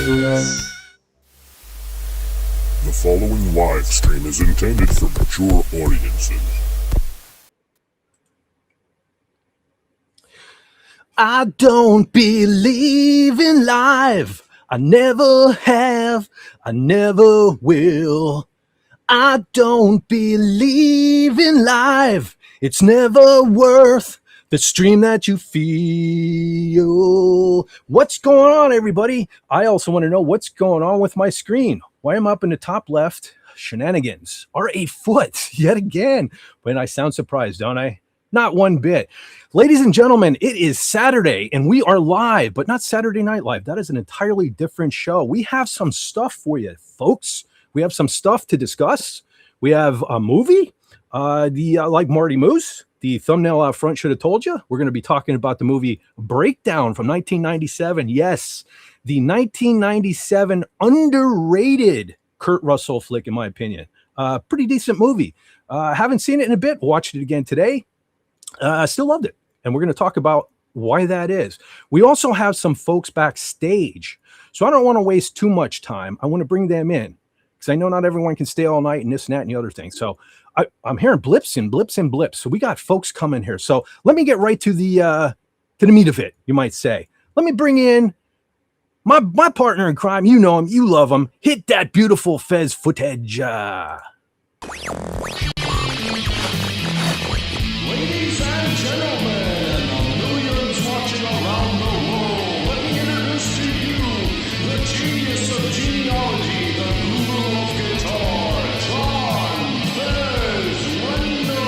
The following live stream is intended for mature audiences. I don't believe in life. I never have. I never will. I don't believe in life. It's never worth the stream that you feel. What's going on, everybody? I also want to know what's going on with my screen. Why am I up in the top left? Shenanigans are afoot yet again. But I sound surprised, don't I? Not one bit. Ladies and gentlemen, it is Saturday and we are live, but not Saturday Night Live. That is an entirely different show. We have some stuff for you, folks. We have some stuff to discuss. We have a movie, like Marty Moose. The thumbnail out front should have told you. We're going to be talking about the movie Breakdown from 1997. Yes, the 1997 underrated Kurt Russell flick, in my opinion. Pretty decent movie. Haven't seen it in a bit. Watched it again today. I still loved it. And we're going to talk about why that is. We also have some folks backstage. So I don't want to waste too much time. I want to bring them in because I know not everyone can stay all night and this and that and the other thing. So I'm hearing blips and blips and blips. So we got folks coming here. So let me get right to the meat of it, you might say. Let me bring in my partner in crime. You know him. You love him. Hit that beautiful Fez footage. Ladies and gentlemen, millions watching around the world, let me introduce to you the genius of genealogy, the guru of guitar, John Fez Wendo.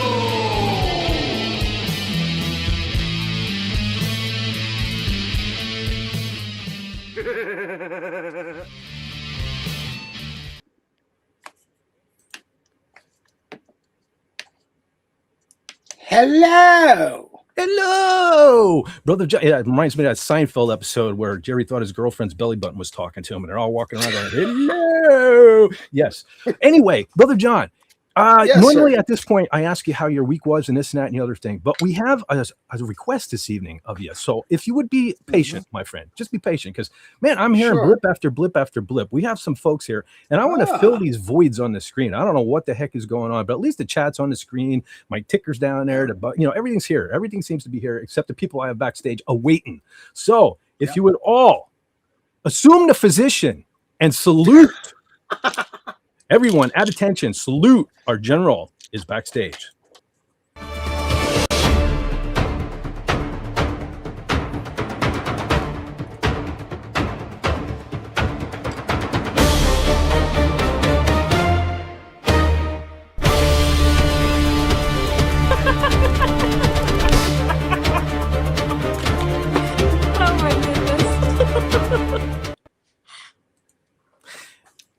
Hello, brother John. Yeah, it reminds me of that Seinfeld episode where Jerry thought his girlfriend's belly button was talking to him, and they're all walking around going, "Hello." Yes. Anyway, brother John. Yes, normally sir. at this point, I ask you how your week was and this and that and the other thing, but we have a request this evening of you. So if you would be patient, my friend, just be patient because, man, I'm hearing Sure. blip after blip after blip. We have some folks here, and I want to fill these voids on the screen. I don't know what the heck is going on, but at least the chat's on the screen. My ticker's down there. Everything's here. Everything seems to be here except the people I have backstage awaiting. So if you would all assume the physician and salute. Everyone, at attention, salute. Our general is backstage. Oh my goodness.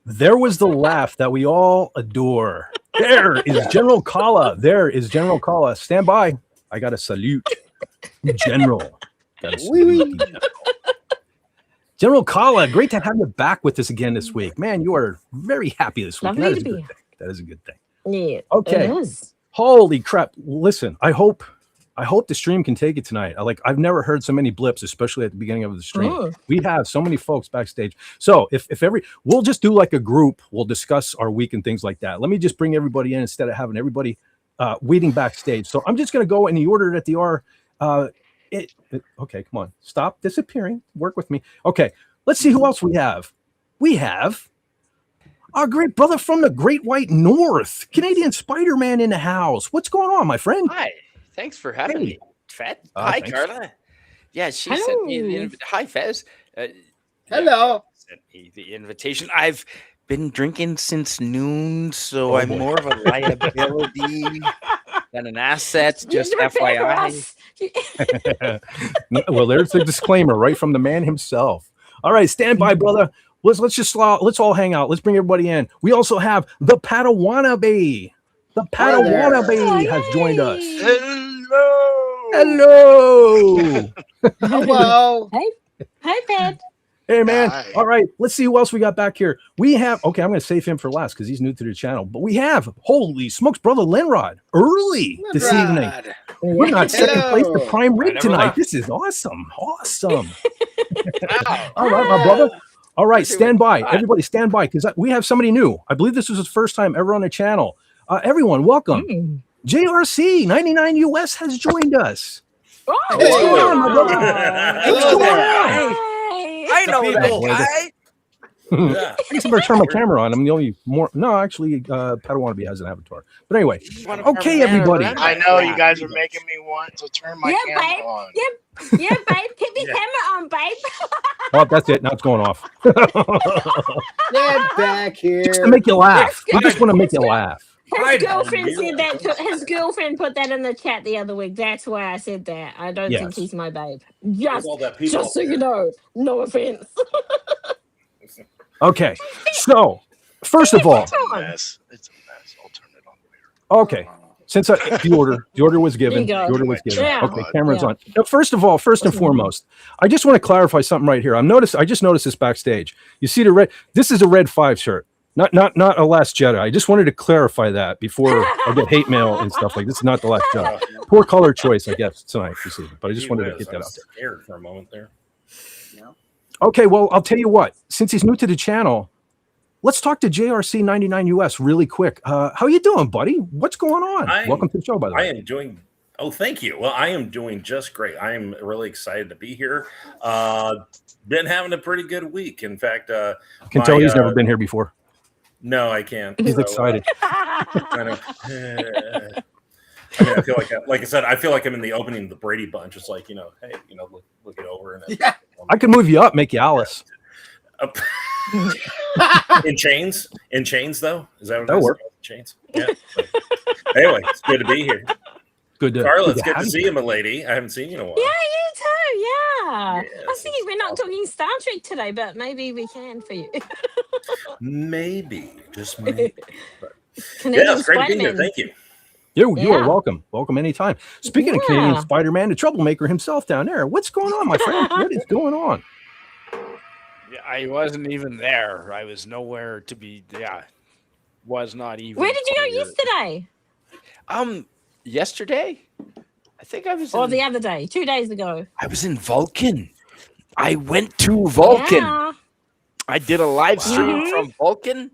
There was the laugh that we all adore. There is General Kala. There is General Kala. Stand by. I got to salute you, General. Gotta salute you, General. General Kala, great to have you back with us again this week. Man, you are very happy this week. Lovely That is to a be good here. thing. That is a good thing. Yeah, Okay. it is. Holy crap. Listen, I hope the stream can take it tonight. I've never heard so many blips, especially at the beginning of the stream. Mm. We have so many folks backstage. So if we'll just do like a group, we'll discuss our week and things like that. Let me just bring everybody in instead of having everybody waiting backstage. So I'm just going to go in the order that they are. Okay, come on. Stop disappearing. Work with me. Okay, let's see who else we have. We have our great brother from the Great White North, Canadian Spider-Man in the house. What's going on, my friend? Hi, thanks for having Hey. me, Fed. Hi, thanks. Carla. Yeah, she sent me the Hello. Hi, Fez. Hello. Sent me the invitation. I've been drinking since noon, so I'm boy. more of a liability than an asset. Just You're prepared for FYI. us. Well, there's a disclaimer right from the man himself. All right, stand by, brother. Let's all hang out. Let's bring everybody in. We also have the Padawannabe. The Padawannabe has joined us. Hello. Hello. Hello. Hi, Pat. Hey, man. Hi. All right, let's see who else we got back here. We have, okay, I'm going to save him for last because he's new to the channel, but we have, holy smokes, brother Linrod, early this evening. Rod. We're not second place to prime I rib never tonight. left. This is awesome. Awesome. Wow. All right, my brother. All right, We're doing stand by. fine. Everybody stand by because we have somebody new. I believe this was his first time ever on the channel. Everyone, welcome. JRC 99 US has joined us. Oh, What's going on, my brother? What's Hello going there. on? Hi. I know that people. guy. I guess I better turn my camera on. I'm the only No, actually, Padawannabe has an avatar. But anyway, okay, everybody. I know you guys are making me want to turn my Yeah, camera babe. on. Yeah, babe. Keep the camera on, babe. Oh, that's it. Now it's going off. Get back here. Just to make you laugh. We That's just want to make good. you laugh. His girlfriend said that. His girlfriend put that in the chat the other week. That's why I said that. I don't think Yes. he's my babe. Just so you know. No offense. Okay. So, first of all, It's a mess. It's a mess. I'll turn it on later. okay. Since the order was given, the There you go. order was given. Yeah. Okay, camera's Yeah. on. Now, first of all, first and foremost, I just want to clarify something right here. I just noticed this backstage. You see the red. This is a red 5 shirt, not a Last Jedi. I just wanted to clarify that before I get hate mail and stuff like this. Is not the Last Jedi. Poor color choice, I guess, tonight this evening. But I just wanted to get that out there. Scared for a moment there. Okay, well, I'll tell you what. Since he's new to the channel, let's talk to JRC 99 US really quick. How you doing, buddy? What's going on? Welcome to the show, by the way. I am doing. Oh, thank you. Well, I am doing just great. I am really excited to be here. Been having a pretty good week. In fact, I can tell he's never been here before. No, I can't. He's excited. Kind of. I mean, I feel like I said, I feel like I'm in the opening of the Brady Bunch. It's like, hey, look it over. And Yeah. I can move you up, make you Alice. In chains, though. Is that what That'll work? Chains. Yeah. Anyway, it's good to be here. Good to Carla, it's good have to you. see you, my lady. I haven't seen you in a while. Yeah, you too. Yeah. Yes, I was thinking we're not awesome. talking Star Trek today, but maybe we can for you. Maybe, just maybe. Canadian Yeah, it's great to be here. Spider-Man. Thank you. You are Yeah. welcome. Welcome anytime. Speaking of Canadian Yeah. Spider-Man, the troublemaker himself down there. What's going on, my friend? What is going on? Yeah, I wasn't even there. I was nowhere to be. Yeah, was not even. Where did you go clear. yesterday? Yesterday, I think I was. Or in, the other day? 2 days ago? I was in Vulcan. I went to Vulcan. Yeah. I did a live stream Mhm. from Vulcan,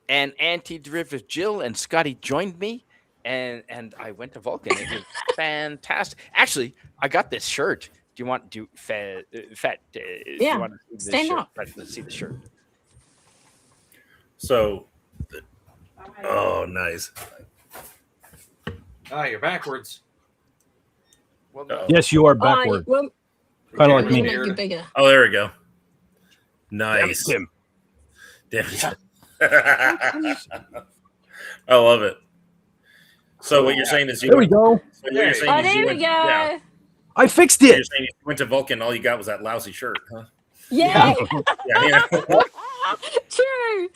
and Anti-Derivative Jill and Scotty joined me, and I went to Vulcan. It was fantastic. Actually, I got this shirt. Do you want to fat? Do Yeah, you want to see this stand shirt? up. Let's see the shirt. So, oh, nice. Ah, you're backwards. Well, Uh-oh. Yes, you are Oh, backward. well, Kind of let like me me. make you bigger. Oh, there we go. Nice. Damn Damn it. I love it. So what you're saying is you There we go. So what you're saying Oh, is you there we went, go. Yeah, I fixed you're it. saying you went to Vulcan. All you got was that lousy shirt, huh? Yeah. Yeah. True.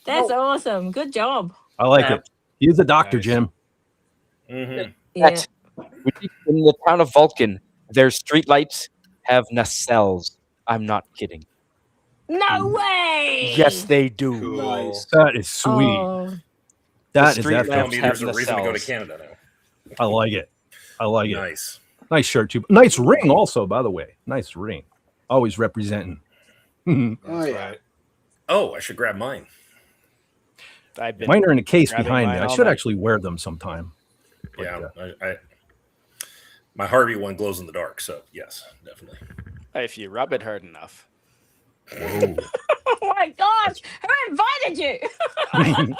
That's awesome. Good job. I like Yeah. it. He's a doctor, Nice. Jim. Mm-hmm. Yeah. That's- in the town of Vulcan, their streetlights have nacelles. I'm not kidding. No way. Yes, they do. Cool. That is sweet. Oh, That The is street that. lamps Tell me have there's a reason to go to nacelles. Canada now. I like it. I like it. Nice. Nice shirt too. Nice ring also, by the way. Nice ring. Always representing. Oh, That's yeah. right. Oh, I should grab mine. I've been Mine are in a case grabbing behind me. mine I all should night. actually wear them sometime. But, Yeah, my Harvey one glows in the dark, so yes, definitely. if you rub it hard enough. Whoa. oh my gosh. Who invited you?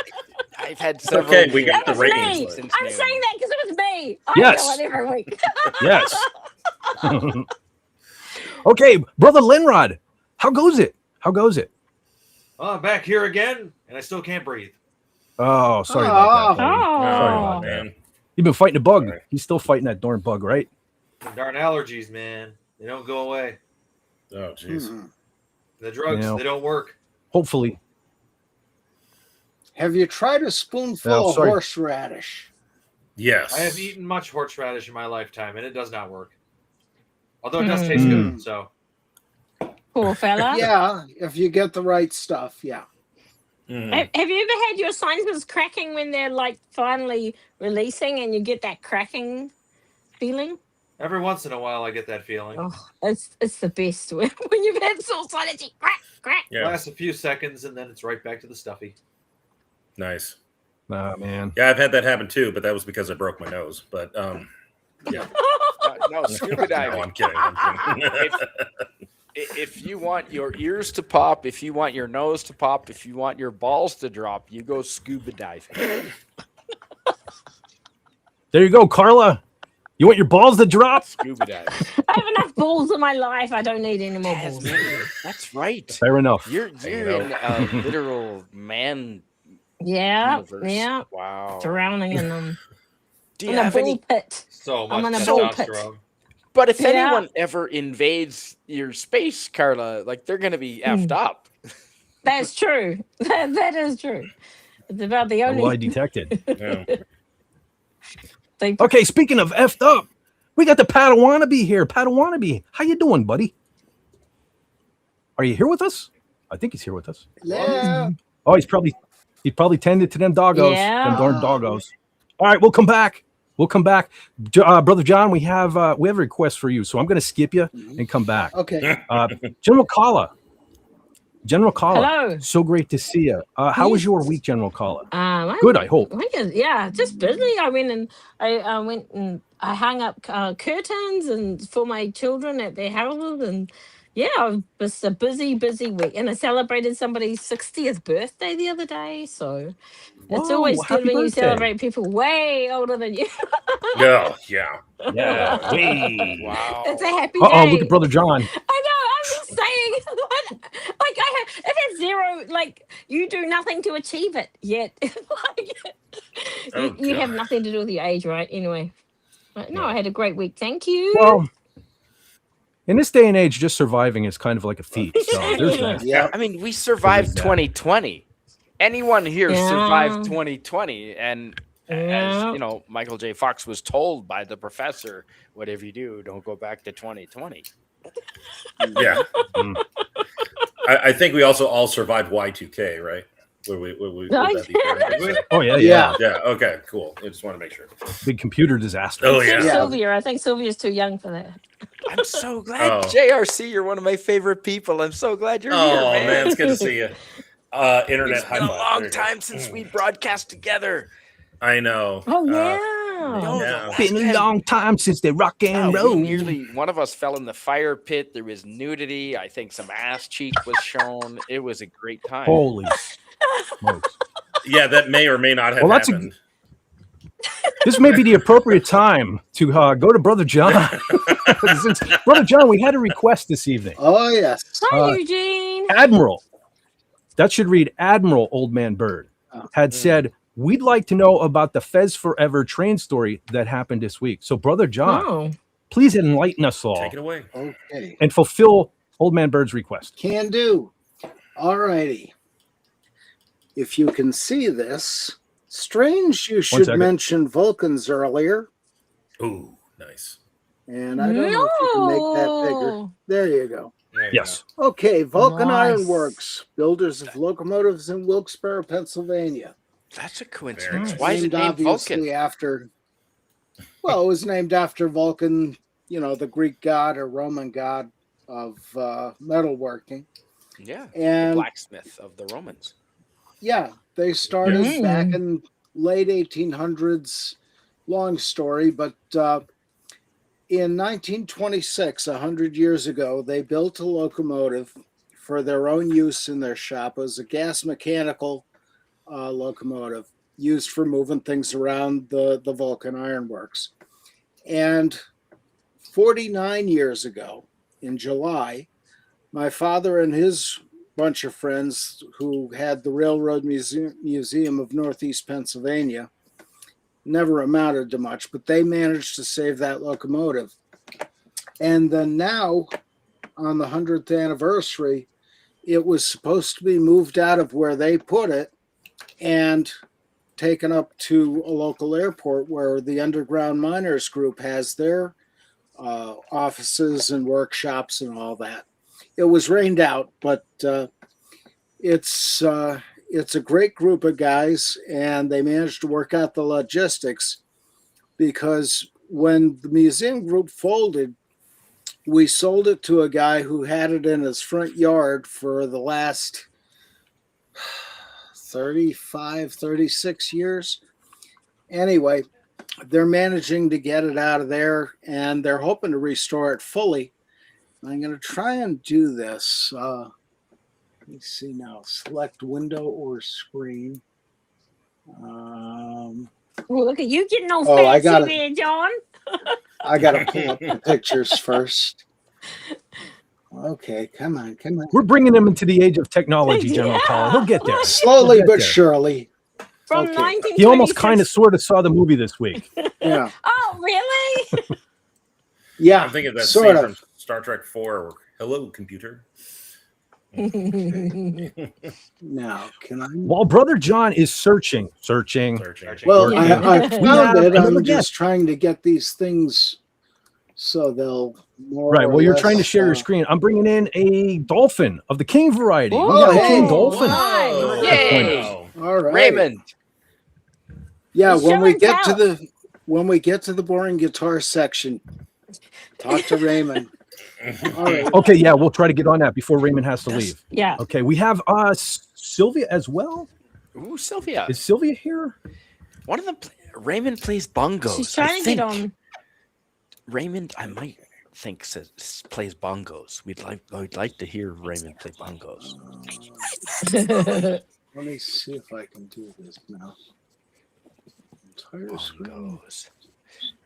I've had It's several. okay, we got That the was ratings. me. Like, since I'm noon. saying that because it was me. I Yes. do it every week. Yes. Okay, brother Linrod, how goes it? How goes it? Well, I'm back here again, and I still can't breathe. Oh, sorry about that. buddy. Sorry Oh. about that. man. You've been fighting a bug. Sorry. He's still fighting that darn bug, right? The darn allergies, man. They don't go away. Oh, jeez. Mhm. The drugs, Yeah. they don't work. Hopefully. Have you tried a spoonful Oh, of sorry. horseradish? Yes. I have eaten much horseradish in my lifetime, and it does not work. Although it does taste Mm. good, so. Poor fella. Yeah, if you get the right stuff. Yeah. Mhm. Have you ever had your sinuses cracking when they're like finally releasing and you get that cracking feeling? Every once in a while, I get that feeling. Oh, it's the best when you've had sore sinus. Crack. Crack. Yeah. Lasts a few seconds and then it's right back to the stuffy. Nice. Oh, man. Yeah, I've had that happen too, but that was because I broke my nose. But yeah. No, scuba diving. No, I'm kidding. I'm kidding. If you want your ears to pop, if you want your nose to pop, if you want your balls to drop, you go scuba diving. There you go, Carla. You want your balls to drop? Scuba diving. I have enough balls in my life. I don't need any more balls. That's right. Fair enough. You're in a literal man Yeah, universe. yeah. Wow. Drowning in them. Do you In a have ball any? pit. So I'm much in a ball pit. testosterone. But if Yeah. anyone ever invades your space, Carla, like they're gonna be effed up. That's true. That is true. It's about the Well, I only detected. Yeah. thing. Okay, speaking of effed up, we got the Padawannabe here. Padawannabe, how you doing, buddy? Are you here with us? I think he's here with us. Yeah. Oh, he's probably tended to them doggos, Yeah. them darn doggos. All right, we'll come back. Brother John. We have a request for you, so I'm going to skip you and come back. Okay. General Kala. Hello. So great to see you. How was your week, General Kala? I Good, I hope. think yeah, just busy. I went and I hung up curtains and for my children at their houses, and yeah, it was a busy week. And I celebrated somebody's 60th birthday the other day, so it's Whoa, always good happy when you birthday. celebrate people way older than you. Yeah. Yeah. Yeah. Hey. Wow. It's a happy day. Uh-oh, look at Brother John. I know. I'm just saying. Like it has zero. Like you do nothing to achieve it yet. Like, Oh, you have God. nothing to do with your age, right? Anyway, but no, I had a great week. Thank you. Well, in this day and age, just surviving is kind of like a feat. So there's that. Yeah. I mean, we survived 2020. Anyone here Yeah. survived 2020, and Yeah. as you know, Michael J. Fox was told by the professor, "Whatever you do, don't go back to 2020." Yeah. Mm. I think we also all survived Y2K, right? Would that be fair? Oh yeah. Yeah. Yeah. Okay. Cool. I just want to make sure. Big computer disaster. Oh Except yeah. Sylvia. I think Sylvia's too young for that. I'm so glad, Oh. JRC, you're one of my favorite people. I'm so glad you're here, Oh man. man, it's good to see you. Internet It's high been a five. long There you go. time since we broadcast together. I know. Oh Uh, yeah. No, Yeah. the last Been a time- long time since they rock and Yeah, roll. nearly one of us fell in the fire pit. There was nudity. I think some ass cheek was shown. It was a great time. Holy smokes. Yeah, that may or may not have Well, that's a- happened. This may be the appropriate time to go to Brother John. Since Brother John, we had a request this evening. Oh yes. Hi, Uh, Eugene. Admiral, that should read Admiral Old Man Bird, had said, we'd like to know about the Fez Forever train story that happened this week. So, Brother John, Oh. please enlighten us all Take it away. Okay. and fulfill Old Man Bird's request. Can do. All righty. If you can see this, strange you should second. mention Vulcans earlier. Ooh, nice. And I don't know if you can make that bigger. No. There you go. There you Yes. Okay, Vulcan Nice. Iron Works, builders of locomotives in Wilkes-Barre, Pennsylvania. That's a coincidence. nice. Why is it named obviously Vulcan? after? Well, it was named after Vulcan, the Greek god or Roman god of metalworking. Yeah, the And blacksmith of the Romans. yeah, they started Yes. back in late 1800s. Long story, but in 1926, 100 years ago, they built a locomotive for their own use in their shop. It was a gas mechanical locomotive used for moving things around the Vulcan Iron Works. And 49 years ago, in July, my father and his bunch of friends who had the Railroad Museum of Northeast Pennsylvania, never amounted to much, but they managed to save that locomotive. And then now, on the 100th anniversary, it was supposed to be moved out of where they put it and taken up to a local airport where the Underground Miners Group has their offices and workshops and all that. It was rained out, but it's a great group of guys, and they managed to work out the logistics, because when the museum group folded, we sold it to a guy who had it in his front yard for the last 35, 36 years. Anyway, they're managing to get it out of there, and they're hoping to restore it fully. I'm going to try and do this. Let me see now. Select window or screen. Well, look at you getting all Oh, I fancy got it. there, John. I got to pull up the pictures first. Okay, come on. We're bringing him into the age of technology, General Yeah. Paul. He'll get there. Slowly He'll get but there. surely. From Okay. 1926. He almost kind of sort of saw the movie this week. Yeah. Oh, really? Yeah. I'm thinking of that sort scene of. from Star Trek 4. Hello, computer. Now, can I? While Brother John is searching. Well, Yeah. I We found have it. another I'm guest. just trying to get these things so they'll more Right. or Well, you're less, trying to share your screen. I'm bringing in a dolphin of the king variety. We Oh, have a king hey. dolphin. nice. Yay! All right. Raymond. Yeah, Show when we and get to tell. the boring guitar section, talk to Raymond. All right. Okay, yeah, we'll try to get on that before Raymond has to leave. Yeah. Okay, we have Sylvia as well. Ooh, Sylvia. Is Sylvia here? One of them. Raymond plays bongos. She's trying to get on. Raymond, I might think plays bongos. We'd like to hear Raymond play bongos. Let me see if I can do this now. Entire screen. Bongos.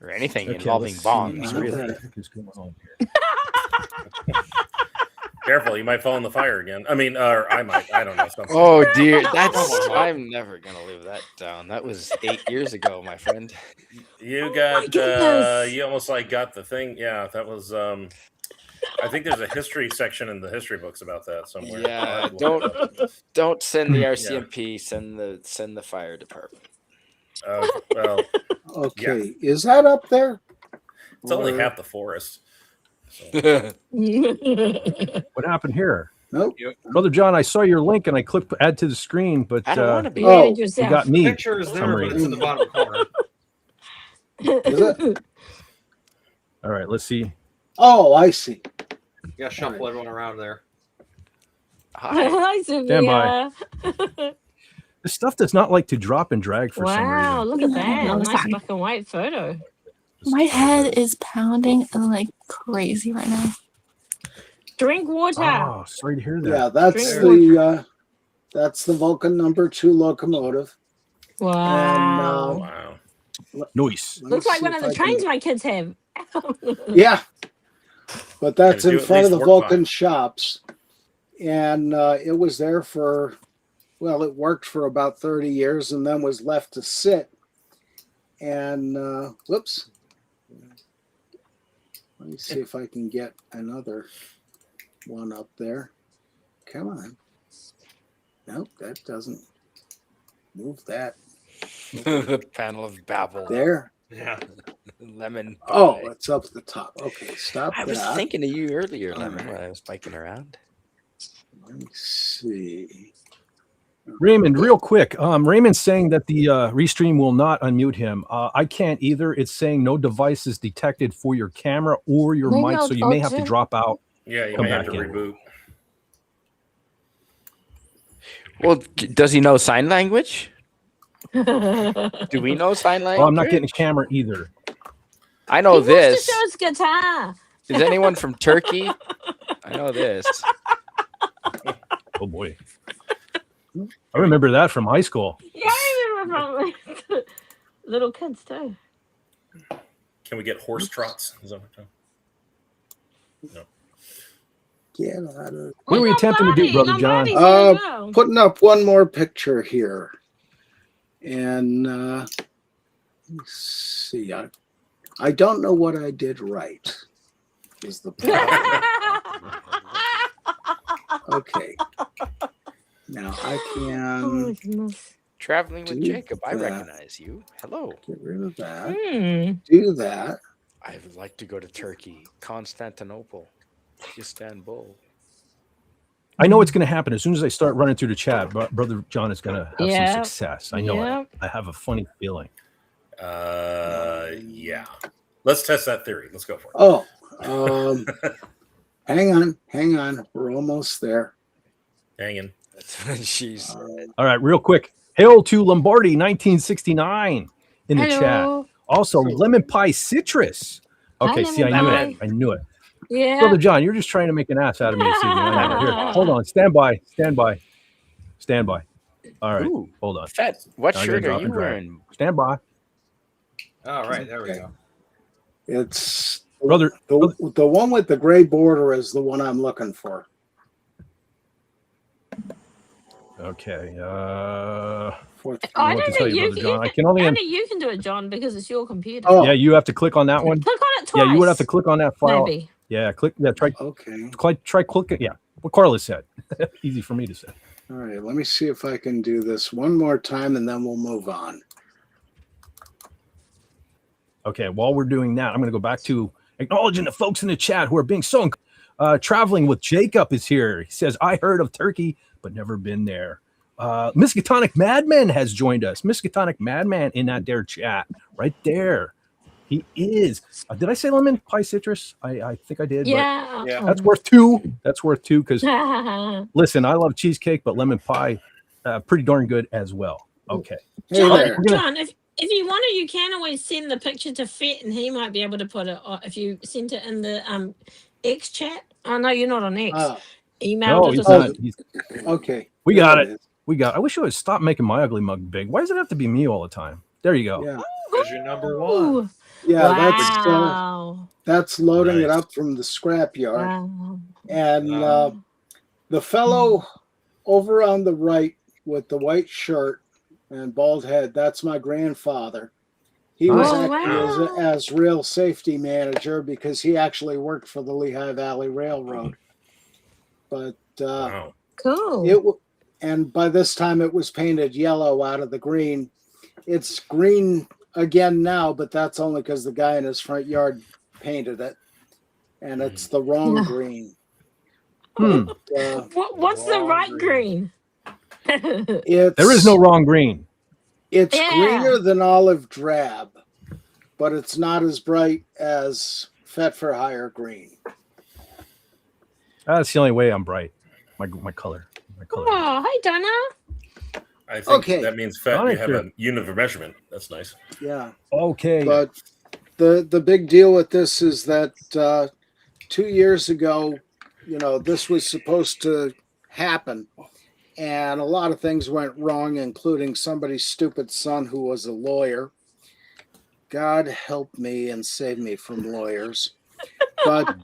Or anything Okay, involving let's see bongs, what really. the heck is going on here. Careful, you might fall in the fire again. I mean, or I might. I don't know. Something. Oh dear, that's Oh, my God. I'm never gonna live that down. That was 8 years ago, my friend. You my got. goodness. You almost like got the thing. Yeah, that was. I think there's a history section in the history books about that somewhere. I'll Yeah, have to look it up. don't send the RCMP. Send the fire department. Well, Okay, is that up there? it's only Or- half the forest. So. What happened here? Nope. Brother John, I saw your link and I clicked add to the screen, but I don't want to be. You Oh, added you yourself. got The me. picture is for there, some but it's reason. in the bottom corner. Is it? All right, let's see. Oh, I see. You gotta shuffle everyone around there. Hi. Hi, Sylvia. Stand by. This stuff does not like to drop and drag for some Wow, reason. look at that. No, Nice sorry. black and white photo. My head is pounding like crazy right now. Drink water. Oh, sorry to hear that. Yeah, that's Drink the Vulcan #2 locomotive. Wow. Wow. Noise. Let me Looks like see one if of the I can- trains my kids have. Yeah, but that's Can it in do at front of least the work Vulcan fine? shops, and it was there for, well, it worked for about 30 years and then was left to sit. And whoops, let me see if I can get another one up there. Come on. Nope, that doesn't move that. The panel of babble. There. Yeah. Lemon. Oh, pie. it's up at the top. Okay, stop I was that. thinking of you earlier, All Lemon, right. when I was biking around. Let me see. Raymond, real quick. Raymond's saying that the Restream will not unmute him. I can't either. It's saying no device is detected for your camera or your Maybe mic, I'll so you may have to check. drop out. Yeah, you Come may have to back in. reboot. Well, does he know sign language? Do we know sign language? Oh, I'm not getting a camera either. I know He this. wants to show his guitar. Is anyone from Turkey? I know this. Oh boy. I remember that from high school. Yeah, I remember from little kids too. Can we get horse trots? Is that what we're talking? Get out of. What are we attempting to do, Brother John? Putting up one more picture here. And let me see. I don't know what I did right. Is the problem. Okay. Now I Oh, can Traveling with Do Jacob, I that. recognize you. Hello. get rid of that. Hmm. Do that. I would like to go to Turkey, Constantinople, Istanbul. I know it's going to happen as soon as I start running through the chat. Brother John is going to have Yeah. some success. I know Yeah. it. I have a funny feeling. Yeah. Let's test that theory. Let's go for it. Oh, Hang on. We're almost there. Hanging. That's what she said. All right, real quick. Hail to Lombardi, 1969 in the chat. Hello. Also, lemon pie citrus. Okay, Hi, see, I lemon knew pie. it. I knew it. Yeah. Brother John, you're just trying to make an ass out of me this evening. I know. Here, hold on. Stand by. All right, Ooh, hold on. Fed, what Now I shirt gotta are drop you and drag. wearing? Stand by. All right, there we Okay. go. It's Brother, the one with the gray border is the one I'm looking for. okay. Fourth. I what don't to know tell you, you. Brother John. I can only. Only you can do it, John, because it's your computer. Oh, Yeah, you have to click on that one. Click on it twice. Yeah, you would have to click on that file. Maybe. Yeah, click. Yeah, try okay. click it. Yeah, what Carla said. Easy for me to say. All right. Let me see if I can do this one more time, and then we'll move on. Okay, while we're doing that, I'm going to go back to acknowledging the folks in the chat who are being so traveling with Jacob is here. He says, I heard of Turkey, but never been there. Miskatonic Madman has joined us. Miskatonic Madman in that there chat right there. He is. Did I say lemon pie citrus? I think I did. Yeah. Yeah. But that's worth two. That's worth two because, listen, I love cheesecake, but lemon pie, pretty darn good as well. Okay. Hey John, there. John, if you want to, you can always send the picture to Fet, and he might be able to put it. If you send it in the X chat. Oh no, you're not on X. Email No, it. he's or not. something. Okay. We There got it it. is. We got. I wish I would stop making my ugly mug big. Why does it have to be me all the time? There you go. Yeah. Because you're number one. Ooh, Yeah. wow. That's loading it Nice. up from the scrapyard. Wow. And Wow. the fellow over on the right with the white shirt and bald head, that's my grandfather. He was Nice. acting Wow. as rail safety manager because he actually worked for the Lehigh Valley Railroad. But Wow. Cool. and by this time it was painted yellow out of the green. It's green again now, but that's only because the guy in his front yard painted it, and it's the wrong Yeah. green. Hmm. What's the Wrong right green. green? There is no wrong green. It's Yeah. greener than olive drab, but it's not as bright as Fet for Hire green. That's the only way I'm bright. My color. My color. Oh, hi Donna. I think Okay. that means Fed, Nice, you have sir. a unit of measurement. That's nice. Yeah. Okay. But the big deal with this is that 2 years ago, this was supposed to happen, and a lot of things went wrong, including somebody's stupid son who was a lawyer. God help me and save me from lawyers. But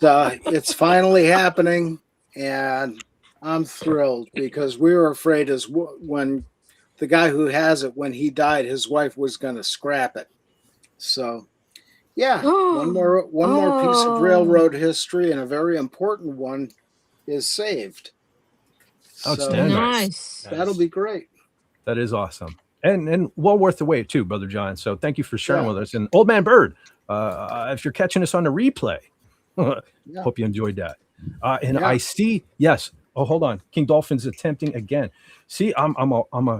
it's finally happening, and I'm thrilled because we were afraid when the guy who has it, when he died, his wife was going to scrap it. So, yeah, one more piece of railroad history, and a very important one is saved. Outstanding. Nice. That'll be great. That is awesome. And well worth the wait too, Brother John. So thank you for sharing Yeah. with us. And Old Man Bird, if you're catching us on the replay, Yeah. hope you enjoyed that. And Yeah. I see, yes. Oh, hold on. King Dolphin's attempting again. See, I'm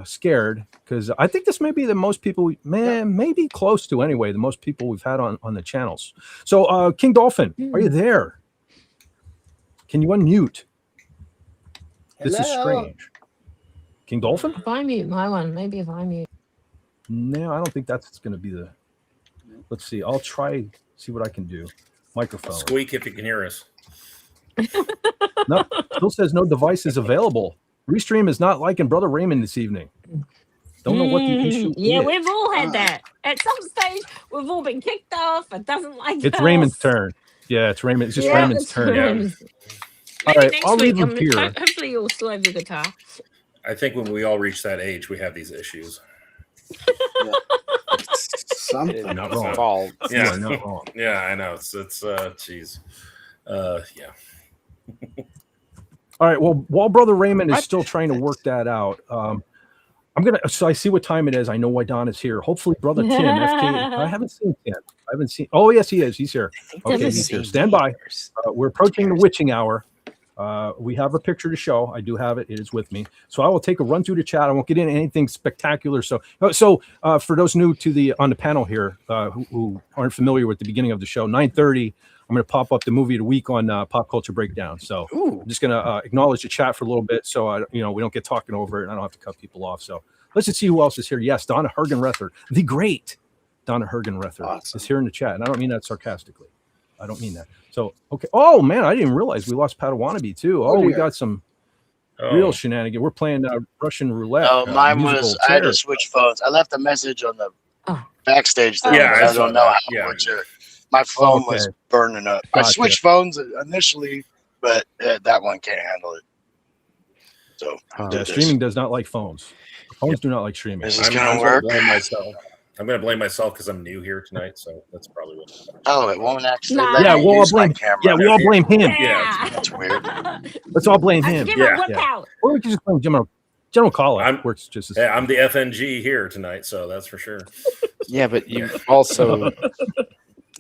scared because I think this may be the most people, maybe close to anyway, the most people we've had on the channels. So King Dolphin, are you there? Can you unmute? This is Hello? strange. King Dolphin? If I mute my one, maybe if I mute. No, I don't think that's going to be the. Let's see. I'll try. See what I can do. Microphone. Squeak if you can hear us. No, still says no devices available. Restream is not liking Brother Raymond this evening. Don't know what the issue Yeah, is. we've all had that. At some stage, we've all been kicked off. It doesn't like It's us. Raymond's turn. Yeah, it's Raymond. It's just Yeah, Raymond's it's turn. Raymond's. All Maybe right, next I'll week, leave him here. hopefully you'll still have your guitar. I think when we all reach that age, we have these issues. Something. You're not wrong. Fault. You Yeah. are not wrong. Yeah, I know. It's geez. Yeah. All right. Well, while Brother Raymond is still trying to work that out, I'm gonna. So I see what time it is. I know why Don is here. Hopefully, Brother Tim, FK. I haven't seen Tim. I haven't seen. Oh yes, he is. He's here. Okay, he's here. Stand by. We're approaching the witching hour. We have a picture to show. I do have it. It is with me. So I will take a run through the chat. I won't get into anything spectacular. So for those new to on the panel here who aren't familiar with the beginning of the show, 9:30 I'm going to pop up the movie of the week on Pop Culture Breakdown. So I'm just going to acknowledge the chat for a little bit, so we don't get talking over it, and I don't have to cut people off. So let's just see who else is here. Yes, Donna Hergenrether, the great Donna Hergenrether, is here in the chat, and I don't mean that sarcastically. I don't mean that. So okay. Oh man, I didn't realize we lost Padawannabe too. Oh, we got some real shenanigans. We're playing Russian roulette. Oh, mine was. I had to switch phones. I left a message on the backstage thing. I don't know how much my phone was burning up. I switched phones initially, but that one can't handle it. So streaming does not like phones. Phones do not like streaming. Is this gonna work? I'm going to blame myself because I'm new here tonight, so that's probably what. Oh, it won't actually. Yeah, we'll all blame. Yeah, we all blame him. Yeah, that's weird. Let's all blame him. Yeah. Or we can just blame General Caller. Works just as. Yeah, I'm the FNG here tonight, so that's for sure. Yeah, but you also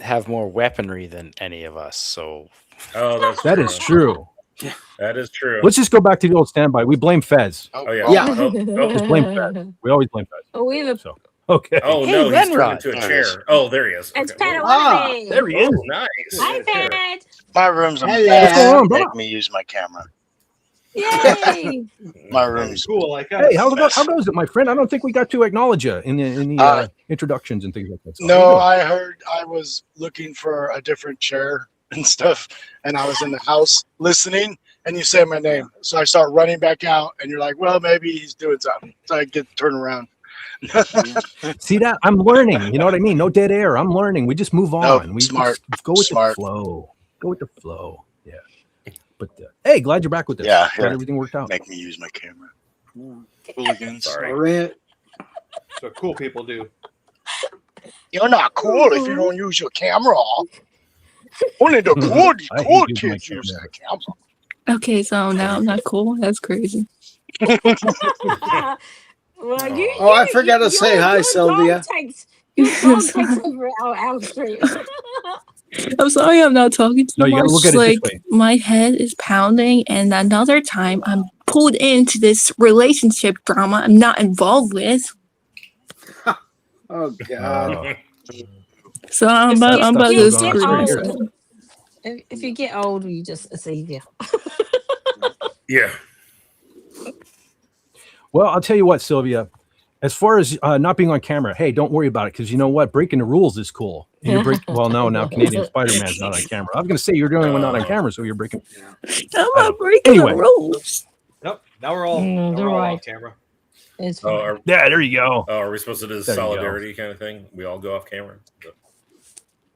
have more weaponry than any of us, so. Oh, that is true. That is true. Let's just go back to the old standby. We blame Fez. Oh yeah. Just blame Fez. We always blame Fez. Oh, we have so. Okay. Oh no, he's turned into a chair. Oh, there he is. It's Okay. Padawannabe. There he is. Oh, nice. Hi, Fed. My room's a What's going on, bro? Make me use my camera. Yay. My room's cool. Like hey, how goes it, my friend? I don't think we got to acknowledge you in the introductions and things like that. So no, I heard I was looking for a different chair and stuff, and I was in the house listening, and you say my name, so I start running back out, and you're like, "Well, maybe he's doing something." So I get to turn around. See that? I'm learning. You know what I mean? No dead air. I'm learning. We just move on. We smart. Just go with the flow. Go with the flow. Yeah. But hey, glad you're back with us. Yeah. Glad everything worked out. Make me use my camera. Hooligans. Sorry. That's what cool people do. You're not cool if you don't use your camera. Only the cool kids use their camera. Okay, so now I'm not cool. That's crazy. Well, I forgot to say hi, Sylvia. Your dog takes over our stream. I'm sorry I'm not talking too No, you much. gotta look at it Like this way. my head is pounding, and another time I'm pulled into this relationship drama I'm not involved with. Oh God. So I'm about to screw old, myself. if you get old, it's easier. Yeah. Well, I'll tell you what, Sylvia. As far as not being on camera, hey, don't worry about it, because you know what? Breaking the rules is cool. And you're now Canadian Spider-Man's not on camera. I was going to say you're the only one not on camera, so you're breaking. I'm not breaking the rules. Nope. Now we're all, on camera. It's yeah, there you go. Oh, are we supposed to do this There you solidarity kind of thing? We all go off camera?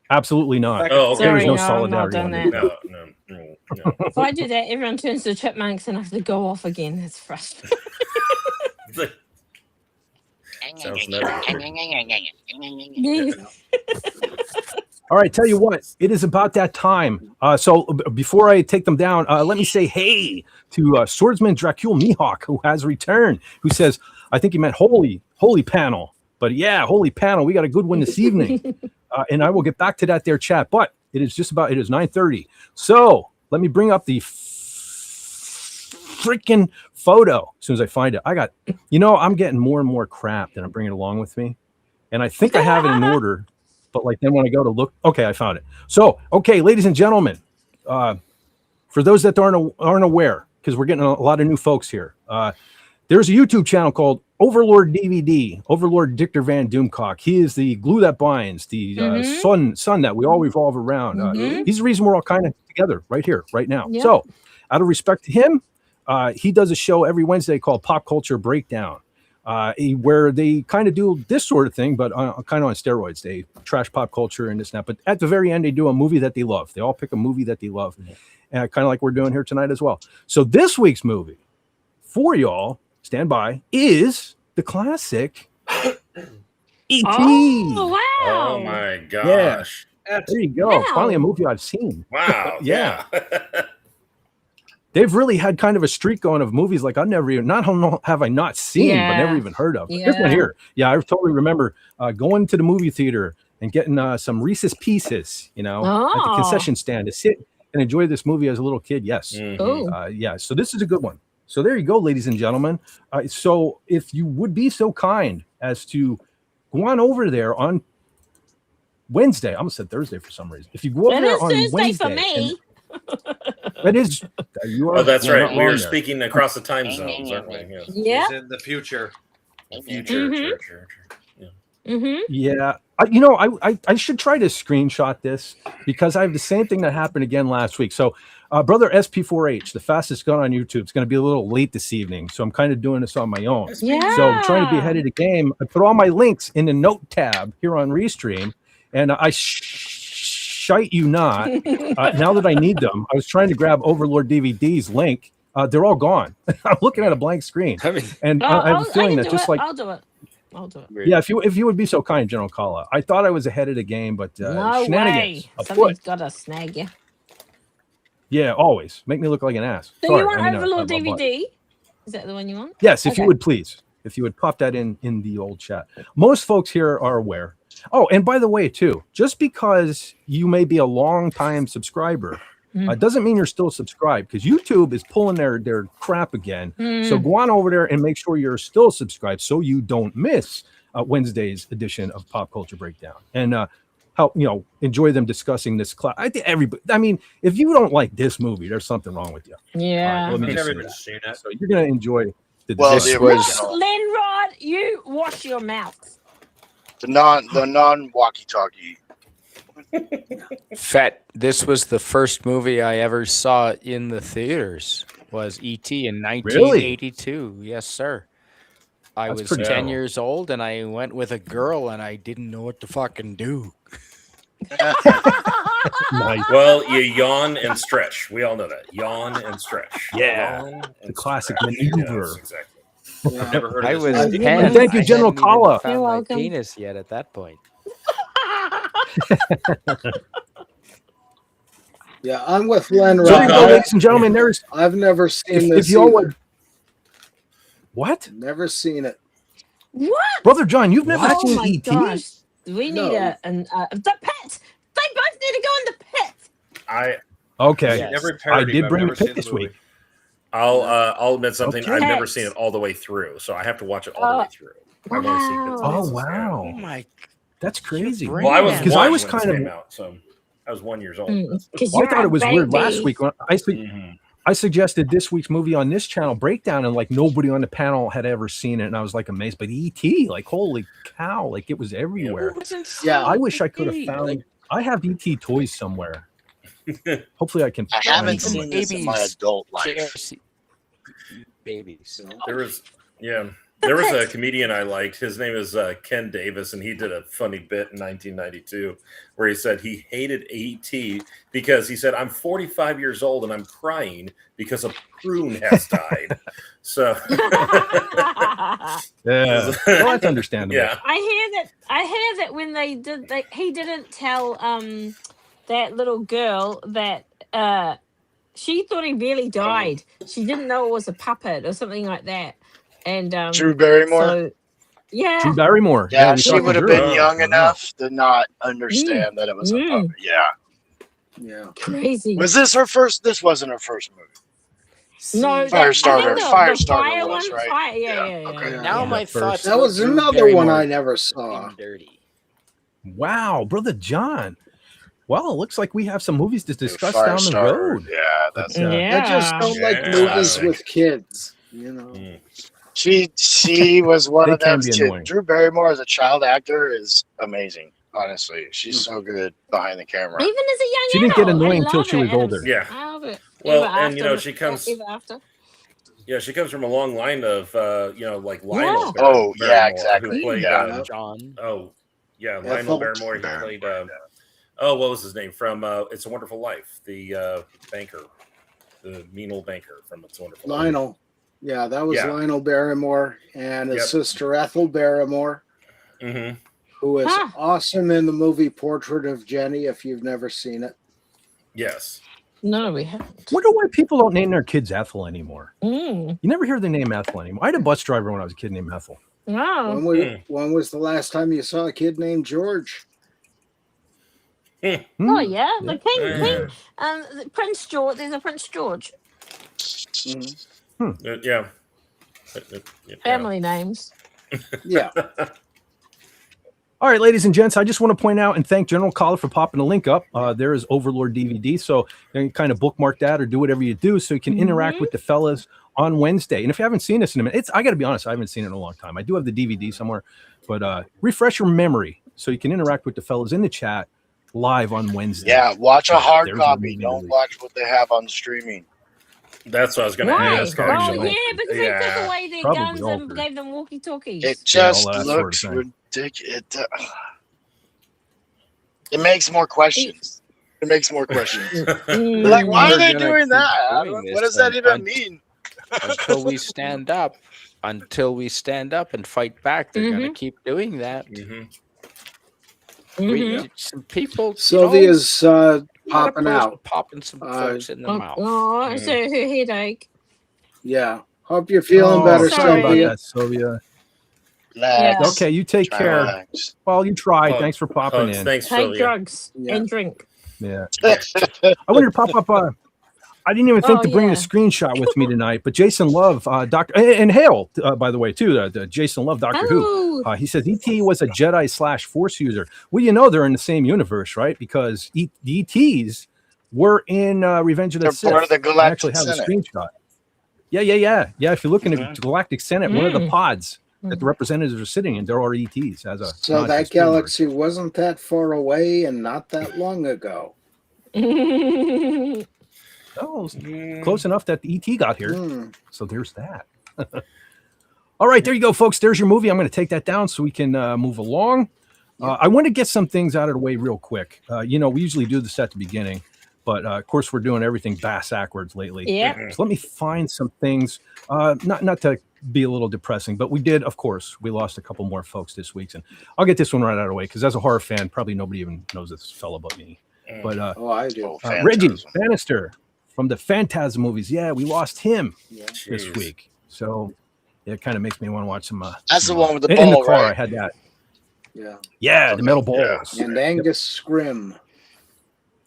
Absolutely not. Oh, okay. There is Sorry, no no, I'm solidarity. not on done this. No. If I do that, everyone turns to chipmunks and I have to go off again. It's frustrating. Sounds nice. All right, tell you what, it is about that time. So before I take them down, let me say hey to Swordsman Dracul Mihawk, who has returned, who says, I think he meant holy panel. But yeah, holy panel, we got a good one this evening. And I will get back to that there, chat. But it is 9:30. So let me bring up the freaking photo as soon as I find it. I'm getting more and more crap that I'm bringing along with me. And I think I have it in order. But like then when I go to look, okay, I found it. So, okay, ladies and gentlemen, for those that aren't aware, because we're getting a lot of new folks here, there's a YouTube channel called Overlord DVD, Overlord Dictor Van Doomcock. He is the glue that binds, the sun that we all revolve around. He's the reason we're all kind of together right here, right now. Yep. So, out of respect to him, he does a show every Wednesday called Pop Culture Breakdown. Where they kind of do this sort of thing, but kind of on steroids. They trash pop culture and this and that. But at the very end, they do a movie that they love. They all pick a movie that they love, and kind of like we're doing here tonight as well. So this week's movie for y'all, stand by, is the classic E.T. Oh, wow. Oh my gosh. Yeah. There you go. Wow. Finally, a movie I've seen. Wow. Yeah. They've really had kind of a streak going of movies like I've never even, not have I not seen, but never even heard of. Here's one here. Yeah, I totally remember going to the movie theater and getting some Reese's Pieces, at the concession stand to sit and enjoy this movie as a little kid. Yes. Yeah, so this is a good one. So there you go, ladies and gentlemen. So if you would be so kind as to go on over there on Wednesday. I almost said Thursday for some reason. If you go over It there is on Thursday Wednesday, for me. It is. You are. Oh, that's you're right. not We are wrong there. speaking across the time zones, aren't we? Yeah. Yeah. Is in the future. Future. Yeah. Mm-hmm. Yeah. I should try to screenshot this because I have the same thing that happened again last week. So, brother SP4H, the fastest gun on YouTube, is going to be a little late this evening. So I'm kind of doing this on my own. Yeah. So trying to be ahead of the game. I put all my links in the note tab here on Restream, and I shite you not. Now that I need them, I was trying to grab Overlord DVD's link. They're all gone. I'm looking at a blank screen, and I have a feeling that just like I'll do it. yeah, if you would be so kind, General Kala. I thought I was ahead of the game, but No shenanigans way. afoot. Somebody's got to snag you. Yeah, always make me look like an ass. So Sorry, you want I mean, Overlord a butt. DVD? Is that the one you want? Yes, if Okay. you would please. If you would pop that in the old chat. Most folks here are aware. Oh, and by the way, too, just because you may be a long time subscriber doesn't mean you're still subscribed, because YouTube is pulling their crap again. So go on over there and make sure you're still subscribed so you don't miss Wednesday's edition of Pop Culture Breakdown, and help enjoy them discussing this class. I think everybody. I mean, if you don't like this movie, there's something wrong with you. Yeah. Let me I've just never say even that. seen it. So you're gonna enjoy the Well, discussion. the original, Lenrod, you wash your mouth. the non walkie-talkie. Fat. This was the first movie I ever saw in the theaters. Was E.T. in 1982? Yes, sir. I That's was pretty 10 cool. years old, and I went with a girl, and I didn't know what to fucking do. Nice. Well, you yawn and stretch. We all know that. Yawn and stretch. Yeah. Yawn and The classic stretch. maneuver. Yes, exactly. I've never heard of I this was movie. 10. And thank you, I General hadn't even Kala. found You're my welcome. penis yet at that point. Yeah, I'm with Len So there you go, Rod. ladies and gentlemen. There's I've never seen if this you all either. would. What, Never seen it. What? Brother John? You've never Oh seen my E.T.? gosh. We need No. the pit. They both need to go in the pit. Okay, Yes. Every I parody, did I've bring the never seen pit the this movie. week. I'll admit something. Okay. I've never Pets. seen it all the way through, so I have to watch it all the way through. I've only seen bits and Oh pieces, yeah. wow, my! that's crazy. brain Well, I was Because one I was when kind this of. came out, so I was 1 year old. Because Well, I thought it was weird last week when Mhm. I suggested this week's movie on this channel breakdown, and like nobody on the panel had ever seen it, and I was like amazed. But E.T., like holy cow, like it was everywhere. Yeah. I wish I could have found. I have E.T. toys somewhere. Hopefully, I can. I find haven't them. seen this in my Babies. adult life. Babies. There was a comedian I liked. His name is Ken Davis, and he did a funny bit in 1992 where he said he hated E.T. because he said, "I'm 45 years old and I'm crying because a prune has died." So, Yeah, well, that's understandable. yeah. I hear that when they did he didn't tell that little girl that she thought he really died. She didn't know it was a puppet or something like that. And Drew Barrymore. So yeah. Drew Barrymore. Yeah, we she talked to would have Drew. been young Oh, enough to not understand that it was a puppet. Yeah. Yeah. Crazy. Was this her first? This wasn't her first movie. No, Firestarter. the Firestarter fire was, one. right? Yeah. Okay. Now Yeah, my first. thoughts. That about was Drew another one Barrymore I never saw. being dirty. Wow, brother John. Well, it looks like we have some movies to discuss down the Firestarter. road. Yeah, that's Yeah. I just don't like Yeah. movies Classic. with kids. You know. Mm. She was one They of can them. be annoying. Drew Barrymore as a child actor is amazing. Honestly, she's so good behind the camera. Even as a young She didn't get adult, I annoying till love she it, was and older. Yeah. I love it. Well, Ever and, after, she comes. ever after. Yeah, she comes from a long line of like Lionel. Yeah. Oh, yeah, Barrymore, exactly. Who played, Yeah. John. Lionel Ethel Barrymore. He played. What was his name from It's a Wonderful Life? The banker, the mean old banker from It's a Wonderful Life. Lionel. Yeah, that was Yeah. Lionel Barrymore and his Yep. sister Ethel Barrymore, Mm-hmm. who is Huh. awesome in the movie Portrait of Jenny, if you've never seen it. Yes. No, we haven't. Wonder why people don't name their kids Ethel anymore. Mm. You never hear the name Ethel anymore. I had a bus driver when I was a kid named Ethel. Wow. When was the last time you saw a kid named George? Oh yeah, the king. Prince George. There's a Prince George. Yeah. Family names. Yeah. All right, ladies and gents, I just want to point out and thank General Collar for popping the link up. There is Overlord DVD, so you can kind of bookmark that or do whatever you do so you can interact with the fellas on Wednesday. And if you haven't seen this in a minute, I got to be honest, I haven't seen it in a long time. I do have the DVD somewhere, but refresh your memory so you can interact with the fellas in the chat live on Wednesday. Yeah, watch a hard There's copy. the Don't movie. watch what they have on streaming. That's what I was going to Why? ask. Oh, Actually. yeah, because they took away their Probably guns all and three. gave them walkie-talkies. It Yeah, all just that sort of looks thing. ridiculous. It makes more questions. It makes more questions. Mm. Like, why are they They're gonna doing keep that? I doing don't- this What does that even un- mean? until we stand up. Until we stand up and fight back, they're going to keep doing that. Some people. Sylvia's popping out. Popping some folks in the mouth. Oh, it's her headache. Yeah. Hope you're feeling better, sorry about Sylvia. that, Sylvia. Relax. Okay, you take Try care. relax. Well, you tried. Hugs. Thanks for popping Hugs. in. Thanks, Take Sylvia. drugs and drink. Yeah. I wanted to pop up. I didn't even think Oh, to bring yeah. a screenshot with me tonight, but Jason Love, Doctor, and Hale, by the way, too. Jason Love, Doctor Who. Oh. He says ET was a Jedi/Force user. Well, you know they're in the same universe, right? Because the ETs were in Revenge of the They're Sith. part of the I Galactic actually have Senate. a screenshot. Yeah. If you look in the Galactic Senate, one of the pods that the representatives are sitting in, there are ETs as a. So nod to that Spielberg. galaxy wasn't that far away and not that long ago. Oh, close enough that the ET got here. Hmm. So there's that. All right, there you go, folks. There's your movie. I'm going to take that down so we can move along. I want to get some things out of the way real quick. We usually do this at the beginning, but of course we're doing everything backwards lately. Yeah. So let me find some things. Not to be a little depressing, but we lost a couple more folks this week, and I'll get this one right out of the way because as a horror fan, probably nobody even knows this fellow but me. But I do. Reggie Bannister from the Phantasm movies. Yeah, we lost him this Jeez. week. So it kind of makes me want to watch some. That's the one with the in the ball, car. right? I had that. Yeah. Yeah, the metal balls. And Angus Scrim.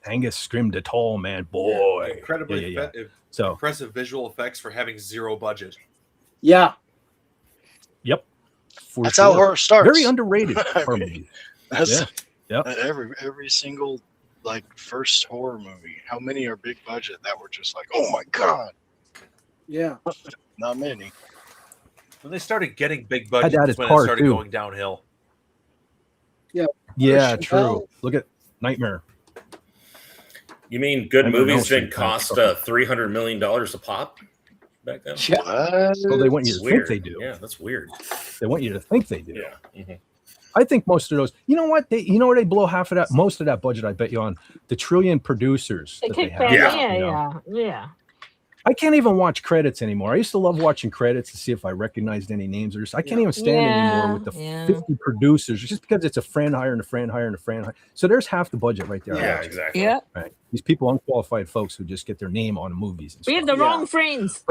Angus Scrim, the tall man, boy. Incredibly Yeah. So impressive visual effects for having zero budget. Yeah. Yep. For That's how horror starts. Very underrated horror movie. That's Yeah. every single first horror movie. How many are big budget that were just like, oh my god? Yeah. Not many. When they started getting big Had budgets, that that's as when it part, started too. going downhill. Yeah, Well, true. Look at Nightmare. You mean good I don't movies know. didn't cost $300 million a pop back then? Well, they want you That's to weird. think they do. Yeah, that's weird. They want you to think they do. Yeah. I think most of those. You know what? They blow half of that, most of that budget. I bet you on the trillion producers They that they kick have. back. now, Yeah. I can't even watch credits anymore. I used to love watching credits to see if I recognized any names or I can't even stand anymore with the 50 producers just because it's a friend hire and a friend hire and a friend hire. So there's half the budget right there. Yeah, exactly. Yeah. Right. These people, unqualified folks who just get their name on movies. And We stuff. have the wrong friends.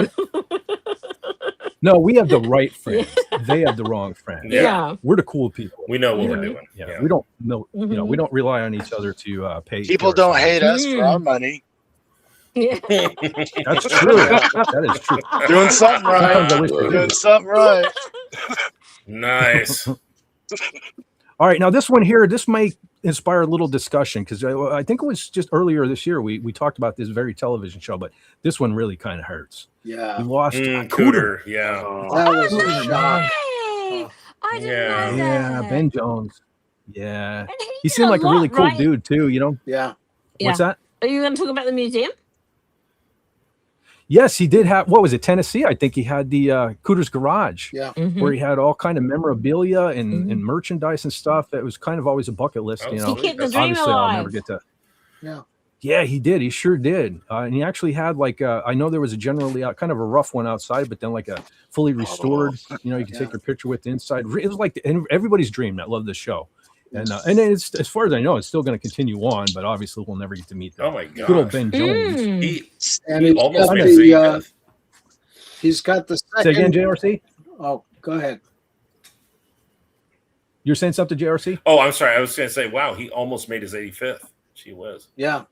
No, we have the right friends. They have the wrong friends. Yeah. We're the cool people. We know what we're doing. Yeah. We don't know. We don't rely on each other to pay. People don't hate us for our money. Yeah. That's true. That is true. Doing something right. Sometimes I wish they Doing did. something right. Nice. All right, now this one here, this might inspire a little discussion because I think it was just earlier this year we talked about this very television show, but this one really kind of hurts. Yeah. We lost Cooter. Yeah. That was a shock. Hey, I didn't Yeah. know Yeah, that. Ben Jones. Yeah, And he did seemed like a really lot, cool right? dude too. Yeah. What's that? Are you going to talk about the museum? Yes, he did have. What was it? Tennessee. I think he had the Cooter's Garage. Yeah. Where he had all kind of memorabilia and merchandise and stuff. That was kind of always a bucket list. He kept the dream Obviously, I'll never alive. get to. Yeah. Yeah, he did. He sure did. And he actually had I know there was a generally kind of a rough one outside, but then like a fully restored. You can take your picture with the inside. It was like everybody's dream that loved the show. And it's, as far as I know, it's still going to continue on, but obviously we'll never get to meet that. Oh my god. Good old Ben Jones. And He almost got made his 85th. he's got the Say again, second. JRC. Oh, go ahead. You're saying something, JRC? Oh, I'm sorry. I was going to say, wow, he almost made his 85th. Gee whiz. Yeah.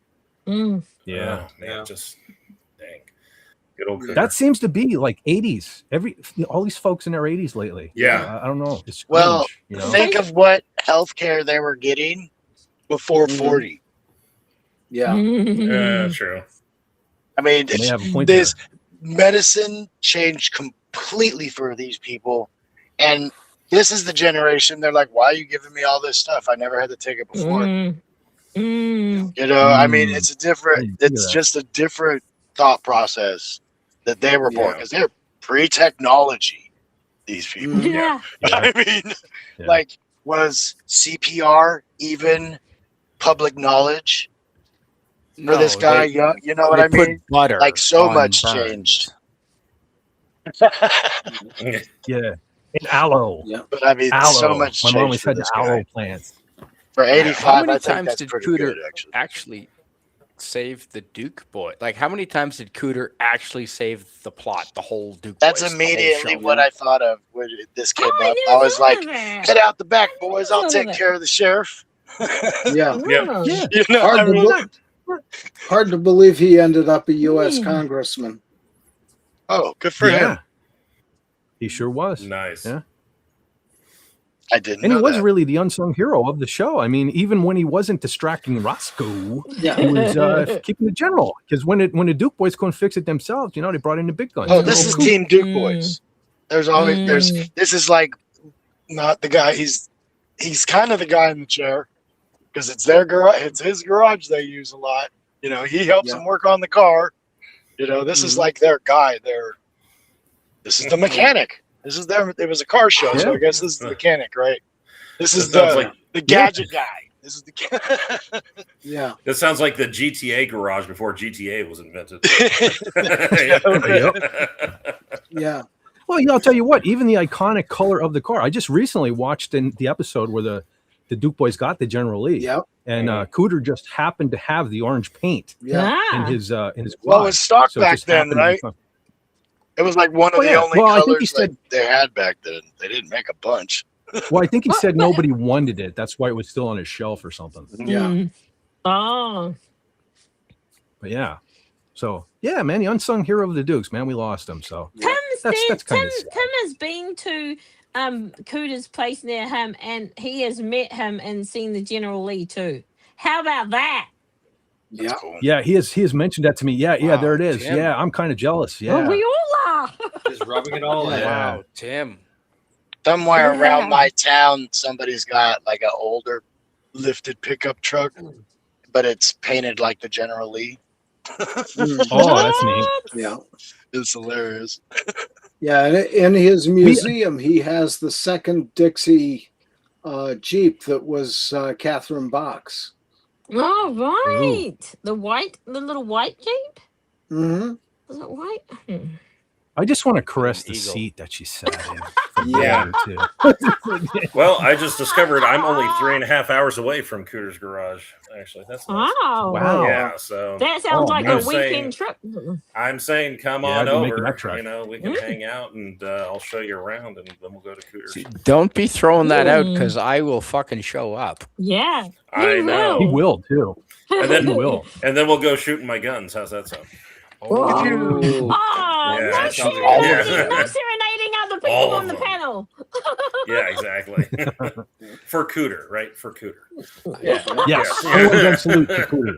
Yeah. Oh, man, just dang. Good old Cooter. That seems to be like 80s. All these folks in their 80s lately. Yeah. I don't know. It's Well, cringe, you know? think of what healthcare they were getting before 40. Yeah. True. I mean, They have a point this medicine changed completely for these people. And this is the generation. They're like, why are you giving me all this stuff? I never had to take it before. You know, I mean, it's just a different thought process that they were born, because they're pre-technology, these people. Yeah. I mean, like, was CPR even public knowledge for this guy? You know what I mean? Butter like, so on much burns. changed. Yeah. And aloe. Yeah. But I mean, Aloe. so much My changed mom always for had this the guy. aloe plants. For 85, How many I think times that's did pretty Cooter good, actually save the Duke boy? Like, how many times did Cooter actually save the plot, the whole Duke That's boys, the whole immediately show? what I thought of when this came up. I I was like, that. get out the back, boys. I'll take care of the sheriff. Yeah. Oh. Yeah. You know, Hard, I to mean, hard to believe he ended up a U.S. congressman. oh, good for him. He sure was. Nice. Yeah. I didn't And know he was that. really the unsung hero of the show. I mean, even when he wasn't distracting Roscoe, Yeah. he was keeping the general. Because when the Duke boys couldn't fix it themselves, you know, they brought in the big guns. Oh, this is Team Duke Boys. There's always this is like not the guy. He's kind of the guy in the chair because it's their garage. It's his garage they use a lot. You know, he helps them work on the car. You know, this is like their guy. This is the mechanic. This is their. It was a car show, so I guess this is the mechanic, right? This is the gadget guy. This is the. Yeah. This sounds like the GTA garage before GTA was invented. Yeah. Well, I'll tell you what, even the iconic color of the car. I just recently watched in the episode where the Duke boys got the General Lee. Yep. And Cooter just happened to have the orange paint Yeah. in his Well, it quad. was stock So it back just then, happened to be right? fun. It was like one of the only Well, I think he colors said- that they had back then. They didn't make a bunch. Well, I think he said nobody wanted it. That's why it was still on his shelf or something. Yeah. Oh. But yeah. So yeah, man, the unsung hero of the Dukes, man, we lost him. So that's kind of Tim has been to Cooter's place near him, and he has met him and seen the General Lee too. How about that? Yeah. Cool. yeah, he has mentioned that to me. Yeah, yeah, Wow, there it is. Tim. Yeah, I'm kind of jealous. Yeah. Well, we all are. Just rubbing it all in. Yeah. Wow, Tim. Somewhere around my town, somebody's got like an older lifted pickup truck, but it's painted like the General Lee. Oh, that's neat. Yeah. It's hilarious. Yeah. And in his museum, he has the second Dixie Jeep that was Catherine Bach's. Oh, right. The little white Jeep? Mm-hmm. Is it white? I just want to caress the Eagle. seat that she sat in. For Yeah. a day or two. Well, I just discovered I'm only 3.5 hours away from Cooter's garage. Actually, that's nice. Wow. Wow. Yeah, so That sounds like I'm a weekend trip. I'm saying come Yeah, on I've been making over. that trek. You know, we can hang out and I'll show you around, and then we'll go to Cooter's. Don't be throwing that out because I will fucking show up. Yeah. I know. He will too. And then He will. And then we'll go shooting my guns. How's that sound? Oh, Yeah, no, that sounds serenading, good. no serenading other people All on of the them. panel. Yeah, exactly. For Cooter, right? For Cooter. Yes. Yeah. 21 gun salute for Cooter.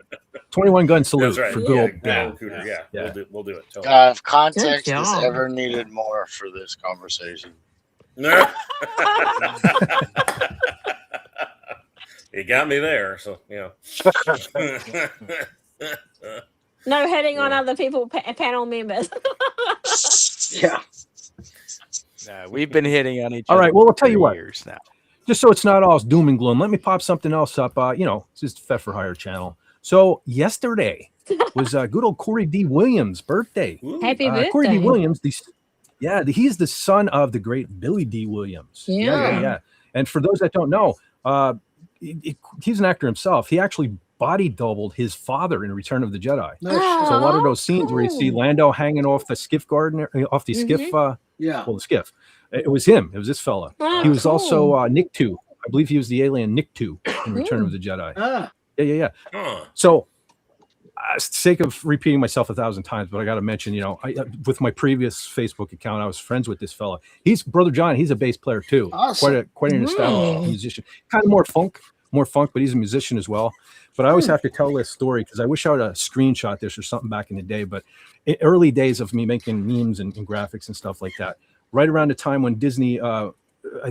21 gun salute That's right. for good old Yeah, Cooter. Yeah, Yeah. We'll do it. Totally. If context Good is job. ever needed more for this conversation. You got me there. So, yeah. No hitting on other people, panel members. Yeah. No, we've been hitting on each All other. right, well, I'll tell for you what. years now. Just so it's not all doom and gloom, let me pop something else up. It's just Fed for Hire channel. So yesterday was good old Corey D. Williams' birthday. Happy birthday. Corey D. Williams, he's the son of the great Billy D. Williams. Yeah. And for those that don't know, he's an actor himself. He actually body doubled his father in Return of the Jedi. Nice. So a lot of those scenes where you see Lando hanging off the skiff garden, off the skiff, Yeah. well, the skiff. It was him. It was this fella. Oh, He was cool. also Nick 2. I believe he was the alien Nick 2 in Return of the Jedi. Ah. Yeah. Huh. So sake of repeating myself 1,000 times, but I got to mention, with my previous Facebook account, I was friends with this fella. He's Brother John. He's a bass player too. Awesome. Quite an established musician. Kind of more funk, but he's a musician as well. But I always have to tell this story because I wish I would have screenshot this or something back in the day. But in early days of me making memes and graphics and stuff like that, right around the time when Disney, I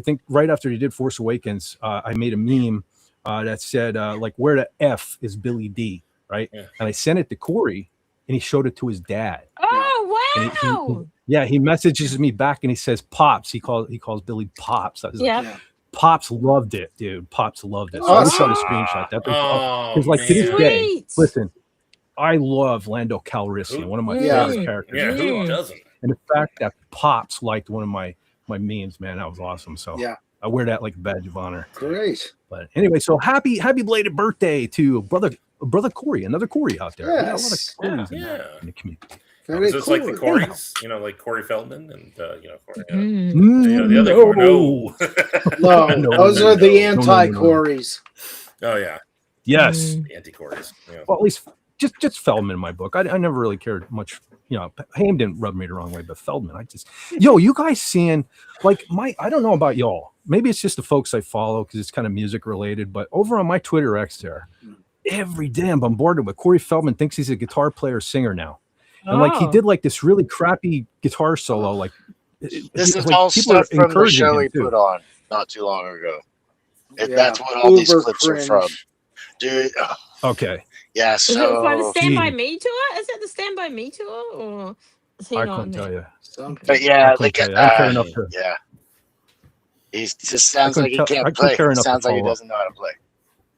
think right after they did Force Awakens, I made a meme that said where the F is Billy D. Right. Yeah. And I sent it to Corey and he showed it to his dad. Oh, wow. He messages me back and he says, Pops. He calls Billy Pops. I was like, Pops loved it, dude. Pops loved it. So I wish I would screenshot that. Because to this day, listen, I love Lando Calrissian, one of my favorite characters. Yeah, who doesn't? And the fact that Pops liked one of my memes, man, that was awesome. So I wear that like a badge of honor. Great. But anyway, so happy belated birthday to brother Corey, another Corey out there. Yes. We got a lot of Corys in the community. Is this like the Corys? Like Corey Feldman and Corey, the other Corey. No, those are the anti-Corys. Oh yeah. Yes. The anti-Corys. Yeah. Well, at least just Feldman in my book. I never really cared much. Haim didn't rub me the wrong way, but Feldman, you guys seeing I don't know about y'all. Maybe it's just the folks I follow because it's kind of music related, but over on my Twitter X there, every day I'm bombarded with Corey Feldman thinks he's a guitar player singer now. And he did this really crappy guitar solo. This is all stuff from the show he put on not too long ago. That's what all these clips are from. Dude. Okay. Yeah, so. Is it for the Stand By Me tour? Is it the Stand By Me tour? Or is he I not couldn't tell you. But yeah, yeah. He just sounds like he can't play. It sounds like he doesn't know how to play.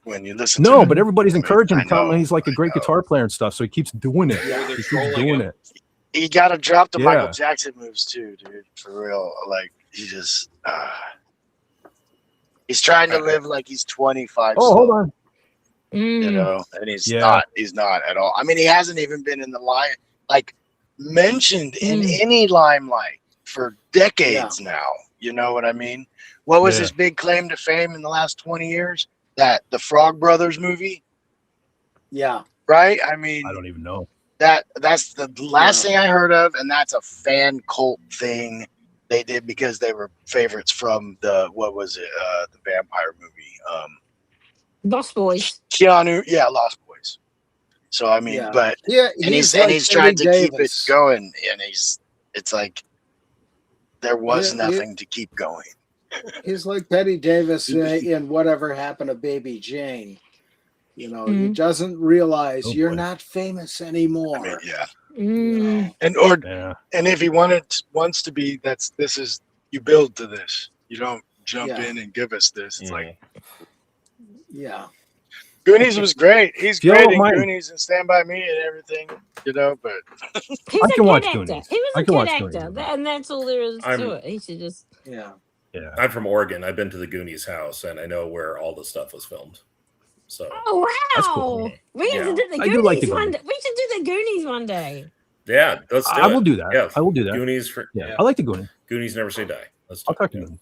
When you listen to him. But everybody's encouraging him, telling him he's like a great guitar player and stuff, so he keeps doing it. Yeah, he keeps doing it. He got to drop the Michael Jackson moves too, dude. For real. He just he's trying to live like he's 25. Hold on. And he's not at all. I mean, he hasn't even been in the mentioned in any limelight for decades now. You know what I mean? What was his big claim to fame in the last 20 years? That the Frog Brothers movie? Yeah. Right? I mean, I don't even know. That's the last thing I heard of, and that's a fan cult thing they did because they were favorites from the vampire movie? Lost Boys. Keanu, Lost Boys. So I mean, but he's trying to keep it going, and it's like there was nothing to keep going. He's like Betty Davis in Whatever Happened to Baby Jane. He doesn't realize you're not famous anymore. I mean, and if he wants to be, you build to this. You don't jump in and give us this. It's Goonies was great. He's great in Goonies and Stand By Me and everything, but he's a good actor. He was a good actor, and that's all there is to it. He should just Yeah. I'm from Oregon. I've been to the Goonies house, and I know where all the stuff was filmed. So. Oh wow! That's cool. We should do the Goonies one day. We should do the Goonies one day. Yeah, let's do it. I will do that. Yeah, I will do that. Goonies I like the Goonies. Goonies Never Say Die. I'll talk to them.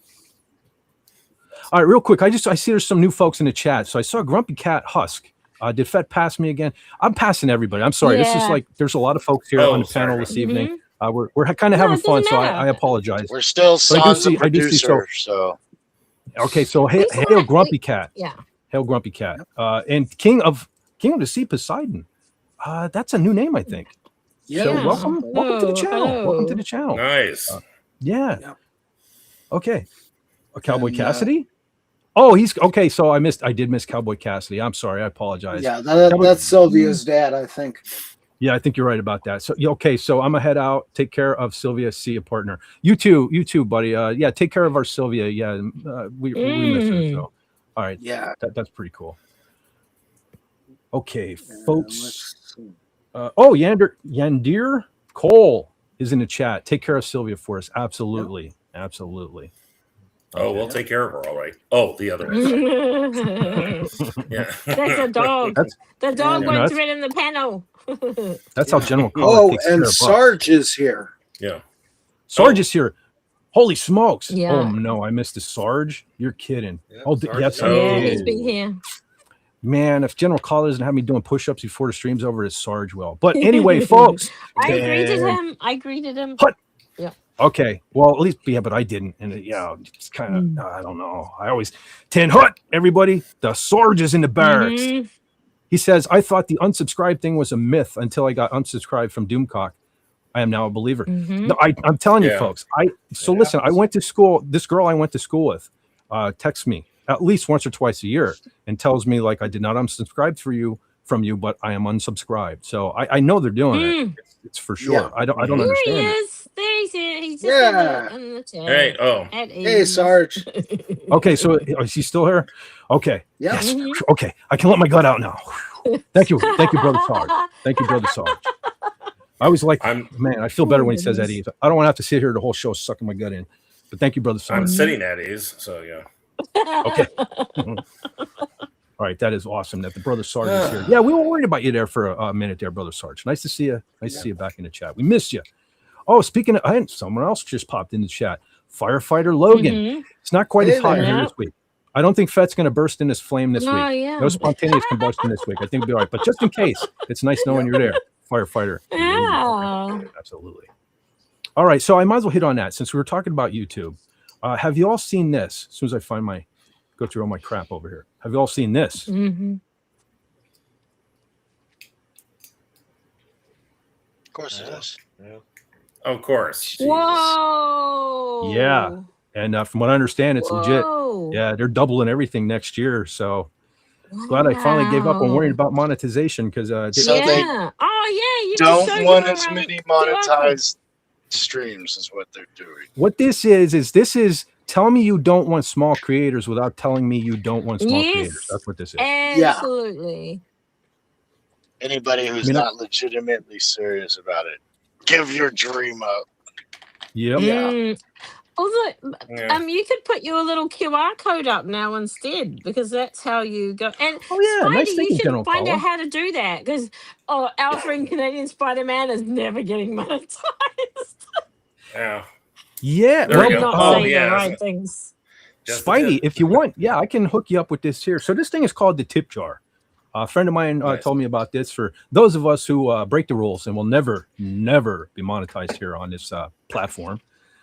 All right, real quick. I see there's some new folks in the chat. So I saw Grumpy Cat Husk. Did Fett pass me again? I'm passing everybody. I'm sorry. This is there's a lot of folks here on the panel this evening. We're kind of having fun, so I apologize. We're still sons of producer, so. Okay, so hail Grumpy Cat. Yeah. Hail Grumpy Cat. And King of the Sea Poseidon. That's a new name, I think. Yeah. So welcome to the channel. Hello. Welcome to the channel. Nice. Okay. Cowboy Cassidy? Oh, he's okay. So I did miss Cowboy Cassidy. I'm sorry. I apologize. Yeah, that's Sylvia's dad, I think. Yeah, I think you're right about that. So okay, so I'm gonna head out. Take care of Sylvia. See you, partner. You too, buddy. Take care of our Sylvia. Yeah, we miss her. So, all right. Yeah, that's pretty cool. Okay, folks. Yandir Cole is in the chat. Take care of Sylvia for us. Absolutely. Oh, we'll take care of her, all right. Oh, the other one. That's a dog. The dog went right in the panel. That's how General Cole takes care of us. Sarge is here. Yeah. Sarge is here. Holy smokes. Yeah. Oh, no, I missed the Sarge. You're kidding. Yeah, Oh, Sarge yes. Yeah, he's been here. Man, if General Call doesn't have me doing push-ups before the stream's over, his Sarge will. But anyway, folks. I greeted him. What? Yeah. Okay. Well, at least, yeah, but I didn't. And it's kind of, I don't know. I always, 10 hut, everybody. The Sarge is in the barracks. Mm-hmm. He says, I thought the unsubscribe thing was a myth until I got unsubscribed from Doomcock. I am now a believer. Mm-hmm. No, I'm telling you, folks. Listen, I went to school. This girl I went to school with texts me at least once or twice a year and tells me like I did not unsubscribe from you, but I am unsubscribed. So I know they're doing it. It's for sure. Yeah. I don't understand. There he is. There he is. He's just in the chat. Hey, Sarge. Okay, so is he still here? Okay. Yeah. Yes. Okay, I can let my gut out now. Thank you, brother Sarge. Thank you, brother Sarge. I always like, man, I feel better when he says at ease. I don't want to have to sit here the whole show sucking my gut in. But thank you, brother Sarge. I'm sitting at ease, so yeah. Okay. All right, that is awesome that the brother Sarge is here. Yeah, we were worried about you there for a minute there, brother Sarge. Nice to see you. Nice to see you back in the chat. We missed you. Oh, speaking of, someone else just popped in the chat. Firefighter Logan. It's not quite as hot here this week. I don't think Fett's going to burst in his flame this week. Yeah. No spontaneous combustion this week. I think we'll be all right. But just in case, it's nice knowing you're there, firefighter. Yeah. Absolutely. All right, so I might as well hit on that since we were talking about YouTube. Have you all seen this? As soon as I find go through all my crap over here. Have you all seen this? Mm-hmm. Of course it is. Yeah. Of course. Whoa. Yeah. And from what I understand, it's legit. Yeah, they're doubling everything next year. So glad I finally gave up on worrying about monetization because you don't want as many monetized streams is what they're doing. What this is tell me you don't want small creators without telling me you don't want small creators. That's what this is. Absolutely. Anybody who's not legitimately serious about it, give your dream up. Yep. Yeah. Although, you could put your little QR code up now instead because that's how you go. And Spidey, nice you thinking, should General find Paula. out how to do that because our friend Canadian Spider-Man is never getting monetized. Yeah. Well, not saying the right things. Spidey, if you want, I can hook you up with this here. So this thing is called the tip jar. A friend of mine told me about this for those of us who break the rules and will never be monetized here on this platform.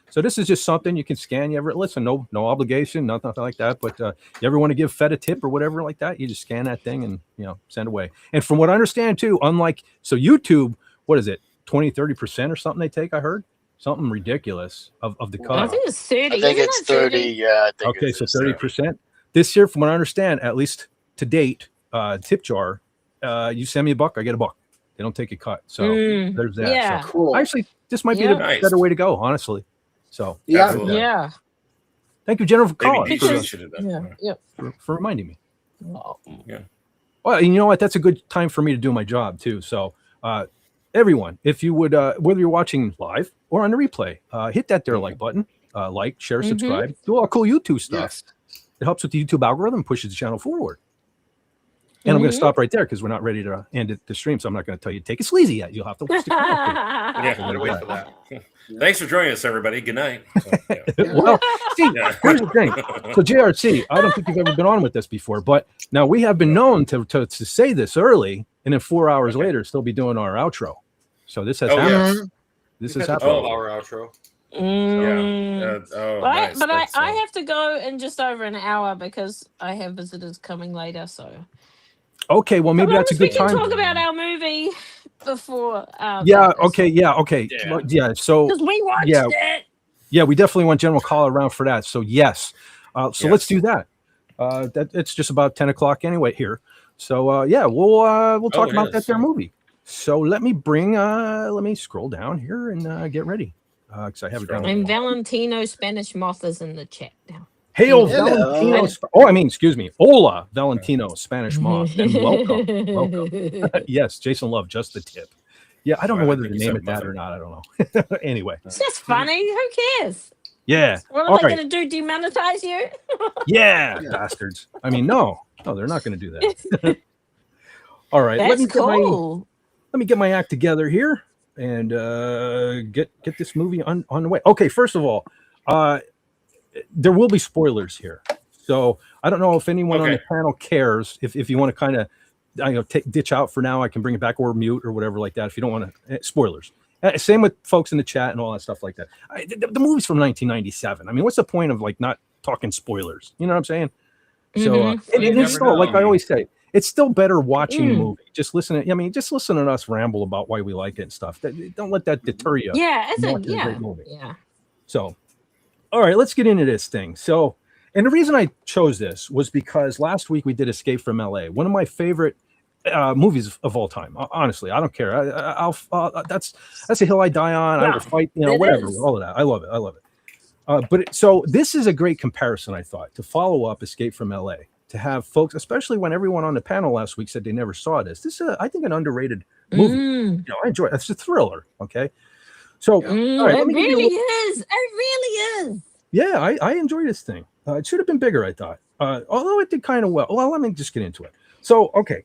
So this is just something you can scan. You ever listen? No obligation, nothing like that. But you ever want to give Fed a tip or whatever like that, you just scan that thing and send away. And from what I understand too, unlike YouTube, what is it, 20-30% or something they take? I heard something ridiculous of the cut. I think it's 30. I think it's 30. Yeah. I think okay, so 30%. This year, from what I understand, at least to date, tip jar. You send me $1, I get $1. They don't take a cut. So there's that. Yeah. So, cool. actually, this might be the better way to go, honestly. So Yeah. Thank you, Jennifer, for calling. For reminding me. Yeah. Well, you know what? That's a good time for me to do my job too. So, everyone, if you would, whether you're watching live or on the replay, hit that there like button, like, share, subscribe, do all cool YouTube stuff. It helps with the YouTube algorithm, pushes the channel forward. And I'm going to stop right there because we're not ready to end the stream. So I'm not going to tell you to take it sleazy yet. You'll have to watch the I'm going to wait for that. Thanks for joining us, everybody. Good night. Well, see, here's the thing. So JRC, I don't think you've ever been on with this before, but now we have been known to say this early and then 4 hours later still be doing our outro. So this has happened. Yes. This has happened. 12-hour outro. Nice. But I have to go in just over an hour because I have visitors coming later. So okay, well maybe that's a good time. We can talk about our movie before. Okay. So because we watched it. Yeah, we definitely want General Call around for that. So yes, let's do that. It's just about 10 o'clock anyway here. So we'll talk about that there movie. So let me scroll down here and get ready. Because I have it down. And Valentino Spanish Moth is in the chat now. Hail Valentino! Hola Valentino Spanish Moth, and welcome. Yes, Jason Love, just the tip. Yeah, I don't know whether to name it that or not. I don't know. Anyway, it's just funny. Who cares? Yeah. What are they going to do? Demonetize you? Yeah, bastards. I mean, no, they're not going to do that. All right, that's cool. Let me get my act together here and get this movie on the way. Okay, first of all, there will be spoilers here. So I don't know if anyone on the panel cares. If you want to kind of, ditch out for now, I can bring it back or mute or whatever like that. If you don't want to, spoilers. Same with folks in the chat and all that stuff like that. The movie's from 1997. I mean, what's the point of like not talking spoilers? You know what I'm saying? So, and it's still, like I always say, it's still better watching the movie. Just listen to us ramble about why we like it and stuff. Don't let that deter you. Yeah, it's a great movie. Yeah. So, all right, let's get into this thing. So, and the reason I chose this was because last week we did Escape from LA, one of my favorite movies of all time. Honestly, I don't care. I'll that's a hill I die on. I will fight, whatever. All of that. I love it. So this is a great comparison, I thought, to follow up Escape from LA, to have folks, especially when everyone on the panel last week said they never saw this. This is, I think, an underrated movie. I enjoy it. It's a thriller. Okay. So all right, it really is. It really is. Yeah, I enjoy this thing. It should have been bigger, I thought. Although it did kind of well. Well, let me just get into it. So, okay,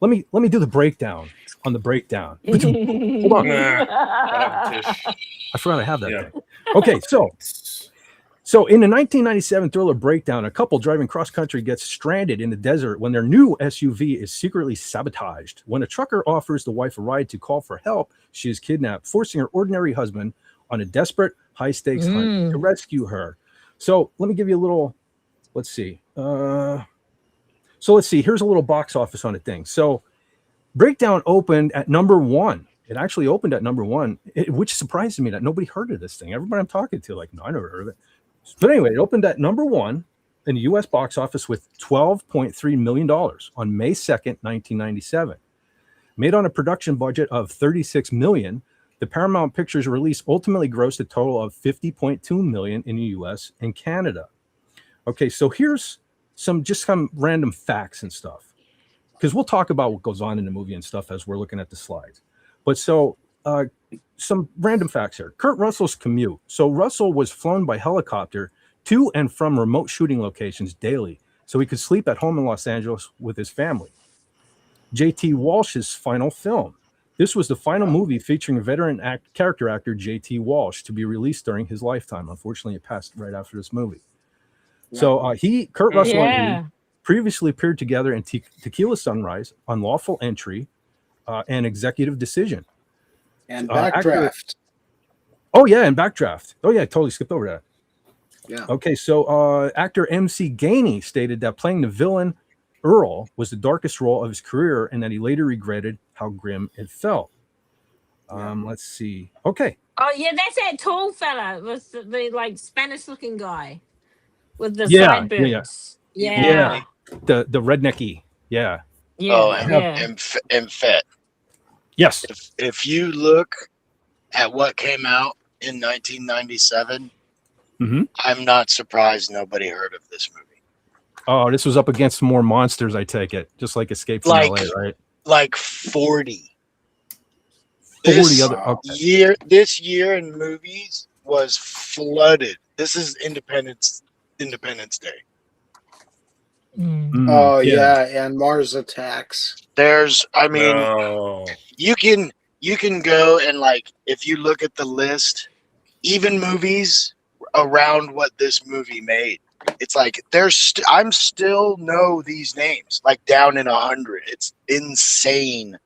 let me do the breakdown on the breakdown. Hold on. I forgot I have that thing. Okay, so in the 1997 thriller Breakdown, a couple driving cross country gets stranded in the desert when their new SUV is secretly sabotaged. When a trucker offers the wife a ride to call for help, she is kidnapped, forcing her ordinary husband on a desperate, high-stakes hunt to rescue her. So let me give you a little, let's see. Here's a little box office on the thing. So Breakdown opened at number 1. It actually opened at number 1, which surprised me that nobody heard of this thing. Everybody I'm talking to, like, no, I never heard of it. But anyway, it opened at number 1 in the U.S. box office with $12.3 million on May 2nd, 1997. Made on a production budget of $36 million, the Paramount Pictures release ultimately grossed a total of $50.2 million in the U.S. and Canada. Okay, so here's some random facts and stuff, because we'll talk about what goes on in the movie and stuff as we're looking at the slides. But so some random facts here. Kurt Russell's commute. So Russell was flown by helicopter to and from remote shooting locations daily, so he could sleep at home in Los Angeles with his family. J.T. Walsh's final film. This was the final movie featuring veteran character actor J.T. Walsh to be released during his lifetime. Unfortunately, it passed right after this movie. Yeah. So Kurt Russell and he previously appeared together in Tequila Sunrise, Unlawful Entry, and Executive Decision. And Backdraft. And Backdraft. Oh, yeah, I totally skipped over that. Yeah. Okay, so actor M.C. Gainey stated that playing the villain Earl was the darkest role of his career and that he later regretted how grim it felt. Let's see. Okay. Oh, yeah, that's that tall fella with the like Spanish-looking guy with the sideburns. Yeah. The rednecky. Yeah. Enfet. Yes. If you look at what came out in 1997, I'm not surprised nobody heard of this movie. Oh, this was up against more monsters, I take it. Just like Escape from LA, right? Like 40. 40 other This year in movies was flooded. This is Independence Day. And Mars Attacks. You can go and, like, if you look at the list, even movies around what this movie made, it's like I'm still know these names, like down in 100. It's insane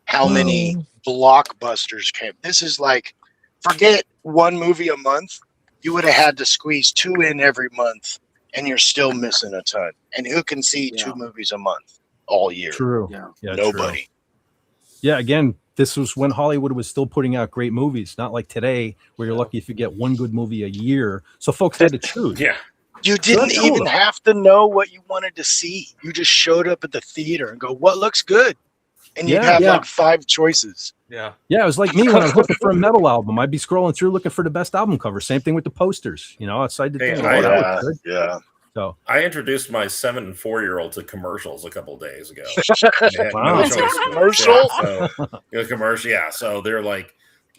how many blockbusters came. This is like, forget one movie a month. You would have had to squeeze 2 in every month, and you're still missing a ton. And who can see 2 movies a month all year? True. Yeah, nobody. True. Yeah, again, this was when Hollywood was still putting out great movies, not like today, where you're lucky if you get one good movie a year. So folks had to choose. Yeah. You didn't even have to know what you wanted to see. You just showed up at the theater and go, what looks good? And you'd have like 5 choices. Yeah, it was like me when I was looking for a metal album. I'd be scrolling through looking for the best album cover. Same thing with the posters, outside the thing. So I introduced my 7 and 4-year-old to commercials a couple of days ago. Wow. Commercial. Yeah. So they're like,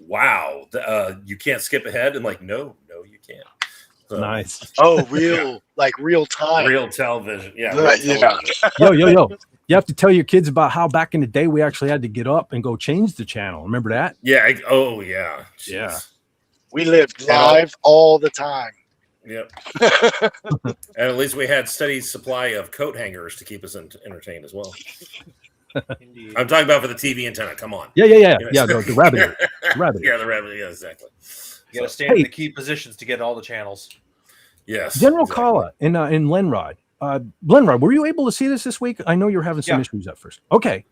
wow, you can't skip ahead. And like, no, you can't. So, nice. Oh, real time. Real television. Yeah. Yo. You have to tell your kids about how back in the day we actually had to get up and go change the channel. Remember that? Yeah. Oh, yeah. Jeez. Yeah. We lived live all the time. Yep. And at least we had steady supply of coat hangers to keep us entertained as well. Indeed. I'm talking about for the TV antenna. Come on. Yeah. The rabbit ear. Rabbit ear. Yeah, the rabbit. Yeah, exactly. You got to stand in the key positions to get all the channels. Yes. General Kala in Lenrod. Lenrod, were you able to see this week? I know you were having some issues at first. Okay.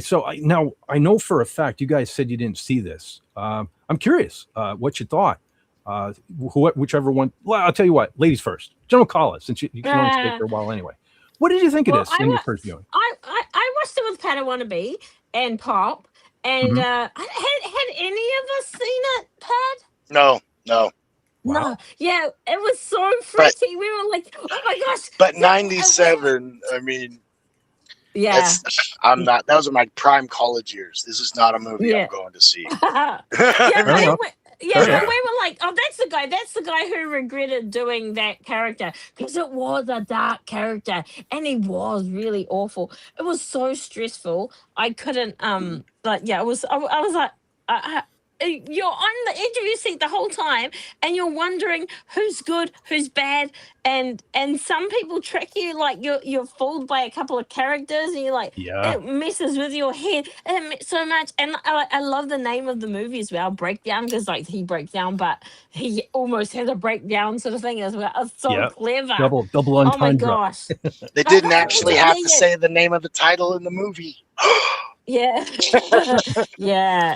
So now I know for a fact you guys said you didn't see this. I'm curious what you thought. Whichever one. Well, I'll tell you what. Ladies first. General Kala, since you can only stay for a while anyway. What did you think of this in your first viewing? I watched it with Padawannabe and Pop, and had any of us seen it, Pad? No. Wow. No, yeah, it was so freaky. We were like, "Oh my gosh!" But 97, I mean, yeah, those are my prime college years. This is not a movie I'm going to see. We were like, "Oh, that's the guy who regretted doing that character because it was a dark character and he was really awful. It was so stressful. I couldn't it was. I was like, you're on the edge of your seat the whole time, and you're wondering who's good, who's bad, and some people trick you, like you're fooled by a couple of characters, and you're like, it messes with your head so much. And I love the name of the movie as well, Breakdown, because like he breaks down, but he almost has a breakdown sort of thing as well. It's so clever. Double entendre. Oh my gosh! They didn't actually have to say the name of the title in the movie. Yeah.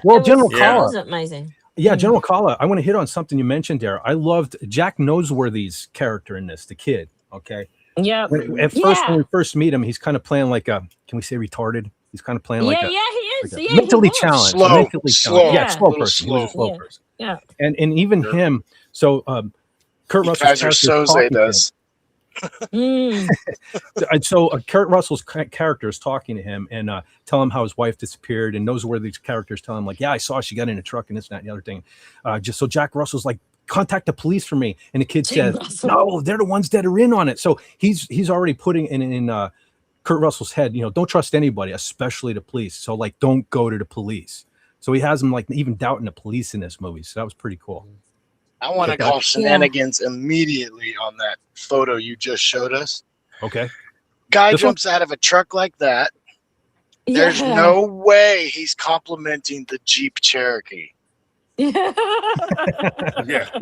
Well, General Kala was amazing. Yeah, General Kala, I want to hit on something you mentioned there. I loved Jack Noseworthy's character in this, the kid. Okay. Yeah. When we first meet him, he's kind of playing like a, can we say retarded? He's kind of playing like he is. Like mentally challenged. Slow person. Slow. He was a slow person. Yeah. And even him. So Kurt Russell's Soze does. So Kurt Russell's character is talking to him and tell him how his wife disappeared, and Noseworthy's characters tell him like, I saw she got in a truck and this, that, and the other thing. Just so Jack Russell's like, contact the police for me, and the kid says, no, they're the ones that are in on it. So he's already putting in Kurt Russell's head, don't trust anybody, especially the police. So like, don't go to the police. So he has him like even doubting the police in this movie. So that was pretty cool. I want to call shenanigans immediately on that photo you just showed us. Okay. Guy jumps out of a truck like that. There's no way he's complimenting the Jeep Cherokee. Yeah.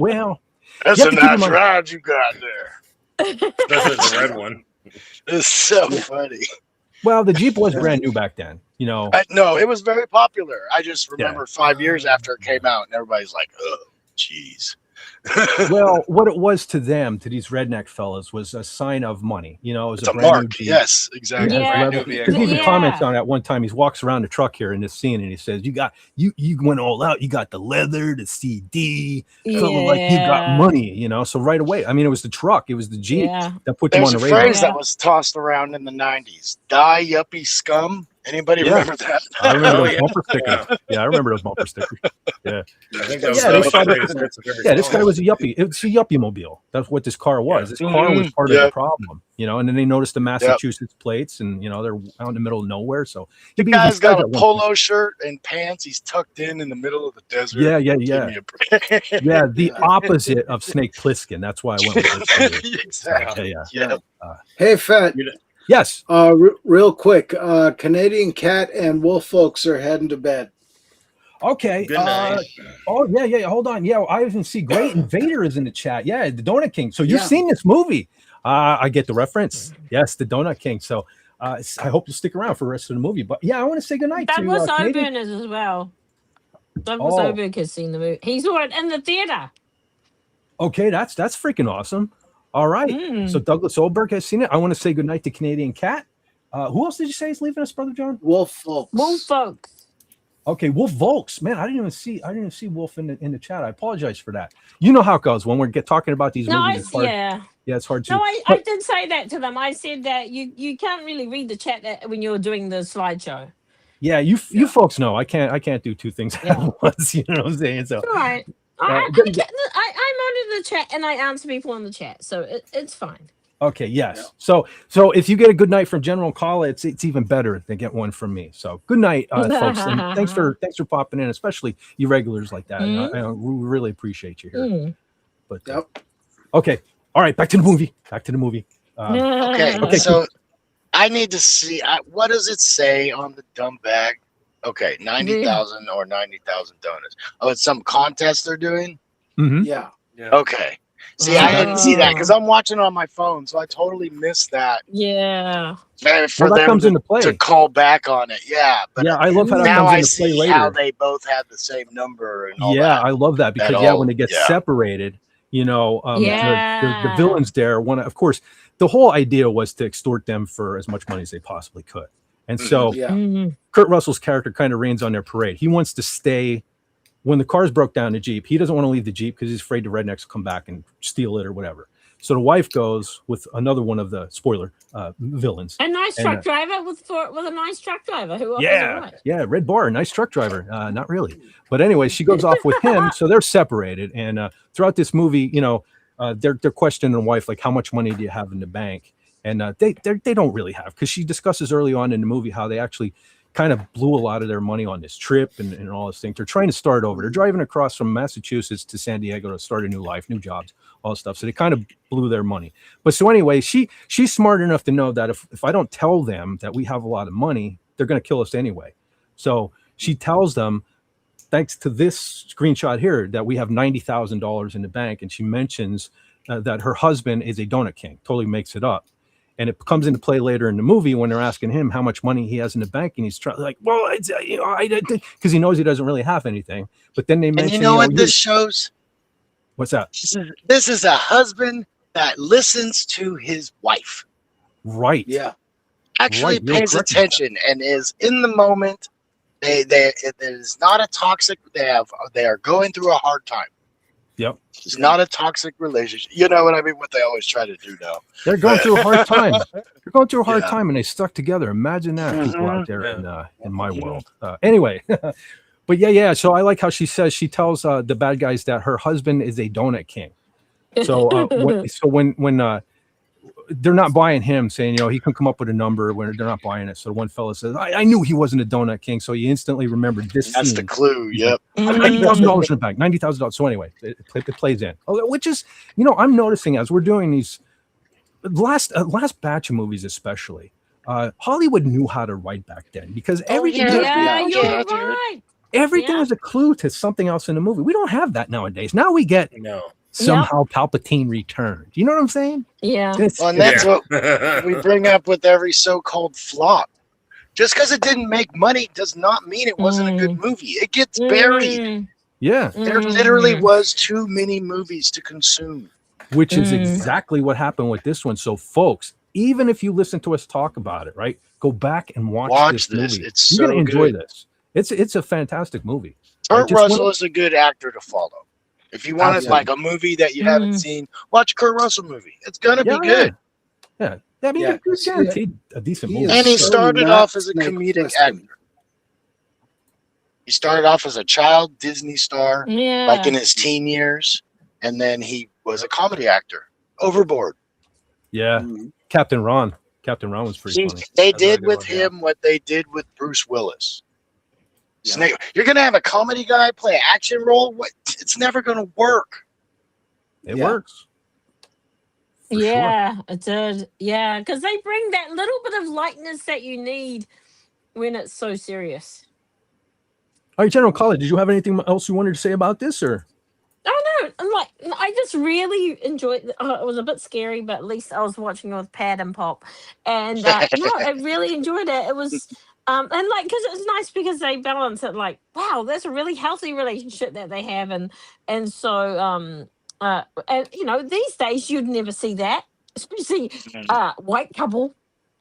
Well, that's a nice ride you got there. That's the red one. It's so funny. Well, the Jeep was brand new back then, No, it was very popular. I just remember 5 years after it came out, and everybody's like, oh, geez. Well, what it was to them, to these redneck fellas, was a sign of money. It was a brand new Jeep. Yes, exactly. Because he even comments on that one time. He walks around the truck here in this scene, and he says, "You went all out. You got the leather, the CD, like you got money." So right away, I mean, it was the truck, it was the Jeep that put them on the radar. There's a phrase that was tossed around in the '90s: "Die yuppie scum." Anybody remember that? I remember those bumper stickers. Yeah, I remember those bumper stickers. Yeah. I think that was this guy was a yuppie. It's a yuppie mobile. That's what this car was. This car was part of the problem, and then they noticed the Massachusetts plates, and they're out in the middle of nowhere. So the guy's got a polo shirt and pants. He's tucked in the middle of the desert. Yeah. Yeah, the opposite of Snake Plissken. That's why I went with this. Exactly. Yeah. Hey, Fat. Yes. Real quick, Canadian Cat and Wolf folks are heading to bed. Okay. Good night. Yeah. Hold on. Yeah, I even see Great Invader is in the chat. Yeah, the Donut King. So you've seen this movie. I get the reference. Yes, the Donut King. So I hope you stick around for the rest of the movie. But yeah, I want to say goodnight to Douglas Oberg as well. Douglas Oberg has seen the movie. He saw it in the theater. Okay, that's freaking awesome. All right. So Douglas Oberg has seen it. I want to say goodnight to Canadian Cat. Who else did you say is leaving us, Brother John? Wolf folks. Okay, Wolf Volks. Man, I didn't even see Wolf in the chat. I apologize for that. You know how it goes when we're talking about these movies. It's hard. Yeah, it's hard to. No, I did say that to them. I said that you can't really read the chat when you're doing the slideshow. Yeah, you folks know I can't do two things at once. You know what I'm saying? So all right. I'm on the chat and I answer people in the chat, so it's fine. Okay, yes. So if you get a good night from General Kala, it's even better than get one from me. So good night, folks, and thanks for popping in, especially you regulars like that. We really appreciate you here. But Okay. All right. Back to the movie. Okay. So I need to see. What does it say on the dumb bag? Okay, 90,000 or 90,000 donuts. Oh, it's some contest they're doing. Mm-hmm. Yeah. Okay. See, I didn't see that because I'm watching on my phone, so I totally missed that. Yeah. For that them comes into play. to call back on it. Yeah. But yeah, I love how that now comes I into play see later. how they both had the same number and all that. Yeah, I love that because when they get separated, you know, the villains there want to, of course, the whole idea was to extort them for as much money as they possibly could. And so Kurt Russell's character kind of rains on their parade. He wants to stay. When the cars broke down the Jeep, he doesn't want to leave the Jeep because he's afraid the rednecks will come back and steal it or whatever. So the wife goes with another one of the villains. A nice truck driver with a nice truck driver who yeah, red bar, nice truck driver. Not really, but anyway, she goes off with him. So they're separated, and throughout this movie, you know, they're questioning the wife like, how much money do you have in the bank? And they don't really have, because she discusses early on in the movie how they actually kind of blew a lot of their money on this trip and all this thing. They're trying to start over. They're driving across from Massachusetts to San Diego to start a new life, new jobs, all this stuff. So they kind of blew their money. But so anyway, she's smart enough to know that if I don't tell them that we have a lot of money, they're going to kill us anyway. So she tells them, thanks to this screenshot here, that we have $90,000 in the bank. And she mentions that her husband is a donut king. Totally makes it up. And it comes into play later in the movie when they're asking him how much money he has in the bank, and he's trying like, well, it's, you know, I did, because he knows he doesn't really have anything. But then they mention, and you know what this shows? What's that? This is a husband that listens to his wife. Right. Yeah. Actually pays attention and is in the moment. It is not a toxic. They are going through a hard time. Yep. It's not a toxic relationship. You know what I mean? What they always try to do now. They're going through a hard time. They're going through a hard time, and they stuck together. Imagine that, people out there in my world. Anyway, but yeah. So I like how she tells the bad guys that her husband is a donut king. So when they're not buying him, saying, you know, he can come up with a number when they're not buying it. So one fella says, I knew he wasn't a donut king. So he instantly remembered this. That's the clue. Yep. $90,000 in the bank, $90,000. So anyway, it plays in, which is, you know, I'm noticing as we're doing these last batch of movies, especially, Hollywood knew how to write back then, because everything, everything was a clue to something else in the movie. We don't have that nowadays. Now we get somehow Palpatine returned. You know what I'm saying? Yeah. Well, and that's what we bring up with every so-called flop. Just because it didn't make money does not mean it wasn't a good movie. It gets buried. Yeah. There literally was too many movies to consume. Which is exactly what happened with this one. So, folks, even if you listen to us talk about it, right, go back and watch this movie. It's You're so gonna enjoy good. this. It's a fantastic movie. Kurt Russell is a good actor to follow. If you wanted like a movie that you haven't seen, watch a Kurt Russell movie. It's gonna be good. Yeah. I mean, it's guaranteed a decent movie. And he started off as a comedic actor. He started off as a child Disney star, like in his teen years, and then he was a comedy actor. Overboard. Yeah. Captain Ron was pretty funny. They did with him what they did with Bruce Willis. Snake. You're gonna have a comedy guy play an action role? What? It's never gonna work. It works. Yeah, it did. Yeah, because they bring that little bit of lightness that you need when it's so serious. All right, General College, did you have anything else you wanted to say about this, or? Oh no! I just really enjoyed it. It was a bit scary, but at least I was watching it with Pat and Pop, and no, I really enjoyed it. It was. And like, because it's nice because they balance it. Like, wow, that's a really healthy relationship that they have, and so and you know, these days you'd never see that, especially white couple,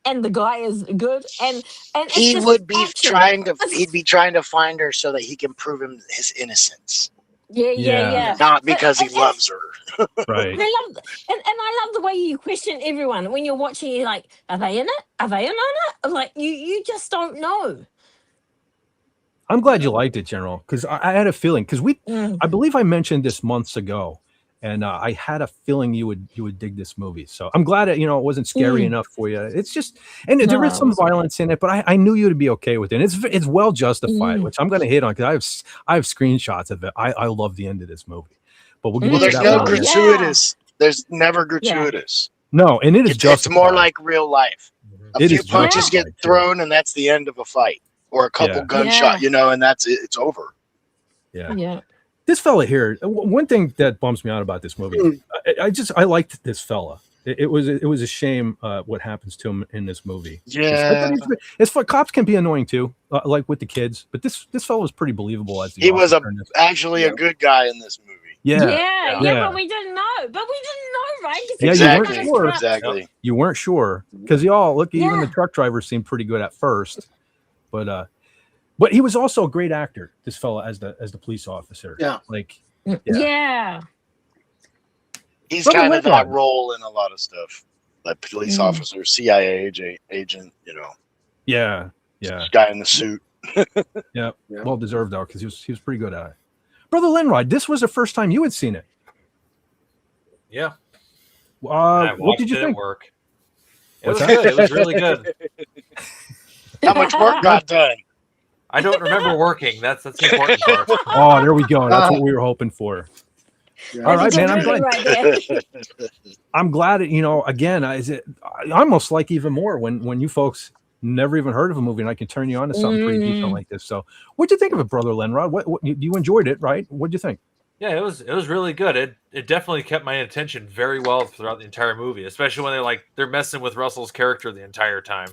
and the guy is good, and he would be trying to find her so that he can prove his innocence. Yeah. Not because he loves her. Right. And I love the way you question everyone when you're watching. You're like, are they in it? Are they in on it? Like you just don't know. I'm glad you liked it, General, because I had a feeling, because I believe I mentioned this months ago, and I had a feeling you would dig this movie. So I'm glad it wasn't scary enough for you. It's just, and there is some violence in it, but I knew you'd be okay with it. It's well justified, which I'm going to hit on, because I have screenshots of it. I love the end of this movie, but we'll get there's to that no one. gratuitous. There's never gratuitous. No, and it is It's more like real life. A It few is punches get justified, too. thrown, and that's the end of a fight, or a couple gunshot, and that's it. It's over. Yeah. This fella here, one thing that bums me out about this movie, I liked this fella. It was a shame what happens to him in this movie. Yeah, it's for cops can be annoying too, like with the kids. But this fellow was pretty believable as he was actually a good guy in this movie. Yeah, but we didn't know. Right? Exactly. You weren't sure because even the truck driver seemed pretty good at first, but he was also a great actor. This fella as the police officer. Yeah, Yeah. He's kind of that role in a lot of stuff, like police officer, CIA agent. Yeah. Guy in the suit. Yeah. Well deserved though, because he was pretty good at it. Brother Lenrod, this was the first time you had seen it. Yeah. What did you think? Work. It was good. It was really good. How much work got done? I don't remember working. That's the important part. Oh, there we go. That's what we were hoping for. Yeah. All right, man. I'm glad. I'm glad. Again, I almost like even more when you folks never even heard of a movie and I can turn you on to something pretty decent like this. So, what'd you think of it, Brother Lenrod? What you enjoyed it, right? What'd you think? Yeah, it was really good. It definitely kept my attention very well throughout the entire movie, especially when they're messing with Russell's character the entire time.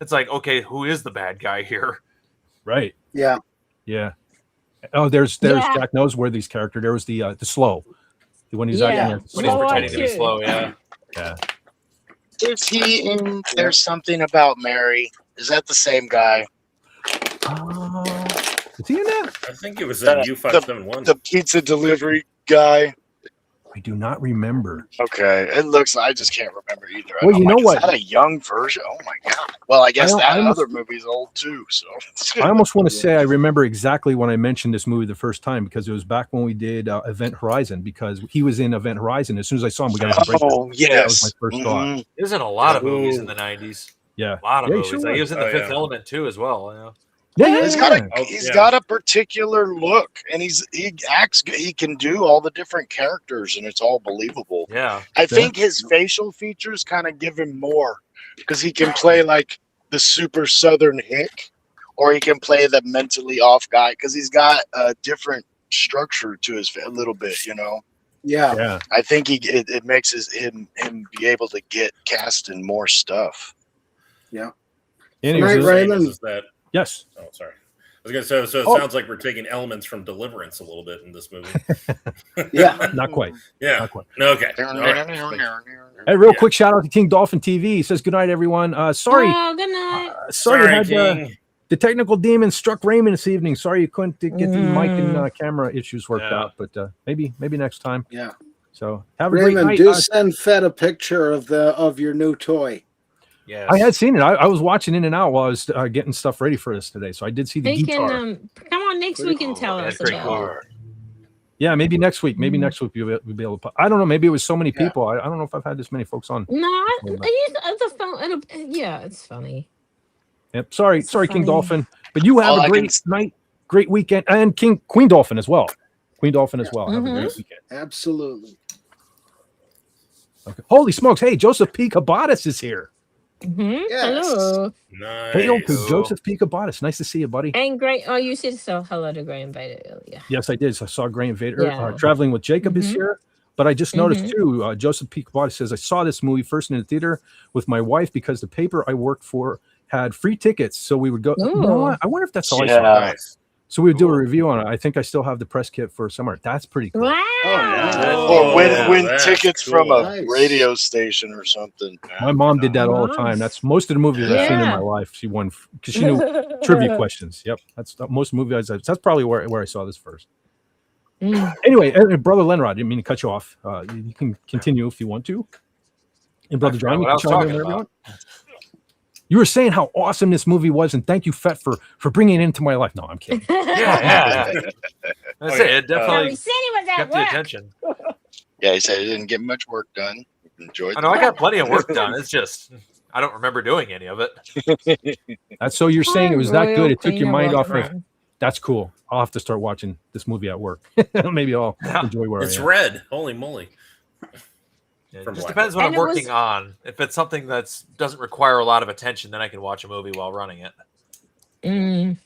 It's like, okay, who is the bad guy here? Right. Yeah. Oh, there's Jack Noseworthy's character. There was the slow. When he's acting when he's pretending to be slow, yeah. Is he in There's Something About Mary? Is that the same guy? Is he in that? I think it was in U571. The pizza delivery guy. I do not remember. Okay, it looks. I just can't remember either. Well, you know what? Is that a young version? Oh my god! Well, I guess that other movie's old too. So I almost want to say I remember exactly when I mentioned this movie the first time because it was back when we did Event Horizon because he was in Event Horizon. As soon as I saw him, we got a break. Oh yes, that was my first thought. He was in a lot of movies in the '90s. Yeah, a lot of movies. Sure He was in The Fifth Element too, as well. He's got a particular look, and he can do all the different characters, and it's all believable. Yeah, I think his facial features kind of give him more because he can play like the super southern hick, or he can play the mentally off guy because he's got a different structure to his a little bit, Yeah. I think it makes him be able to get cast in more stuff. Yeah. Anyways, Raymond. Yes. Oh, sorry. I was gonna say. So it sounds like we're taking elements from Deliverance a little bit in this movie. Yeah, not quite. Yeah. Not quite. Okay. Hey, real quick shout out to King Dolphin TV. He says good night, everyone. Sorry. Oh, good night. Sorry, King. The technical demon struck Raymond this evening. Sorry you couldn't get the mic and camera issues worked out, but maybe next time. Yeah. So have a Raymond, great night. do send Fed a picture of your new toy. Yes. I had seen it. I was watching in and out while I was getting stuff ready for this today. So I did see the guitar. Come on next week and tell us about it. Yeah, maybe next week. Maybe next week we'll be able to. I don't know. Maybe it was so many people. I don't know if I've had this many folks on. No, it's funny. Yep. Sorry, King Dolphin. But you have a great night, great weekend, and Queen Dolphin as well. Queen Dolphin as well. Have a great weekend. Absolutely. Okay. Holy smokes! Hey, Joseph P. Cabatas is here. Yes. Hello. Nice. Hey, Joseph P. Cabatas. Nice to see you, buddy. And great. Oh, you said hello to Graham Vader earlier. Yes, I did. So I saw Graham Vader. Traveling with Jacob is here. But I just noticed too, Joseph P. Cabatas says, I saw this movie first in the theater with my wife because the paper I worked for had free tickets. So we would go. You know what? I wonder if that's all I saw. Nice. So we would do a review on it. I think I still have the press kit for summer. That's pretty cool. Wow. Or win tickets from a radio station or something. My mom did that all the time. That's most of the movies I've seen in my life. She won because she knew trivia questions. Yep, that's most movies. That's probably where I saw this first. Anyway, Brother Lenrod, didn't mean to cut you off. You can continue if you want to. And Brother John, you can chime in wherever you want. You were saying how awesome this movie was, and thank you, Fett, for bringing it into my life. No, I'm kidding. Yeah. I say it definitely kept the attention. Yeah, he said he didn't get much work done. Enjoyed. I know I got plenty of work done. It's just I don't remember doing any of it. That's so you're saying it was that good. It took your mind off of. That's cool. I'll have to start watching this movie at work. Maybe I'll enjoy where it's I am. red. Holy moly! Yeah, it From just Black depends what And I'm it was- working on. If it's something that doesn't require a lot of attention, then I can watch a movie while running it.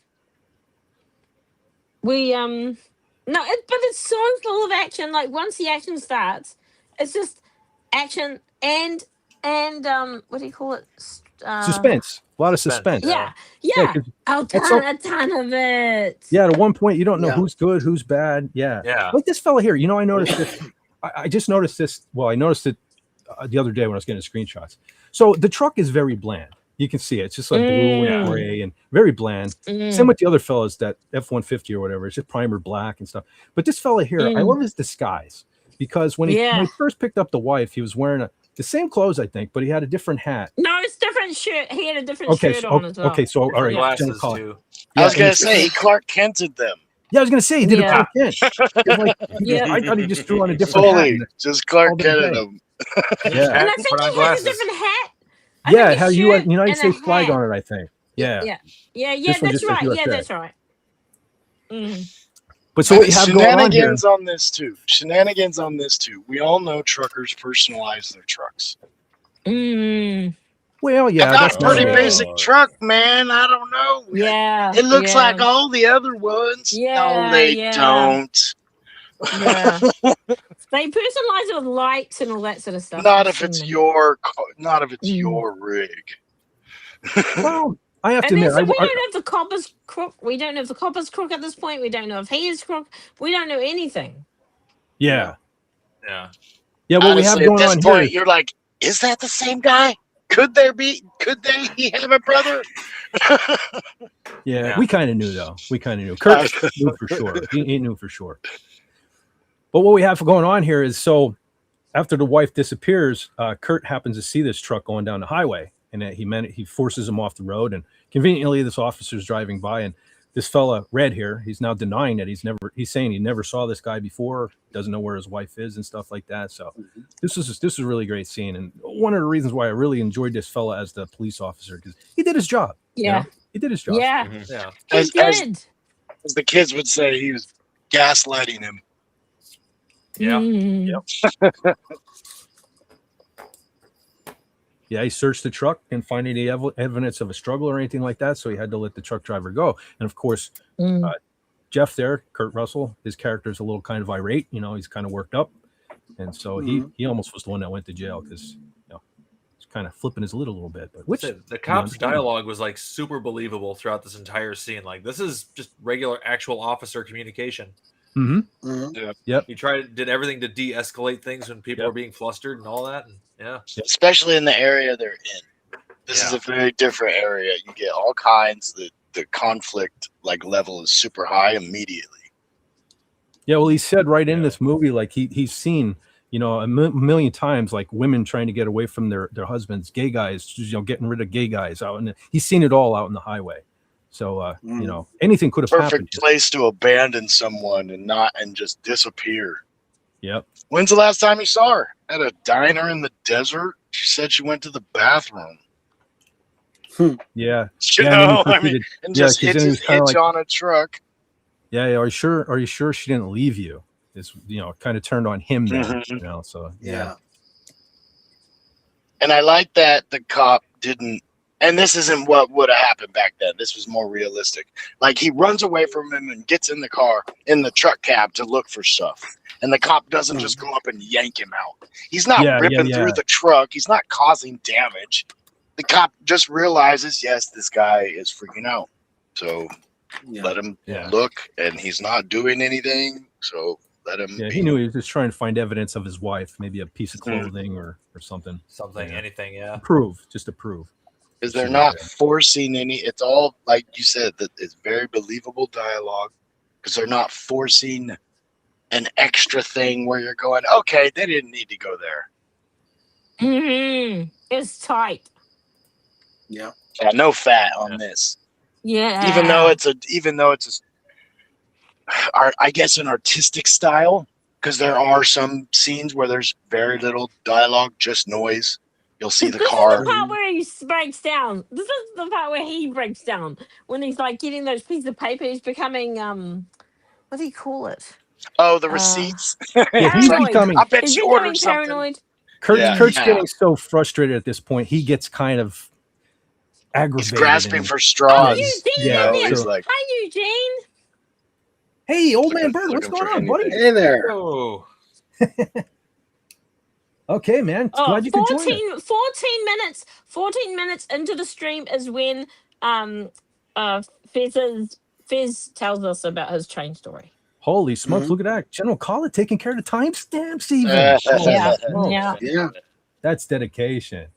We no, but it's so full of action. Like once the action starts, it's just action and what do you call it? Suspense. A lot of suspense. Yeah, Yeah, 'cause a ton of it. Yeah, at one point you don't know Yeah. who's good, who's bad. Yeah. Yeah. Like this fella here. You know, I noticed this. I just noticed this. Well, I noticed it the other day when I was getting screenshots. So the truck is very bland. You can see it. It's just like blue and gray and very bland. Same with the other fellas, that F-150 or whatever. It's just primer black and stuff. But this fella here, I love his disguise because when he first picked up the wife, he was wearing the same clothes, I think, but he had a different hat. No, it's different shirt. He had a different shirt on as well. Okay, so all right, Glasses too. I was gonna say he Clark Kented them. Yeah, I was gonna say he did a Clark Kent. I thought he just threw on a different Fully, hat. just Clark Kented them. Yeah, And I think he has a different hat. yeah, it had United States flag on it, I think. Yeah, Yeah. This one That's just says right. Yeah, USA. that's right. But so what you have going on here? Shenanigans on this too. Shenanigans on this too. We all know truckers personalize their trucks. Well, yeah, I got that's a pretty normal. basic truck, man. I don't know. Yeah. It looks like all the other ones. Yeah, No, they yeah. don't. Yeah. They personalize it with lights and all that sort of stuff. Not if it's your rig. Well, I have to And admit, then, so we don't know if the copper's crook. We don't know if the copper's crook at this point. We don't know if he is crook. We don't know anything. yeah, Yeah. yeah. What we have Honestly, going at on this here, point, you're like, is that the same guy? Could they he have a brother? yeah, we kind of knew though. We kind of knew. Kurt knew for sure. He knew for sure. But what we have going on here is, so after the wife disappears, Kurt happens to see this truck going down the highway, and he forces him off the road. And conveniently, this officer's driving by, and this fella Red here, he's now denying that he's saying he never saw this guy before, doesn't know where his wife is and stuff like that. So this is a really great scene, and one of the reasons why I really enjoyed this fella as the police officer, because he did his job. Yeah, you know? He did his job. Yeah, Yeah. As, he as, did. as the kids would say, he was gaslighting him. Yeah. Yeah, he searched the truck and find any evidence of a struggle or anything like that, so he had to let the truck driver go. And of course, Jeff there, Kurt Russell, his character is a little kind of irate. You know, he's kind of worked up, and so he almost was the one that went to jail because he's kind of flipping his lid a little bit. But which the cop's dialogue was like super believable throughout this entire scene. Like this is just regular actual officer communication. Yep. He did everything to de-escalate things when people were being flustered and all that. And Especially in the area they're in. This is a very different area. You get all kinds. The conflict level is super high immediately. Yeah, well, he said right in this movie, like he's seen, a million times, like women trying to get away from their husbands, gay guys, getting rid of gay guys out, and he's seen it all out in the highway. So anything could have happened. Perfect place to abandon someone and just disappear. Yep. When's the last time you saw her? At a diner in the desert? She said she went to the bathroom. Yeah. And just hits his hitch on a truck. Yeah, are you sure she didn't leave you? It's kind of turned on him then, so yeah. And I like that the cop didn't, and this isn't what would have happened back then. This was more realistic. Like he runs away from him and gets in the truck cab to look for stuff. And the cop doesn't just go up and yank him out. He's not ripping through the truck. He's not causing damage. The cop just realizes, yes, this guy is freaking out. So let him look, and he's not doing anything. So let him. Yeah, he knew he was just trying to find evidence of his wife, maybe a piece of clothing or something. Anything, yeah. Just to prove. Because they're not forcing any. It's all, like you said, that it's very believable dialogue. Because they're not forcing an extra thing where you're going, okay, they didn't need to go there. It's tight. Yeah, no fat on this. Yeah. Even though it's I guess an artistic style, because there are some scenes where there's very little dialogue, just noise. You'll see the car. This is the part where he breaks down. This is the part where he breaks down when he's like getting those pieces of paper. He's becoming what do you call it? Oh, the receipts. Paranoid. I bet you ordered something. Paranoid. Kurt's getting so frustrated at this point. He gets kind of aggravated. He's grasping for straws. He's like, hi, Eugene. Hey, old man Bird, what's going on, buddy? Hey there. Oh. Okay, man. Glad you could join us. 14 minutes into the stream is when Fez tells us about his train story. Holy smokes, look at that. General Collett taking care of the timestamps even. Yeah. That's dedication.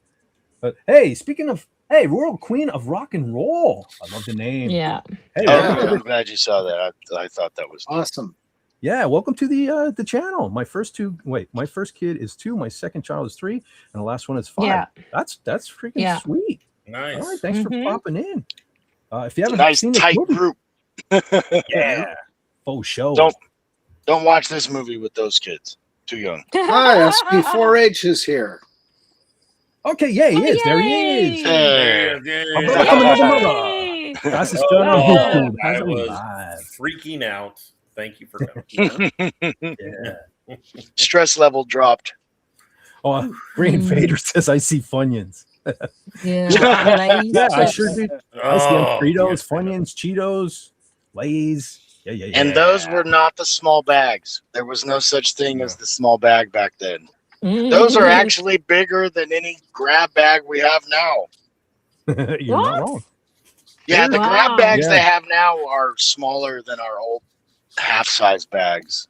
But hey, speaking of, Royal Queen of Rock and Roll. I love the name. Yeah. Hey, I'm glad you saw that. I thought that was awesome. Yeah, welcome to the channel. My first kid is 2, my second child is 3, and the last one is 5. Yeah. That's freaking sweet. Nice. All right, thanks for popping in. If you haven't nice seen tight this movie, group. yeah, faux show. Don't watch this movie with those kids. Too young. Hi, SP4H is here. Okay, yeah, he is. There he is. I was freaking out. Thank you for coming. Yeah. Stress level dropped. Oh, Green Fader says I see Funyuns. Yeah. Yeah, I sure do. I see Fritos, Funyuns, Cheetos, Lay's. Yeah. And those were not the small bags. There was no such thing as the small bag back then. Those are actually bigger than any grab bag we have now. You're not wrong. Yeah, the grab bags they have now are smaller than our old half-size bags.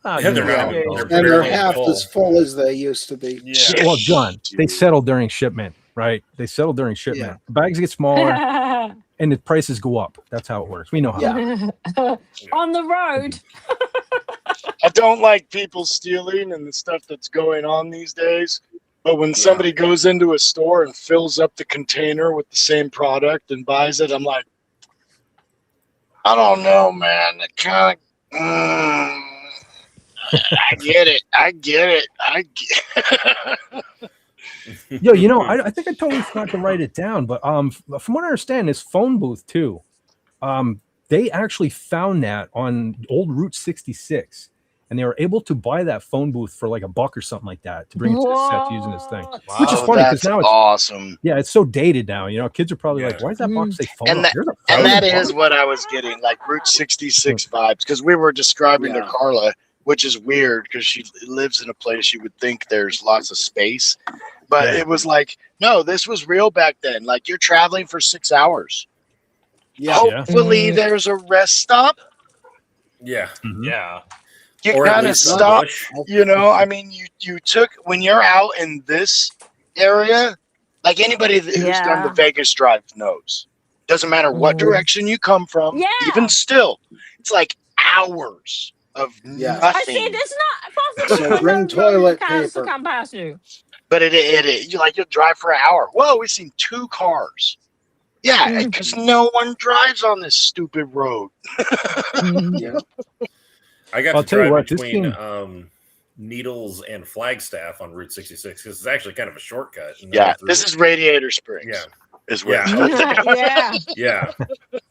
And they're half as full as they used to be. Yeah. Well, John, they settle during shipment, right? They settle during shipment. Yeah. The bags get smaller and the prices go up. That's how it works. We know how. Yeah. On the road. I don't like people stealing and the stuff that's going on these days. But when somebody goes into a store and fills up the container with the same product and buys it, I'm like, I don't know, man. It kind of, I get it. Yo, I think I totally forgot to write it down, but from what I understand, this phone booth too, they actually found that on old Route 66, and they were able to buy that phone booth for like $1 or something like that to bring it to the set using this thing, which is funny because now it's awesome. Yeah, it's so dated now. Kids are probably like, "Why does that box say phone?" And that is what I was getting, like Route 66 vibes, because we were describing to Carla, which is weird because she lives in a place you would think there's lots of space. But it was like, no, this was real back then. Like you're traveling for 6 hours. Yeah. Hopefully there's a rest stop. Yeah. Yeah. You kind of stop, I mean, you took, when you're out in this area, like anybody who's done the Vegas Drive knows, doesn't matter what direction you come from, even still, it's like hours of nothing. I said it's not possible. So bring toilet paper. To come past you. But you'll drive for an hour. Whoa, we've seen 2 cars. Yeah, because no one drives on this stupid road. I got to drive between Needles and Flagstaff on Route 66 because it's actually kind of a shortcut. Yeah, this is Radiator Springs. Yeah. Is where Yeah.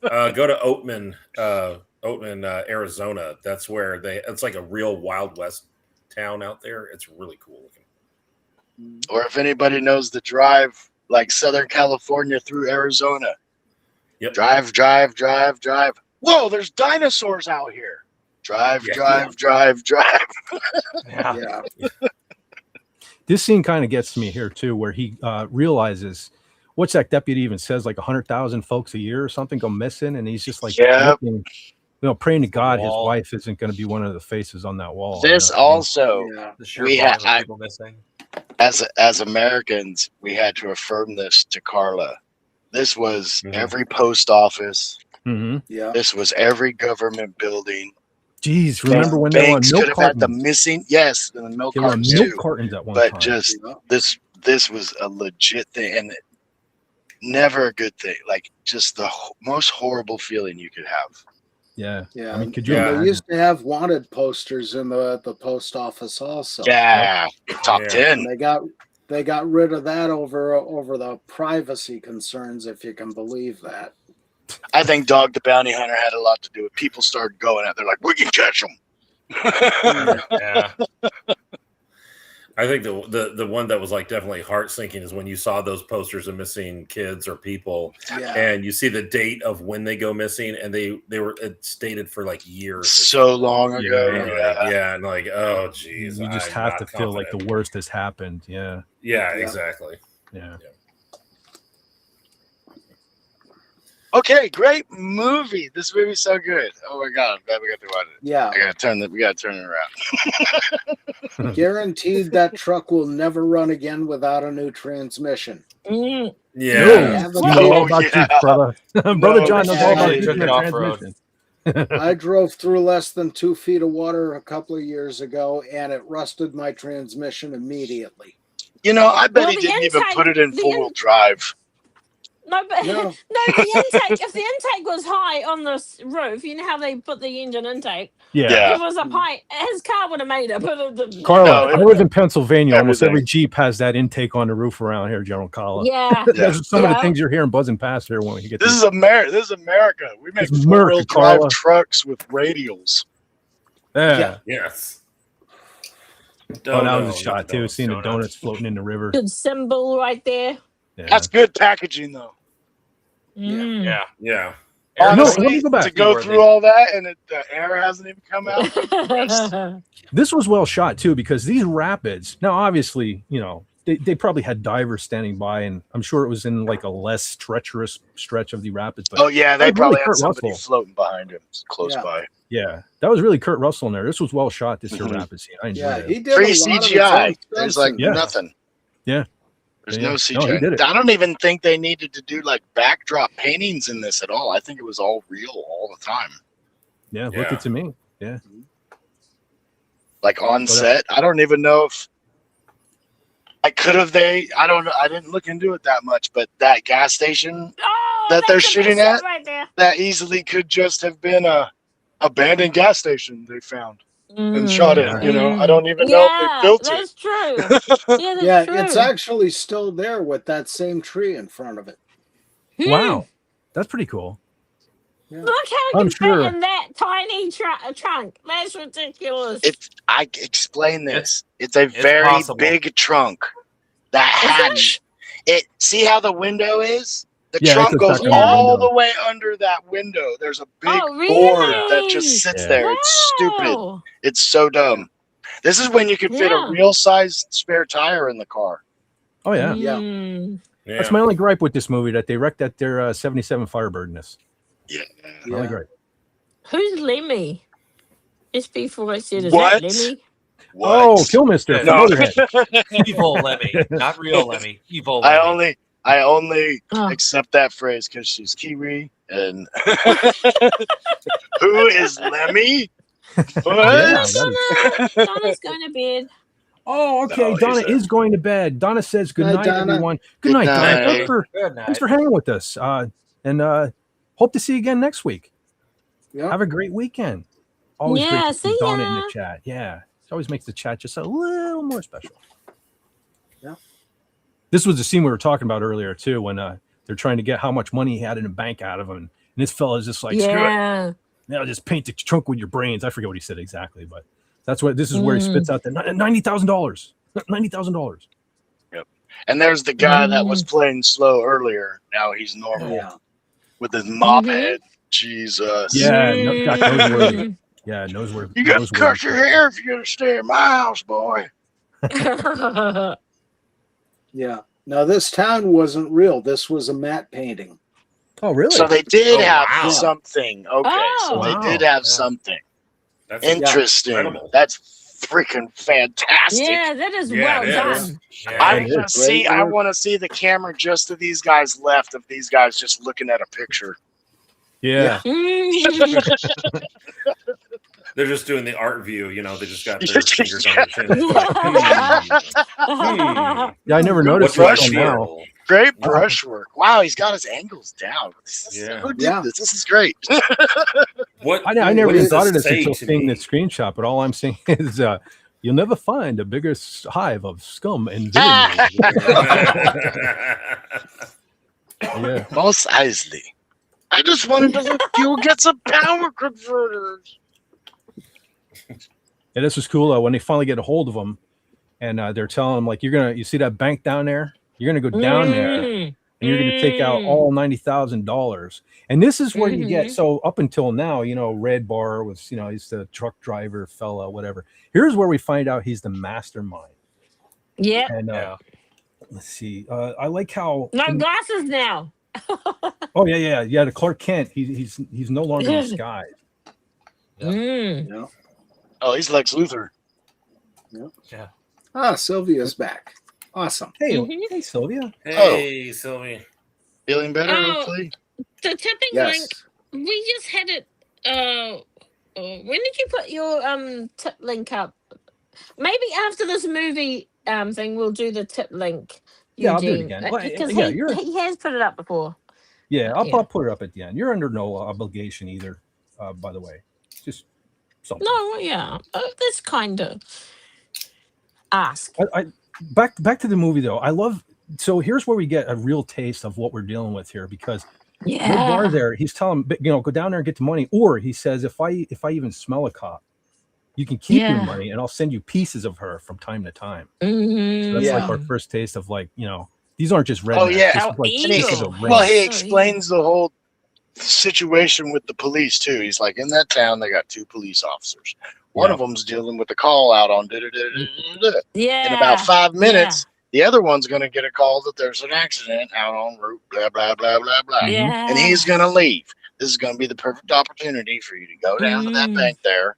Go to Oatman, Arizona. That's where it's like a real Wild West town out there. It's really cool looking. Or if anybody knows the drive, like Southern California through Arizona. Yep. Drive. Whoa, there's dinosaurs out here. Drive. Yeah. This scene kind of gets to me here too, where he realizes, what's that deputy even says, like 100,000 folks a year or something go missing, and he's just like, looking, praying to God his wife isn't going to be one of the faces on that wall. This also, we had people missing. As Americans, we had to affirm this to Carla. This was every post office. Yeah. This was every government building. Jeez, remember when they were on milk could have cartons? had the missing, the milk cartons milk too. cartons at one time. But just this was a legit thing, and never a good thing. Like just the most horrible feeling you could have. Yeah. Yeah. I mean, could you They imagine? used to have wanted posters in the post office also. Yeah. Top 10. They got rid of that over the privacy concerns, if you can believe that. I think Dog the Bounty Hunter had a lot to do with people started going out. They're like, we can catch them. I think the one that was like definitely heart sinking is when you saw those posters of missing kids or people, and you see the date of when they go missing, and they were stated for like years, so long ago. And like, oh geez, you just have to feel like the worst has happened. Yeah, exactly. Yeah. Okay, great movie. This movie's so good. Oh my god, I'm glad we got to watch it. Yeah. We gotta turn it around. Guaranteed that truck will never run again without a new transmission. Yeah. Brother John knows all about it. Transmission. I drove through less than 2 feet of water a couple of years ago, and it rusted my transmission immediately. You know, I bet he didn't even put it in four-wheel drive. No, but the intake. If the intake was high on the roof, you know how they put the engine intake. Yeah. If it was up high, his car would have made it. But Carla, I live in Pennsylvania. Almost every Jeep has that intake on the roof around here, General Carla. Yeah. Those are some of the things you're hearing buzzing past here when you get. This is America. This is America. We make four-wheel drive trucks with radials. Yeah. Yes. Oh, that was a shot too. Seeing the donuts floating in the river. Good symbol right there. Yeah. That's good packaging, though. Yeah. Honestly, to go through all that and the air hasn't even come out. This was well shot too, because these rapids. Now, obviously, you know, they probably had divers standing by, and I'm sure it was in like a less treacherous stretch of the rapids. But they probably had somebody floating behind him close by. Yeah, that was really Kurt Russell in there. This was well shot. This here rapid scene. I enjoyed it. He did free CGI. There's like nothing. Yeah. There's no CGI. I don't even think they needed to do like backdrop paintings in this at all. I think it was all real all the time. Yeah, look it to me. Yeah. Like on set. I don't even know if I could have I don't know. I didn't look into it that much, but that gas station that they're shooting at, that easily could just have been a abandoned gas station they found. And shot it, you know. I don't even know if they built it. That's true. Yeah, it's actually still there with that same tree in front of it. Wow, that's pretty cool. Yeah. Look how it can fit in that tiny trunk. That's ridiculous. I explain this. It's a very big trunk. The hatch. See how the window is? The trunk goes all the way under that window. There's a big board that just sits there. It's stupid. It's so dumb. This is when you can fit a real size spare tire in the car. Oh yeah. Yeah. That's my only gripe with this movie, that they wrecked that their 77 Firebird in this. Yeah. My only gripe. Who's Lemmy? Just before I said, is What? that Lemmy? Oh, Killmister. No. Motorhead. Evil Lemmy, not real Lemmy. Evil Lemmy. I only accept that phrase because she's Kiwi. And who is Lemmy? What? Donna's going to bed. Oh, okay. Donna is going to bed. Donna says good night, everyone. Good night, Donna. Thanks for hanging with us. And hope to see you again next week. Yep. Have a great weekend. Always great to see see Donna ya. in the chat. Yeah. It always makes the chat just a little more special. Yeah. This was the scene we were talking about earlier, too, when they're trying to get how much money he had in the bank out of him. And this fella's just like, screw it. Now just paint the trunk with your brains. I forget what he said exactly, but this is where he spits out the $90,000. $90,000. Yep. And there's the guy that was playing slow earlier. Now he's normal with his mop head. Jesus. Yeah, knows where. You got to cut your hair if you're going to stay in my house, boy. Yeah. Now, this town wasn't real. This was a matte painting. Oh, really? So they did have something. Okay, so they did have something. That's interesting. That's freaking fantastic. Yeah, that is well done. I want to see the camera just to these guys left of these guys just looking at a picture. Yeah. They're just doing the art view, you know. They just got their fingers on their chin. Yeah, I never noticed brush now. Great brushwork. Wow, he's got his angles down. Who did this? This is great. I never even thought of this until seeing the screenshot, but all I'm saying is you'll never find a bigger hive of scum and villainy. Yeah. Most Isley. I just wanted to get some power converters. And this was cool when they finally get a hold of him, and they're telling him like, you see that bank down there? You're gonna go down there, and you're gonna take out all $90,000. And this is where you get, so up until now, Red Bar was, he's the truck driver fella, whatever. Here's where we find out he's the mastermind. Yeah. And let's see. I like how No glasses now. Oh yeah. The Clark Kent. He's no longer disguised. Yeah. Oh, he's Lex Luthor. Yeah. Ah, Sylvia's back. Awesome. Hey, hey, Sylvia. Hey, Sylvia. Feeling better, Oh. hopefully? The tipping Yes. link. We just had it. When did you put your tip link up? Maybe after this movie thing, we'll do the tip link. Yeah, I'll do it Eugene. again. Well, Because yeah, he has put it up before. Yeah, I'll put it up at the end. You're under no obligation either, by the way. Just something. No, yeah, that's kind of ask. I back to the movie though. I love. So here's where we get a real taste of what we're dealing with here, because Red Bar there, he's telling him, go down there and get the money, or he says, if I even smell a cop, you can keep your money, and I'll send you pieces of her from time to time. So that's like our first taste of like, these aren't just rednecks. Oh, yeah. This is like pieces of Well, ranch. he explains the whole situation with the police too. He's like, in that town, they got 2 police officers. One of them's dealing with the call out on Yeah. In about 5 minutes, the other one's going to get a call that there's an accident out on route, blah, blah, blah, blah, blah. Yeah. And he's going to leave. This is going to be the perfect opportunity for you to go down to that bank there.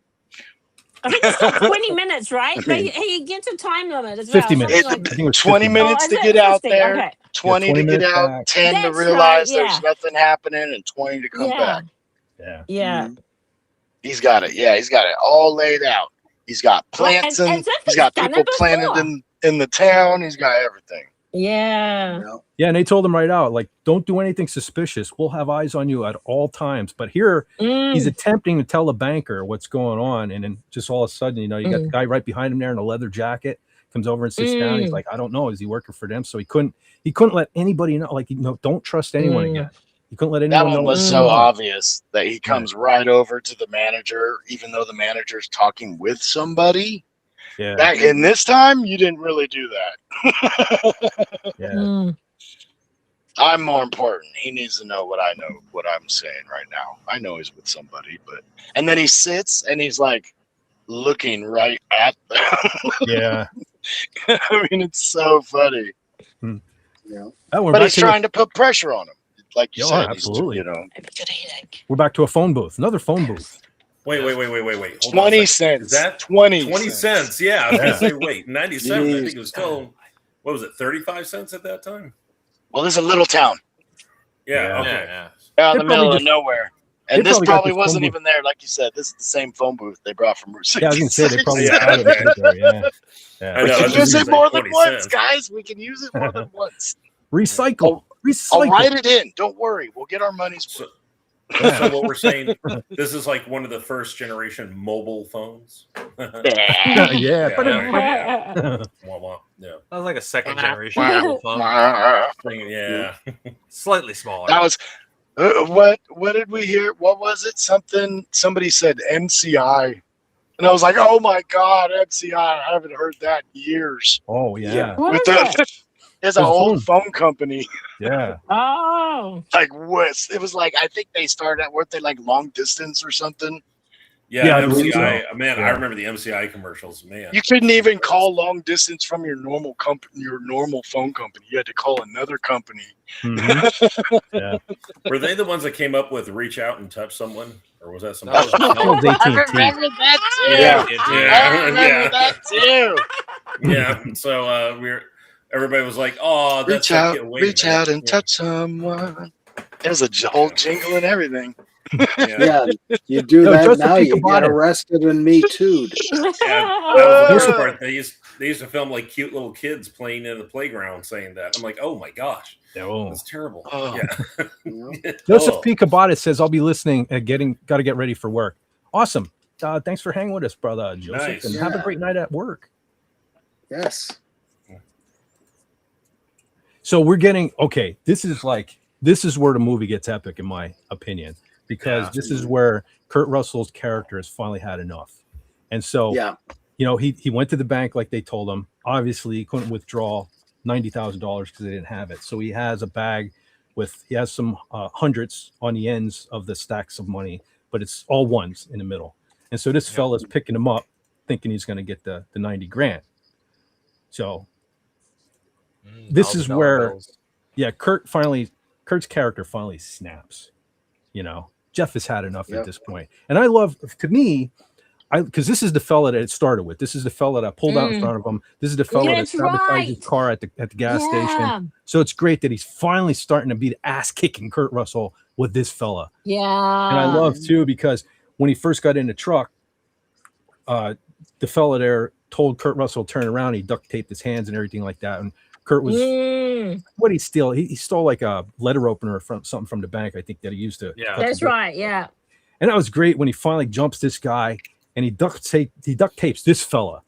I think it's like 20 minutes, right? But he gets a time limit as 50 well. minutes. Something I think it was 20 minutes is to it get out 50? there, Okay. 20 to 20 get minutes out, back. 10 to That's realize right, there's nothing happening, and 20 to come back. Yeah. Yeah. He's got it. Yeah, he's got it all laid out. He's got plants and and Zephyr he's got done people it planted before. in the town. He's got everything. Yeah. Yeah, and they told him right out, like, don't do anything suspicious. We'll have eyes on you at all times. But here, he's attempting to tell the banker what's going on, and then just all of a sudden, you got the guy right behind him there in a leather jacket, comes over and sits down. He's like, I don't know, is he working for them? So he couldn't let anybody know. Like, don't trust anyone again. He couldn't let anyone That know. one was so obvious that he comes right over to the manager, even though the manager's talking with somebody. Yeah. Back in this time, you didn't really do that. Yeah. I'm more important. He needs to know what I know, what I'm saying right now. I know he's with somebody, and then he sits and he's like looking right at them. Yeah. I mean, it's so funny. Yeah. But he's trying to put pressure on him. Like you said, absolutely. He's We're back to a phone booth. Another phone booth. Wait. Hold 20 on cents. Is that 20 cents? Yeah. I was going to say, wait, 97. I think it was still, what was it, 35 cents at that time? Well, this is a little town. Yeah. Okay. Out in They the middle probably of nowhere. And they this probably got probably this wasn't phone even there. Like you said, this is the same phone booth they brought from Route 66. Yeah, I was going to say, they probably had it right there. Yeah. I We know, can I was use just it gonna more say than 20 once, cents. guys. We can use it more than once. Recycle. I'll write it in. Don't worry. We'll get our money's worth. So what we're saying, this is like one of the first generation mobile phones. Yeah. Yeah. That was like a second generation mobile phone. Yeah. Slightly smaller. That was what did we hear? What was it? Somebody said MCI. And I was like, oh my God, MCI. I haven't heard that in years. Oh, yeah. What With is that? It's an old phone company. Yeah. Oh. Like what? It was like, I think they started out, weren't they like long distance or something? Yeah, I MCI. believe so. Man, Yeah. I remember the MCI commercials. Man, You couldn't even call long distance from your normal company, your normal phone company. You had to call another company. Mhm. Yeah. were they the ones that came up with reach out and touch someone, or was that something That else? was- That was I AT&T. remember that too. Yeah. I remember that too. Yeah. So everybody was like, "Oh, that's Reach out, that kid. Wait a reach minute." out and touch someone. There's a whole jingle and everything. Yeah, you do No, that just now, think you about get it. arrested and Me Too'd. Yeah, that was the worst part. They used to film like cute little kids playing in the playground saying that. I'm like, oh my gosh, Oh. that's terrible. Oh. Yeah. Joseph Oh. P. Cabata says, I'll be listening, got to get ready for work. Awesome. Thanks for hanging with us, brother Joseph, Nice. and have a Yeah. great night at work. Yes. So we're getting, this is where the movie gets epic, in my opinion, because Yeah. this is where Kurt Russell's character has finally had enough. And so Yeah. he went to the bank like they told him. Obviously, he couldn't withdraw $90,000 because they didn't have it. So he has a bag he has some hundreds on the ends of the stacks of money, but it's all ones in the middle. And so this fella's picking him up, thinking he's going to get the 90 grand. So this is where, Kurt's character finally snaps. Jeff has had enough at this point. And I love, to me, because this is the fella that it started with. This is the fella that pulled out in front of him. This is the fella that sabotaged his car at the gas station. So it's great that he's finally starting to be the ass-kicking Kurt Russell with this fella. Yeah. And I love, too, because when he first got in the truck, the fella there told Kurt Russell to turn around. He duct taped his hands and everything like that. And Kurt was, what did he steal? He stole like a letter opener from something from the bank, I think, that he used to. Yeah, that's right. Yeah. And that was great when he finally jumps this guy and he duct tapes this fella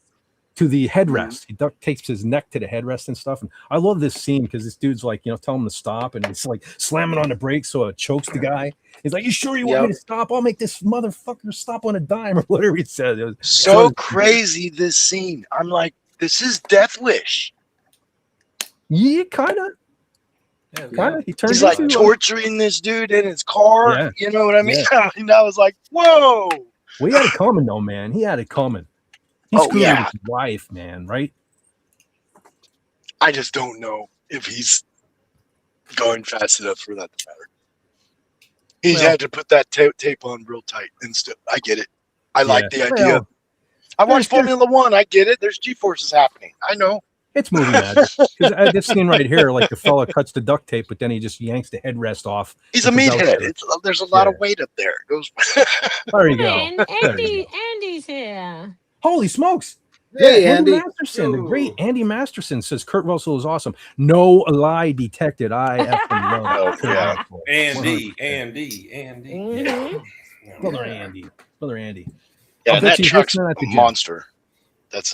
to the headrest. He duct tapes his neck to the headrest and stuff. And I love this scene because this dude's like, tell him to stop, and it's like slamming on the brakes so it chokes the guy. He's like, "You sure you want me to stop? I'll make this motherfucker stop on a dime," or whatever he said. It was so crazy, this scene. I'm like, this is Death Wish. Yeah, kind of. He's like torturing this dude in his car. Yeah. You know what I mean? Yeah. And I was like, whoa. Well, he had it coming, though, man. He had it coming. He screwed his wife, man, right? I just don't know if he's going fast enough for that to matter. He had to put that tape on real tight and stuff. I get it. I like the idea. I watched Formula One. I get it. There's G-forces happening. I know. It's movie magic. Because this scene right here, like the fella cuts the duct tape, but then he just yanks the headrest off. He's a meathead. There's a lot of weight up there. It goes. There you go. Andy's here. Holy smokes! Hey, Andy. Masterson, the great Andy Masterson says Kurt Russell is awesome. No lie detected. I effing love Kurt Russell. Andy. Brother Andy. Yeah, that truck's a monster. Jeez,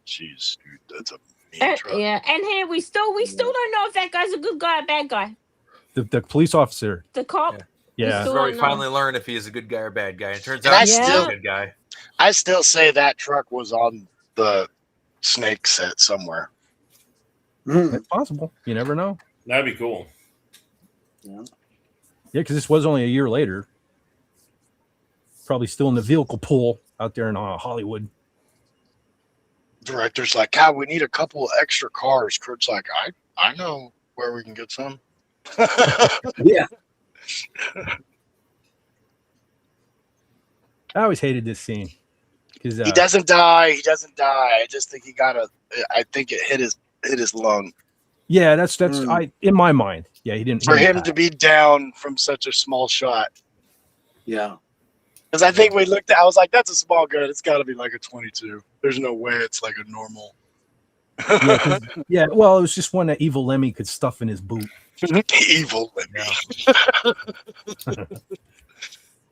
dude, that's a mean truck. Yeah, and here we still don't know if that guy's a good guy or a bad guy. The police officer. The cop. Yeah. This is where we finally learn if he is a good guy or bad guy. It turns out he's a good guy. I still say that truck was on the Snake set somewhere. It's possible. You never know. That'd be cool. Yeah, because this was only a year later. Probably still in the vehicle pool out there in Hollywood. Director's like, God, we need a couple of extra cars. Kurt's like, I know where we can get some. Yeah. I always hated this scene. He doesn't die. I just think I think it hit his lung. Yeah, that's in my mind. Yeah, he didn't. For him to be down from such a small shot. Yeah. Because I think we looked at, I was like, that's a small gun. It's got to be like a 22. There's no way it's like a normal. Yeah, well, it was just one that Evil Lemmy could stuff in his boot. Evil Lemmy. Yeah.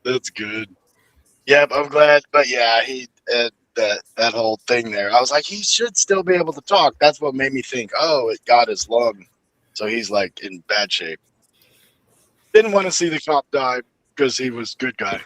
That's good. Yep, I'm glad. But yeah, that whole thing there. I was like, he should still be able to talk. That's what made me think, it got his lung. So he's like in bad shape. Didn't want to see the cop die because he was good guy.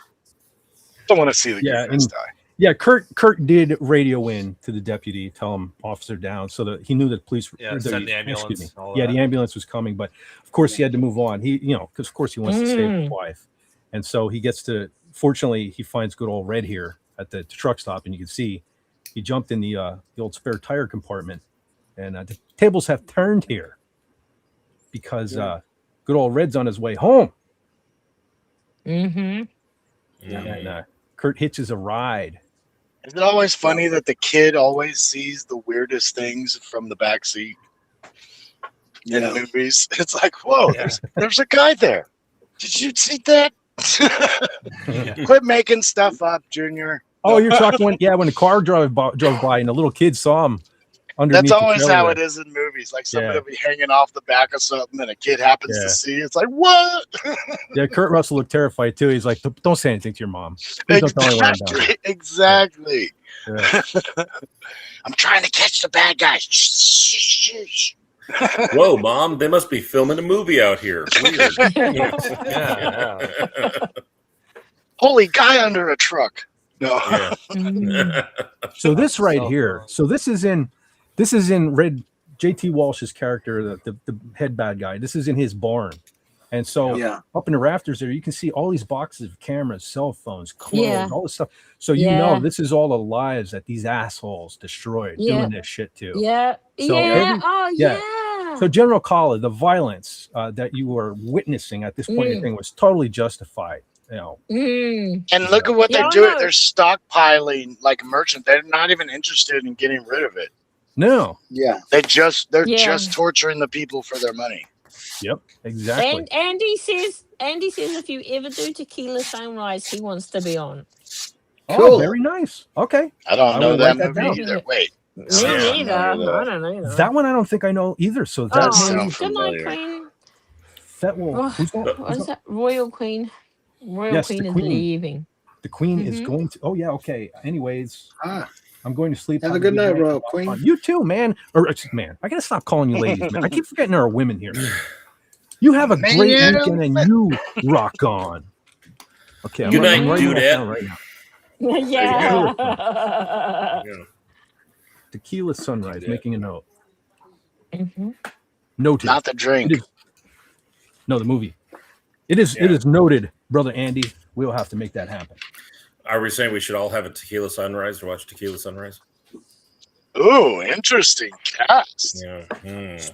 Don't want to see the guys die. Yeah, Kurt did radio in to the deputy, tell him officer down, so that he knew that police. Send the ambulance. The ambulance was coming, but of course he had to move on. Because of course he wants to save his wife, and so he gets to. Fortunately, he finds good old Red here at the truck stop, and you can see he jumped in the old spare tire compartment, and the tables have turned here because good old Red's on his way home. Mm-hmm. And Kurt hitches a ride. Is it always funny that the kid always sees the weirdest things from the back seat in movies? It's like, whoa, there's a guy there. Did you see that? Quit making stuff up, Junior. Oh, you're talking when the car drove by and the little kid saw him underneath. That's always how it is in movies. Like somebody will be hanging off the back of something and a kid happens to see. It's like, what? Yeah, Kurt Russell looked terrified too. He's like, don't say anything to your mom. Exactly. Yeah. I'm trying to catch the bad guys. Shh. Whoa, Mom, they must be filming a movie out here. Weird. Holy guy under a truck. No. Yeah. So this right here. So this is in Red JT Walsh's character, the head bad guy. This is in his barn. And so up in the rafters there, you can see all these boxes of cameras, cell phones, clothes, all this stuff. So you know this is all the lives that these assholes destroyed doing this shit too. So So General Kala, the violence that you were witnessing at this point in the thing was totally justified. You know. And look at what they're doing. They're stockpiling like merchant. They're not even interested in getting rid of it. No. Yeah. They're just torturing the people for their money. Yep, exactly. And Andy says if you ever do Tequila Sunrise, he wants to be on. Cool. Oh, very nice. Okay. I don't know that write movie either. Wait. Me neither. I don't know. That one I don't think I know either. So that's good night, Queen. That will. Who's that? What is that? Royal Queen. Royal Queen is leaving. The Queen is going to. Oh yeah. Okay. Anyways, I'm going to sleep. Have a good night, Royal Queen. You too, man. Or man, I gotta stop calling you ladies. Man. I keep forgetting there are women here. You have a great weekend and you rock on. Okay. Good night, dude. Right now. Yeah. Tequila Sunrise. Making a note. Noted. Not the drink. No, the movie. It is. It is noted, brother Andy. We'll have to make that happen. Are we saying we should all have a Tequila Sunrise to watch Tequila Sunrise? Ooh, interesting cast. Yeah.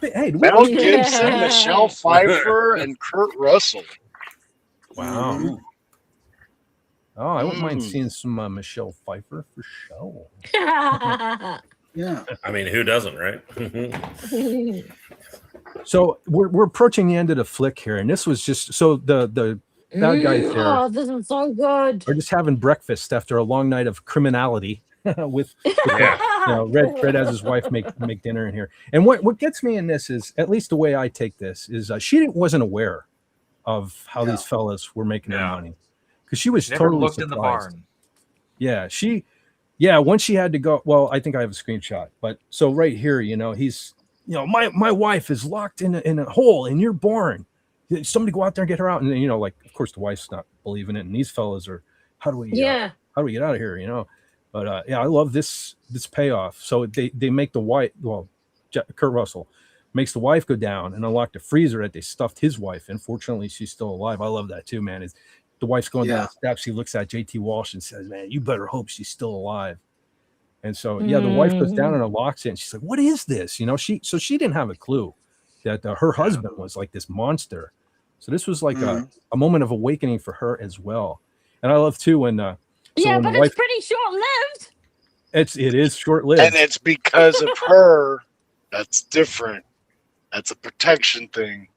Hey, Mel Gibson, Michelle Pfeiffer, and Kurt Russell. Wow. Oh, I wouldn't mind seeing some Michelle Pfeiffer for sure. Yeah. I mean, who doesn't, right? So we're approaching the end of the flick here, and this was just so the bad guys there. Oh, this is so good. Are just having breakfast after a long night of criminality with Red has his wife make dinner in here. And what gets me in this is, at least the way I take this, is she wasn't aware of how these fellas were making their money, because she was Never totally looked surprised. in the barn. Yeah, once she had to go. Well, I think I have a screenshot, but so right here, he's, my wife is locked in a hole in your barn. Somebody go out there and get her out. And then, like, of course the wife's not believing it, and these fellas are, how do we get out of here? But I love this payoff. So they make the wife, Kurt Russell makes the wife go down and unlock the freezer that they stuffed his wife in. Fortunately, she's still alive. I love that too, man. The wife's going down the steps. He looks at JT Walsh and says, "Man, you better hope she's still alive." And so, the wife goes down and unlocks it. And she's like, "What is this?" She didn't have a clue that her husband was like this monster. So this was like a moment of awakening for her as well. And I love too when but it's pretty short-lived. It is short-lived, and it's because of her. That's different. That's a protection thing.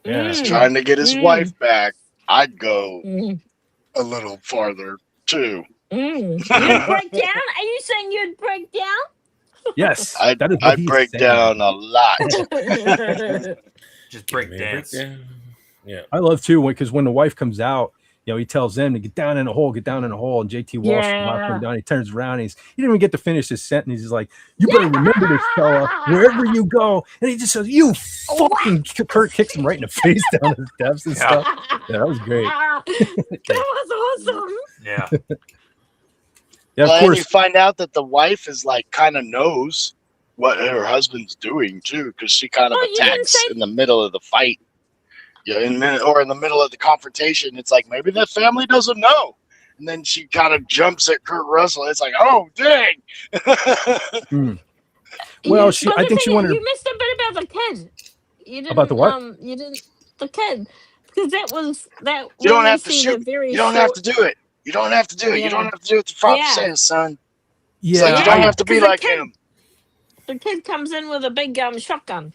Yeah, he's trying to get his wife back. I'd go a little farther too. You'd break down? Are you saying you'd break down? Yes, I'd break down a lot. Just break dance. Yeah, I love too because when the wife comes out, he tells them to get down in a hole, and JT Walsh knocks him down. He turns around, he didn't even get to finish his sentence. He's like, "You better remember this, fella, wherever you go." And he just says, "You fucking!" Kurt kicks him right in the face down the steps and stuff. Yeah, that was great. That was awesome. Yeah. Yeah, of and course. you find out that the wife is like kind of knows what her husband's doing too, because she kind of attacks in the middle of the fight. Yeah, in the middle of the confrontation, it's like maybe the family doesn't know, and then she kind of jumps at Kurt Russell. It's like, oh dang! Well, I think she wanted. You missed a bit about the kid. You didn't, about the what? You didn't the kid, because that was that. You don't have to shoot. You don't have to do it. You don't have to do it. You don't have to do what the father says, son. Yeah, like, you don't have to be like him. The kid comes in with a big shotgun.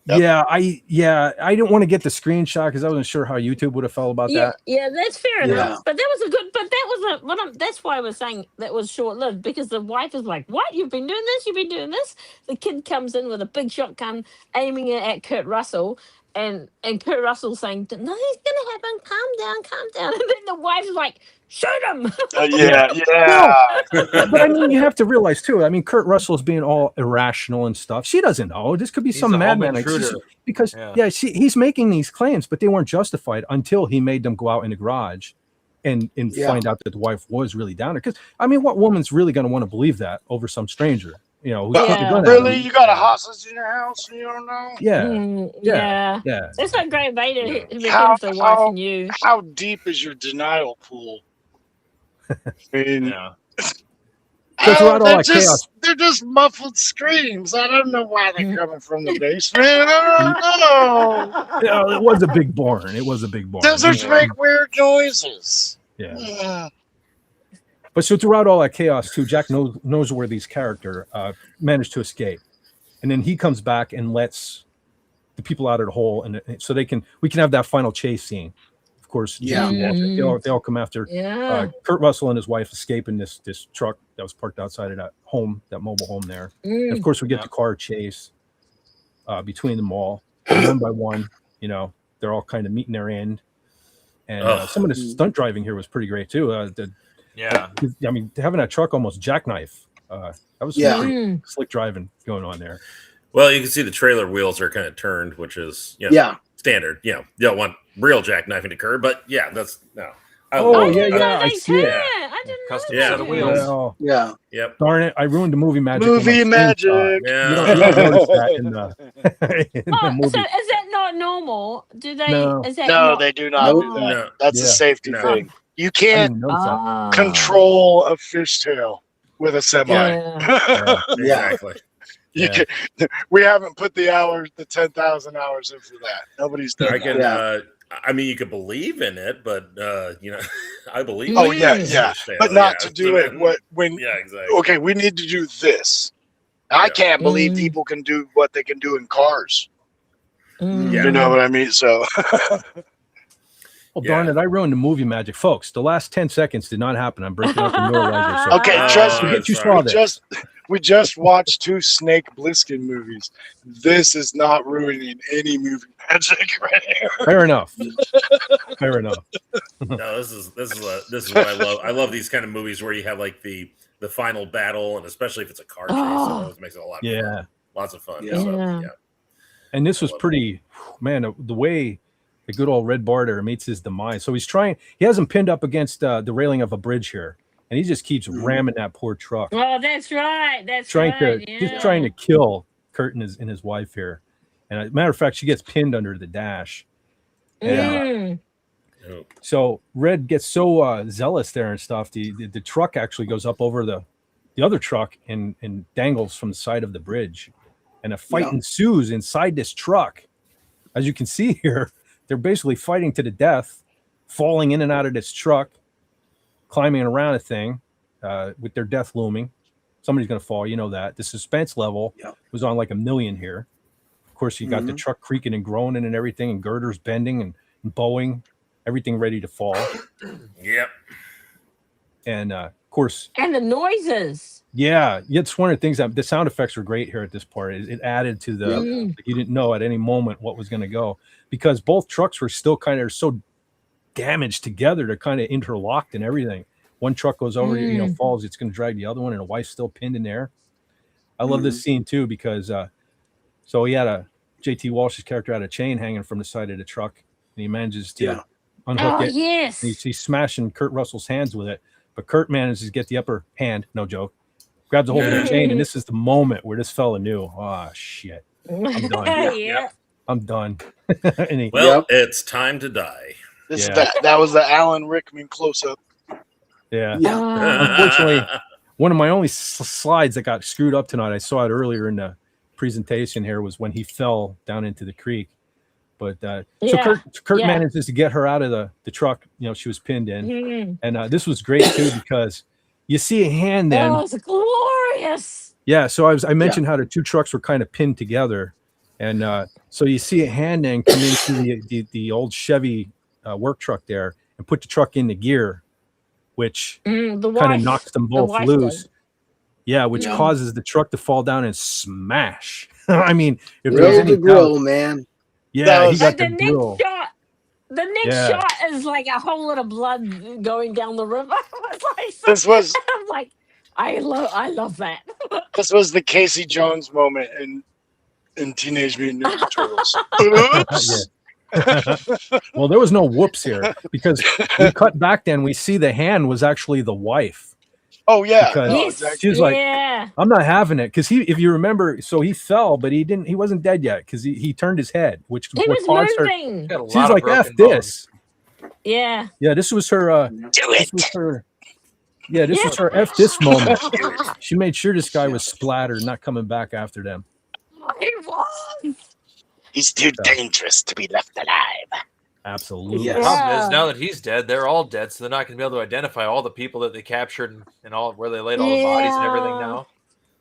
Yep. I didn't want to get the screenshot because I wasn't sure how YouTube would have felt about that. Yeah, that's fair enough. But that was a good. But that was that's why I was saying that was short-lived, because the wife is like, "What? You've been doing this? You've been doing this?" The kid comes in with a big shotgun, aiming it at Kurt Russell, and Kurt Russell saying, "Nothing's gonna happen. Calm down." And then the wife is like, "Shoot him!" But I mean, you have to realize too. I mean, Kurt Russell's being all irrational and stuff. She doesn't know. This could be some madman. Because he's making these claims, but they weren't justified until he made them go out in the garage and find out that the wife was really down there. Because I mean, what woman's really going to want to believe that over some stranger? You know, who's pointing a gun at Really, them? you got a hostage in your house and you don't know? Yeah. That's a great way to begin with the wife and you. How deep is your denial pool? I mean, So throughout all that chaos, they're just muffled screams. I don't know why they're coming from the basement. I don't know. it was a big barn. It was a big barn. Deserts make weird noises. Yeah. But so throughout all that chaos too, Jack knows where these characters managed to escape, and then he comes back and lets the people out of the hole, and so we can have that final chase scene. Of course, they all come after Kurt Russell and his wife escape in this truck that was parked outside of that mobile home there. And of course, we get the car chase between them all, one by one. You know, they're all kind of meeting their end, and some of the stunt driving here was pretty great too. I mean, having that truck almost jackknife. That was some pretty slick driving going on there. Well, you can see the trailer wheels are kind of turned, which is standard. You don't want real jackknifing to occur, but that's no. I see it. I didn't know Custom that. set of wheels. Yep. Darn it! I ruined the movie magic. Movie magic. You don't notice that in the movie. So is that not normal? Do they? No. Is that No, not, they do not do that. No. That's a safety thing. You I can't didn't notice that. control a fishtail with a semi. Exactly. We haven't put the 10,000 hours in for that. Nobody's done I that. can. I mean, you could believe in it, but I believe. Oh in yeah, it. yeah, but not to do it. Exactly. Okay, we need to do this. I can't believe people can do what they can do in cars. You know what I mean? So. Well, darn it! I ruined the movie magic, folks. The last 10 seconds did not happen. I'm breaking up the neuralizer. So Okay, trust me. you saw this. We just watched 2 Snake Plissken movies. This is not ruining any movie magic right here. Fair enough. Fair enough. No, this is what I love. I love these kind of movies where you have like the final battle, and especially if it's a car chase, it always makes it a lot of fun. Lots of fun. So, And this was pretty, man, the way the good old Red Barter meets his demise. So he has him pinned up against the railing of a bridge here, and he just keeps ramming that poor truck. Oh, that's right. Just trying to kill Kurt and his wife here. And as a matter of fact, she gets pinned under the dash. And, so Red gets so zealous there and stuff. The truck actually goes up over the other truck and dangles from the side of the bridge. And a fight ensues inside this truck. As you can see here, they're basically fighting to the death, falling in and out of this truck, climbing around a thing with their death looming. Somebody's going to fall. You know that. The suspense level was on like 1 million here. Of course, you got the truck creaking and groaning and everything, and girders bending and bowing, everything ready to fall. Yep. And of course. And the noises. Yeah, it's one of the things that the sound effects were great here at this part. It added to the you didn't know at any moment what was going to go, because both trucks were still kind of so damaged together. They're kind of interlocked and everything. One truck goes over, falls. It's going to drag the other one, and the wife's still pinned in there. I love this scene too because so he had JT Walsh's character had a chain hanging from the side of the truck, and he manages to unhook it. Yes. He's smashing Kurt Russell's hands with it, but Kurt manages to get the upper hand. No joke. Grabs a hold of the chain, and this is the moment where this fella knew, oh shit, I'm done. I'm done. It's time to die. That was the Alan Rickman close-up. Unfortunately, one of my only slides that got screwed up tonight, I saw it earlier in the presentation here, was when he fell down into the creek. But so Kurt manages to get her out of the truck. She was pinned in, and this was great too because you see a hand then. Oh, it's glorious. Yeah, so I mentioned how the two trucks were kind of pinned together, and so you see a hand then come into the old Chevy work truck there and put the truck into gear, which kind of knocks them both loose. Yeah, which causes the truck to fall down and smash. I mean, if there's any grill, man. Yeah, he got the grill. The next shot is like a whole lot of blood going down the river. I'm like, I love that. This was the Casey Jones moment in Teenage Mutant Ninja Turtles. Oops. Well, there was no whoops here because we cut back then. We see the hand was actually the wife. Oh yeah, Because no, Yes. exactly. she was like, Yeah. I'm not having it. Because if you remember, so he fell, but he wasn't dead yet because he turned his head, which He what was caused her. moving. Got a lot She's of like, broken F bones. this. Yeah. Yeah, this was her. Do This it. was her. Yeah, this Yeah. was her F this moment. Do it. She made sure this guy was splattered, not coming back after them. He was. He's too dangerous to be left alive. Absolutely. The problem is now that he's dead, they're all dead, so they're not going to be able to identify all the people that they captured and all where they laid all the bodies and everything now.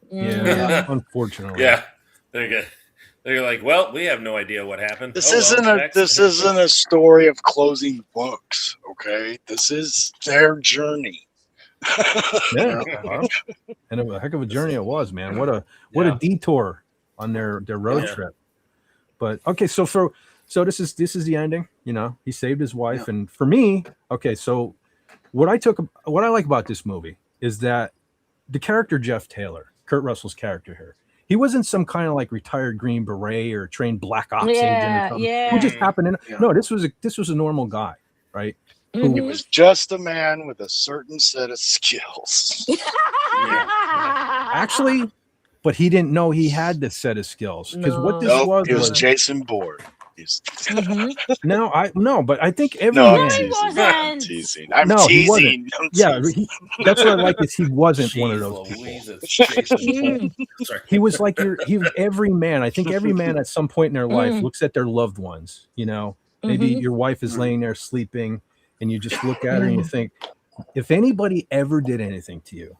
Yeah, unfortunately. Yeah, they're like, well, we have no idea what happened. This Oh, isn't well, a next. this isn't a story of closing books. Okay, this is their journey. Yeah, well, and a heck of a journey it was, man. What a detour on their road trip. But okay, so this is the ending. You know, he saved his wife, and for me, okay, so what I like about this movie is that the character Jeff Taylor, Kurt Russell's character here, he wasn't some kind of like retired Green Beret or trained Black Ops agent or something. Who just happened in. No, this was a normal guy, right? He was just a man with a certain set of skills. Actually, but he didn't know he had this set of skills because what this It was Jason Bourne. No, but I think every No, man. I'm teasing. I'm No, he teasing. wasn't. Yeah, that's what I like is he wasn't one of those people. He was like he was every man. I think every man at some point in their life looks at their loved ones. You know, maybe your wife is laying there sleeping, and you just look at her and you think, if anybody ever did anything to you,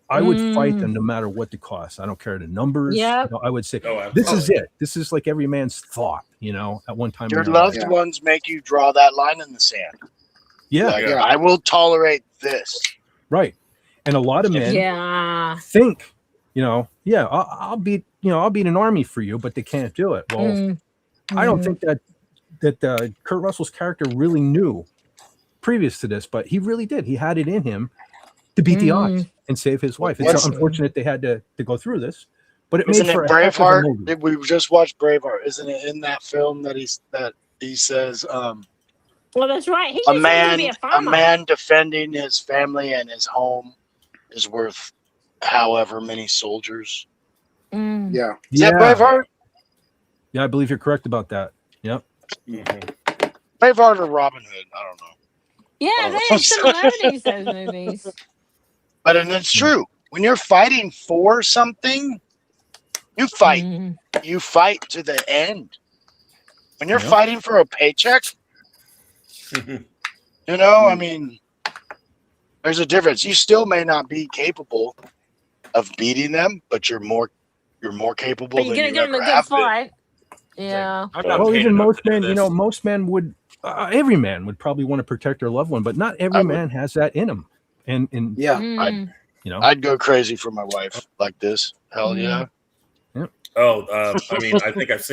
I would fight them no matter what the cost. I don't care the numbers. Yeah, you know, I would say, this is it. This is like every man's thought. You know, at one time. Your loved ones make you draw that line in the sand. Yeah, like, I will tolerate this. Right, and a lot of men think, you know, I'll beat an army for you, but they can't do it. Well, I don't think that Kurt Russell's character really knew previous to this, but he really did. He had it in him to beat the odds and save his wife. It's unfortunate they had to go through this, but it made for Braveheart. Did we just watch Braveheart? Isn't it in that film that he says? Well, that's right. He a used man, to be a farmer. man defending his family and his home is worth however many soldiers. Yeah. Is that Braveheart? Yeah, I believe you're correct about that. Yep. Braveheart or Robin Hood? I don't know. Yeah, they have similarities, those movies. But and it's true. When you're fighting for something, you fight. You fight to the end. When you're fighting for a paycheck, you know, I mean, there's a difference. You still may not be capable of beating them, but you're more capable But you're than gonna you give them ever a good have been. fight. Yeah. Well, even most men, you know, most men would, every man would probably want to protect their loved one, but not every man has that in him. And I'd go crazy for my wife like this. Hell yeah. Oh, I mean, I think I've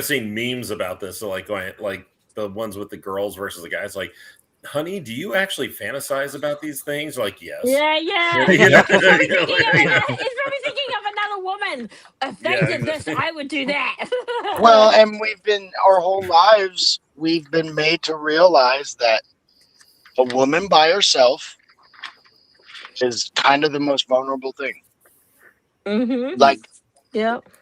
seen memes about this. So like the ones with the girls versus the guys. Like, honey, do you actually fantasize about these things? Like, yes. Yeah. You know, He's probably thinking of another woman. If they did this, I would do that. Well, and our whole lives, we've been made to realize that a woman by herself is kind of the most vulnerable thing. Like,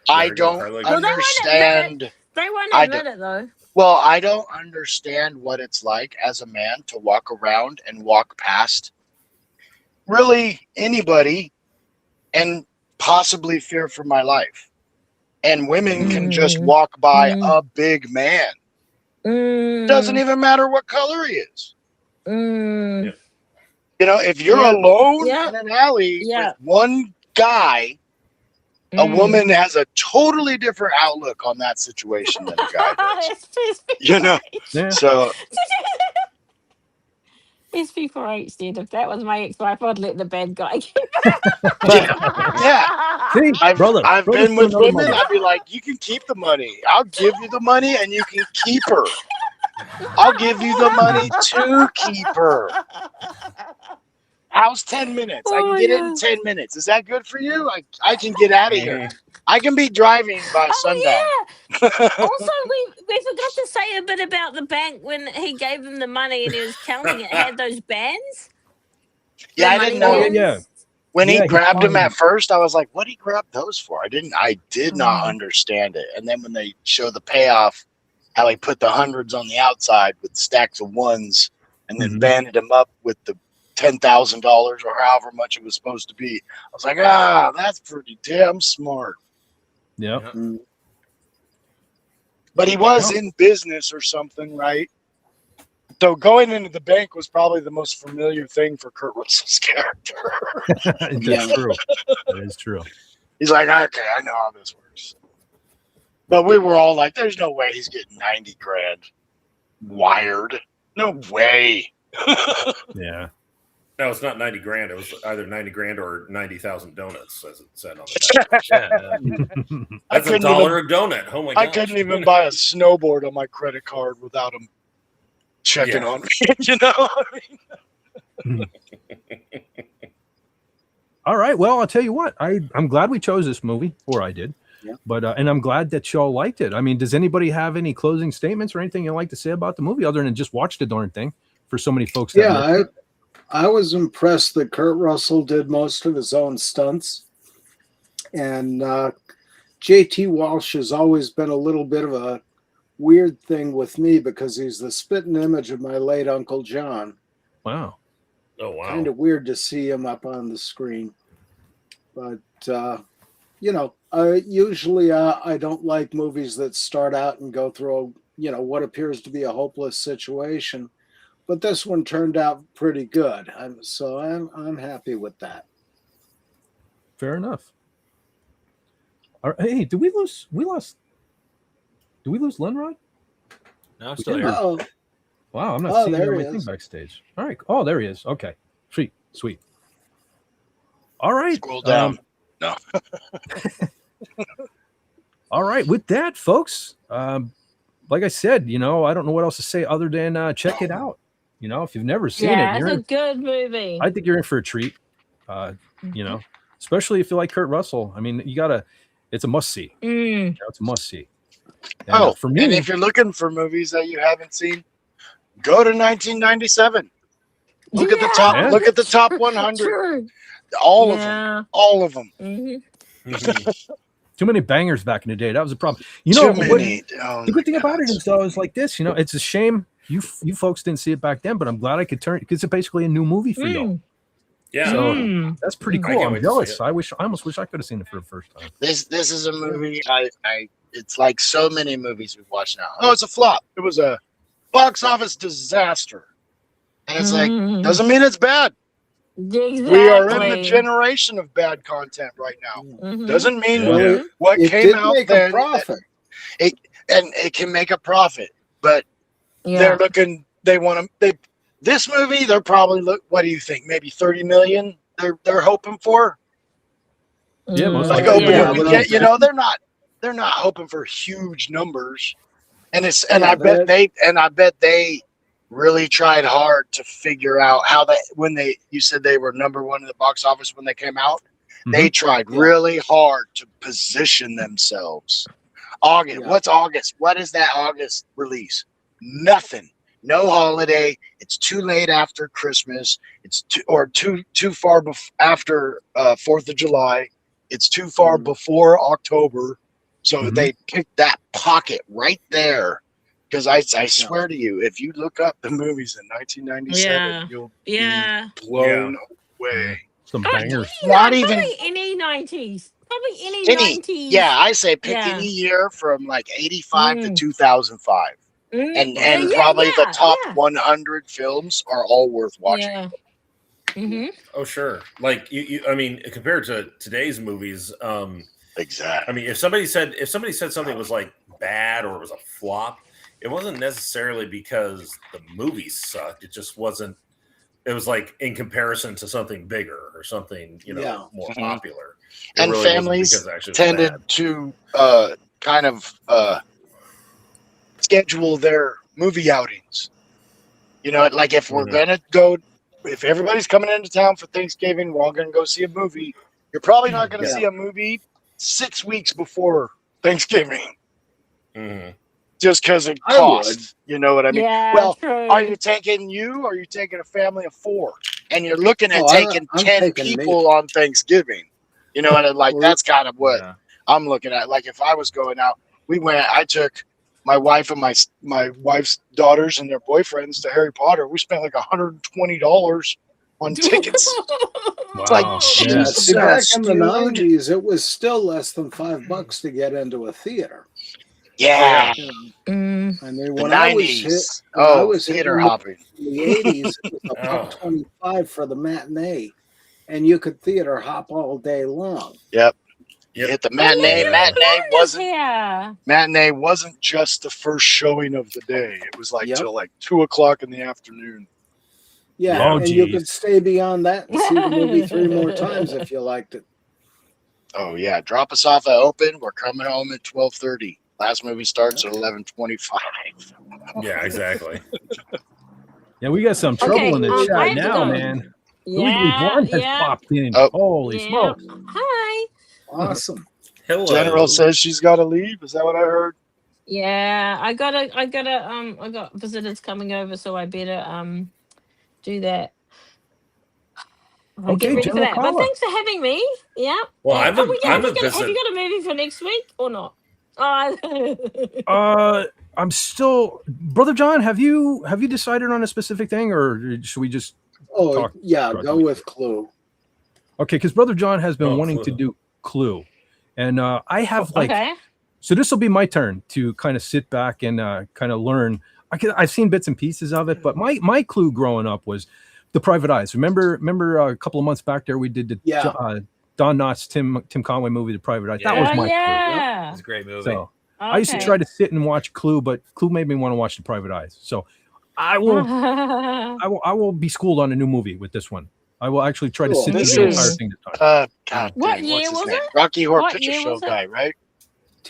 I don't understand. They won't admit it, though. Well, I don't understand what it's like as a man to walk around and walk past really anybody and possibly fear for my life. And women can just walk by a big man. Doesn't even matter what color he is. You know, if you're alone in an alley with one guy, a woman has a totally different outlook on that situation than a guy does. You know? So SP4H said, if that was my ex-wife, I'd let the bad guy keep I've been with women. I'd be like, you can keep the money. I'll give you the money and you can keep her. I'll give you the money to keep her. How's 10 minutes? I can get it in 10 minutes. Is that good for you? I can get out of here. I can be driving by sundown. Yeah. Also, we forgot to say a bit about the bank when he gave him the money and he was counting it. Had those bands. Yeah, I didn't know. Yeah. When he grabbed him finally- at first, I was like, "What did he grab those for?" I did not understand it. And then when they show the payoff, how he put the hundreds on the outside with stacks of ones, and then banded them up with the $10,000 or however much it was supposed to be, I was like, that's pretty damn smart. Yeah. But he was in business or something, right? So going into the bank was probably the most familiar thing for Kurt Russell's character. That's true. That is true. He's like, okay, I know how this works. But we were all like, there's no way he's getting 90 grand wired. No way. Yeah. No, it's not 90 grand. It was either 90 grand or 90,000 donuts, as it said on the back. That's $1 a donut. Oh my god! I couldn't even buy a snowboard on my credit card without him checking on me. You know what I mean? All right. Well, I'll tell you what. I'm glad we chose this movie, or I did. Yeah. But and I'm glad that y'all liked it. I mean, does anybody have any closing statements or anything you'd like to say about the movie other than just watch the darn thing? For so many folks. Yeah, I was impressed that Kurt Russell did most of his own stunts, and J.T. Walsh has always been a little bit of a weird thing with me because he's the spitting image of my late Uncle John. Wow. Oh wow. Kind of weird to see him up on the screen, but you know, usually I don't like movies that start out and go through what appears to be a hopeless situation. But this one turned out pretty good, so I'm happy with that. Fair enough. All right, hey, did we lose? Did we lose Lenrod? No, I'm still here. Uh-oh. Wow, I'm not seeing there he everything is. backstage. All right. Oh, there he is. Okay. Sweet. All right. Scroll down. No. All right. With that, folks, like I said, I don't know what else to say other than check it out. If you've never seen it, it's a good movie. I think you're in for a treat. Especially if you like Kurt Russell. I mean, it's a must see. It's a must see. And, for me, and if you're looking for movies that you haven't seen, go to 1997. Look at the top. Yeah. Look at the top 100. True. All of them. All of them. Too many bangers back in the day. That was a problem. Too many. The good thing about it is, though, is like this. It's a shame you folks didn't see it back then, but I'm glad I could turn it because it's basically a new movie for y'all. Yeah. So that's pretty I cool. can't I'm wait to see jealous. it. I almost wish I could have seen it for the first time. This is a movie. It's like so many movies we've watched now. Oh, it's a flop. It was a box office disaster. And it's like, doesn't mean it's bad. Exactly. We are in the generation of bad content right now. Doesn't mean what It came did out make then. a profit. It can make a profit, but they're looking. They want to. This movie, they're probably what do you think? Maybe 30 million. They're hoping for. Yeah, most Like likely. opening weekend. They're not hoping for huge numbers, and I bet they really tried hard to figure out how that you said they were number one in the box office when they came out. They tried really hard to position themselves. August. What's August? What is that August release? Nothing. No holiday. It's too late after Christmas. It's too far after 4th of July. It's too far before October. So they picked that pocket right there. Because I swear to you, if you look up the movies in 1997, you'll be blown away. Some bangers. Not even any 90s. Probably any 90s. Yeah, I say pick any year from like 85 to 2005. And probably the top 100 films are all worth watching. Yeah. Oh, sure. Like I mean, compared to today's movies, exactly. I mean, if somebody said something was like bad or it was a flop, it wasn't necessarily because the movie sucked. It just wasn't. It was like in comparison to something bigger or something, more popular. And really families tended to kind of schedule their movie outings. Like if we're gonna go, if everybody's coming into town for Thanksgiving, we're all gonna go see a movie. You're probably not gonna see a movie 6 weeks before Thanksgiving. Mhm. Just because it I cost. You know what I mean? Yeah, Well, true. are you taking you or are you taking a family of 4? And you're looking at Oh, taking I'm 10 taking me. people on Thanksgiving. You know what I like? Well, That's kind of what Yeah. I'm looking at. Like if I was going out, I took my wife and my wife's daughters and their boyfriends to Harry Potter. We spent like $120 on tickets. It's like, Wow. Yeah, see, back Jesus, in the dude. 90s, it was still less than $5 to get into a theater. Yeah. You know, Mm. I mean, The when I was hit, 90s. when I Oh, was hit theater in hopping. the 80s, it was a Oh. $1.25 for the matinee, and you could theater hop all day long. Yep. Yep. Hit the Oh, look, matinee. your Matinee is wasn't here. just the first showing of the day. It was like Yep. till like 2:00 in the afternoon. Yeah, Oh, and you geez. could stay beyond that and see the movie 3 more times if you liked it. Oh yeah, drop us off at open. We're coming home at 12:30. Last movie starts at 11:25. Yeah, exactly. Yeah, we got some trouble Okay, in the I chat have to now, go. man. Illegally Yeah, Born has yeah, popped in. Oh. Holy yeah. smokes. Hi. Awesome. Hello. General says she's got to leave. Is that what I heard? Yeah, I got visitors coming over, so I better do that. Okay, Get ready for General that. But Kala. thanks for having me. Yeah. Well, And I'm a have you visit. got a movie for next week or not? Oh, I'm still, Brother John. Have you decided on a specific thing, or should we just Oh, talk? yeah, talk go to each with Clue. Okay, because Brother John has been Oh, wanting to Clue. do Clue, and I have like, okay. so this will be my turn to kind of sit back and kind of learn. I've seen bits and pieces of it, but my Clue growing up was The Private Eyes. Remember a couple of months back there we did the Yeah. Don Knotts, Tim Conway movie, The Private Eyes. That was my Clue. yeah. It's a great movie. So I used to Okay. try to sit and watch Clue, but Clue made me want to watch The Private Eyes. So I will I will be schooled on a new movie with this one. I will actually try to Cool. sit through This the is- entire thing this time. God, What dang, year what's his was name? it? Rocky Horror What Picture year Show was it? guy, right?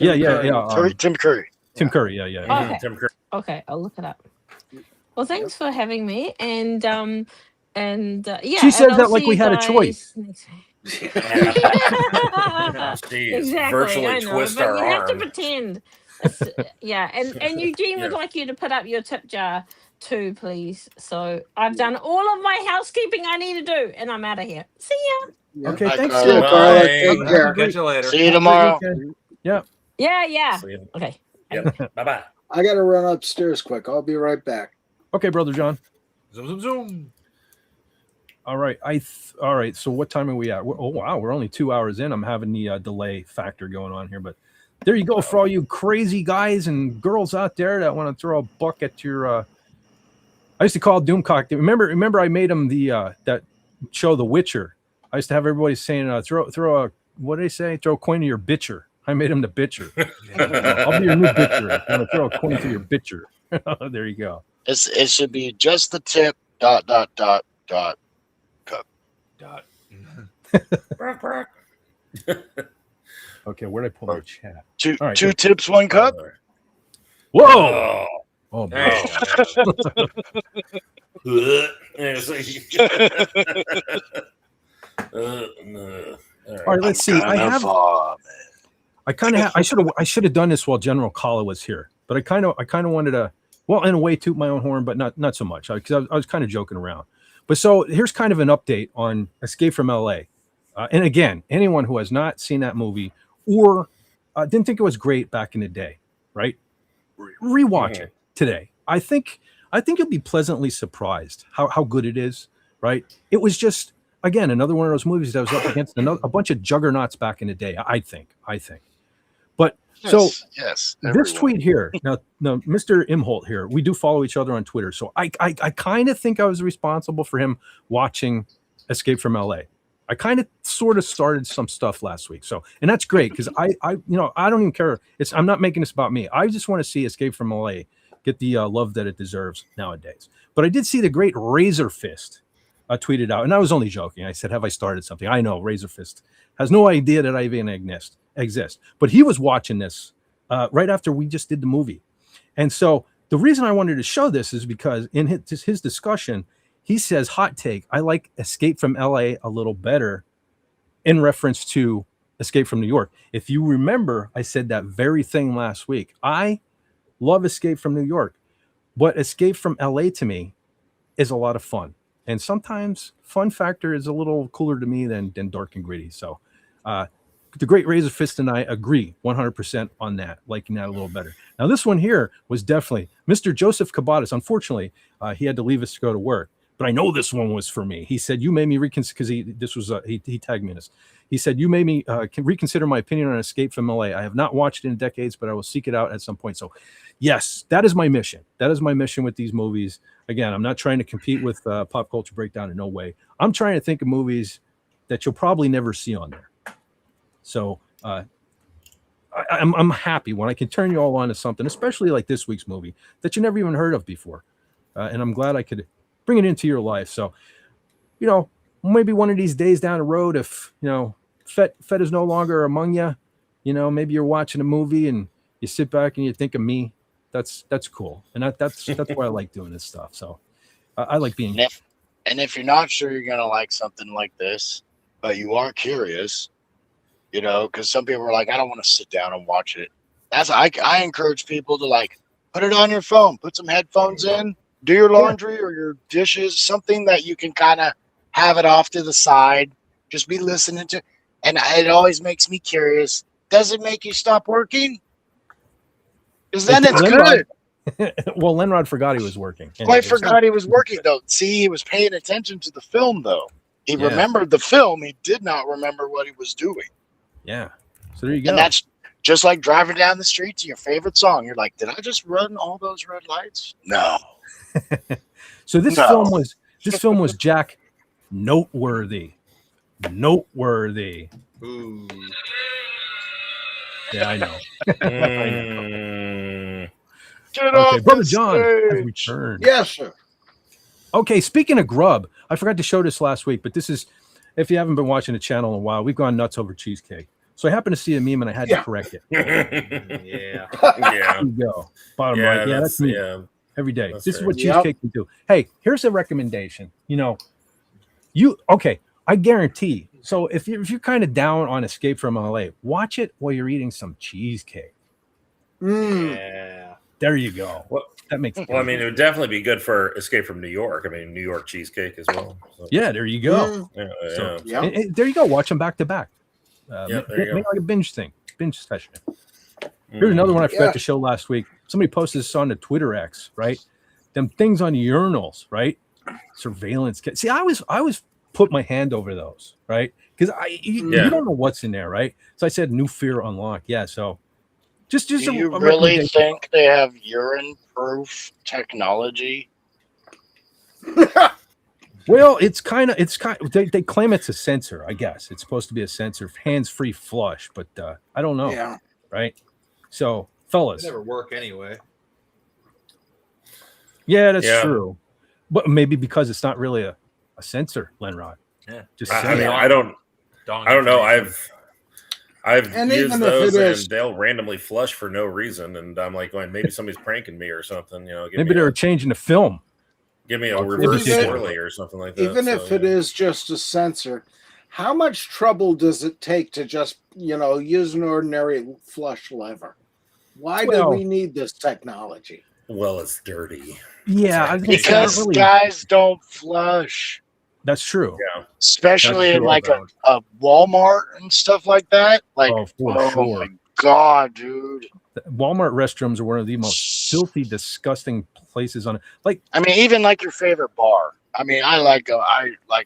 Yeah. Tim Curry. Tim Curry. Yeah. Okay. Tim Curry. Okay, I'll look it up. Well, thanks for having me, and yeah. She and says I'll that like see we you had a guys choice. next week. Jeez, Exactly, virtually I know, twist but our we have to arm. pretend. Yeah, and Eugene would Yeah. like you to put up your tip jar too, please. So I've done all of my housekeeping I need to do, and I'm out of here. See ya. Yeah. Okay, Bye, thanks, Carla. Tim. Bye. Carla, Have take Have a care. great- Catch you later. See you have a great tomorrow. weekend. Yeah. Yeah. See you. Okay. Yep. Bye-bye. I got to run upstairs quick. I'll be right back. Okay, Brother John. Zoom, zoom, zoom. All right. All right. So what time are we at? Oh, wow. We're only 2 hours in. I'm having the delay factor going on here, but there you go for all you crazy guys and girls out there that want to throw a buck at your. I used to call it Doomcock. Remember, I made him the that show, The Witcher. I used to have everybody saying, throw a, what do they say? Throw a coin to your bitcher. I made him the bitcher. I'll be your new bitcher. I'm gonna throw a coin to your bitcher. There you go. It should be just the tip. ... Okay, where'd I pull my chat? Two All right, two good. tips, one cup. Whoa! Oh, Hey. boy. All right, let's see. I should have done this while General Kala was here, but I kind of wanted to, well, in a way, toot my own horn, but not so much, because I was kind of joking around. But so here's kind of an update on Escape from LA. And again, anyone who has not seen that movie or didn't think it was great back in the day, right? Rewatch it today. I think you'll be pleasantly surprised how good it is, right? It was just, again, another one of those movies that was up against a bunch of juggernauts back in the day, I think. But so yes, this tweet here, now Mr. Imholt here, we do follow each other on Twitter. So I kind of think I was responsible for him watching Escape from LA. I kind of sort of started some stuff last week. So, and that's great because I don't even care. I'm not making this about me. I just want to see Escape from LA get the love that it deserves nowadays. But I did see the great Razor Fist tweeted out, and I was only joking. I said, have I started something? I know Razor Fist has no idea that I even exist. But he was watching this right after we just did the movie. And so the reason I wanted to show this is because in his discussion, he says, hot take, I like Escape from LA a little better in reference to Escape from New York. If you remember, I said that very thing last week. I love Escape from New York, but Escape from LA to me is a lot of fun. And sometimes fun factor is a little cooler to me than dark and gritty. So the Great Razor Fist and I agree 100% on that, liking that a little better. Now, this one here was definitely Mr. Joseph Cabatas. Unfortunately, he had to leave us to go to work. But I know this one was for me. He said, you made me reconsider, because he tagged me in this. He said, you made me reconsider my opinion on Escape from LA. I have not watched it in decades, but I will seek it out at some point. So, yes, that is my mission. That is my mission with these movies. Again, I'm not trying to compete with Pop Culture Breakdown in no way. I'm trying to think of movies that you'll probably never see on there. So I'm happy when I can turn you all on to something, especially like this week's movie that you never even heard of before. And I'm glad I could bring it into your life. So, maybe one of these days down the road, if, Fett is no longer among you, maybe you're watching a movie and you sit back and you think of me. That's cool. And that's why I like doing this stuff. So I like being. And if you're not sure you're going to like something like this, but you are curious, because some people are like, I don't want to sit down and watch it. I encourage people to put it on your phone, put some headphones in, do your laundry or your dishes, something that you can kind of have it off to the side, just be listening to. And it always makes me curious. Does it make you stop working? Because then it's good. Well, Lenrod forgot he was working. I forgot he was working, though. See, he was paying attention to the film, though. He remembered the film. He did not remember what he was doing. Yeah. So there you go. And that's just like driving down the street to your favorite song. You're like, did I just run all those red lights? No. So this film was Jack noteworthy. Noteworthy. Ooh. Yeah, I know. Get Okay, off Brother the John has stage. returned. Yes, sir. Okay, speaking of grub, I forgot to show this last week, but this is, if you haven't been watching the channel in a while, we've gone nuts over cheesecake. So I happened to see a meme and I had to correct it. Yeah. There you go. Bottom right. Yeah, that's me. Every day. This is what cheesecake can do. Hey, here's a recommendation. I guarantee. So if you're kind of down on Escape from LA, watch it while you're eating some cheesecake. Yeah. There you go. Well, that makes sense. Well, I mean, it would definitely be good for Escape from New York. I mean, New York cheesecake as well. So. Yeah, there you go. And there you go. Watch them back to back. Make like a binge session. Here's another one I forgot to show last week. Somebody posted this on the Twitter X, right? Them things on urinals, right? Surveillance. See, I was put my hand over those, right? Because you don't know what's in there, right? So I said new fear unlock. Yeah, so just do you really think they have urine-proof technology? Well, it's kind of they claim it's a sensor. I guess it's supposed to be a sensor, hands-free flush, but I don't know. Yeah. Right. So, fellas, It never work anyway. Yeah, that's true. But maybe because it's not really a sensor, Lenrod. Yeah. Just I don't know. I've used those and they'll randomly flush for no reason, and I'm like, well, maybe somebody's pranking me or something. Maybe they were changing the film. Give me a reverse swirly or something like that. Even if it is just a sensor, how much trouble does it take to just use an ordinary flush lever? Why do we need this technology? Well, it's dirty. Yeah, because guys don't flush. That's true. Yeah, especially in like a Walmart and stuff like that. Like, oh my god, dude! Walmart restrooms are one of the most filthy, disgusting places on it. Like, I mean, even like your favorite bar. I mean, I like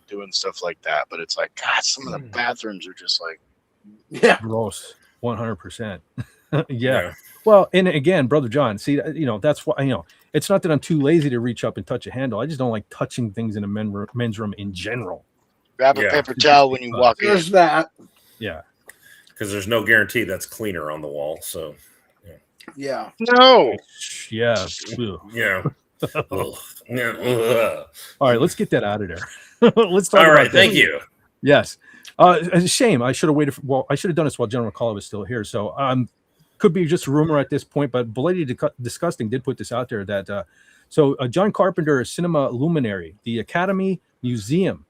doing stuff like that, but it's like, God, some of the bathrooms are just like, gross, 100%. Yeah. Well, and again, Brother John, see, that's why, it's not that I'm too lazy to reach up and touch a handle. I just don't like touching things in a men's room in general. Grab a paper towel when you walk in. There's that. Yeah. Because there's no guarantee that's cleaner on the wall. So, yeah. No. Yeah. Yeah. All right, let's get that out of there. Let's talk All about right, thank you. Yes. It's a shame. I should have waited. I should have done this while General Call was still here. So, could be just a rumor at this point, but Bloody Disgusting did put this out there that John Carpenter, a cinema luminary, the Academy Museum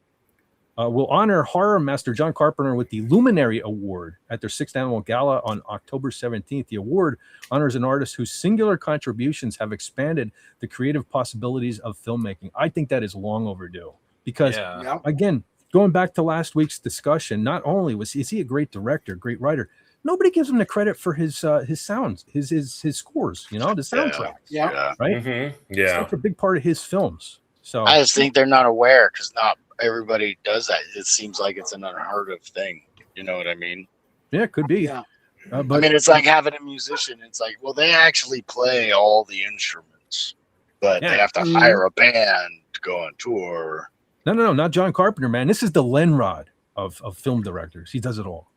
will honor horror master John Carpenter with the Luminary Award at their 6th annual gala on October 17th. The award honors an artist whose singular contributions have expanded the creative possibilities of filmmaking. I think that is long overdue because, again, going back to last week's discussion, not only is he a great director, great writer, nobody gives him the credit for his sounds, his scores, the soundtrack. Yeah. Right? Mm-hmm. It's such a big part of his films. So I just think they're not aware because not everybody does that. It seems like it's an unheard of thing. You know what I mean? Yeah, it could be. Yeah. But I mean, it's like having a musician. It's like, well, they actually play all the instruments, but they have to hire a band to go on tour. No, not John Carpenter, man. This is the Lenrod of film directors. He does it all.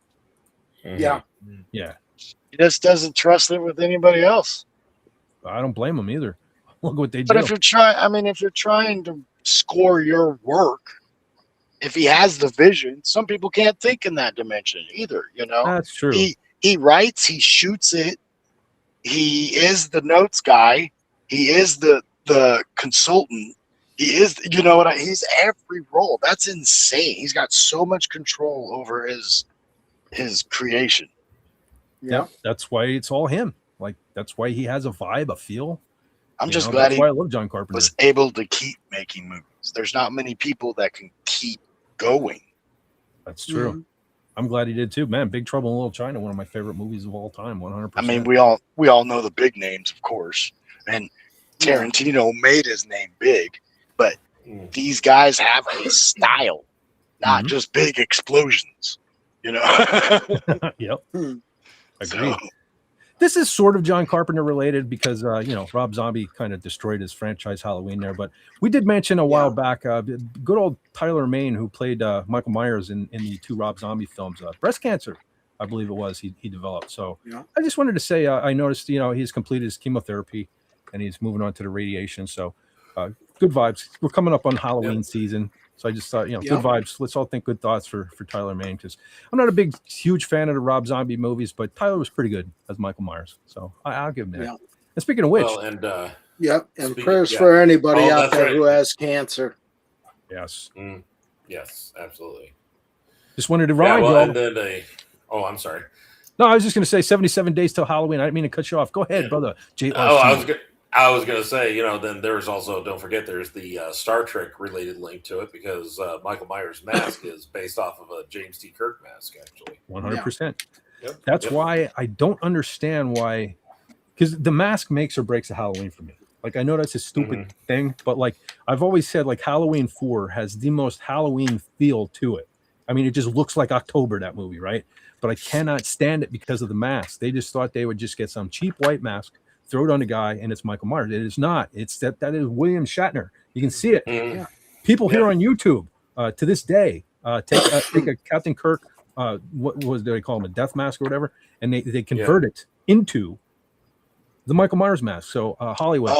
Yeah. Yeah. He just doesn't trust it with anybody else. I don't blame him either. Look what they do. But if you're trying to score your work, if he has the vision, some people can't think in that dimension either. That's true. He writes, he shoots it. He is the notes guy. He is the consultant. He is, he's every role. That's insane. He's got so much control over his creation. Yeah, that's why it's all him. Like that's why he has a vibe, a feel. I'm just glad I love John Carpenter. Was able to keep making movies. There's not many people that can keep going. That's true. Mm-hmm. I'm glad he did too, man. Big Trouble in Little China, one of my favorite movies of all time. 100%. I mean, we all know the big names, of course, and Tarantino made his name big, but these guys have a style, not just big explosions. Yep. Agreed. This is sort of John Carpenter related because Rob Zombie kind of destroyed his franchise Halloween there, but we did mention a while back good old Tyler Mane, who played Michael Myers in the 2 Rob Zombie films, breast cancer, I believe it was, he developed. So I just wanted to say I noticed he's completed his chemotherapy and he's moving on to the radiation. So good vibes. We're coming up on Halloween season. So I just thought, good vibes. Let's all think good thoughts for Tyler Mane, because I'm not a huge fan of the Rob Zombie movies, but Tyler was pretty good as Michael Myers. So I'll give him that. And speaking of which, and prayers for anybody out there who has cancer. Yes. Yes, absolutely. Just wanted to remind you. And then I'm sorry. No, I was just going to say 77 days till Halloween. I didn't mean to cut you off. Go ahead, brother. I was going to say, then there's also, don't forget, there's the Star Trek related link to it because Michael Myers' mask is based off of a James T. Kirk mask, actually. 100%. Yep. That's why I don't understand why, because the mask makes or breaks a Halloween for me. Like, I know that's a stupid thing, but like I've always said, like Halloween 4 has the most Halloween feel to it. I mean, it just looks like October, that movie, right? But I cannot stand it because of the mask. They just thought they would just get some cheap white mask, throw it on a guy, and it's Michael Myers. It is not. It's that is William Shatner. You can see it. People here on YouTube to this day take a Captain Kirk, what was they call him, a death mask or whatever, and they convert it into the Michael Myers mask. So Hollywood,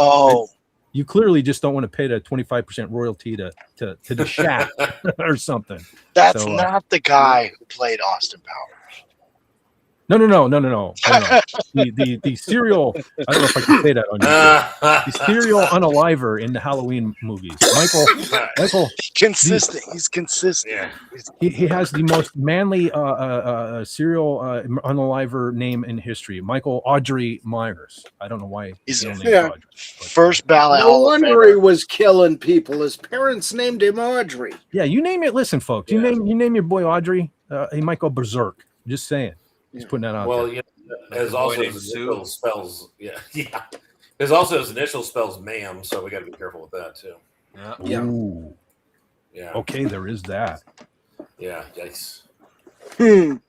you clearly just don't want to pay the 25% royalty to the Shat or something. That's not the guy who played Austin Powers. No. The serial, I don't know if I can say that on YouTube. The serial unaliver in the Halloween movies. Michael. Consistent. He's consistent. Yeah. He has the most manly serial unaliver name in history. Michael Audrey Myers. I don't know why he's Audrey. First ballot. No wonder he was killing people. His parents named him Audrey. Yeah, you name it. Listen, folks, you name your boy Audrey. He might go berserk. Just saying. He's putting that out there. Well, as also his initial spells. Yeah. His also his initial spells ma'am, so we got to be careful with that too. Ooh. Yeah. Okay, there is that. Yeah. Yikes. I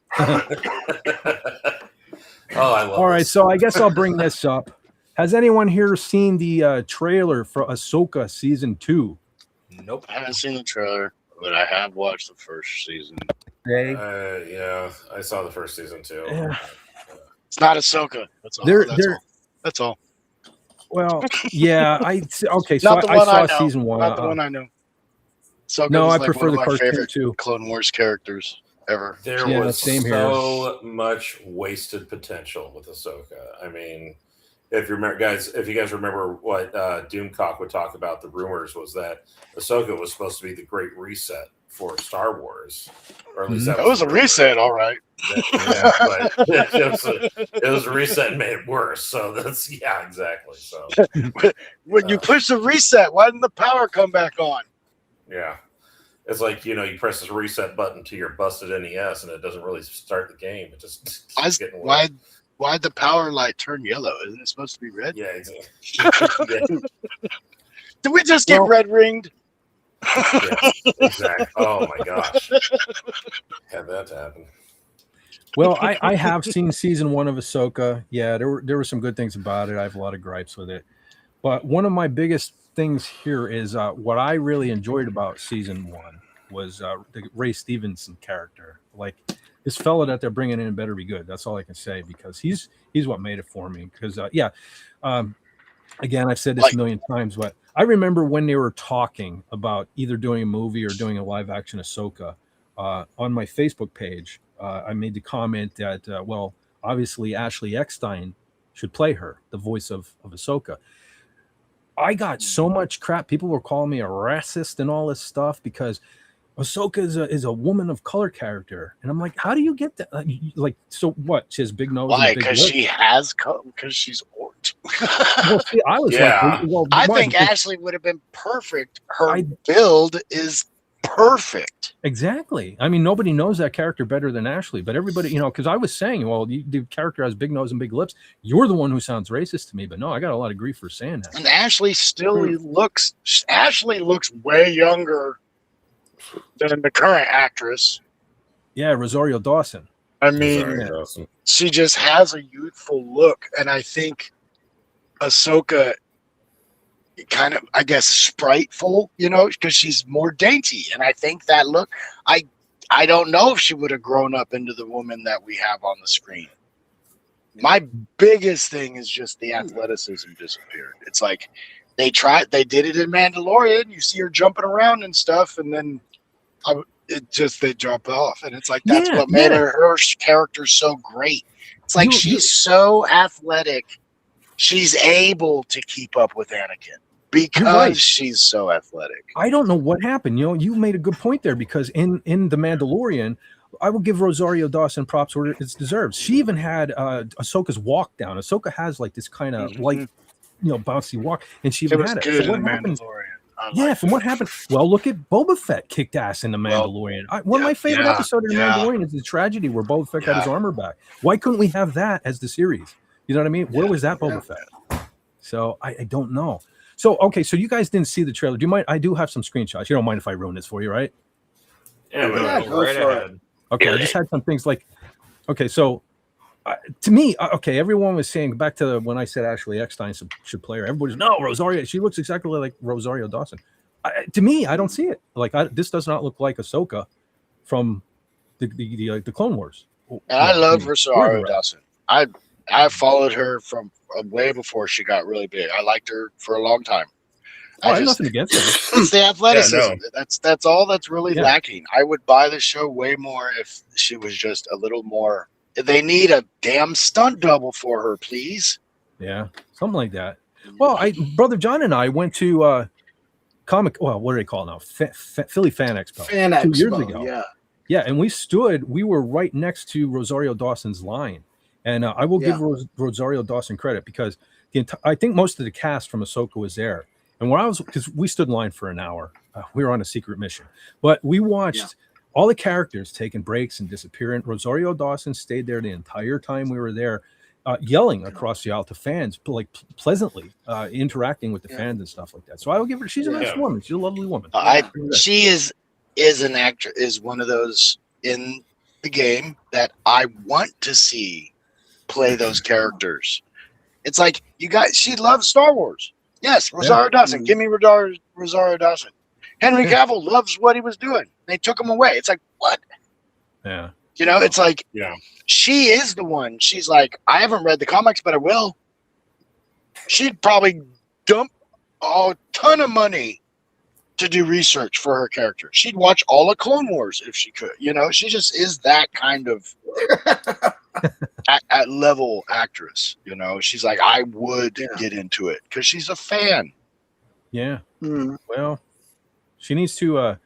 love All right, so I guess I'll bring this up. Has anyone here seen the trailer for Ahsoka season 2? Nope. I haven't seen the trailer, but I have watched the first season. Yeah, I saw the first season too. Yeah. It's not Ahsoka. That's all. That's all. Well, yeah, okay. So not the I one saw know. season 1. Not the one I know. Ahsoka no, I prefer the cartoon too. Clone Wars characters ever. There was so much wasted potential with Ahsoka. I mean, if you remember, guys, if you guys remember what Doomcock would talk about, the rumors was that Ahsoka was supposed to be the great reset for Star Wars, or at least Mhm. That was a reset, all right. Yeah, but it was a reset and made it worse. So that's exactly. So When you push the reset, why didn't the power come back on? yeah, it's like you press this reset button to your busted NES, and it doesn't really start the game. It just keeps getting worse. Why'd the power light turn yellow? Isn't it supposed to be red? Yeah, exactly. Did we just get red ringed? Yeah, exactly. Oh my gosh, had that to happen. Well, I have seen season 1 of Ahsoka. Yeah, there were some good things about it. I have a lot of gripes with it. But one of my biggest things here is what I really enjoyed about season 1 was the Ray Stevenson character. Like, this fella that they're bringing in better be good. That's all I can say, because he's what made it for me. Because again, I've said this a million times, but I remember when they were talking about either doing a movie or doing a live action Ahsoka on my Facebook page. I made the comment that obviously Ashley Eckstein should play her, the voice of Ahsoka. I got so much crap. People were calling me a racist and all this stuff because Ahsoka is a woman of color character, and I'm like, how do you get that? Like, so what? She has big nose. Why? Because she has because she's orange. Well, see, I was like, I think Ashley would have been perfect. Her build is perfect. Exactly. I mean, nobody knows that character better than Ashley, but everybody, because I was saying, well, the character has big nose and big lips. You're the one who sounds racist to me, but no, I got a lot of grief for saying that. And Ashley looks way younger than the current actress. Yeah, Rosario Dawson. I mean, she just has a youthful look, and I think Ahsoka kind of, I guess, spriteful, because she's more dainty, and I think that look, I don't know if she would have grown up into the woman that we have on the screen. My biggest thing is just the athleticism disappeared. It's like they did it in Mandalorian. You see her jumping around and stuff, and then they drop off, and it's like that's what made her character so great. It's like she's so athletic, she's able to keep up with Anakin because she's so athletic. I don't know what happened. You made a good point there, because in the Mandalorian, I will give Rosario Dawson props where it's deserved. She even had Ahsoka's walk down. Ahsoka has like this kind of light, bouncy walk, and she even had it. Good in Mandalorian. From what happened? Well, look at Boba Fett kicked ass in the Mandalorian. One of my favorite episodes of the Mandalorian is the tragedy where Boba Fett got his armor back. Why couldn't we have that as the series? You know what I mean? Where was that Boba Fett? So I don't know. So, okay, so you guys didn't see the trailer. Do you mind? I do have some screenshots. You don't mind if I ruin this for you, right? Yeah, go right ahead. Okay, I just had some things like, okay, so to me, everyone was saying, back to when I said Ashley Eckstein should play her, everybody's, no, Rosario, she looks exactly like Rosario Dawson. To me, I don't see it. Like, this does not look like Ahsoka from the Clone Wars. And I love Rosario Dawson. I followed her from way before she got really big. I liked her for a long time. I have nothing against her. It's the athleticism. That's all that's really lacking. I would buy the show way more if she was just a little more. They need a damn stunt double for her, please. Yeah, something like that. Well, Brother John and I went to what do they call it now? Philly Fan Expo. 2 years ago. Yeah, and we were right next to Rosario Dawson's line. And I will give Rosario Dawson credit, because I think most of the cast from Ahsoka was there. And because we stood in line for an hour, we were on a secret mission, but we watched all the characters taking breaks and disappearing. Rosario Dawson stayed there the entire time we were there, yelling across the aisle to fans, like pleasantly interacting with the fans and stuff like that. So I will give her. She's a nice woman. She's a lovely woman. She is an actor. Is one of those in the game that I want to see play those characters. It's like she loves Star Wars. Yes, Rosario Dawson. Give me Rosario Dawson. Henry Cavill loves what he was doing. They took him away. It's like, what? Yeah. It's like, she is the one. She's like, I haven't read the comics, but I will. She'd probably dump a ton of money to do research for her character. She'd watch all of Clone Wars if she could. She just is that kind of at level actress. She's like, I would get into it because she's a fan. Yeah. Well, she needs to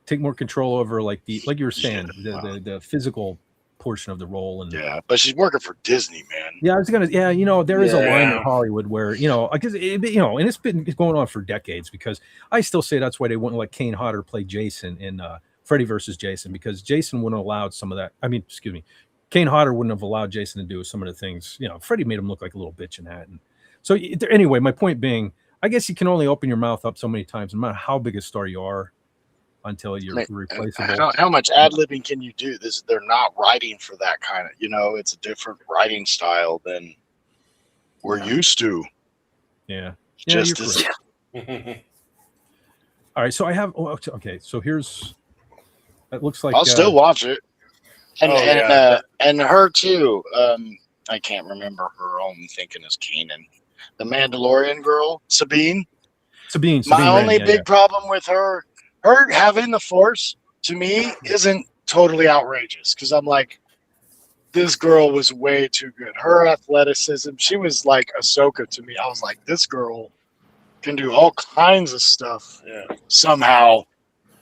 take more control over like you were saying, the physical portion of the role. And yeah, but she's working for Disney, man. Yeah, I was gonna. Yeah, there is a line in Hollywood where because and it's been going on for decades. Because I still say that's why they wouldn't let Kane Hodder play Jason in Freddy versus Jason, because Jason wouldn't have allowed some of that. I mean, excuse me, Kane Hodder wouldn't have allowed Jason to do some of the things. Freddy made him look like a little bitch in that. And so anyway, my point being, I guess you can only open your mouth up so many times, no matter how big a star you are, until you're replaceable. How much ad-libbing can you do? They're not writing for that kind of, it's a different writing style than we're used to. Yeah. Just as all right, so I have okay, so here's it looks like I'll still watch it. And her too. I can't remember her own thinking is Kanan. The Mandalorian girl, Sabine. My only big problem with her having the Force, to me, isn't totally outrageous, because I'm like, this girl was way too good. Her athleticism, she was like Ahsoka to me. I was like, this girl can do all kinds of stuff somehow.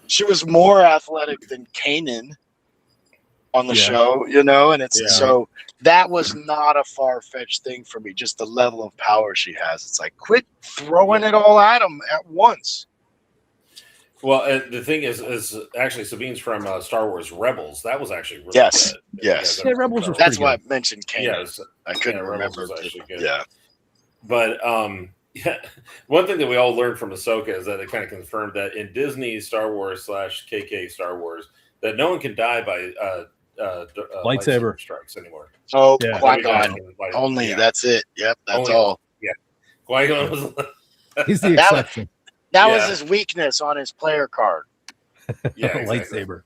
She was more athletic than Kanan on the show, and it's so that was not a far-fetched thing for me, just the level of power she has. It's like, quit throwing it all at him at once. Well, the thing is actually Sabine's from Star Wars Rebels. That was actually really good. Yes. Yeah, Rebels was That's pretty why good. I mentioned Kanan. Yes. I couldn't remember. Yeah. But one thing that we all learned from Ahsoka is that it kind of confirmed that in Disney Star Wars / KK Star Wars, that no one can die by lightsaber strikes anymore. Oh, Qui-Gon. Only that's it. Yep, that's all. Yeah. Qui-Gon was he's the exception. That was his weakness on his player card. Yeah, lightsaber.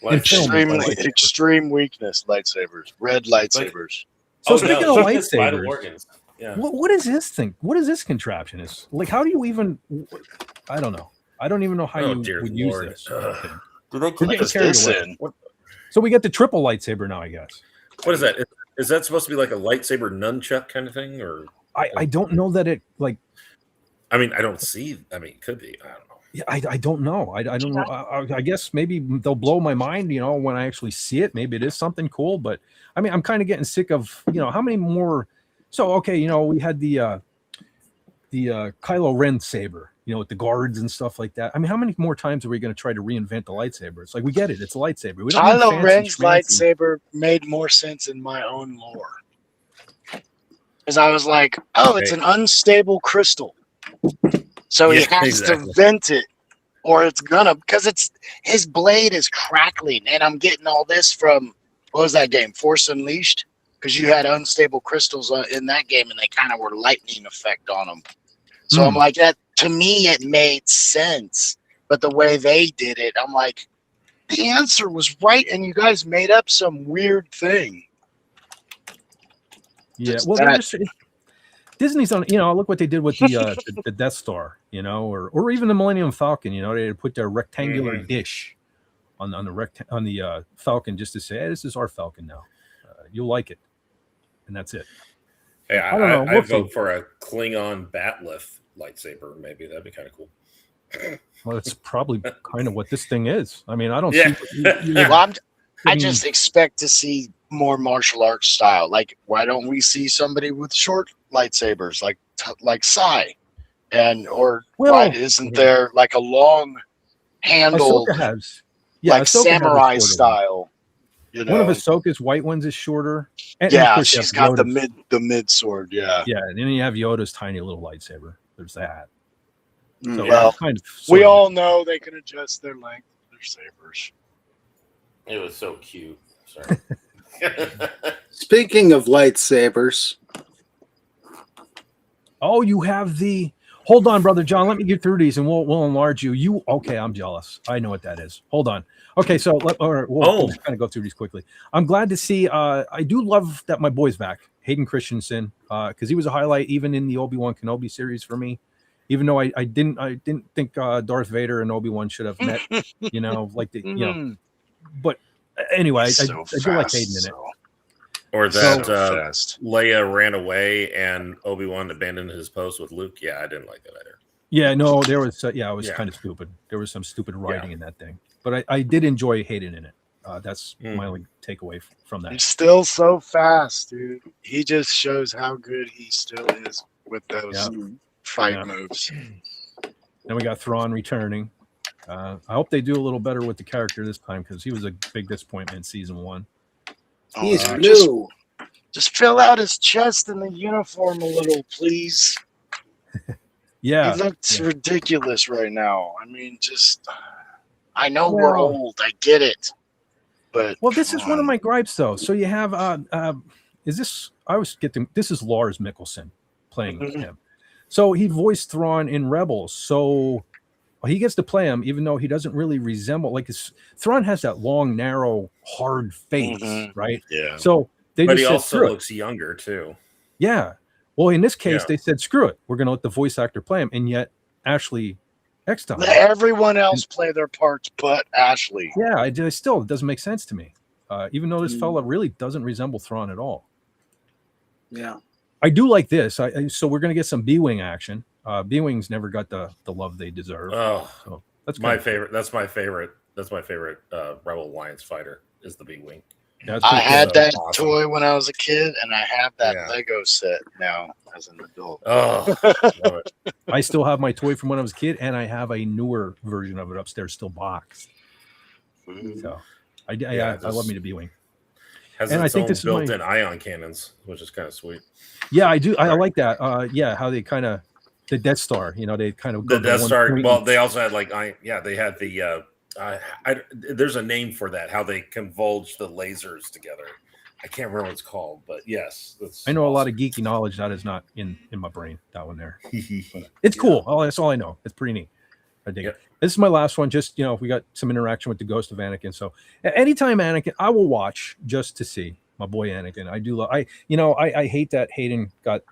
Extreme weakness. Lightsabers, red lightsabers. So speaking of lightsabers, what is this thing? What is this contraption? Is like, how do you even? I don't know. I don't even know how you would use this. So we get the triple lightsaber now, I guess. What is that? Is that supposed to be like a lightsaber nunchuck kind of thing, or? I don't know that it like. I mean, I don't see. I mean, it could be. I don't know. Yeah, I don't know. I don't know. I guess maybe they'll blow my mind, when I actually see it. Maybe it is something cool, but I mean, I'm kind of getting sick of, how many more. So okay, we had the Kylo Ren saber, with the guards and stuff like that. I mean, how many more times are we going to try to reinvent the lightsaber? It's like, we get it. It's a lightsaber. We don't Kylo Ren's lightsaber made more sense in my own lore. Because I was like, it's an unstable crystal. So he has to vent it, or it's gonna, because his blade is crackling, and I'm getting all this from, what was that game, Force Unleashed? Because you had unstable crystals in that game, and they kind of were lightning effect on them. So I'm like, that to me it made sense, but the way they did it, I'm like, the answer was right, and you guys made up some weird thing. Yeah, well, Disney's on, look what they did with the Death Star, or even the Millennium Falcon. They put their rectangular dish on the Falcon just to say, hey, this is our Falcon now. You'll like it, and that's it. Hey, I vote for a Klingon Batleth lightsaber. Maybe that'd be kind of cool. Well, it's probably kind of what this thing is. I mean, I don't see. I just expect to see more martial arts style. Like, why don't we see somebody with short lightsabers, like Sai, why isn't there like a long handled, like samurai style? One of Ahsoka's white ones is shorter. And she's got the mid sword. Yeah, and then you have Yoda's tiny little lightsaber. There's that. So we all know they can adjust their length of their sabers. It was so cute. Sorry. Speaking of lightsabers. Oh, you have the. Hold on, Brother John. Let me get through these, and we'll enlarge you. Okay, I'm jealous. I know what that is. Hold on. Okay, so we'll just kind of go through these quickly. I'm glad to see. I do love that my boy's back, Hayden Christensen, because he was a highlight even in the Obi-Wan Kenobi series for me. Even though I didn't think Darth Vader and Obi-Wan should have met, But anyway, I do like Hayden in it. Or that Leia ran away and Obi-Wan abandoned his post with Luke. Yeah, I didn't like that either. Yeah, no, there was it was Yeah. kind of stupid. There was some stupid writing in that thing, but I did enjoy Hayden in it. That's my only takeaway from that. He's still so fast, dude. He just shows how good he still is with those fight moves. Then we got Thrawn returning. I hope they do a little better with the character this time because he was a big disappointment in season 1. He's new. Just fill out his chest in the uniform a little, please. Yeah. He looks ridiculous right now. I mean, I know we're old. I get it. But this is one of my gripes, though. So you have, this is Lars Mikkelsen playing him. So he voiced Thrawn in Rebels. So he gets to play him, even though he doesn't really resemble, Thrawn has that long, narrow, hard face, right? Yeah. So but he said, also looks younger, too. Yeah. Well, in this case, they said, screw it. We're going to let the voice actor play him. And yet, Ashley Eckstein. Let everyone else play their parts but Ashley. Yeah, it doesn't make sense to me. Even though this fella really doesn't resemble Thrawn at all. Yeah. I do like this. So we're going to get some B-Wing action. B-Wings never got the love they deserve. Oh, so that's my favorite. That's my favorite. That's my favorite Rebel Alliance fighter is the B-Wing. I had that toy when I was a kid, and I have that Lego set now as an adult. Oh, love it. I still have my toy from when I was a kid, and I have a newer version of it upstairs, still boxed. So I love me to B-Wing. And I think this built-in ion cannons, which is kind of sweet. Yeah, I do. I like that. How they kind of the Death Star. They kind of the Death Star. Well, they also had they had the. There's a name for that. How they convolge the lasers together. I can't remember what it's called, but yes, I know a lot of geeky knowledge that is not in my brain. That one there. It's cool. Oh, that's all I know. It's pretty neat. I dig it. This is my last one. Just we got some interaction with the ghost of Anakin. So anytime Anakin, I will watch just to see my boy Anakin. I do love. I hate that Hayden got.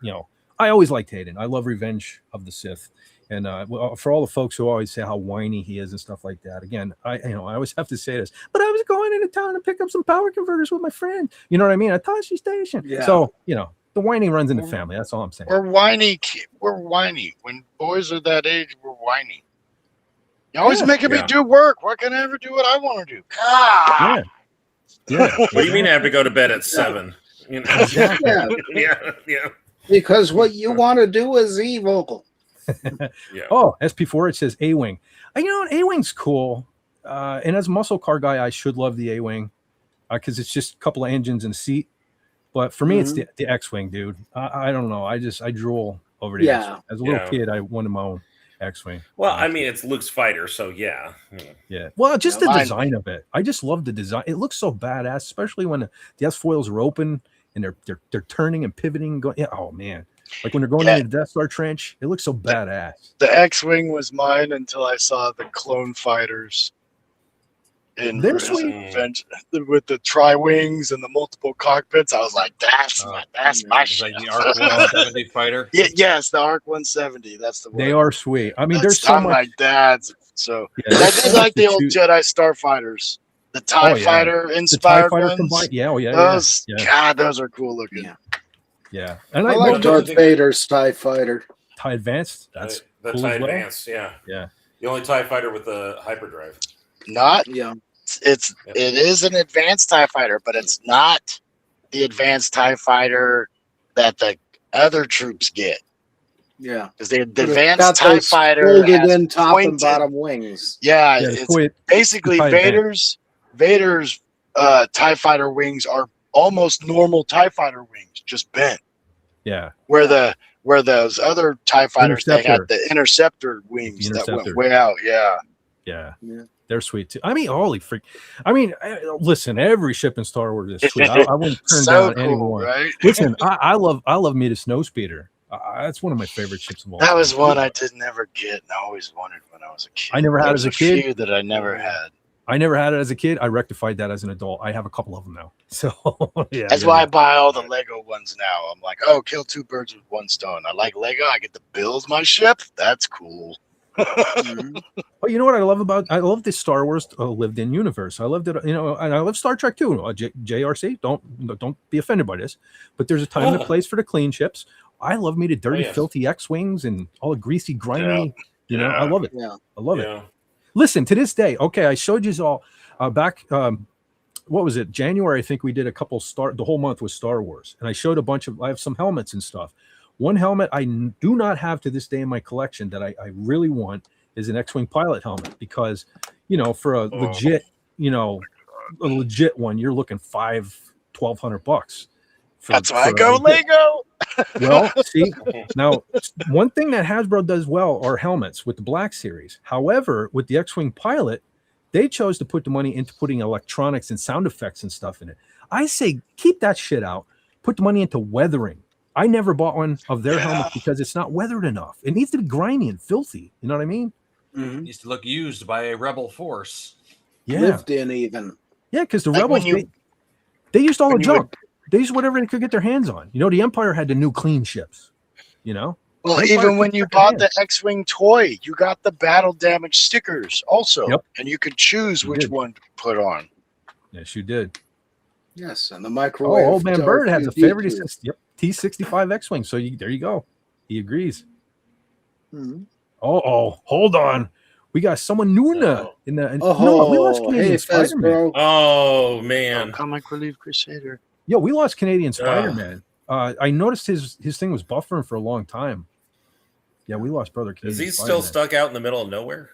I always liked Hayden. I love Revenge of the Sith. And for all the folks who always say how whiny he is and stuff like that, again, I always have to say this. But I was going into town to pick up some power converters with my friend. You know what I mean? At Tashi Station. Yeah. So the whining runs in the family. That's all I'm saying. We're whiny. We're whiny. When boys are that age, we're whiny. You're always making me do work. Why can't I ever do what I want to do? God. Yeah. What do you mean I have to go to bed at 7? Yeah. Because what you want to do is evil. Oh, SP4, it says A-Wing. An A-Wing's cool. And as a muscle car guy, I should love the A-Wing because it's just a couple of engines and a seat. But for me, it's the X-Wing, dude. I don't know. I drool over the X-Wing. As a little kid, I wanted my own X-Wing. Well, I mean, it's Luke's fighter, so yeah. Well, just the design of it. I just love the design. It looks so badass, especially when the S-foils are open and they're turning and pivoting and going. Yeah, oh man. Like when they're going into the Death Star trench, it looks so badass. The X-Wing was mine until I saw the clone fighters in Revenge with the tri-wings and the multiple cockpits. I was like, that's my shit. Like the ARC 170 fighter? Yes, the ARC 170. That's the one. They are sweet. I mean, there's so so much. My dad's. So I did like the old Jedi Starfighters. The TIE Fighter inspired ones. God, those are cool looking. Yeah, and I like Darth Vader's TIE Fighter. TIE Advanced. That's the cool TIE as well. Advanced. Yeah. The only TIE fighter with the hyperdrive. It is an advanced TIE fighter, but it's not the advanced TIE fighter that the other troops get. Yeah, because the advanced TIE fighter has in top and bottom wings. Yeah, it's basically Vader's TIE fighter wings are almost normal TIE fighter wings, just bent. Yeah. Where those other TIE fighters, they had the interceptor wings that went way out. Yeah. They're sweet too. I mean, holy freak! I mean, listen, every ship in Star Wars is sweet. I wouldn't turn down anyone. Right? Listen, I love me to Snowspeeder. That's one of my favorite ships of all. That was one I did never get, and I always wanted when I was a kid. I never had it as a kid. Few that I never had. I never had it as a kid. I rectified that as an adult. I have a couple of them now. So that's why I buy all the Lego ones now. I'm like, kill 2 birds with 1 stone. I like Lego. I get to build my ship. That's cool. Well, you know what I love this Star Wars lived in universe. I loved it, and I love Star Trek too. JRC, don't be offended by this, but there's a time and a place for the clean ships. I love me the dirty, yes. filthy X-wings and all the greasy, grimy. You know, I love it. Yeah. I love it. Listen, to this day, okay, I showed you all back. What was it? January, I think we did a couple the whole month was Star Wars, and I showed a bunch of. I have some helmets and stuff. One helmet I do not have to this day in my collection that I really want is an X-wing pilot helmet, because, you know, for a legit, you know, a legit one, you're looking $1,200. That's why I go Lego. Well, see, now one thing that Hasbro does well are helmets with the Black Series. However, with the X-wing pilot, they chose to put the money into putting electronics and sound effects and stuff in it. I say keep that shit out. Put the money into weathering. I never bought one of their helmets because it's not weathered enough. It needs to be grimy and filthy. You know what I mean? It needs to look used by a rebel force. Yeah. Lived in even. Yeah, because the rebels, they used all the junk. They used whatever they could get their hands on. You know, the Empire had the new clean ships, you know? Well, even when you bought the X-Wing toy, you got the battle damage stickers also. Yep. And you could choose which one to put on. Yes, you did. Yes, and the microwave. Oh, Old Man Bird has a favorite. He says, yep, T65 X-Wing. So there you go. He agrees. Mm-hmm. Oh, hold on. We got someone new in the. Oh, we lost Canadian Spider-Man. Oh, man. Comic Relief Crusader. Yo, we lost Canadian Spider-Man. I noticed his thing was buffering for a long time. Yeah, we lost Brother Canadian. Is he Spider-Man. still stuck out in the middle of nowhere?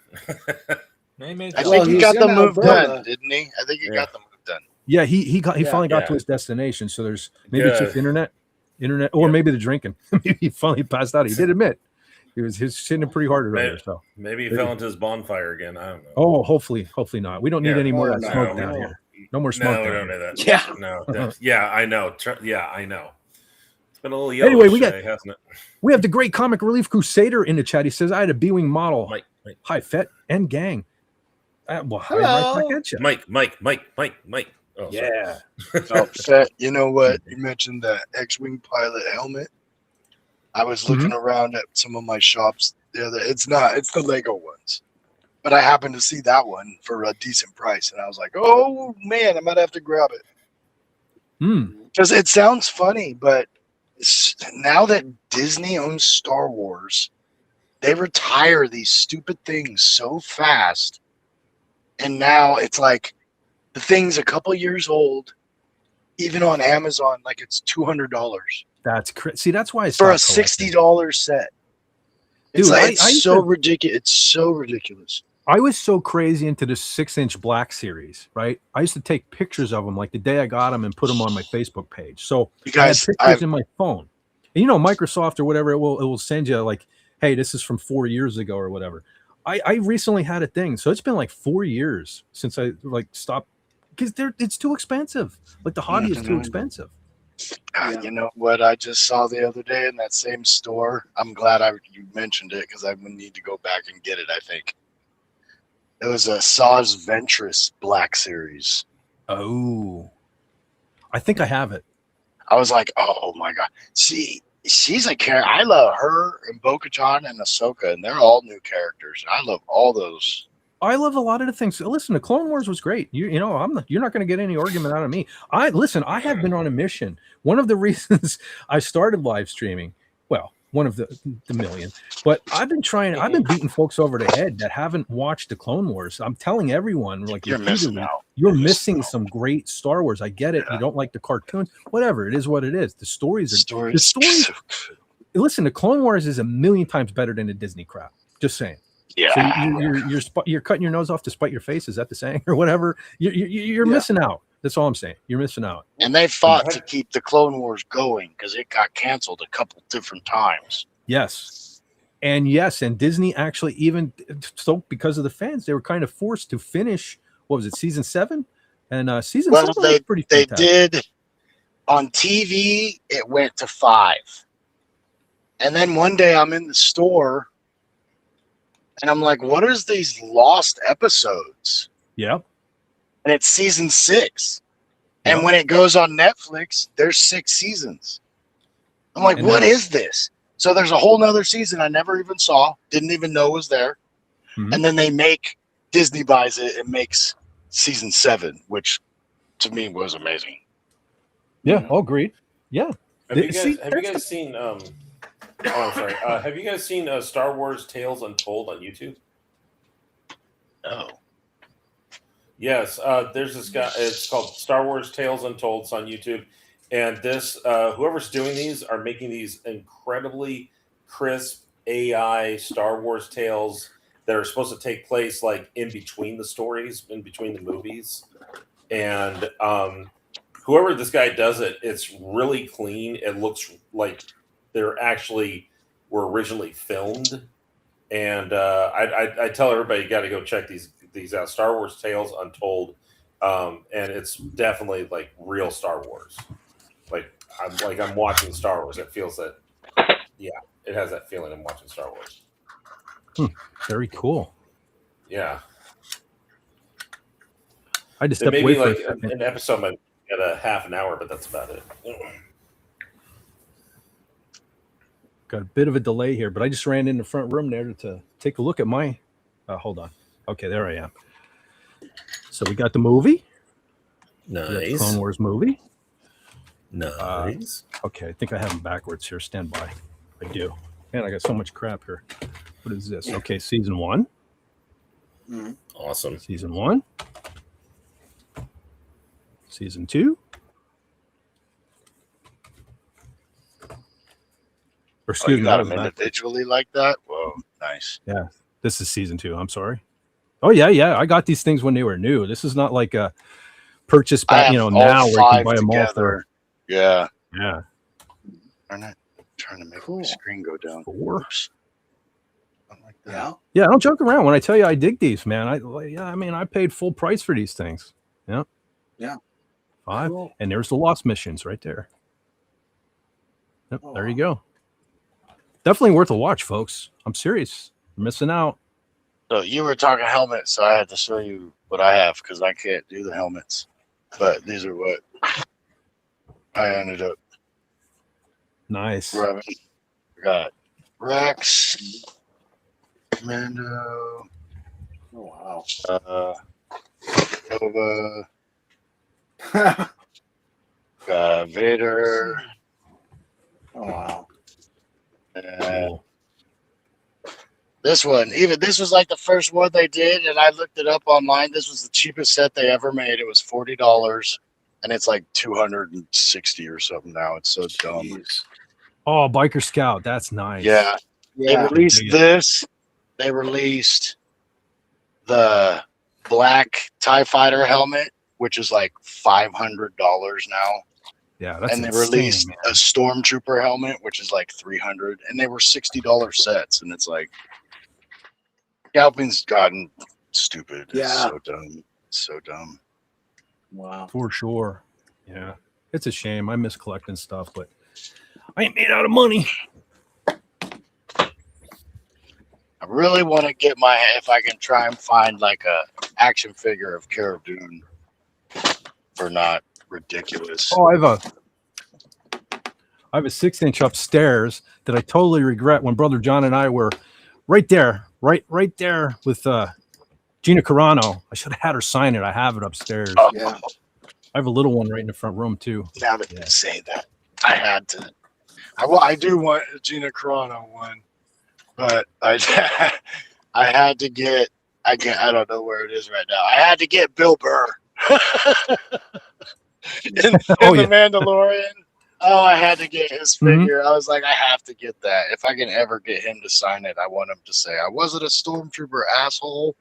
I think he got the move done, didn't he? I think he got the move done. Yeah, he finally got to his destination. So there's maybe it's just internet, or maybe the drinking. Maybe he finally passed out. He did admit he was hitting pretty hard earlier. So maybe he fell into his bonfire again. I don't know. Oh, hopefully not. We don't need any more of that smoke down here. No more smoke. No, down no, here. that. Yeah. No. Yeah, I know. Yeah, I know. It's been a little yellow Anyway, hasn't it? We have the great Comic Relief Crusader in the chat. He says, I had a B-Wing model. Mike. Hi, Fett and gang. Well, hi, Hello. right back at you. Mike. Oh, yeah. Oh, Fett, you know what? You mentioned that X-Wing pilot helmet. I was looking around at some of my shops the other. It's the Lego ones. But I happened to see that one for a decent price, and I was like, "Oh man, I might have to grab it." Because it sounds funny, but now that Disney owns Star Wars, they retire these stupid things so fast, and now it's like the thing's a couple years old, even on Amazon, like it's $200. That's see, that's why I for a $60 set. It's Dude, it's so ridiculous. It's so ridiculous. I was so crazy into the 6-inch Black Series, right? I used to take pictures of them like the day I got them and put them on my Facebook page. So you guys, I had pictures in my phone. And you know, Microsoft or whatever, it will send you like, hey, this is from 4 years ago or whatever. I recently had a thing. So it's been like 4 years since I like stopped, because it's too expensive. Like the hobby is too expensive. You know what I just saw the other day in that same store? I'm glad you mentioned it because I would need to go back and get it, I think. It was a Saw's Ventress Black Series. Oh. I think I have it. I was like, oh my God. See, she's a character. I love her and Bo-Katan and Ahsoka, and they're all new characters. I love all those. I love a lot of the things. Listen, the Clone Wars was great. You're not going to get any argument out of me. I have been on a mission. One of the reasons I started live streaming, well, one of the million, but I've been beating folks over the head that haven't watched the Clone Wars. I'm telling everyone, like, you're missing out. You're missing some great Star Wars. I get it. You don't like the cartoons, whatever. It is what it is. The stories are the stories. Listen, the Clone Wars is a million times better than the Disney crap. Just saying. Yeah. So you're cutting your nose off to spite your face. Is that the saying or whatever? You're missing out. That's all I'm saying. You're missing out. And they fought to keep the Clone Wars going because it got canceled a couple different times. Yes. And Disney actually, even so, because of the fans, they were kind of forced to finish. What was it, season 7? And season 7 was pretty fantastic. They did on TV. It went to 5, and then one day I'm in the store. And I'm like, what is these lost episodes? Yep. And it's season 6. And when it goes on Netflix, there's 6 seasons. I'm like, what is this? So there's a whole nother season I never even saw, didn't even know was there. Mm-hmm. And then Disney buys it and makes season 7, which to me was amazing. Yeah, agreed. Yeah. Have you guys seen Oh, I'm sorry. Have you guys seen Star Wars Tales Untold on YouTube? No. Yes. There's this guy. It's called Star Wars Tales Untold. It's on YouTube. And this, whoever's doing these are making these incredibly crisp AI Star Wars tales that are supposed to take place like in between the stories, in between the movies. And whoever this guy does it, it's really clean. It looks like they're actually were originally filmed. And I tell everybody you got to go check these out. Star Wars Tales Untold, and it's definitely like real Star Wars. I'm watching Star Wars. It feels that, yeah, it has that feeling. I'm watching Star Wars. Very cool. Yeah. I just There stepped may away be for like a second. an episode might get a half an hour, but that's about it. Got a bit of a delay here, but I just ran in the front room there to take a look at my. Hold on. Okay, there I am. So we got the movie. We got the Clone Wars movie. Nice. Okay, I think I have them backwards here. Stand by. I do. Man, I got so much crap here. What is this? Okay, season 1. Awesome. Season 1. Season 2. Or excuse you me, got that was them back- individually like that? Whoa, nice. Yeah, this is season 2. I'm sorry. Oh yeah. I got these things when they were new. This is not like a purchase back, now where you can buy them all for. Yeah. Yeah. I'm not trying to make my screen go down. 4. Like that. Yeah, I don't joke around when I tell you I dig these, man. I paid full price for these things. Yeah. Yeah. 5. Cool. And there's the Lost missions right there. Yep, there you go. Definitely worth a watch, folks. I'm serious. You're missing out. So you were talking helmets, so I had to show you what I have because I can't do the helmets. But these are what I ended up Nice. grabbing. We got Rex, Mando, Oh Nova, Vader. Oh wow. Cool. This one, this was like the first one they did, and I looked it up online. This was the cheapest set they ever made. It was $40, and it's like $260 or something now. It's so dumb. Oh, Biker Scout. That's nice. Yeah. They released this. They released the black TIE Fighter helmet, which is like $500 now. Yeah, that's and they insane, released man. a Stormtrooper helmet, which is like $300, and they were $60 sets, and it's like scalping's gotten stupid. Yeah. It's so dumb. It's so dumb. Wow. For sure. Yeah. It's a shame. I miss collecting stuff, but I ain't made out of money. I really want to get if I can try and find like a action figure of Cara Dune for not ridiculous. Oh, I have a 6-inch upstairs that I totally regret when Brother John and I were right there with Gina Carano. I should have had her sign it. I have it upstairs. Yeah. I have a little one right in the front room too. Now that you say that, I had to. I do want a Gina Carano one, but I had to get. I don't know where it is right now. I had to get Bill Burr in The Mandalorian. Oh, I had to get his figure. I was like, I have to get that. If I can ever get him to sign it, I want him to say, I wasn't a Stormtrooper asshole.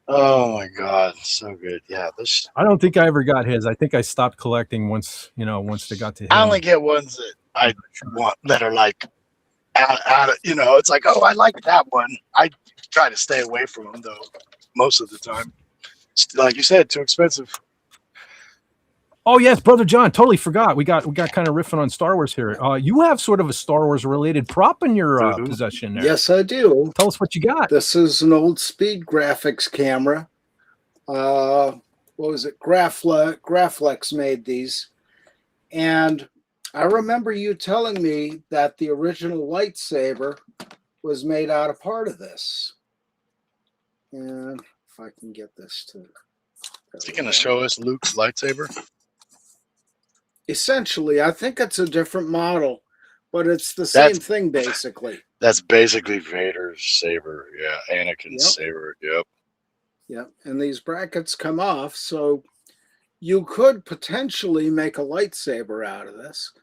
Oh my God, so good. Yeah, I don't think I ever got his. I think I stopped collecting once they got to him. I only get ones that I want that are like out of, it's like, oh, I like that one. I try to stay away from them though, most of the time. Like you said, too expensive. Oh yes, Brother John, totally forgot. We got kind of riffing on Star Wars here. You have sort of a Star Wars related prop in your possession there. Yes, I do. Tell us what you got. This is an old Speed Graphics camera. What was it? Graflex made these. And I remember you telling me that the original lightsaber was made out of part of this. And if I can get this to... Is he going to show us Luke's lightsaber? Essentially, I think it's a different model, but it's the same thing basically. That's basically Vader's saber. Yeah, Anakin's Yep. saber. Yep. Yep. And these brackets come off, so you could potentially make a lightsaber out of this.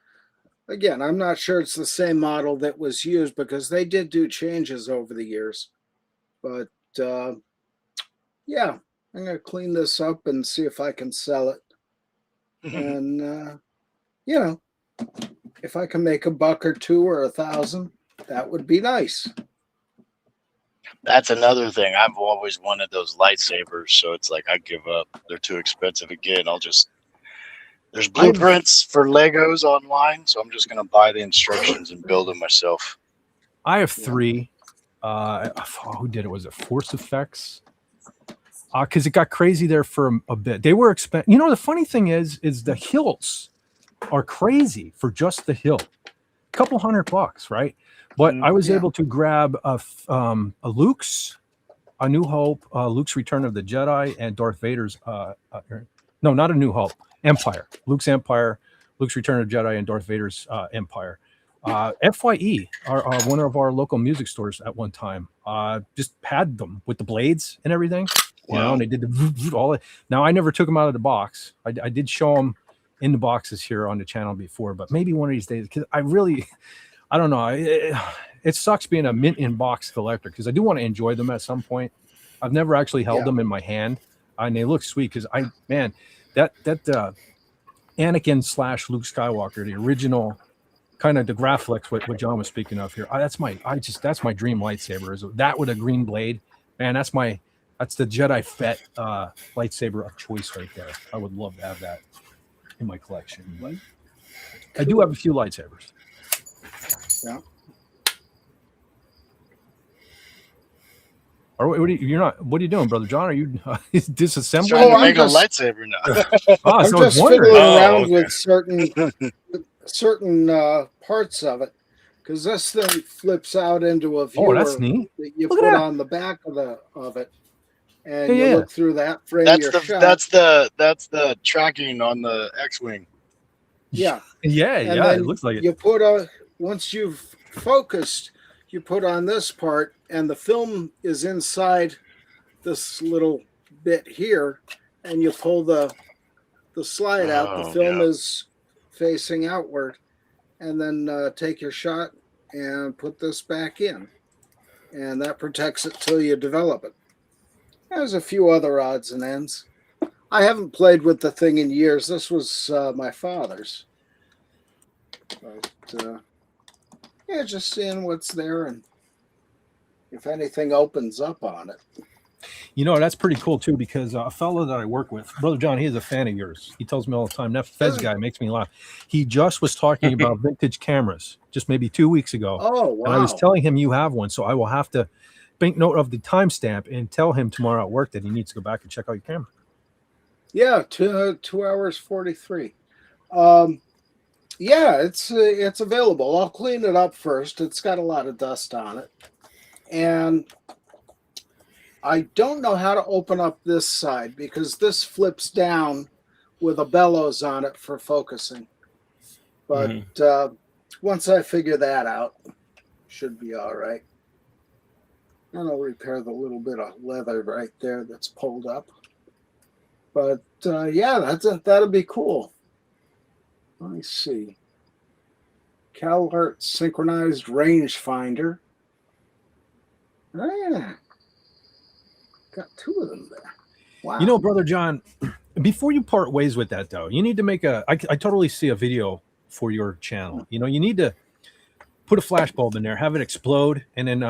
Again, I'm not sure it's the same model that was used because they did do changes over the years. But yeah, I'm going to clean this up and see if I can sell it. And, you know, if I can make $1 or $2 or 1,000, that would be nice. That's another thing. I've always wanted those lightsabers, so it's like I give up. They're too expensive again. There's blueprints for Legos online, so I'm just going to buy the instructions and build them myself. I have 3. Who did it? Was it Force Effects? Because it got crazy there for a bit. They were expensive. You know, the funny thing is the hilts are crazy for just the hilt. A couple $100, right? But I was able to grab a Luke's, A New Hope, Luke's Return of the Jedi, and Darth Vader's. No, not A New Hope. Empire. Luke's Empire, Luke's Return of the Jedi, and Darth Vader's Empire. FYE, one of our local music stores at one time, just had them with the blades and everything. You know, and they did all it. Now, I never took them out of the box. I did show them in the boxes here on the channel before, but maybe one of these days, because I don't know. It sucks being a mint in box collector because I do want to enjoy them at some point. I've never actually held them in my hand, and they look sweet because that Anakin / Luke Skywalker, the original kind of the Graflex, what John was speaking of here. That's my dream lightsaber. Is that with a green blade? Man, that's the Jedi Fett lightsaber of choice right there. I would love to have that in my collection. But I do have a few lightsabers. Yeah. Or what are you doing, Brother John? Are you disassembling? Trying to make a lightsaber now. I'm just fiddling around with certain parts of it because this thing flips out into a viewer that's neat. That you put on the back of it, and you look through that frame. That's the tracking on the X-wing. Yeah. It looks like it. You put once you've focused, you put on this part, and the film is inside this little bit here, and you pull the slide out. The film is facing outward, and then take your shot and put this back in, and that protects it till you develop it. There's a few other odds and ends. I haven't played with the thing in years. This was my father's. But just seeing what's there and if anything opens up on it. You know, that's pretty cool too, because a fellow that I work with, Brother John, he is a fan of yours. He tells me all the time, that Fez guy makes me laugh. He just was talking about vintage cameras just maybe 2 weeks ago. Oh, wow. And I was telling him you have one, so I will have to make note of the timestamp and tell him tomorrow at work that he needs to go back and check out your camera. Yeah, 2 hours 43. Yeah, it's available. I'll clean it up first. It's got a lot of dust on it. And I don't know how to open up this side because this flips down with a bellows on it for focusing. But once I figure that out, should be all right. And I'll repair the little bit of leather right there that's pulled up. But yeah, that'll be cool. Let me see. CalArt synchronized rangefinder. Yeah. Got 2 of them there. Wow. You know, Brother John, before you part ways with that, though, you need to make I totally see a video for your channel. You know, you need to put a flash bulb in there, have it explode, and then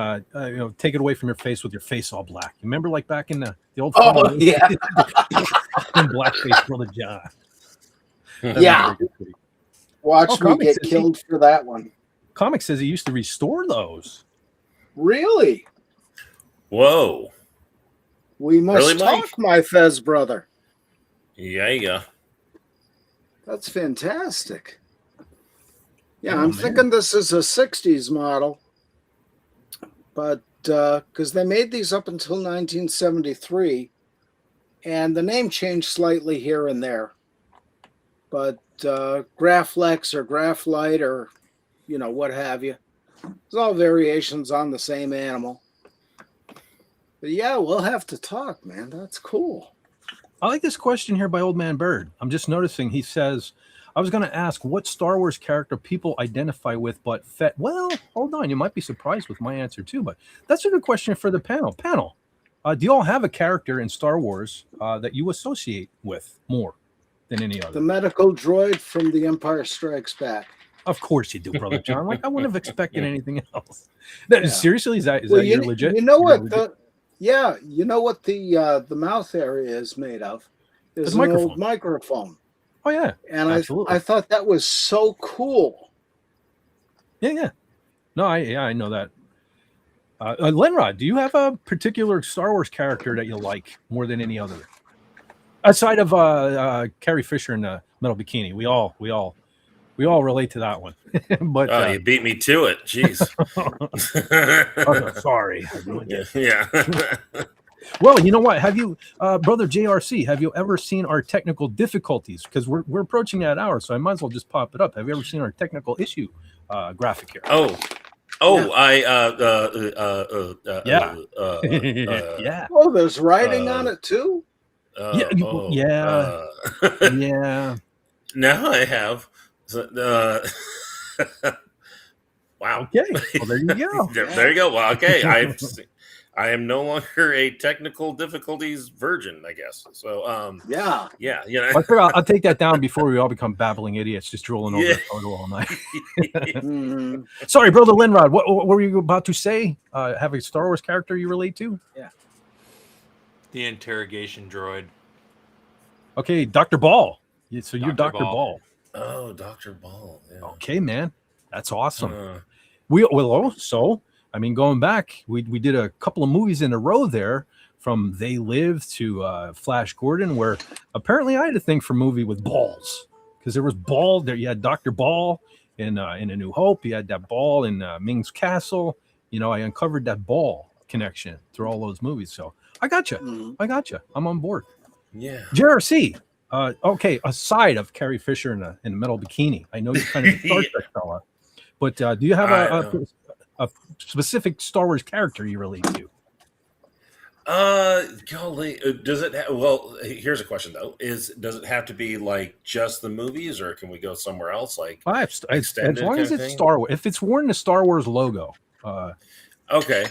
take it away from your face with your face all black. You remember, like back in the old yeah, blackface Brother John. Yeah. Watch me get killed for that one. Comic says he used to restore those. Really? Whoa. We must Really, talk, Mike? my Fez brother. Yeah. That's fantastic. Yeah, I'm thinking this is a 60s model, but because they made these up until 1973, and the name changed slightly here and there. But Graflex or Graflite or what have you. It's all variations on the same animal. But yeah, we'll have to talk, man. That's cool. I like this question here by Old Man Bird. I'm just noticing he says, I was going to ask what Star Wars character people identify with, but well, hold on. You might be surprised with my answer too, but that's a good question for the panel. Do you all have a character in Star Wars that you associate with more than any other? The medical droid from The Empire Strikes Back. Of course you do, Brother John. Like I wouldn't have expected anything else. Seriously, is that your legit? You know what? You know what the mouth area is made of? Is an old microphone. Oh yeah, and I thought that was so cool. Yeah. No, I know that. Lenrod, do you have a particular Star Wars character that you like more than any other? Aside of Carrie Fisher in the metal bikini, we all relate to that one. But you beat me to it. Jeez. Sorry. Yeah. Well, you know what? Have you, Brother JRC, have you ever seen our technical difficulties? Because we're approaching that hour, so I might as well just pop it up. Have you ever seen our technical issue graphic here? Yeah. Oh, there's writing on it too. Yeah. Now I have. Wow. Okay. Well, there you go. There you go. Well, okay. I am no longer a technical difficulties virgin, I guess. So, yeah. I figure I'll take that down before we all become babbling idiots, just drooling over the photo all night. Sorry, Brother Linrod. What were you about to say? Have a Star Wars character you relate to? Yeah. The interrogation droid. Okay, Dr. Ball. So you're Dr. Ball. Oh, Dr. Ball. Yeah. Okay, man. That's awesome. So I mean, going back, we did a couple of movies in a row there, from They Live to Flash Gordon, where apparently I had a thing for movie with balls, because there was Ball there. You had Dr. Ball in A New Hope. You had that Ball in Ming's Castle. I uncovered that Ball connection through all those movies. So I got you. I'm on board. Yeah. JRC. Okay, aside of Carrie Fisher in a metal bikini, I know you're kind of a Star Trek fella, but do you have a specific Star Wars character you relate to? Golly, does it? Well, here's a question though: does it have to be like just the movies, or can we go somewhere else? Like as long as it's Star Wars. If it's wearing the Star Wars logo. Okay.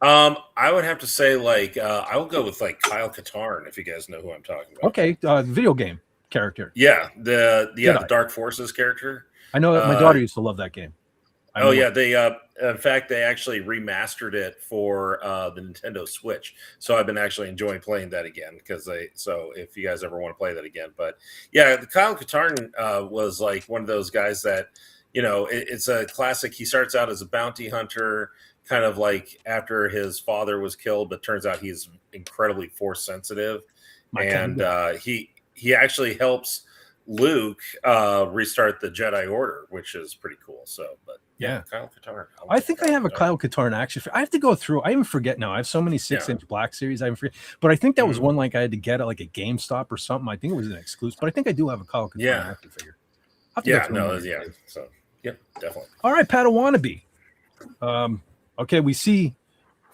I would have to say I will go with Kyle Katarn, if you guys know who I'm talking about. Okay, video game character. Yeah, the Dark Forces character. I know that my daughter used to love that game. They in fact they actually remastered it for the Nintendo Switch. So I've been actually enjoying playing that again so if you guys ever want to play that again. But yeah, the Kyle Katarn was like one of those guys that, it's a classic. He starts out as a bounty hunter, kind of like after his father was killed, but turns out he's incredibly force sensitive. He actually helps Luke restart the Jedi Order, which is pretty cool. So, but yeah, Kyle Katarn. I think I have a Kyle Katarn action. I have to go through. I even forget now. I have so many 6-inch Black Series. I even forget. But I think that was one I had to get at like a GameStop or something. I think it was an exclusive. But I think I do have a Kyle Katarn action figure. So yeah, definitely. All right, Padawannabe. Okay, we see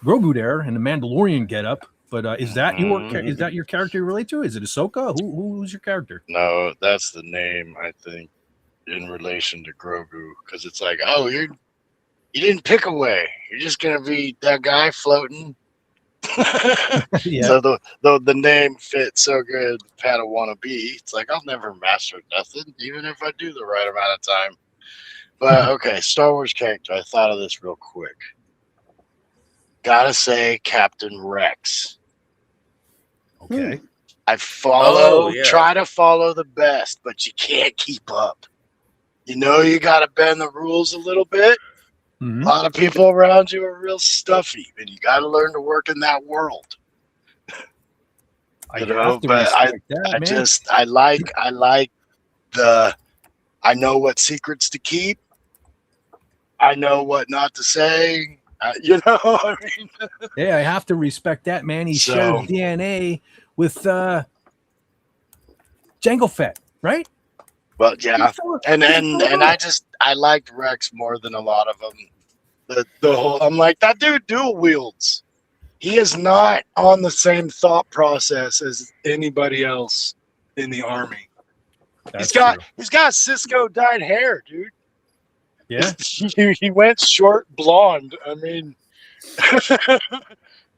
Grogu there in the Mandalorian getup. But is that your character you relate to? Is it Ahsoka? Who's your character? No, that's the name, I think, in relation to Grogu, because it's like, oh, you didn't pick a way. You're just gonna be that guy floating. Yeah. So the name fits so good. Padawannabe. It's like I'll never master nothing, even if I do the right amount of time. But okay, Star Wars character. I thought of this real quick. Gotta say, Captain Rex. Okay. I try to follow the best, but you can't keep up. You got to bend the rules a little bit. Mm-hmm. A lot of people around you are real stuffy, and you got to learn to work in that world. I know what secrets to keep. I know what not to say. I mean. Yeah, I have to respect that, man. He shares DNA with Jango Fett, right? Well, yeah, and I liked Rex more than a lot of them. The whole I'm like, that dude dual wields. He is not on the same thought process as anybody else in the army. He's got Cisco dyed hair, dude. Yeah. He went short blonde. I mean,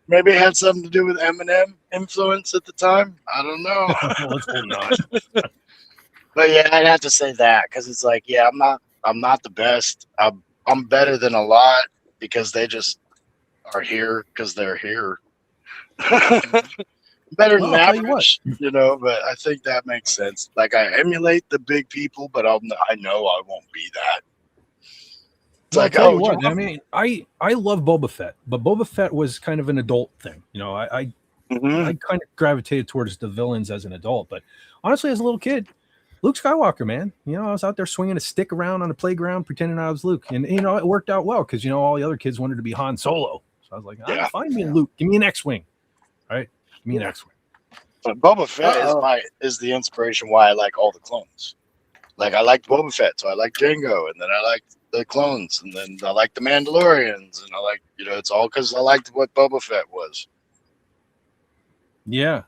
maybe it had something to do with Eminem influence at the time. I don't know. Let's hope not. But yeah, I'd have to say that because it's like, yeah, I'm not the best. I'm better than a lot because they just are here because they're here. Better than average, you know. But I think that makes sense. Like I emulate the big people, but I know I won't be that. It's Well, like, I'll tell you what, I mean, I love Boba Fett, but Boba Fett was kind of an adult thing. You know, I kind of gravitated towards the villains as an adult, but honestly, as a little kid, Luke Skywalker, man, you know, I was out there swinging a stick around on the playground, pretending I was Luke, and you know, it worked out well because you know all the other kids wanted to be Han Solo, so I was like, I'm fine being Luke. Give me an X-wing, all right? Give me an X-wing. But Boba Fett is the inspiration why I like all the clones. Like I liked Boba Fett, so I like Jango, and then I liked the clones, and then I like the Mandalorians, and I like, you know, it's all because I liked what Boba Fett was. Yeah.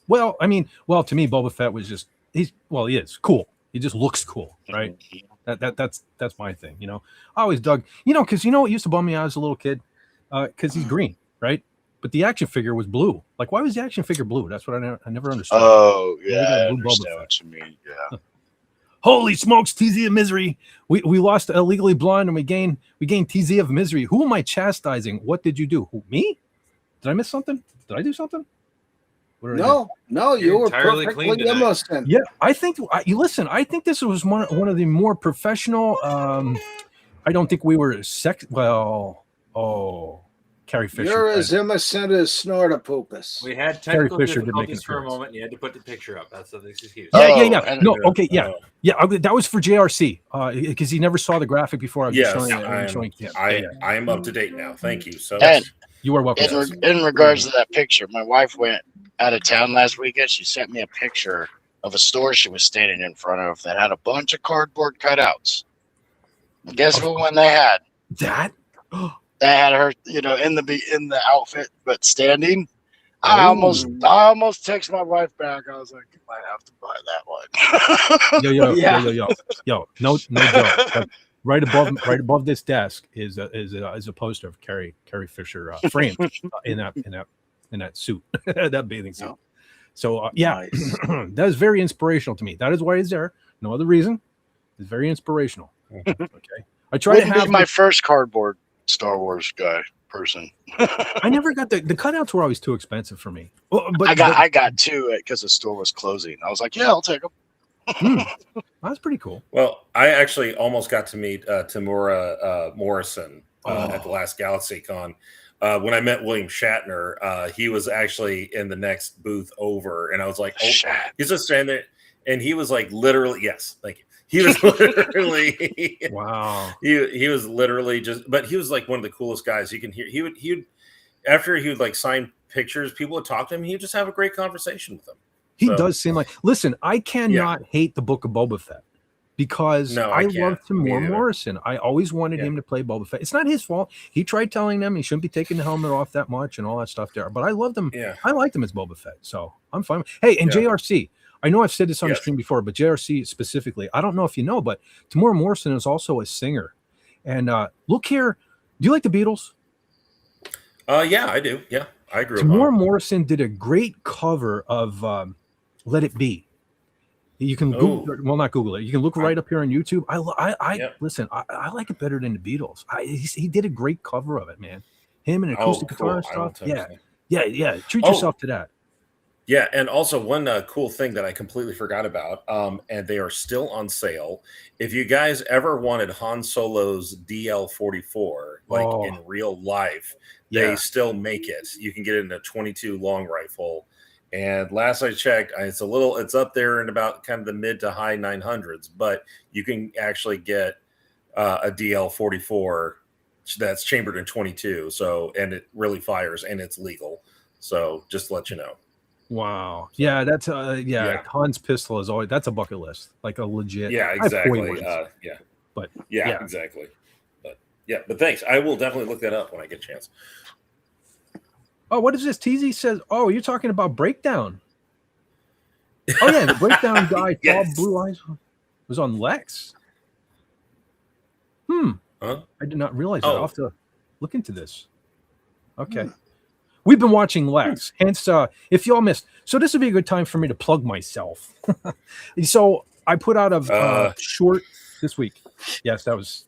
Well, I mean, to me, Boba Fett was just he is cool. He just looks cool, right? That's my thing. You know, I always dug, you know, because you know what used to bum me out as a little kid, because he's green, right? But the action figure was blue. Like, why was the action figure blue? That's what I never understood. Oh yeah, I understand what you mean. Yeah. Holy smokes, TZ of misery. We lost Illegally Blonde and we gained TZ of misery. Who am I chastising? What did you do? Who, me? Did I miss something? Did I do something? No, you were perfectly innocent. Yeah, I think you listen. I think this was one of the more professional. I don't think we were Carrie Fisher. You're as innocent as Snortopopus. We had technical difficulties for a moment, and you had to put the picture up. That's the excuse. Yeah. No, okay, yeah. That was for JRC because he never saw the graphic before. I was showing him. I am up to date now. Thank you. So you are welcome. In regards to that picture, my wife went out of town last weekend. She sent me a picture of a store she was standing in front of that had a bunch of cardboard cutouts. And guess what one they had? That? They had her, you know, in the outfit, but standing. I almost texted my wife back. I was like, you might have to buy that one. Yo. No joke. Right above this desk is a poster of Carrie Fisher framed in that suit, that bathing suit. So that is very inspirational to me. That is why he's there. No other reason. It's very inspirational. Okay, I try to have my first cardboard Star Wars person. I never got the cutouts were always too expensive for me. Well, but I got two because the store was closing. I was like, yeah, I'll take them. That's pretty cool. Well, I actually almost got to meet Tamura Morrison at the last GalaxyCon. When I met William Shatner, he was actually in the next booth over, and I was like, "Oh, he's just standing there," and he was like, literally, yes, thank you. He was literally wow. He was literally but he was like one of the coolest guys. You can hear he would after he would like sign pictures, people would talk to him. He would just have a great conversation with them. He does seem like. Listen, I cannot hate the Book of Boba Fett because I love Tamora Morrison. I always wanted him to play Boba Fett. It's not his fault. He tried telling them he shouldn't be taking the helmet off that much and all that stuff there. But I loved him. Yeah. I liked him as Boba Fett, so I'm fine. Hey, and JRC. I know I've said this on the stream before, but JRC specifically, I don't know if you know, but Tamora Morrison is also a singer. And look here, do you like the Beatles? Yeah, I do. Yeah, I grew up. Tamora Morrison did a great cover of "Let It Be." You can not Google it. You can look right up here on YouTube. Listen. I like it better than the Beatles. He did a great cover of it, man. Him and acoustic guitar and stuff. Yeah. Treat yourself to that. Yeah, and also one cool thing that I completely forgot about, and they are still on sale. If you guys ever wanted Han Solo's DL-44, in real life, they still make it. You can get it in a 22 long rifle. And last I checked, it's up there in about kind of the mid to high 900s, but you can actually get a DL-44 that's chambered in 22. So, and it really fires and it's legal. So just to let you know. Wow. Yeah, that's Hans pistol is always that's a bucket list, like a legit. Yeah, I have toy exactly. ones, Yeah. but Yeah, exactly. But yeah, but thanks. I will definitely look that up when I get a chance. Oh, what is this? TZ says, oh, you're talking about Breakdown. Oh yeah, the Breakdown guy, Yes. tall, blue eyes, was on Lex. Huh? I did not realize that. I'll Oh. have to look into this. Okay. We've been watching Lex. Hence, if y'all missed, so this would be a good time for me to plug myself. So I put out a short this week. Yes, that was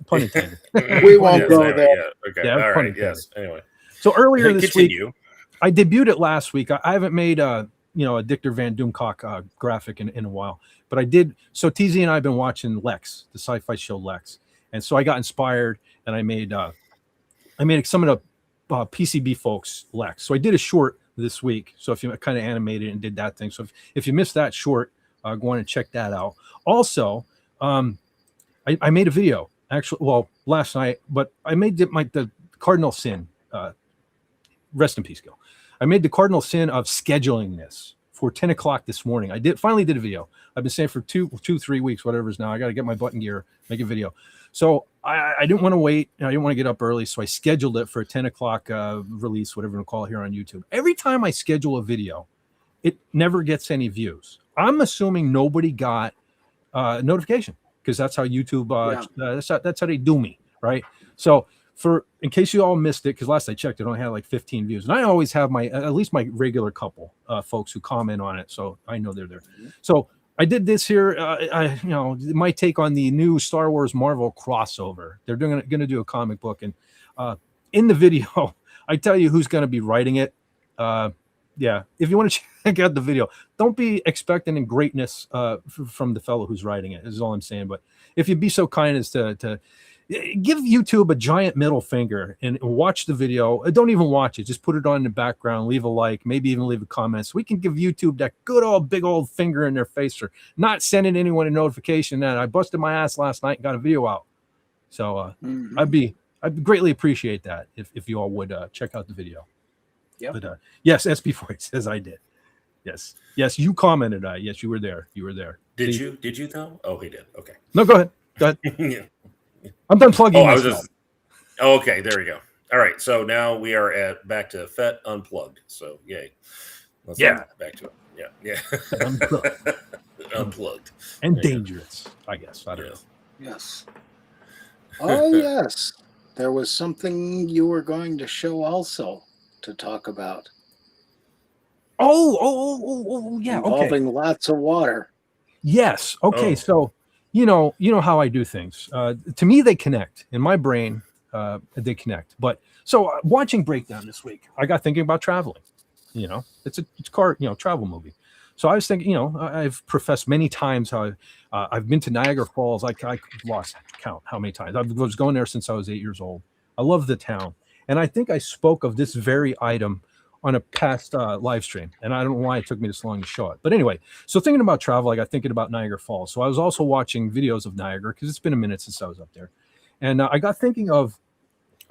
pun intended. We won't go there. Yeah. Okay. Yeah, All pun right. intended. Yes. Anyway. So earlier this Continue. week, I debuted it last week. I haven't made a Dictor Van Doomcock graphic in a while, but I did. So TZ and I have been watching Lex, the sci-fi show Lex, and so I got inspired and I made some of the PCB folks Lex. So I did a short this week. So if you kind of animated and did that thing, so if you missed that short, go on and check that out. Also, I made a video actually, well, last night, but I made the cardinal sin. Rest in peace, Gil. I made the cardinal sin of scheduling this for 10 o'clock this morning. I finally did a video. I've been saying for 3 weeks, whatever it is now. I got to get my button gear, make a video. So I didn't want to wait. I didn't want to get up early. So I scheduled it for a 10 o'clock release, whatever you want to call it here on YouTube. Every time I schedule a video, it never gets any views. I'm assuming nobody got a notification because that's how YouTube, that's how they do me, right? So in case you all missed it, because last I checked, it only had like 15 views, and I always have at least my regular couple folks who comment on it, so I know they're there. So I did this here. My take on the new Star Wars Marvel crossover. They're going to do a comic book, and in the video, I tell you who's going to be writing it. Yeah, if you want to check out the video, don't be expecting greatness from the fellow who's writing it. Is all I'm saying. But if you'd be so kind as to give YouTube a giant middle finger and watch the video. Don't even watch it. Just put it on in the background, leave a like, maybe even leave a comment. So we can give YouTube that good old big old finger in their face for not sending anyone a notification that I busted my ass last night and got a video out. So I'd greatly appreciate that if you all would check out the video. Yeah. But yes, SB4 says I did. Yes, you commented. Yes, you were there. You were there. Did you though? Oh, he did. Okay. No, go ahead. Yeah. I'm done plugging myself. Okay, there we go. All right, so now we are back to FET Unplugged. So yay. Let's back to it. Yeah. Unplugged. Unplugged. And dangerous, I guess. I don't know. Yes. Oh yes. There was something you were going to show also to talk about. Oh, yeah. Involving lots of water. Yes. Okay. So, you know how I do things. To me, they connect. In my brain, they connect. But so watching Breakdown this week, I got thinking about traveling. It's a car, travel movie. So I was thinking, I've professed many times how I've been to Niagara Falls. I lost count how many times. I was going there since I was 8 years old. I love the town. And I think I spoke of this very item on a past live stream. And I don't know why it took me this long to show it. But anyway, so thinking about travel, I got thinking about Niagara Falls. So I was also watching videos of Niagara because it's been a minute since I was up there. And I got thinking I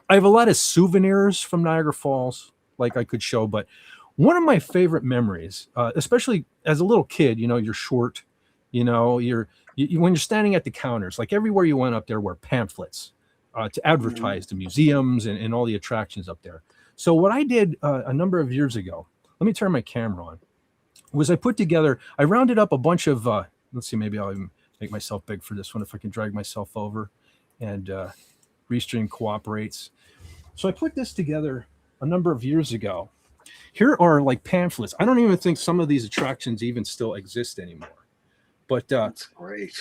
have a lot of souvenirs from Niagara Falls, like I could show. But one of my favorite memories, especially as a little kid, you're short, when you're standing at the counters, like everywhere you went up there were pamphlets to advertise the museums and all the attractions up there. So what I did a number of years ago, let me turn my camera on, was I rounded up a bunch of, let's see, maybe I'll even make myself big for this one if I can drag myself over and Restream cooperates. So I put this together a number of years ago. Here are like pamphlets. I don't even think some of these attractions even still exist anymore. But that's great.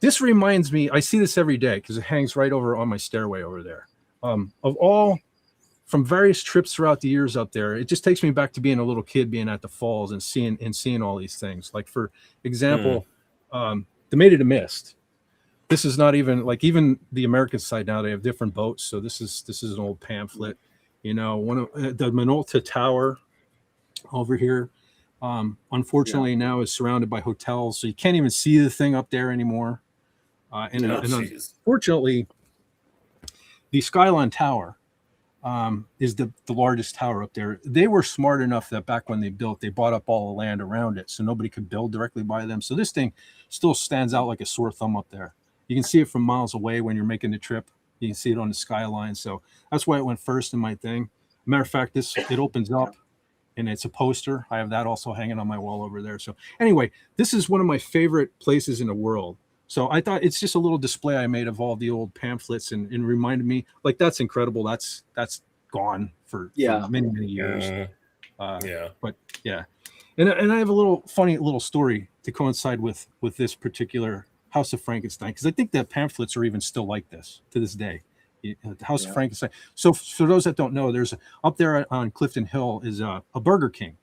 This reminds me, I see this every day because it hangs right over on my stairway over there. From various trips throughout the years up there, it just takes me back to being a little kid, being at the falls and seeing all these things. Like for example, the Maid of the Mist. This is not even even the American side now. They have different boats, so this is an old pamphlet. One of the Minolta Tower over here. Unfortunately, now is surrounded by hotels, so you can't even see the thing up there anymore. And unfortunately, the Skyline Tower is the largest tower up there. They were smart enough that back when they built, they bought up all the land around it, so nobody could build directly by them. So this thing still stands out like a sore thumb up there. You can see it from miles away when you're making the trip. You can see it on the skyline. So that's why it went first in my thing. Matter of fact, it opens up and it's a poster. I have that also hanging on my wall over there. So anyway, this is one of my favorite places in the world. So I thought it's just a little display I made of all the old pamphlets and reminded me, like, that's incredible. That's gone for many, many years. But yeah. And I have a little funny little story to coincide with this particular House of Frankenstein, because I think that pamphlets are even still like this to this day. The House of Frankenstein. So for those that don't know, there's up there on Clifton Hill is a Burger King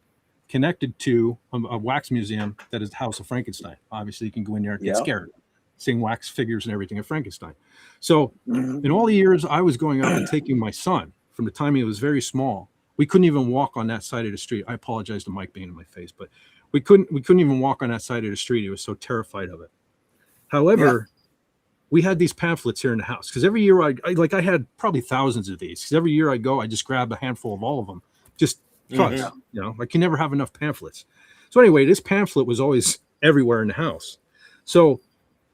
connected to a wax museum that is the House of Frankenstein. Obviously, you can go in there and get scared, seeing wax figures and everything of Frankenstein. So in all the years I was going out and taking my son, from the time he was very small, we couldn't even walk on that side of the street. I apologize to Mike being in my face, but we couldn't even walk on that side of the street. He was so terrified of it. However, we had these pamphlets here in the house because every year I had probably thousands of these. Because every year I go, I just grab a handful of all of them, just because I can never have enough pamphlets. So anyway, this pamphlet was always everywhere in the house. So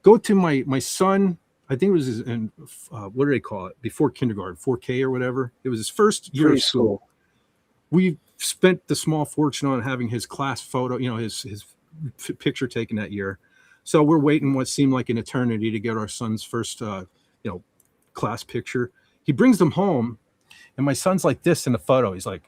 go to my son. I think it was in what do they call it, before kindergarten, 4K or whatever. It was his first year of school. We spent the small fortune on having his class photo, his picture taken that year. So we're waiting what seemed like an eternity to get our son's first, class picture. He brings them home, and my son's like this in the photo. He's like,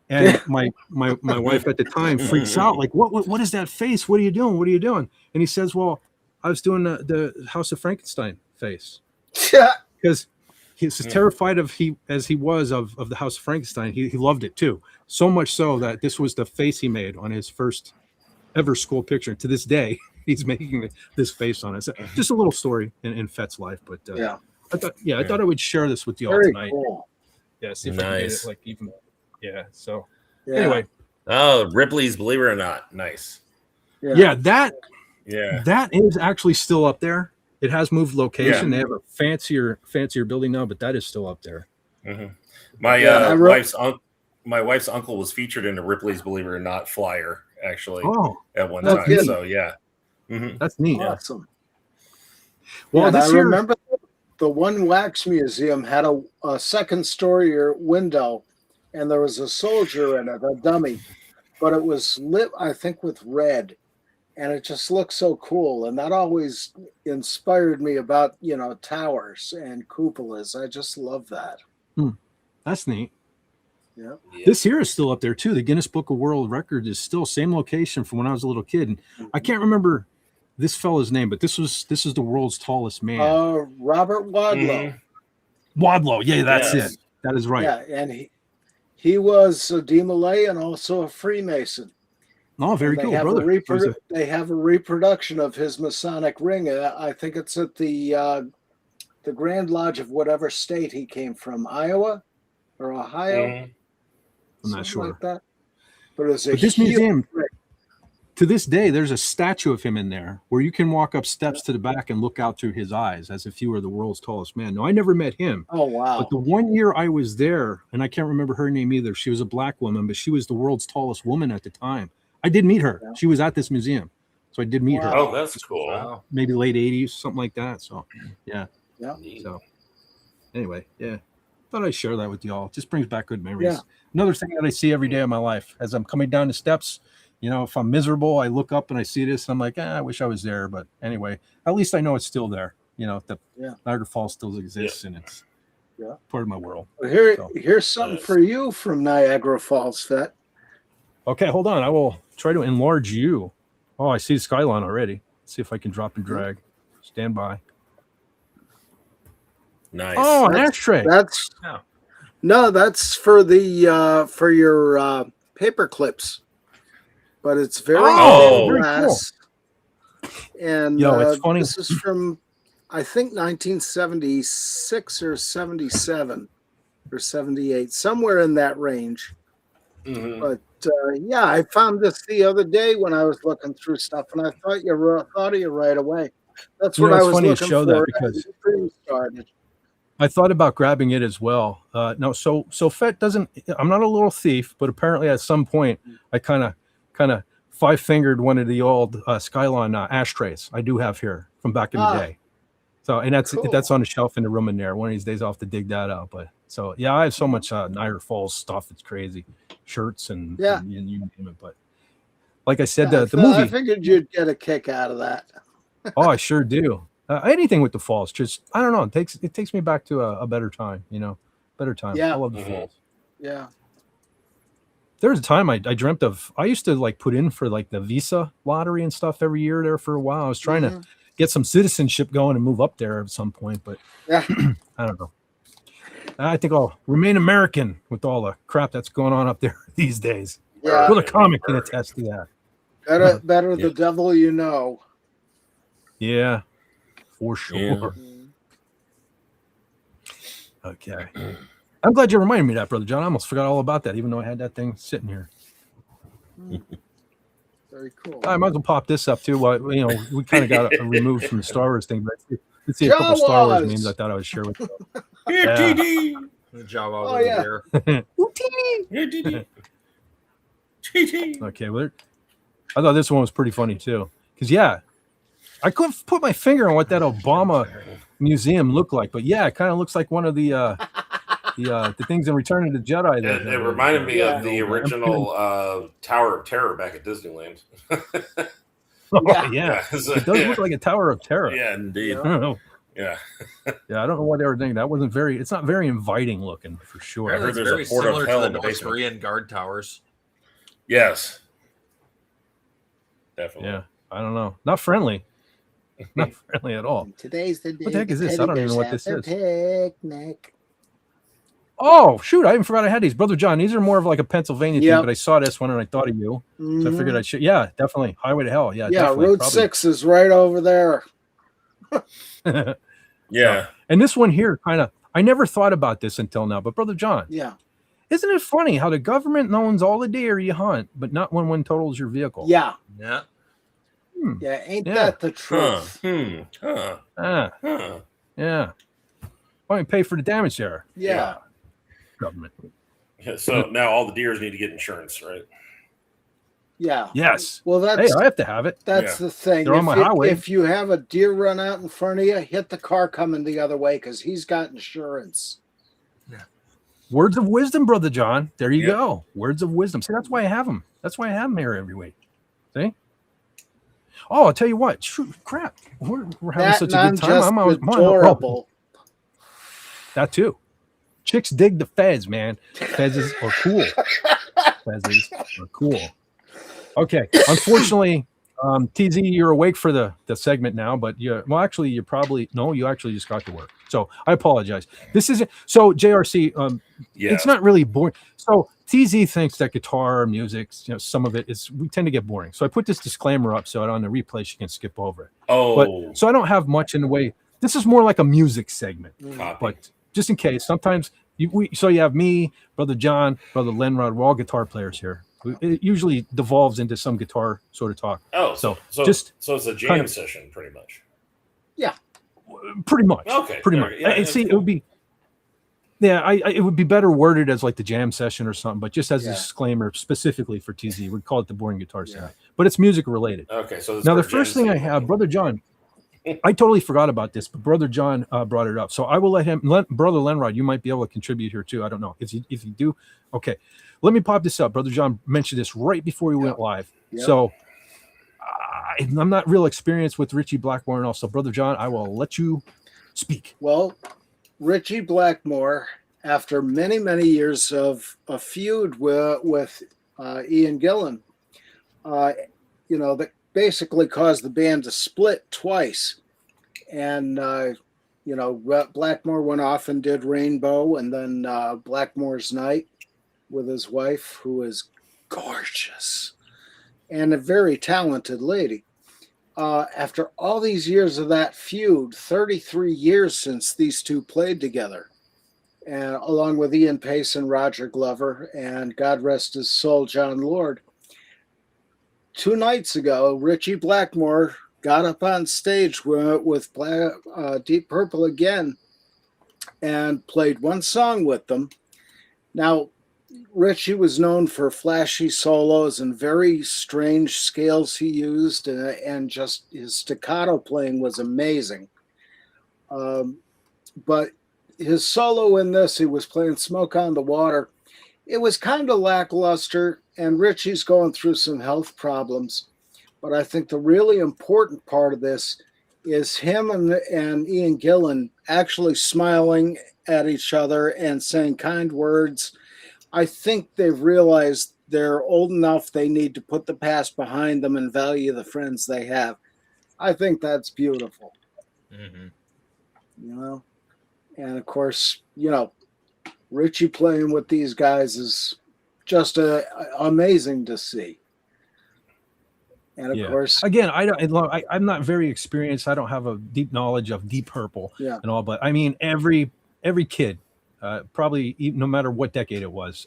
and my wife at the time freaks out, like, what is that face? What are you doing? What are you doing? And he says, well, I was doing the House of Frankenstein face. Because he's terrified as he was of the House of Frankenstein. He loved it too. So much so that this was the face he made on his first ever school picture. To this day, he's making this face on it. So just a little story in Fett's life. But I thought I would share this with y'all tonight. Cool. Yeah, see if I can get it like even. Yeah. So anyway. Oh, Ripley's Believe It or Not. Nice. That is actually still up there. It has moved location. They have a fancier building now, but that is still up there. My wife's uncle was featured in a Ripley's Believe It or Not flyer, actually, at one time. Good. So that's neat. Awesome. Well, I remember the one wax museum had a second story window, and there was a soldier in it, a dummy, but it was lit, I think, with red. And it just looked so cool. And that always inspired me about, towers and cupolas. I just love that. That's neat. Yeah. This here is still up there too. The Guinness Book of World Records is still same location from when I was a little kid. And I can't remember this fella's name, but this is the world's tallest man. Robert Wadlow. Wadlow. Yeah, that's it. That is right. Yeah, and he was a DeMolay and also a Freemason. Oh, very cool, brother. They have a reproduction of his Masonic ring. I think it's at the Grand Lodge of whatever state he came from, Iowa or Ohio. I'm not sure. Like that. But it's this museum, to this day, there's a statue of him in there where you can walk up steps to the back and look out through his eyes as if he were the world's tallest man. No, I never met him. Oh, wow. But the one year I was there, and I can't remember her name either. She was a black woman, but she was the world's tallest woman at the time. I did meet her. She was at this museum. So I did meet her. Oh, that's cool. Wow. Maybe late 80s, something like that. So, yeah. Yeah. So, anyway, thought I'd share that with y'all. Just brings back good memories. Yeah. Another thing that I see every day of my life as I'm coming down the steps, if I'm miserable, I look up and I see this and I'm like, I wish I was there. But anyway, at least I know it's still there. The Niagara Falls still exists and it's part of my world. Well, here's something for you from Niagara Falls, Fett. Okay, hold on. I will try to enlarge you. Oh, I see the skyline already. Let's see if I can drop and drag. Stand by. Nice. Oh, an ashtray. That's for the for your paper clips, but it's very glass. Cool. And it's funny. This is from I think 1976 or 77 or 78, somewhere in that range. But I found this the other day when I was looking through stuff, and I thought of you right away. That's what I was looking for. Because the stream started. I thought about grabbing it as well. No, so Fett doesn't. I'm not a little thief, but apparently at some point I kind of 5-fingered one of the old Skylon ashtrays I do have here from back in the day. So and that's on a shelf in the room in there. One of these days I'll have to dig that out. But so yeah, I have so much Niagara Falls stuff. It's crazy, shirts and you name it. But like I said, the movie. I figured you'd get a kick out of that. Oh, I sure do. Anything with the falls, just I don't know. It takes me back to a better time, better time. Yeah. I love the falls. Yeah. There was a time I dreamt of. I used to like put in for like the visa lottery and stuff every year there for a while. I was trying to get some citizenship going and move up there at some point, but I don't know. I think I'll remain American with all the crap that's going on up there these days. Yeah. Well, the comic can attest to that. Better the devil you know. Yeah. For sure. Yeah. Okay. I'm glad you reminded me of that, Brother John. I almost forgot all about that, even though I had that thing sitting here. Very cool. I might as well pop this up too. We kind of got removed from the Star Wars thing, but let's see a couple Star Wars memes I thought I would share with you. Good job over Oh, yeah. there. Okay, well, I thought this one was pretty funny too, because I couldn't put my finger on what that Obama museum looked like, but it kind of looks like one of the things in Return of the Jedi. It reminded me of the original Tower of Terror back at Disneyland. Yeah. It does look like a Tower of Terror. Yeah, indeed. I don't know. Yeah. Yeah, I don't know what they were thinking. That wasn't it's not very inviting looking for sure. I heard It's there's very a port of similar hell to in the the North basement. Korean guard towers. Yes. Definitely. Yeah, I don't know. Not friendly. Not friendly at all. Today's the day. What the heck is this? I don't even know what this is. Picnic. Oh, shoot. I even forgot I had these. Brother John, these are more of like a Pennsylvania thing, Yep. but I saw this one and I thought of you. So I figured I should. Yeah, definitely. Highway to Hell. Yeah, Yeah, definitely. Route 6 is right over there. Yeah. And this one here I never thought about this until now, but Brother John, Yeah. isn't it funny how the government owns all the deer you hunt, but not when one totals your vehicle? Yeah. Yeah. Yeah. Ain't Yeah. that the Huh. truth? Huh. Yeah. Why don't you pay for the damage there? Yeah. Government. Yeah, so now all the deers need to get insurance, right? Yeah. Yes. Well, Hey, that's I have to have it. that's the thing. They're on my highway. If you have a deer run out in front of you, hit the car coming the other way because he's got insurance. Words of wisdom, Brother John. There you Yep. go. Words of wisdom. See, that's why I have them. That's why I have them here every week. See? Oh, I'll tell you what. Shoot, crap. We're having That such and a I'm good time. just I'm always adorable. That too. Chicks dig the fez, man. Fezzes are cool. Fezzes are cool. Okay. Unfortunately, TZ, you're awake for the segment now, but you actually you actually just got to work. So I apologize. This isn't so JRC. It's not really boring. So TZ thinks that guitar music, some of it we tend to get boring. So I put this disclaimer up so on the replay she can skip over it. Oh, But so I don't have much in the way. This is more like a music segment. copy. But just in case, sometimes you have me, Brother John, Brother Lenrod, we're all guitar players here. It usually devolves into some guitar sort of talk. Oh, So so just it's a jam kind of- session, pretty much. pretty much. Okay, Pretty there- much. yeah, And that's see, it cool. would be. Yeah, it would be better worded as like the jam session or something, but just as a Yeah. disclaimer specifically for TZ, we'd call it the boring guitar segment. But it's music related. Okay, so Now, the first thing I have, Brother John, I totally forgot about this, but Brother John brought it up. So I will Brother Lenrod, you might be able to contribute here too. I don't know. If you do, okay. Let me pop this up. Brother John mentioned this right before we went live. Yep. So I'm not real experienced with Richie Blackmore and all. So Brother John, I will let you speak. Well, Richie Blackmore, after many, many years of a feud with Ian Gillan, that basically caused the band to split twice. And, Blackmore went off and did Rainbow and then Blackmore's Night with his wife, who is gorgeous and a very talented lady. After all these years of that feud, 33 years since these two played together, and along with Ian Pace and Roger Glover, and God rest his soul, John Lord. 2 nights ago, Richie Blackmore got up on stage with Deep Purple again and played one song with them. Now, Richie was known for flashy solos and very strange scales he used, and just his staccato playing was amazing. But his solo in this, he was playing Smoke on the Water. It was kind of lackluster, and Richie's going through some health problems. But I think the really important part of this is him and Ian Gillan actually smiling at each other and saying kind words. I think they've realized they're old enough, they need to put the past behind them and value the friends they have. I think that's beautiful. Mm-hmm. You know? And of course, you know, Richie playing with these guys is just amazing to see. And of course, again, I'm not very experienced. I don't have a deep knowledge of Deep Purple and all, but I mean, every kid, probably no matter what decade it was,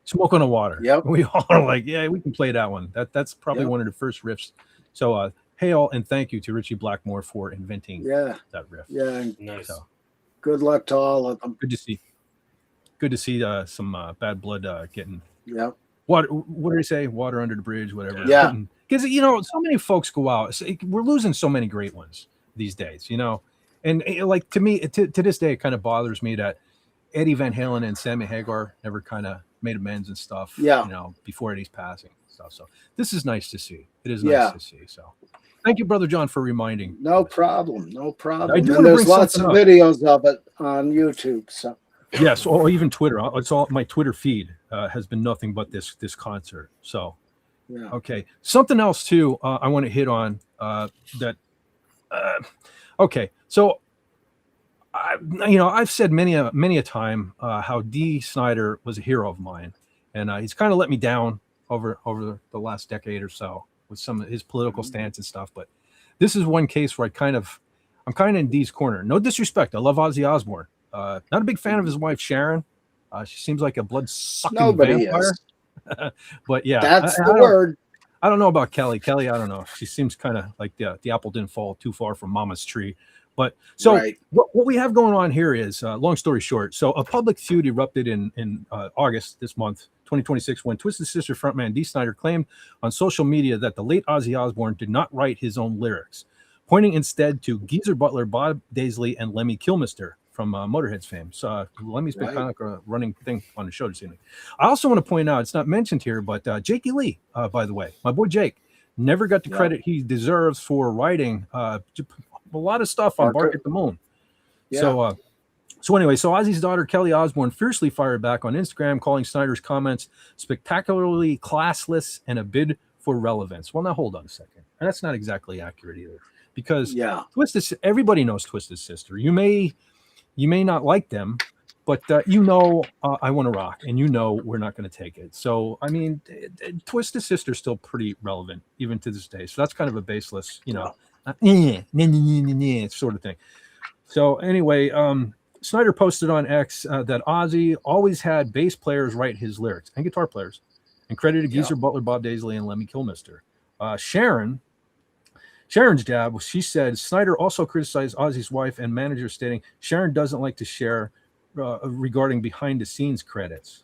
Smoke on the Water. Yep. We all are like, yeah, we can play that one. That's probably one of the first riffs. So hail and thank you to Richie Blackmore for inventing that riff. Yeah. Nice. So, good luck to all of them. Good to see some Bad Blood getting water. What do they say? Water under the bridge, whatever. Yeah. Because, you know, so many folks go out. We're losing so many great ones these days, you know. And like, to me, to this day, it kind of bothers me that Eddie Van Halen and Sammy Hagar never kind of made amends and stuff, you know, before Eddie's passing and stuff. So this is nice to see. It is nice to see. So thank you, Brother John, for reminding. No problem. No problem. I do and there's lots of videos of it on YouTube. So yes, or even Twitter. It's all my Twitter feed has been nothing but this concert. So okay, something else too. I want to hit on that. Okay, so I've said many a time how Dee Snider was a hero of mine, and he's kind of let me down over the last decade or so with some of his political stance and stuff. But this is one case where I'm kind of in Dee's corner. No disrespect, I love Ozzy Osbourne. Not a big fan of his wife Sharon. She seems like a blood-sucking vampire. But yeah, that's the word. I don't know about Kelly. Kelly, I don't know. She seems kind of like the apple didn't fall too far from Mama's tree. But so what we have going on here is, long story short, so a public feud erupted in August this month, 2026, when Twisted Sister frontman Dee Snider claimed on social media that the late Ozzy Osbourne did not write his own lyrics, pointing instead to Geezer Butler, Bob Daisley, and Lemmy Kilmister from Motorhead's fame. So Lemmy's been kind of like a running thing on the show this evening. I also want to point out, it's not mentioned here, but Jakey Lee, by the way, my boy Jake, never got the credit he deserves for writing a lot of stuff on Bark at the Moon. So anyway, so Ozzy's daughter Kelly Osbourne fiercely fired back on Instagram, calling Snider's comments spectacularly classless and a bid for relevance. Well, now hold on a second. And that's not exactly accurate either, because everybody knows Twisted Sister. You may not like them, but I Want to Rock, and we're not going to take it. So I mean, Twisted Sister is still pretty relevant even to this day. So that's kind of a baseless, sort of thing. So anyway, Snider posted on X that Ozzy always had bass players write his lyrics and guitar players, and credited Geezer Butler, Bob Daisley, and Lemmy Kilmister. Sharon's dad, she said Snider also criticized Ozzy's wife and manager, stating Sharon doesn't like to share regarding behind the scenes credits.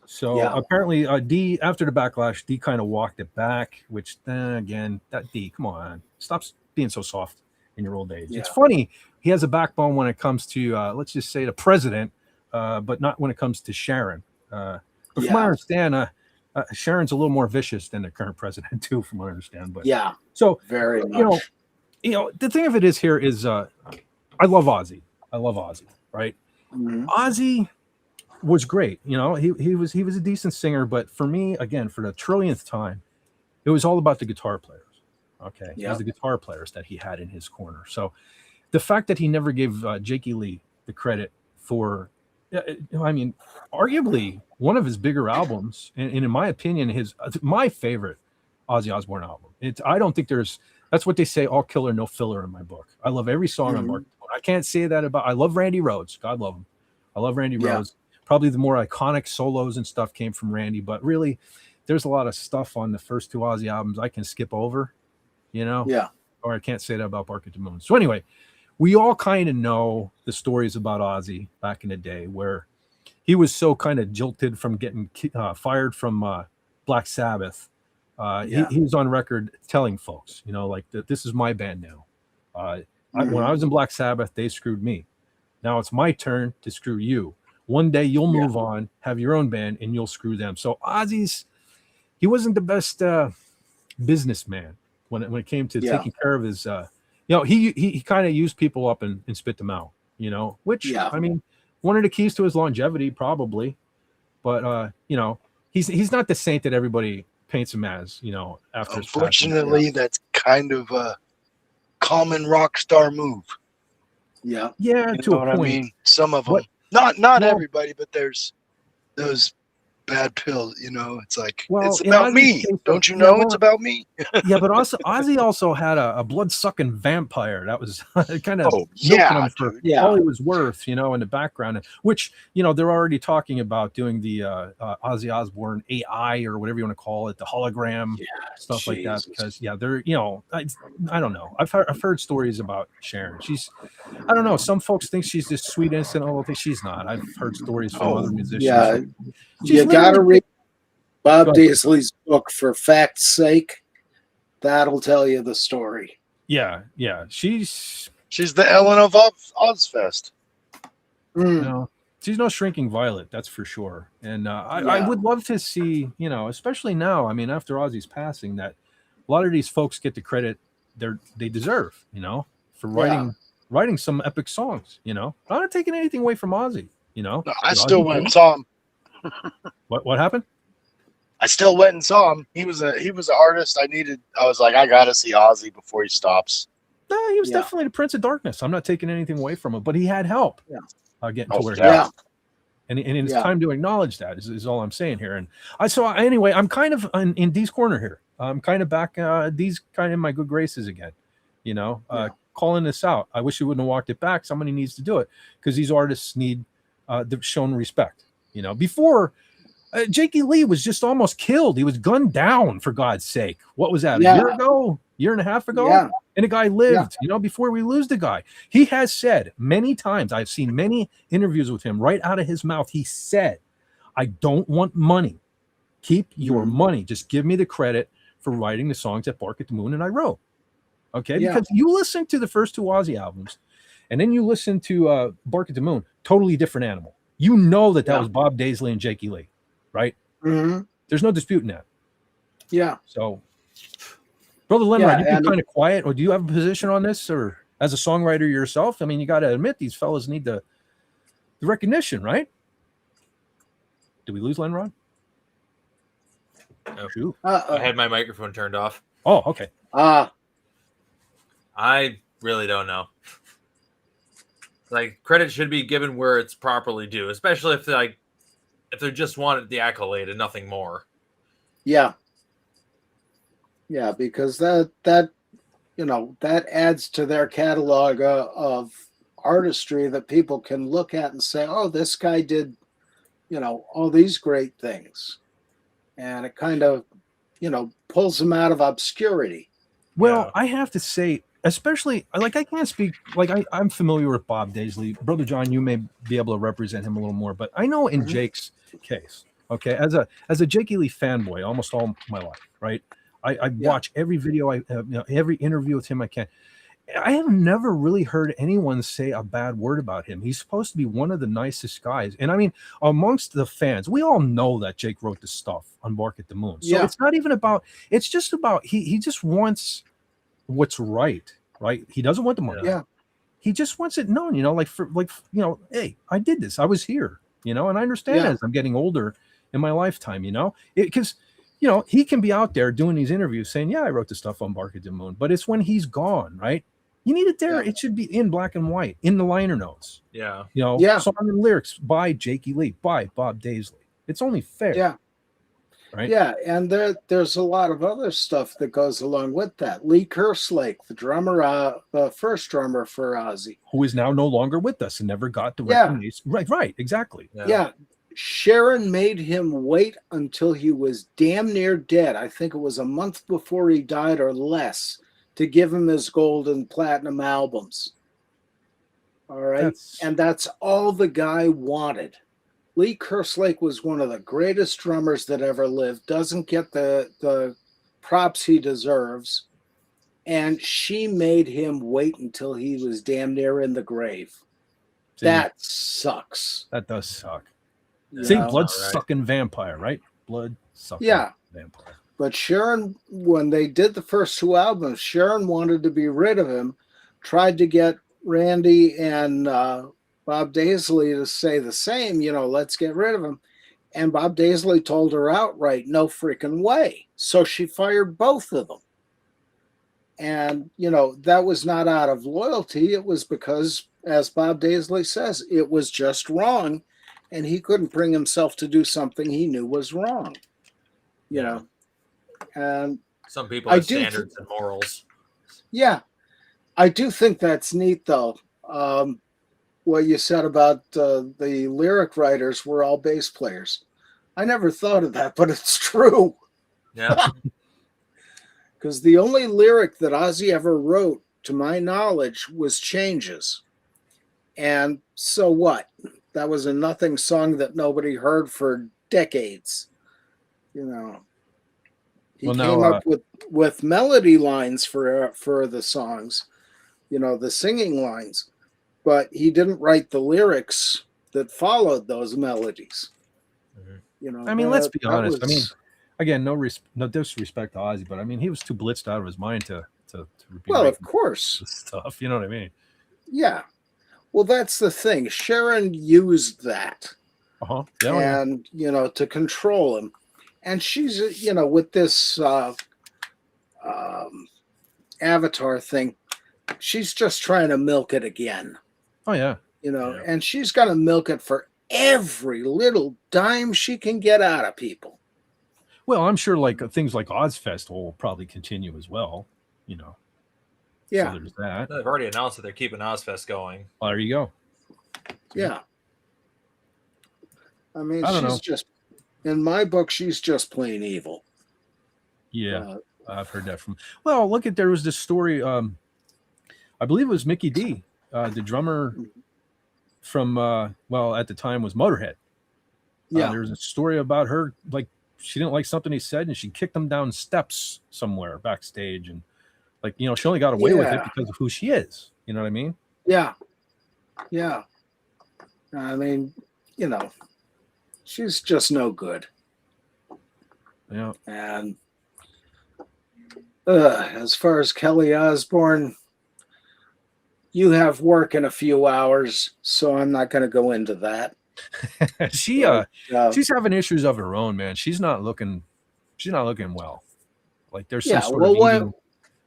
So apparently Dee, after the backlash, Dee kind of walked it back, which again, that Dee, come on, stop being so soft in your old age. It's funny, he has a backbone when it comes to let's just say the president, but not when it comes to Sharon. But from what I understand, Sharon's a little more vicious than the current president too, from what I understand. But so very much. The thing of it is here is I love Ozzy, right? Mm-hmm. Ozzy was great. He was a decent singer, but for me, again, for the trillionth time, it was all about the guitar players. Okay, it was the guitar players that he had in his corner. So the fact that he never gave Jakey Lee the credit for, arguably one of his bigger albums, and in my opinion, my favorite Ozzy Osbourne album. I don't think that's what they say, all killer, no filler in my book. I love every song on Mark. I can't say that about, I love Randy Rhoads. God love him. I love Randy Rhoads. Probably the more iconic solos and stuff came from Randy, but really there's a lot of stuff on the first two Ozzy albums I can skip over, or I can't say that about Bark at the Moon. So anyway, we all kind of know the stories about Ozzy back in the day, where he was so kind of jilted from getting fired from Black Sabbath. He was on record telling folks, like this is my band now. When I was in Black Sabbath, they screwed me. Now it's my turn to screw you. One day you'll move on, have your own band, and you'll screw them. So he wasn't the best businessman when it came to taking care of his. He kind of used people up and spit them out. Which I mean, one of the keys to his longevity, probably. But he's not the saint that everybody paints him as. After unfortunately, that's kind of a common rock star move. Yeah, to a point. I mean, some of them, not everybody, but there's those bad pills. It's like it's about me. Don't you know it's about me? Yeah, but also Ozzy also had a blood-sucking vampire that was kind of milking him for all he was worth, in the background. Which they're already talking about doing the Ozzy Osbourne AI or whatever you want to call it, the hologram stuff like that. Because they're I don't know. I've heard stories about Sharon. I don't know. Some folks think she's this sweet innocent. I think she's not. I've heard stories from other musicians. Yeah. You got to read Bob Daisley's book For Fact's Sake. That'll tell you the story. Yeah. She's the Ellen of Ozfest. She's no shrinking violet, that's for sure. And I would love to see, especially now, I mean, after Ozzy's passing, that a lot of these folks get the credit they deserve, for writing some epic songs, I'm not taking anything away from Ozzy, No, I still went and saw him. What happened? I still went and saw him. He was an artist I was like, I gotta see Ozzy before he stops. No, he was definitely the Prince of Darkness. I'm not taking anything away from him, but he had help getting to where he is. And it's time to acknowledge that is all I'm saying here. And anyway, I'm kind of in Dee's corner here. I'm kind of back. Dee's kind of in my good graces again, calling this out. I wish he wouldn't have walked it back. Somebody needs to do it because these artists need shown respect. Before Jakey Lee was just almost killed. He was gunned down, for God's sake. What was that? A year and a half ago? Yeah. And the guy lived, before we lose the guy. He has said many times, I've seen many interviews with him, right out of his mouth. He said, I don't want money. Keep your money. Just give me the credit for writing the songs that Bark at the Moon and I wrote. Okay? Because you listen to the first two Ozzy albums, and then you listen to Bark at the Moon, totally different animal. You know that was Bob Daisley and Jakey Lee, right? Mm-hmm. There's no disputing that. Yeah. So, Brother Leonard, you've been kind of quiet, or do you have a position on this, or as a songwriter yourself? I mean, you got to admit these fellas need the recognition, right? Did we lose Lenrod? Oh, shoot. I had my microphone turned off. Oh, okay. I really don't know. Like, credit should be given where it's properly due, especially if they just wanted the accolade and nothing more. Yeah. Yeah, because that adds to their catalog of artistry that people can look at and say, oh, this guy did, all these great things. And it kind of, pulls them out of obscurity. Well, I have to say, especially, I can't speak, I'm familiar with Bob Daisley. Brother John, you may be able to represent him a little more, but I know in Jake's case, okay, as a Jakey Lee fanboy almost all my life, right? I watch every video, every interview with him I can. I have never really heard anyone say a bad word about him. He's supposed to be one of the nicest guys. And I mean, amongst the fans, we all know that Jake wrote the stuff on Bark at the Moon. So it's not even about, it's just about, he just wants what's right? He doesn't want the money. Yeah. He just wants it known, hey, I did this. I was here, and I understand as I'm getting older in my lifetime, because he can be out there doing these interviews saying, yeah, I wrote the stuff on Bark at the Moon, but it's when he's gone, right? You need it there. It should be in black and white in the liner notes. Yeah. Song and lyrics by Jakey Lee, by Bob Daisley. It's only fair. Yeah. Right. Yeah. And there's a lot of other stuff that goes along with that. Lee Kerslake, the drummer, the first drummer for Ozzy, who is now no longer with us and never got the recognition. Right. Exactly. Yeah. Sharon made him wait until he was damn near dead. I think it was a month before he died or less to give him his gold and platinum albums. All right. And that's all the guy wanted. Lee Kerslake was one of the greatest drummers that ever lived, doesn't get the props he deserves. And she made him wait until he was damn near in the grave. See, that sucks. That does suck. You See, know? blood-sucking vampire, right? Blood-sucking vampire. But Sharon, when they did the first 2 albums, Sharon wanted to be rid of him, tried to get Randy and Bob Daisley to say the same, let's get rid of him. And Bob Daisley told her outright, no freaking way. So she fired both of them. And, that was not out of loyalty. It was because, as Bob Daisley says, it was just wrong. And he couldn't bring himself to do something he knew was wrong. And some people have standards and morals. Yeah. I do think that's neat, though. What you said about the lyric writers were all bass players. I never thought of that, but it's true. Yeah. Because the only lyric that Ozzy ever wrote, to my knowledge, was Changes. And so what? That was a nothing song that nobody heard for decades. He came up with melody lines for the songs, the singing lines, but he didn't write the lyrics that followed those melodies. I mean, let's be honest. I mean, again, no disrespect to Ozzy, but I mean, he was too blitzed out of his mind to well, of course, stuff. You know what I mean? Yeah. Well, that's the thing. Sharon used that, and to control him, and she's with this Avatar thing, she's just trying to milk it again. Oh yeah. And she's going to milk it for every little dime she can get out of people. Well, I'm sure things like Ozfest will probably continue as well. Yeah. So there's that. They've already announced that they're keeping Ozfest going. Well, there you go. Yeah. I mean, she's just, in my book, she's just plain evil. Yeah. I've heard that from. Well, look there was this story. I believe it was Mickey D, the drummer from at the time was Motorhead. Yeah. There was a story about her, she didn't like something he said, and she kicked him down steps somewhere backstage, and she only got away with it because of who she is. You know what I mean? Yeah. Yeah. I mean, she's just no good. Yeah. And as far as Kelly Osbourne, you have work in a few hours, so I'm not going to go into that. She's having issues of her own, man. She's not looking well. There's some sort of eating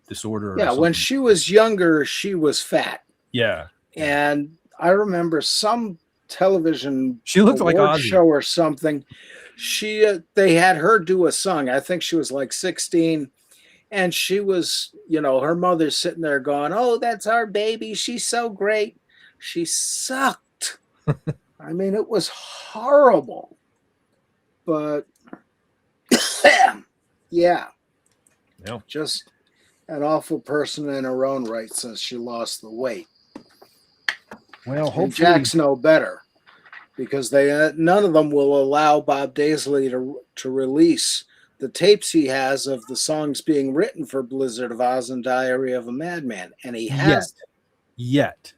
disorder. Yeah, when she was younger, she was fat. Yeah. And I remember some television she looked like Ozzy show or something. They had her do a song. I think she was 16. And she was, her mother's sitting there going, "Oh, that's our baby. She's so great." She sucked. I mean, it was horrible. But yeah. Just an awful person in her own right since she lost the weight. Well, hopefully Jack's no better, because none of them will allow Bob Daisley to release the tapes he has of the songs being written for Blizzard of Oz and Diary of a Madman, and he has yet.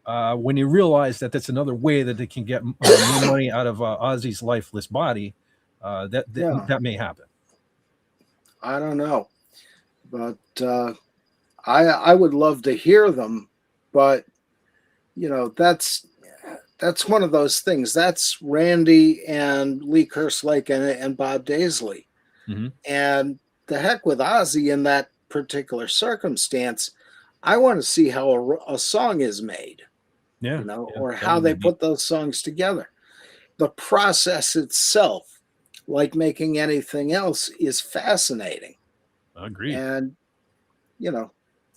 When you realize that that's another way that they can get more money out of Ozzy's lifeless body, that may happen. I don't know, but I would love to hear them, but that's one of those things. That's Randy and Lee Kerslake and Bob Daisley. Mm-hmm. And the heck with Ozzy in that particular circumstance, I want to see how a song is made, or how they put those songs together. The process itself, like making anything else, is fascinating. I agree. And,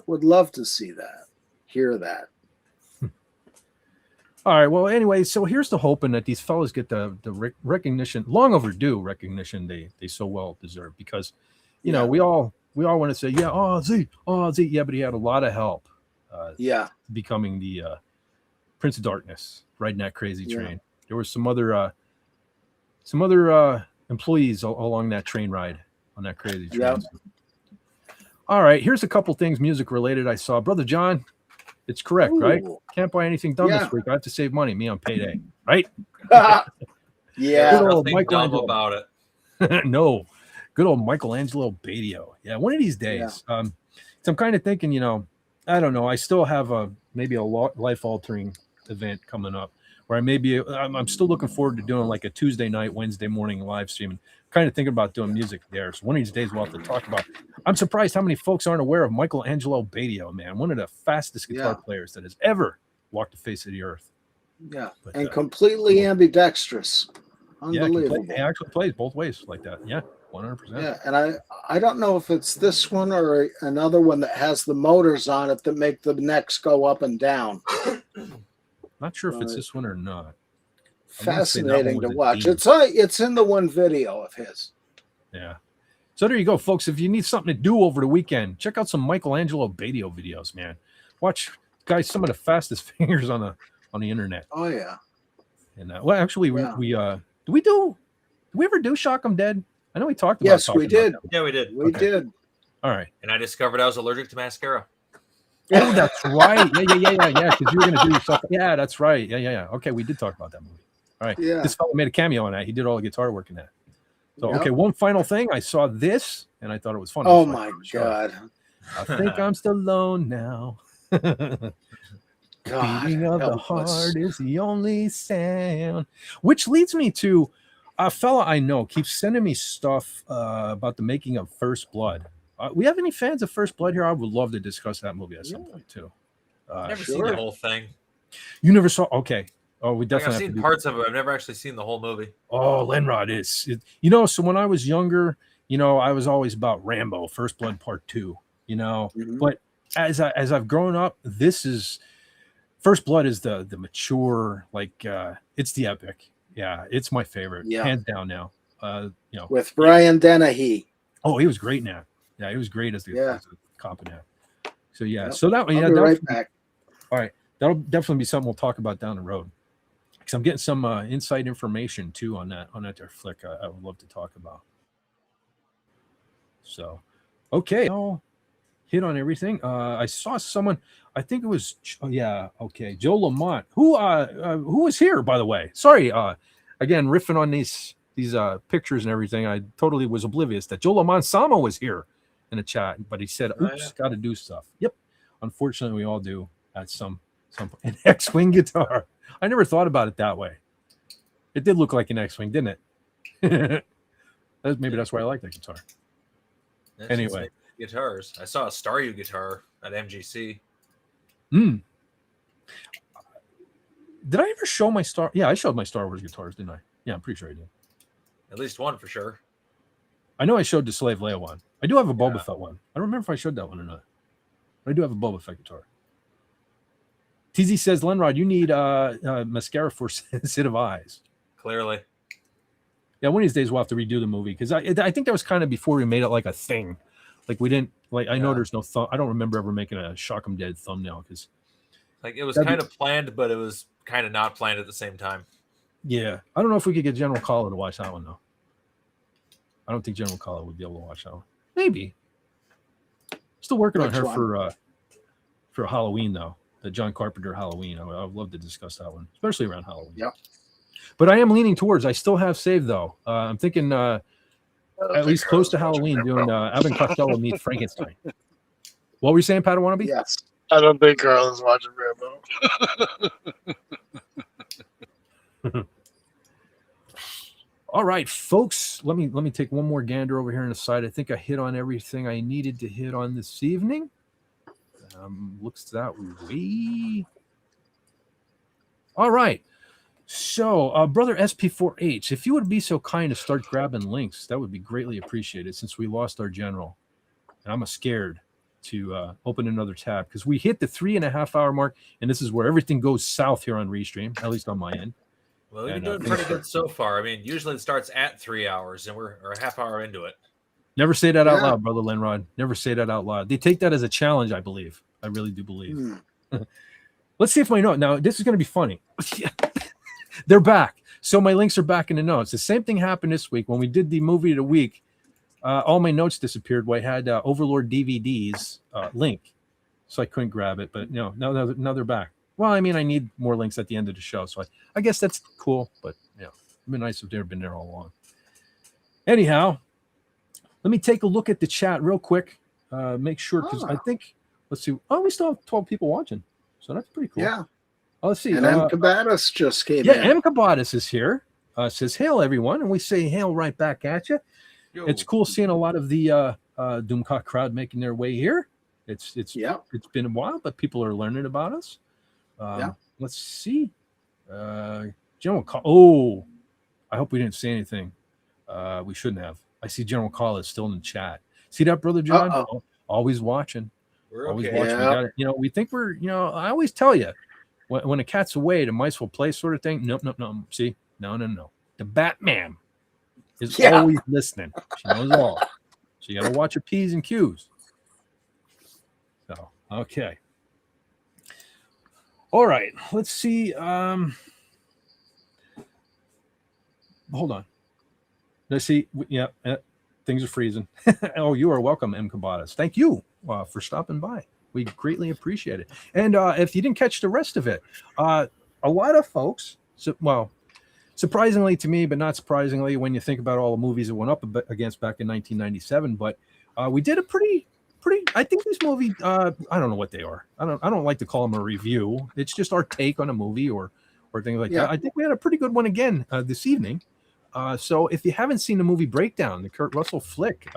would love to see that, hear that. All right. Well, anyway, so here's the hoping that these fellas get the recognition, long overdue recognition they so well deserve, because, we all want to say, Ozzy, yeah, but he had a lot of help. Becoming the Prince of Darkness, riding that crazy Yeah. train. There was some other employees along that train ride on that crazy train. Yep. All right, here's a couple things music related I saw. Brother John, it's correct, right? Ooh. Can't buy anything dumb Yeah. this week. I have to save money. Me on payday, right? Yeah. Good old Nothing dumb Michelangelo. about it. No, good old Michelangelo Badio. Yeah, one of these days. So I'm kind of thinking, I don't know. I still have maybe a life-altering event coming up where I'm still looking forward to doing like a Tuesday night, Wednesday morning live stream, and kind of thinking about doing music there. So one of these days we'll have to talk about. I'm surprised how many folks aren't aware of Michelangelo Badio, man. One of the fastest guitar players that has ever walked the face of the earth. Yeah, But, and completely ambidextrous. Yeah, Unbelievable. he actually plays both ways like that. Yeah, 100%. Yeah, and I don't know if it's this one or another one that has the motors on it that make the necks go up and down. Not sure if it's this one or not. Fascinating to watch. theme. It's in the one video of his. Yeah. So there you go, folks. If you need something to do over the weekend, check out some Michelangelo Badio videos, man. Watch, guys, some of the fastest fingers on the internet. Oh yeah. And well, actually, we did we ever do Shock 'em Dead? I know we talked about. Yes, we did. Yeah, we did. We did. All right. And I discovered I was allergic to mascara. Oh, that's right. Yeah. Because you were going to do something. Yeah, that's right. Yeah. Okay, we did talk about that movie. All right. Yeah. This fellow made a cameo on that. He did all the guitar work in that. So, Yep. okay, one final thing. I saw this, and I thought it was funny. Oh So my sure. God. I think I'm still alone now. God, Beating of the help us. heart is the only sound. Which leads me to a fella I know keeps sending me stuff about the making of First Blood. We have any fans of First Blood here? I would love to discuss that movie at some point too. Never seen the whole thing. You never saw? Okay. Oh, we Like, definitely I've have to seen parts of it. I've never actually seen the whole movie. Oh, Lenrod so when I was younger, I was always about Rambo, First Blood Part 2, Mhm. but as I've grown up, First Blood is the mature, it's the epic. Yeah, it's my favorite. Yeah. Hands down now. With Brian Dennehy. Oh, he was great in that. Yeah, he was great as a cop in that. So yeah, Yep. so that I'll yeah, be that- right back. all right. That'll definitely be something we'll talk about down the road. Because I'm getting some inside information too on that there flick. I would love to talk about. So, okay, I'll hit on everything. I saw someone. I think it was. Okay, Joe Lamont, who was here, by the way. Sorry, again, riffing on these pictures and everything. I totally was oblivious that Joe Lamont Sama was here in the chat, but he said, "Oops, got to do stuff." Yep, unfortunately, we all do at some an X-wing guitar. I never thought about it that way. It did look like an X-wing, didn't it? Maybe that's why I like that guitar. That's Anyway. just guitars. I saw a Staryu guitar at MGC. Did I ever show my Star? Yeah, I showed my Star Wars guitars, didn't I? Yeah, I'm pretty sure I did. At least one for sure. I know I showed the Slave Leia one. I do have a Boba Fett one. I don't remember if I showed that one or not. But I do have a Boba Fett guitar. TZ says, Lenrod, you need mascara for sensitive eyes. Clearly. Yeah, one of these days we'll have to redo the movie because I think that was kind of before we made it like a thing. Like we didn't I know there's no I don't remember ever making a Shock 'em Dead thumbnail because Like it was kind of planned, but it was kind of not planned at the same time. yeah, I don't know if we could get General Collar to watch that one though. I don't think General Collar would be able to watch that one. Maybe. Still working on her for Halloween though. The John Carpenter Halloween. I would love to discuss that one, especially around Halloween. Yep. But I am leaning towards. I still have saved though. I'm thinking at least close to Halloween doing Abbott and Costello meet Frankenstein. What were you saying, Padawannabe? Yes. I don't think Carl is watching Rambo. All right, folks. Let me take one more gander over here on the side. I think I hit on everything I needed to hit on this evening. Looks that way. All right. So, brother SP4H, if you would be so kind to start grabbing links, that would be greatly appreciated since we lost our general. And I'm scared to open another tab because we hit the 3.5 hour mark, and this is where everything goes south here on Restream, at least on my end. Well, you're doing pretty good so far. I mean, usually it starts at 3 hours, and we're a half hour into it. Never say that out loud, brother Lenrod. Never say that out loud. They take that as a challenge, I believe. I really do believe. Let's see if my note. Now, this is going to be funny. They're back. So my links are back in the notes. The same thing happened this week. When we did the movie of the week, all my notes disappeared. I had Overlord DVD's link. So I couldn't grab it. But now they're back. Well, I mean, I need more links at the end of the show. So I guess that's cool. But, it'd been nice if they'd been there all along. Anyhow, let me take a look at the chat real quick. Make sure, because I think, let's see. Oh, we still have 12 people watching. So that's pretty cool. Yeah. Oh, let's see. And M. Cabatas just came in. Yeah, M. Cabatas is here. Says, hail, everyone. And we say hail right back at you. Yo. It's cool seeing a lot of the Doomcock crowd making their way here. It's been a while, but people are learning about us. Let's see. General Call. Oh, I hope we didn't say anything. We shouldn't have. I see General Call is still in the chat. See that, Brother John? Uh-oh. Always watching. We're Always okay. watching. Yeah. We gotta, we think we're, I always tell you, when a cat's away, the mice will play sort of thing. Nope. See? No. The Batman is always listening. She knows all. So you got to watch your P's and Q's. So, okay. All right. Let's see. Hold on. Let's see. Yeah. Things are freezing. Oh, you are welcome, M. Cabatas. Thank you for stopping by. We greatly appreciate it. And if you didn't catch the rest of it, a lot of folks, surprisingly to me, but not surprisingly when you think about all the movies that went up against back in 1997, but we did a pretty, I think this movie, I don't know what they are. I don't like to call them a review. It's just our take on a movie or things like that. I think we had a pretty good one again this evening. So if you haven't seen the movie Breakdown, the Kurt Russell flick,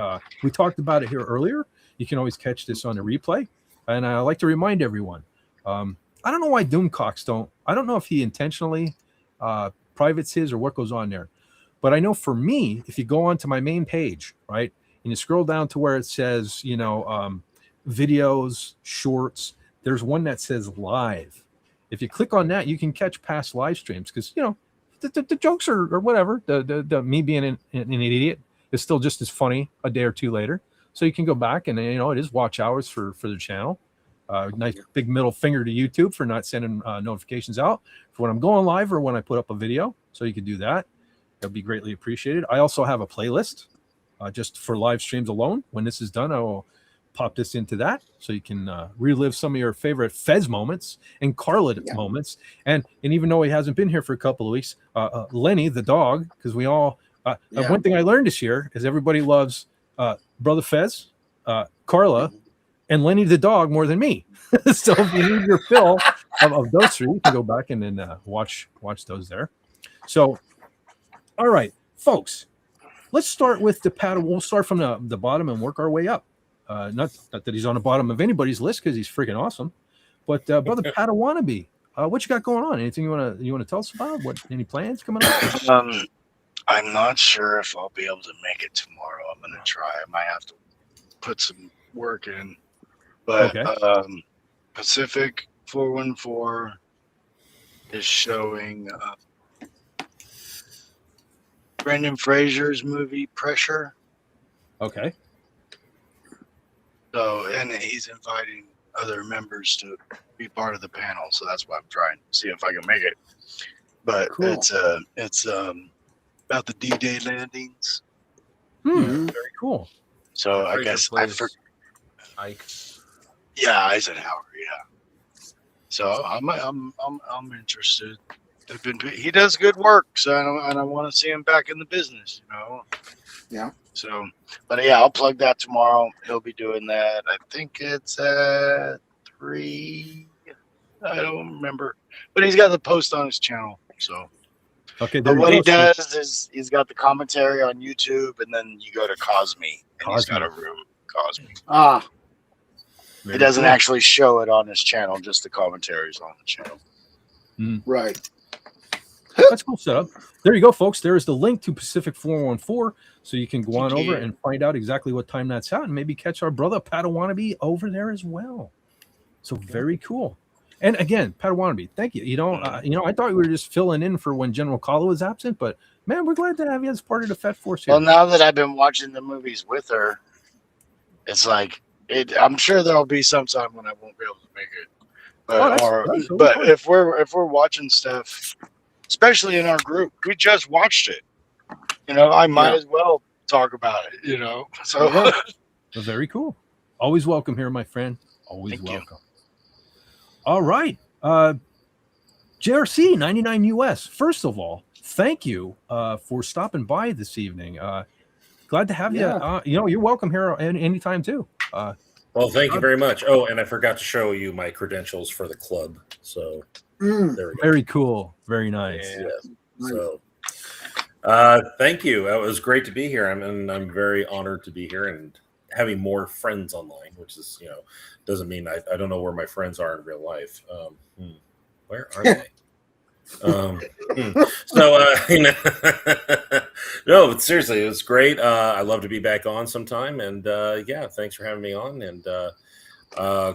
we talked about it here earlier. You can always catch this on the replay. And I like to remind everyone, I don't know why Doomcocks don't. I don't know if he intentionally privates his or what goes on there. But I know for me, if you go onto my main page, right, and you scroll down to where it says, videos, shorts, there's one that says live. If you click on that, you can catch past live streams because, the jokes or whatever, the me being an idiot is still just as funny a day or two later. So you can go back and, it is watch hours for the channel. Nice big middle finger to YouTube for not sending notifications out for when I'm going live or when I put up a video. So you can do that. That'd be greatly appreciated. I also have a playlist just for live streams alone. When this is done, I will pop this into that so you can relive some of your favorite Fez moments and Carla moments. And even though he hasn't been here for a couple of weeks, Lenny, the dog, because we all, one thing I learned this year is everybody loves Brother Fez, Carla, and Lenny the dog more than me. So if you need your fill of those three, you can go back and then watch those there. So, all right, folks, let's start with the Padawan. We'll start from the bottom and work our way up. Not that he's on the bottom of anybody's list because he's freaking awesome, but Brother Padawannabe, what you got going on? Anything you want to tell us about? Any plans coming up? I'm not sure if I'll be able to make it tomorrow. I'm gonna try. I might have to put some work in, but Pacific 414 is showing Brendan Fraser's movie Pressure. Okay. So, and he's inviting other members to be part of the panel. So that's why I'm trying to see if I can make it. But cool. It's about the D-Day landings. Very cool. So I guess Ike. Yeah, Eisenhower. Yeah. So I'm interested. He does good work. So and I want to see him back in the business. Yeah. So, but yeah, I'll plug that tomorrow. He'll be doing that. I think it's at 3. I don't remember, but he's got the post on his channel. So, okay. But what he does is he's got the commentary on YouTube, and then you go to Cosme, and he's got a room Cosme. He doesn't actually show it on his channel; just the commentaries on the channel. Right. That's cool setup. There you go, folks. There is the link to Pacific 414, so you can go on over and find out exactly what time that's out, and maybe catch our brother Padawannabe over there as well. So very cool. And again, Padawannabe, thank you. I thought we were just filling in for when General Kala was absent, but man, we're glad to have you as part of the Fed Force here. Well, now that I've been watching the movies with her, it's like I'm sure there'll be some time when I won't be able to make it. But if we're watching stuff, especially in our group, we just watched it. I might as well talk about it. So very cool. Always welcome here, my friend. Always Thank welcome. All right. JRC 99 US. First of all, thank you for stopping by this evening. Glad to have you. You're welcome here anytime too. Well, thank you very much. Oh, and I forgot to show you my credentials for the club. So there we go. Very cool. Very nice. Yeah. So thank you. It was great to be here. I'm very honored to be here and having more friends online, which is, doesn't mean I don't know where my friends are in real life. Where are they? No, but seriously, it was great. I'd love to be back on sometime. And thanks for having me on. And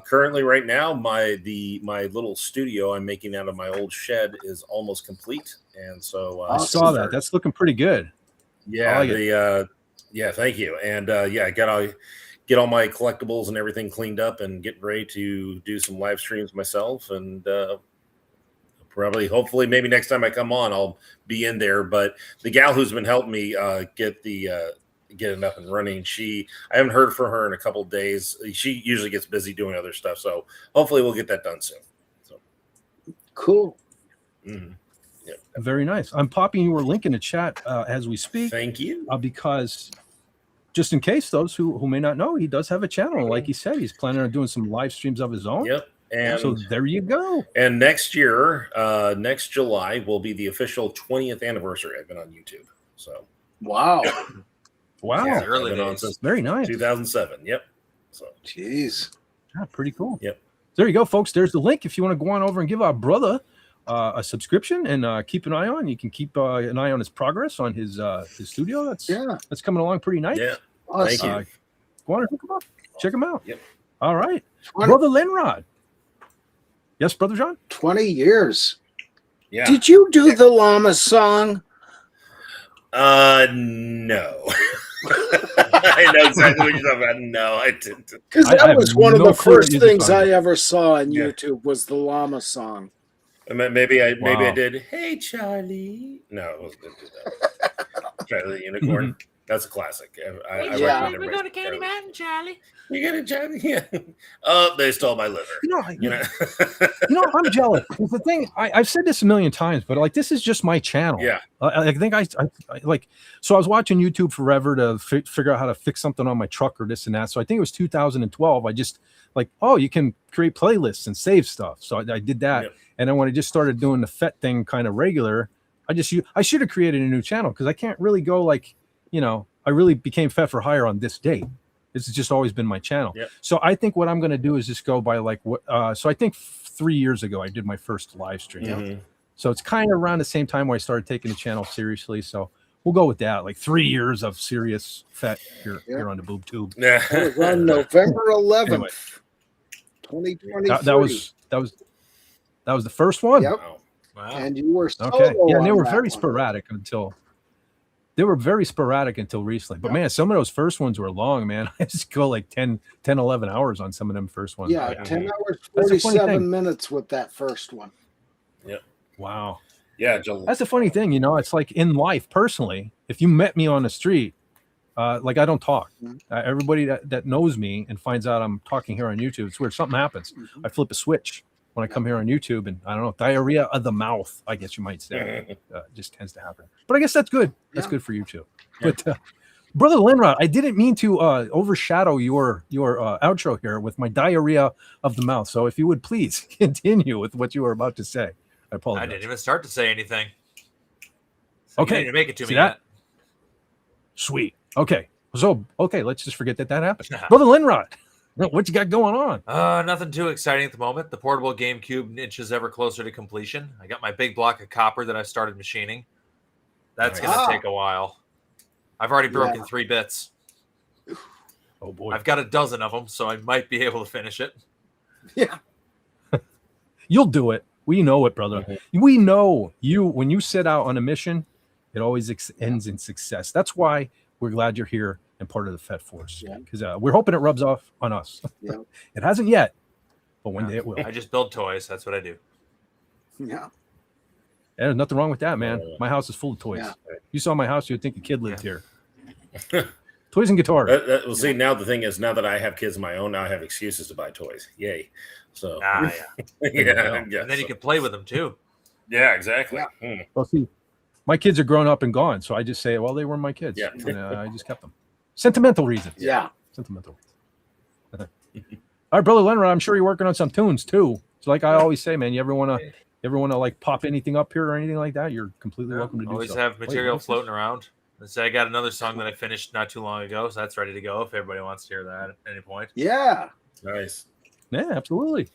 currently right now, my little studio I'm making out of my old shed is almost complete. And so I saw that. That's looking pretty good. Yeah. Thank you. And I get all my collectibles and everything cleaned up and getting ready to do some live streams myself. And hopefully, maybe next time I come on, I'll be in there. But the gal who's been helping me get it up and running, I haven't heard from her in a couple of days. She usually gets busy doing other stuff, so hopefully we'll get that done soon. So cool. Mm-hmm. Yeah. Very nice. I'm popping your link in the chat as we speak. Thank you. Because just in case those who may not know, he does have a channel. Like he said, he's planning on doing some live streams of his own. Yep. And so there you go. And next year, next July will be the official 20th anniversary. I've been on YouTube. So wow. Yeah, early I've been on days. since Very nice. 2007. Yep. So jeez. Yeah, pretty cool. Yep. There you go, folks. There's the link. If you want to go on over and give our brother a subscription and keep an eye on, you can keep an eye on his progress on his studio. That's coming along pretty nice. Yeah. Awesome. Thank you. Go on and hook him up. Check him out. Yep. All right. Brother Linrod. Yes, Brother John? 20 years. Yeah. Did you do the llama song? No. I know exactly what you're talking about. No, I didn't. Because that was one of the first things I have. ever saw on YouTube was the llama song. Maybe I did. Hey, Charlie. No, it wasn't do that. Charlie the Unicorn. That's a classic. We're going to Candy Mountain, Charlie. You get it, Charlie? Yeah. They stole my liver. I'm jealous. The thing I've said this a million times, but like this is just my channel. Yeah. I think I like. So I was watching YouTube forever to figure out how to fix something on my truck or this and that. So I think it was 2012. I just you can create playlists and save stuff. So I did that. Yep. And then when I just started doing the FET thing kind of regular, I should have created a new channel because I can't really go I really became FET for hire on this date. This has just always been my channel. Yep. So I think what I'm going to do is just go by so I think 3 years ago I did my first live stream. Mm-hmm. So it's kind of around the same time where I started taking the channel seriously. So we'll go with that. 3 years of serious FET here on the Boob Tube. Yeah. That was on November 11th, anyway, 2023. That was the first one. Yep. Wow. And you were Okay. Yeah, and they were very one. sporadic until recently. But man, some of those first ones were long, man. I just go 10, 11 hours on some of them first ones. Yeah, 10 hours, 47 minutes with that first one. Yep. Wow. Yeah. That's a funny thing, it's like in life personally, if you met me on the street, I don't talk. Everybody that knows me and finds out I'm talking here on YouTube, it's weird. Something happens. I flip a switch when I come here on YouTube, and I don't know, diarrhea of the mouth, I guess you might say, just tends to happen. But I guess that's good. That's good for you too. Yeah. But Brother Linrod, I didn't mean to overshadow your outro here with my diarrhea of the mouth. So if you would please continue with what you were about to say. I apologize. I didn't even start to say anything. So okay. You didn't make it to See me that? yet. Sweet. Okay. So, let's just forget that happened. Brother Linrod, what you got going on? Nothing too exciting at the moment. The portable GameCube inches ever closer to completion. I got my big block of copper that I started machining. That's going to take a while. I've already broken 3 bits. Oh boy. I've got a dozen of them, so I might be able to finish it. Yeah. You'll do it. We know it, brother. Mm-hmm. We know you, when you set out on a mission, it always ends in success. That's why we're glad you're here and part of the FET Force. Because we're hoping it rubs off on us. Yeah. It hasn't yet, but one day it will. I just build toys. That's what I do. Yeah. Yeah, there's nothing wrong with that, man. My house is full of toys. Yeah. You saw my house, you'd think a kid lived here. Toys and guitars. Well, see, now the thing is, now that I have kids of my own, now I have excuses to buy toys. Yay! So yeah. yeah, And then you can play with them too. Yeah, exactly. Yeah. Well, see, my kids are grown up and gone, so I just say, well, they were my kids. Yeah. And, I just kept them. Sentimental reasons. Yeah. Sentimental reasons. All right, brother Leonard, I'm sure you're working on some tunes too. So, like I always say, man, you ever want to like pop anything up here or anything like that? You're completely welcome to do Always so. have material floating around. So I got another song that I finished not too long ago, so that's ready to go if everybody wants to hear that at any point. Yeah. Nice. Yeah, absolutely.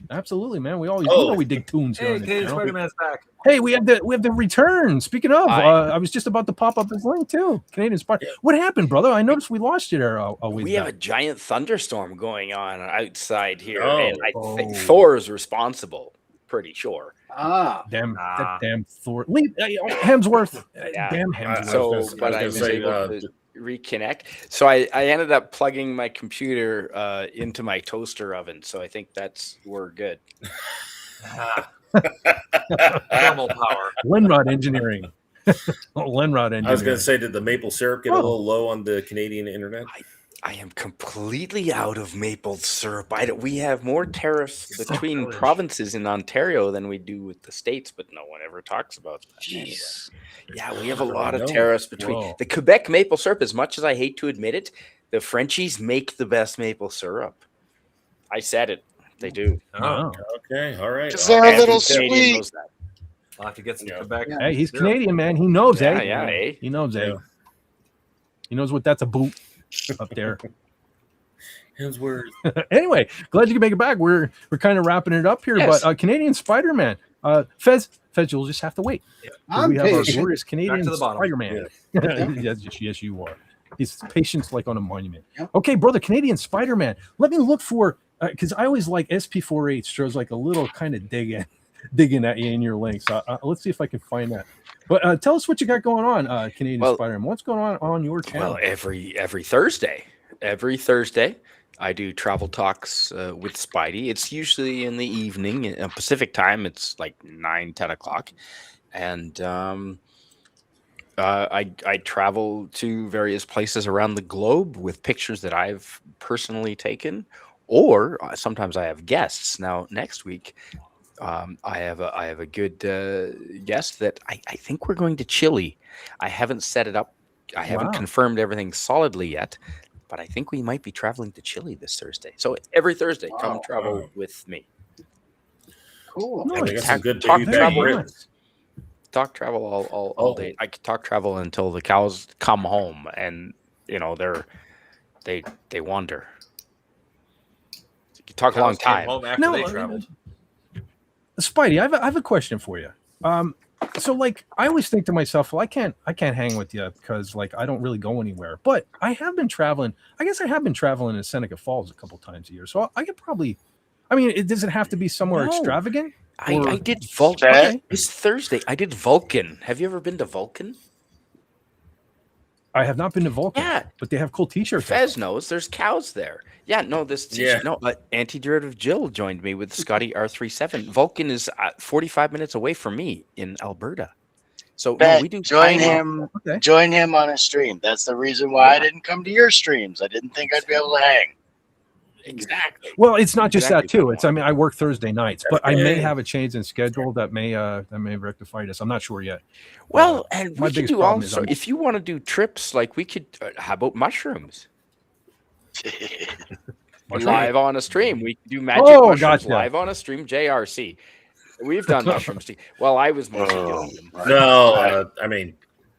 Absolutely, man. We always you know we dig tunes here. Hey, on this Canadian channel. Spider-Man's back. Hey, we have the return. Speaking of, I was just about to pop up his link too. Canadian Spider. What happened, brother? I noticed we lost you there. We have a giant thunderstorm going on outside here, Oh. and I think Thor is responsible. Pretty sure. Damn Thor. Hemsworth. Yeah. Damn Hemsworth. So, but I was able to reconnect. So I ended up plugging my computer into my toaster oven. So I think we're good. Thermal power. Lenrod Engineering. Lenrod Engineering. I was going to say, did the maple syrup get a little low on the Canadian internet? I am completely out of maple syrup. We have more tariffs between provinces in Ontario than we do with the states, but no one ever talks about that. Jeez. Yeah, we have a lot of tariffs between the Quebec maple syrup. As much as I hate to admit it, the Frenchies make the best maple syrup. I said it. They do. Oh. Okay, all right. Because they're a little Canadian knows sweet. that. I'll have to get some Quebec. Hey, he's Canadian, man. He knows, Yeah, eh? yeah, eh? He knows, eh? He knows what that's a boot up there. Hemsworth. Anyway, glad you can make it back. We're kind of wrapping it up here, Yes. but Canadian Spider-Man. Fez, you'll just have to wait. I'm we have our patient. glorious Canadian to the bottom. Spider-Man. yes, you are. He's patience like on a monument. Yep. Okay, brother, Canadian Spider-Man. Let me look for because I always like SP48 shows like a little kind of digging at you in your links. Let's see if I can find that. But tell us what you got going on, Canadian Spider-Man. What's going on your channel? Well, every Thursday, I do travel talks with Spidey. It's usually in the evening, Pacific time. It's like 9-10 o'clock, and I travel to various places around the globe with pictures that I've personally taken, or sometimes I have guests. Now, next week, I have a good guest that I think we're going to Chile. I haven't set it up. I haven't confirmed everything solidly yet, but I think we might be traveling to Chile this Thursday. So every Thursday, come travel with me. Cool. I got some good talk baby travel. back ribs. Talk travel all day. I could talk travel until the cows come home, and they wander. You could talk a long time. Home after they traveled. Spidey, I have a question for you. So like I always think to myself, well, I can't hang with you because like I don't really go anywhere. But I have been traveling. I guess I have been traveling in Seneca Falls a couple times a year. So I could probably. I mean, does it have to be somewhere extravagant? I did Vulcan. Okay. This Thursday, I did Vulcan. Have you ever been to Vulcan? I have not been to Vulcan. Yeah, but they have cool T-shirts. Fez knows. There's cows there. Yeah, no, this T-shirt. No, Anti-Derivative Jill joined me with Scotty R37. Vulcan is 45 minutes away from me in Alberta. So no, we do join him. Okay. Join him on a stream. That's the reason why I didn't come to your streams. I didn't think I'd be able to hang. Exactly. Well, it's not just that too. It's I work Thursday nights, but I may have a change in schedule that may rectify this. I'm not sure yet. Well, and we could do also if you want to do trips, like we could. How about mushrooms? Live on a stream, we could do magic mushrooms live on a stream. JRC, we've done mushrooms too. Well, I was mostly doing them. No, I mean.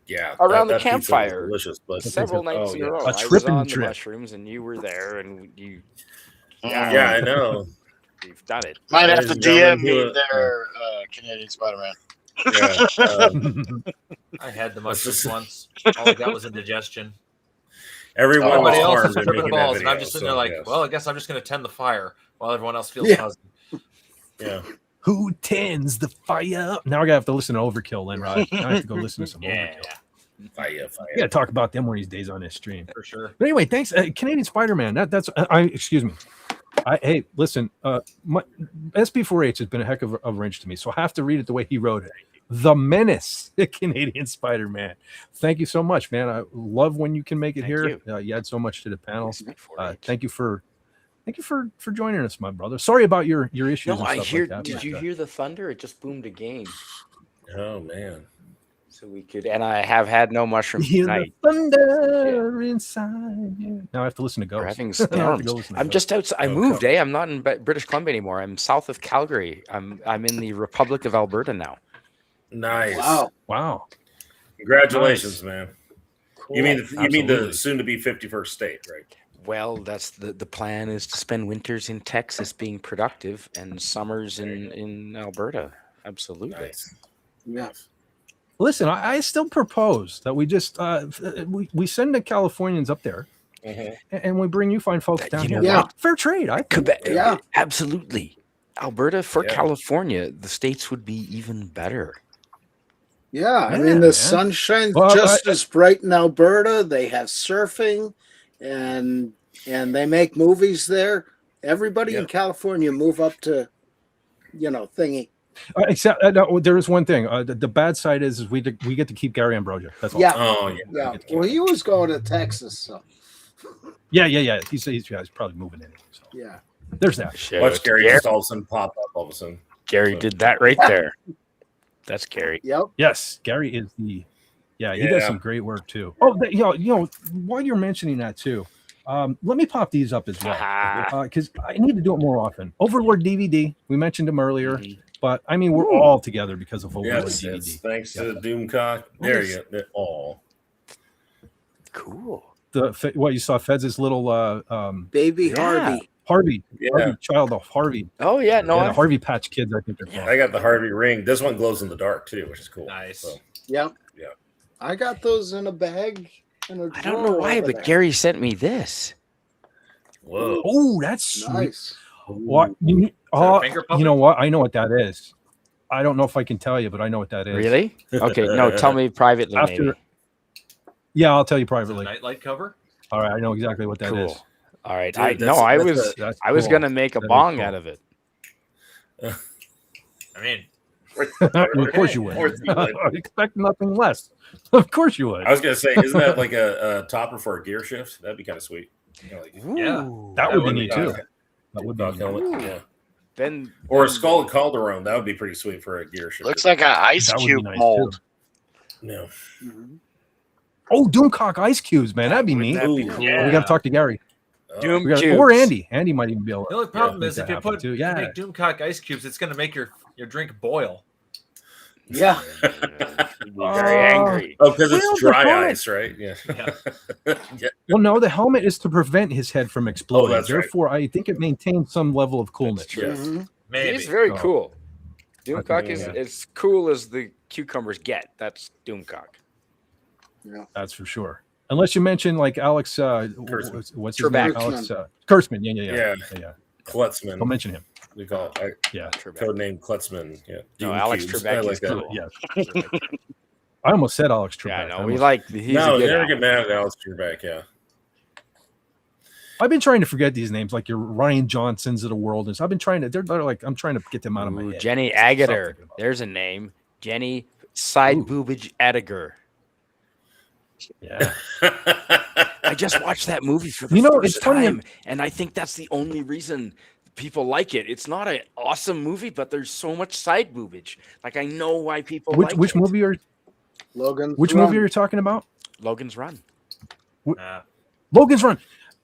Yeah, around the campfire, delicious, but several nights in a row. I was on the mushrooms, and you were there, and you. Yeah, I know. You've done it. Might have to DM me there, Canadian Spider-Man. Yeah, I had the mushrooms once. All I got was indigestion. Everybody else is tripping balls, and I'm just sitting there like, well, I guess I'm just going to tend the fire while everyone else feels fuzzy. Yeah. Who tends the fire? Now I gotta have to listen to Overkill, then, right? I have to go listen to some Overkill. Fire. Yeah, talk about them one of these days on this stream for sure. But anyway, thanks, Canadian Spider-Man. That's excuse me. Hey, listen, SB4H has been a heck of a wrench to me, so I have to read it the way he wrote it. The Menace, the Canadian Spider-Man. Thank you so much, man. I love when you can make it here. You add so much to the panel. Thank you for joining us, my brother. Sorry about your issues. No, and I stuff hear. like that, Did you hear the thunder? It just boomed again. Oh man. So we could, and I have had no mushrooms hear tonight. the thunder inside. Yeah. Now I have to listen to Ghost. We're having Now I have to storms. go listen to I'm Ghost. just outside. I moved. I'm not in British Columbia anymore. I'm south of Calgary. I'm in the Republic of Alberta now. Nice. Wow. Congratulations, Nice. man. Cool. You mean the Absolutely. soon to be 51st state, right? Well, that's the plan is to spend winters in Texas being productive and summers in Alberta. Absolutely. Nice. Yeah. Listen, I still propose that we just we send the Californians up there, and we bring you fine folks down here. Yeah. Fair trade. I think. Quebec, Yeah. absolutely. Alberta for Yeah. California, the states would be even better. Yeah, I Yeah, mean the man. sun shines Well, just as bright in Alberta. They have surfing, and they make movies there. Everybody in California move up to, thingy. Except no, there is one thing. The bad side is we get to keep Gary Ambrosia. That's all. Yeah. Oh yeah. Yeah. Well, he was going to Texas, so Yeah. He's probably moving in. So yeah. there's that. Watch Gary just all of a sudden pop up all of a sudden. Gary did that right there. That's Gary. Yep. Yes, Gary is the. Yeah, he does some great work too. Oh, while you're mentioning that too, let me pop these up as well because I need to do it more often. Overlord DVD, we mentioned him earlier, but I mean we're all together because of Overlord DVD. Yes, thanks to Doomcock. There you go. All. Cool. What you saw, Feds' little Baby Harvey. Harvey, Yeah. child of Harvey. Oh yeah, no, Yeah, Harvey Patch Kids, I think they're called. I got the Harvey ring. This one glows in the dark too, which is cool. Nice. So, Yep. yeah. I got those in a bag. In a I don't know drawer why, over but there. Gary sent me this. Whoa. Oh, that's sweet. Nice. What you finger puppet? you know what? I know what that is. I don't know if I can tell you, but I know what that is. Really? Okay, no, tell me privately. Maybe. Yeah, I'll tell you privately. Nightlight cover. All right, I know exactly what that is. Cool. All right. Dude, I was cool. gonna make a That is bong cool. out of it. I mean, Of course you would. I expect nothing less. Of course you would. I was gonna say, isn't that like a topper for a gear shift? That'd be kind of sweet. yeah, that would be neat nice. too. That would be Dog neat. helmet, yeah. Then Or a skull and Calderon. That would be pretty sweet for a gear shift. Looks like an ice That would be cube nice, mold. too. No. Oh, Doomcock ice cubes, man. That'd be neat. that be Ooh, cool? We got to talk to Gary. Doom We gotta, cubes. or Andy. Andy might even be able. the only problem make is if that you happen, put too. if you make Doomcock ice cubes, it's going to make your drink boil. Yeah. You'd be very angry. Oh, because Well, it's the dry helmet- ice, right? Yeah. Yeah. Well, no, the helmet is to prevent his head from exploding. that's right. Therefore, I think it maintains some level of coolness. Yes. Mhm. Maybe. He's very Oh. cool. Doomcock think, is yeah. as cool as the cucumbers get. That's Doomcock. That's for sure. Unless you mention like Alex, Kurtzman. what's his name? Trebek. Alex Kurtzman. Yeah. Yeah. Klutzman. Don't mention him. We call it. Yeah. Code name Klutzman. Yeah. No, Doom Alex cubes. Trebek I like is that. cool. Yes. I almost said Alex Trebek. Yeah, I no, we almost- like. He's No, a you good never actor. get mad at Alex Trebek. Yeah. I've been trying to forget these names, like your Ryan Johnsons of the world. And so I've been trying to. They're like I'm trying to get them out of my Ooh, head. Jenny Stop Agater. thinking about it. There's a name. Jenny Side Boobage Agater. Yeah. I just watched that movie for the You know, first it's funny- time, and I think that's the only reason people like it. It's not an awesome movie, but there's so much side boobage. Like I know why people Which like which it. movie are Logan. which movie are you talking about? Logan's Run. Logan's Run.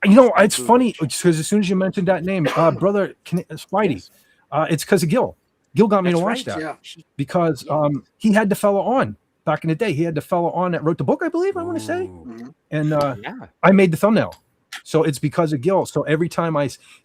You know, it's Boobage. funny because as soon as you mentioned that name, brother Spidey, it's because of Gil. Gil got me That's to watch right, that Yeah. because he had the fellow on back in the day. He had the fellow on that wrote the book, I believe. I want to say, Ooh. and Yeah. I made the thumbnail. So it's because of Gil. So every time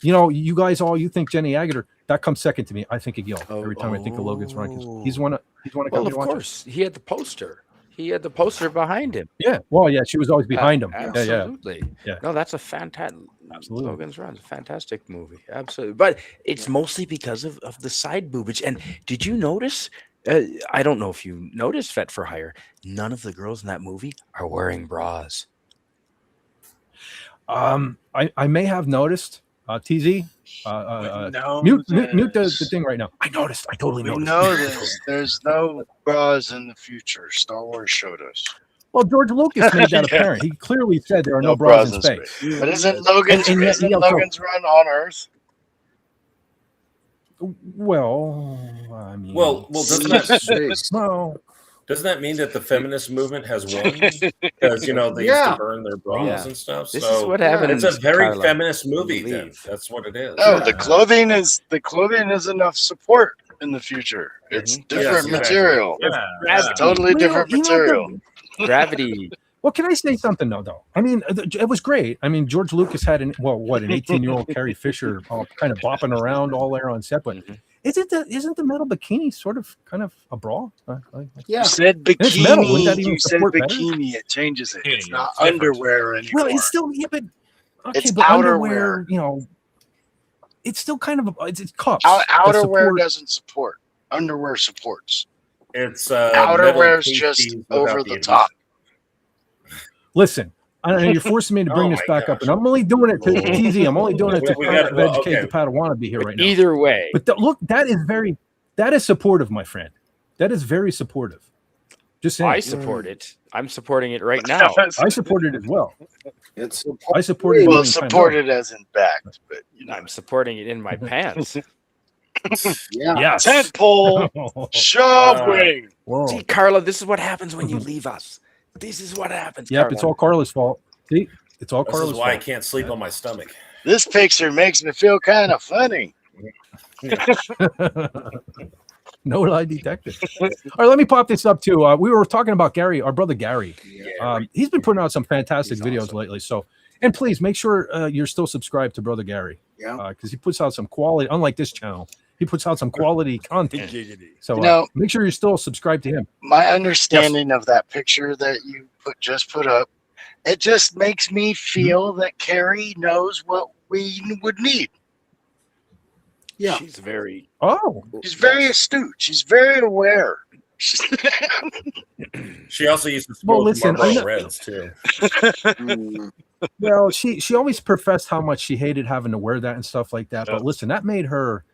you guys you think Jenny Agater, that comes second to me. I think of Gil every time I think of Logan's Run because he's one of Well, come of to watch it. course, he had the poster. He had the poster behind him. Yeah. Well, yeah, she was always behind him. Yeah, yeah. Absolutely. Yeah. No, that's a fantastic. Absolutely. Logan's Run is a fantastic movie. Absolutely. But it's mostly because of the side boobage. And did you notice? I don't know if you noticed, Vet for Hire. None of the girls in that movie are wearing bras. I may have noticed, TZ. Mute the thing right now. I noticed. I totally We noticed. know this. There's no bras in the future. Star Wars showed us. Well, George Lucas made that Yeah. apparent. He clearly said there are no bras in space. But isn't Logan's And yet, isn't you know, so- Logan's run on Earth? Well, I mean, Well, doesn't that well, doesn't that mean that the feminist movement has won? Because they used to burn their bras and stuff. This so is what happens. It's a very Carla. feminist movie. Then that's what it is. No, the clothing is enough support in the future. It's different material. It's totally different material. Gravity. Well, can I say something though? I mean, it was great. I mean, George Lucas had an 18-year-old Carrie Fisher all kind of bopping around all there on set, but isn't the metal bikini sort of kind of a bra? You said And it's metal. Wouldn't that bikini. even You said support better? bikini. It changes it. It's not It's different. underwear anymore. Well, it's still but okay, It's but outerwear. underwear, it's still kind of it's cups. Outerwear doesn't support. Underwear supports. It's outerwear's just over the top. Listen, you're forcing me to bring this back up, and I'm only doing it to TZ. I'm only doing it to educate the Padawan be here right now. Either way, but look, that is supportive, my friend. That is very supportive. Just saying. I support it. I'm supporting it right now. I support it as well. I support it. Well, supported as in backed, but I'm supporting it in my pants. Yes. Tent pole, shove wing. See, Carla, this is what happens when you leave us. This is what happens. Yep, Carla. it's all Carla's fault. See, it's all This Carla's is why I fault. can't sleep on my stomach. This picture makes me feel kind of funny. No lie detected. All right, let me pop this up too. We were talking about Gary, our brother Gary. He's been putting out some fantastic videos lately. So, and please make sure you're still subscribed to brother Gary. Yeah, because he puts out some quality. Unlike this channel, he puts out some quality content. So make sure you're still subscribed to him. My understanding of that picture that you just put up, it just makes me feel that Carrie knows what we would need. Yeah, she's very. She's very astute. She's very aware. She also used to smoke Marlboro Reds too. Well, she always professed how much she hated having to wear that and stuff like that. But listen, that made her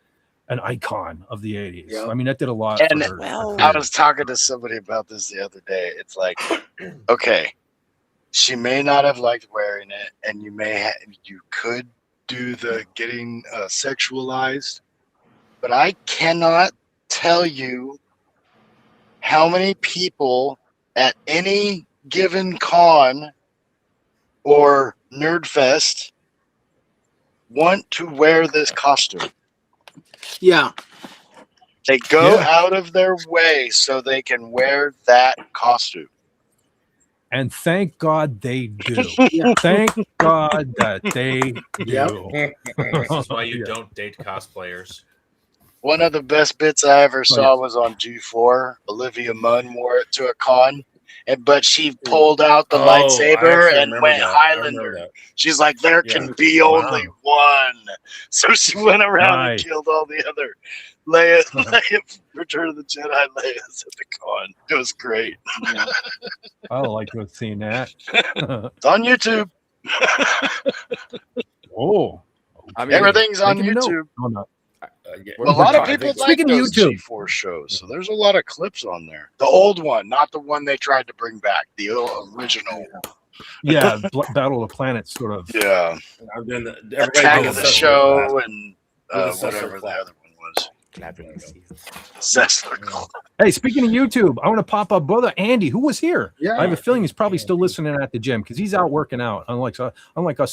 an icon of the 80s. Yeah. I mean, that did a lot And for her. I was talking to somebody about this the other day. It's like, okay, she may not have liked wearing it, and you could do the getting sexualized, but I cannot tell you how many people at any given con or nerd fest want to wear this costume. Yeah. They go out of their way so they can wear that costume. And thank God they do. Thank God that they do. This is why you don't date cosplayers. One of the best bits I ever saw was on G4. Olivia Munn wore it to a con, but she pulled out the lightsaber and went Highlander. She's like, there can be only one. So she went around and killed all the other Leia Return of the Jedi Leia's at the con. It was great. I would like to have seen that. It's on YouTube. I mean, everything's on YouTube. A lot of people like those G4 shows, so there's a lot of clips on there. The old one, not the one they tried to bring back, the original. Yeah, Battle of the Planets, sort of. Yeah, I've been Attack of the Show and whatever the other one was. Hey, speaking of YouTube, I want to pop up brother Andy, who was here. Yeah. I have a feeling he's probably still listening at the gym because he's out working out, unlike us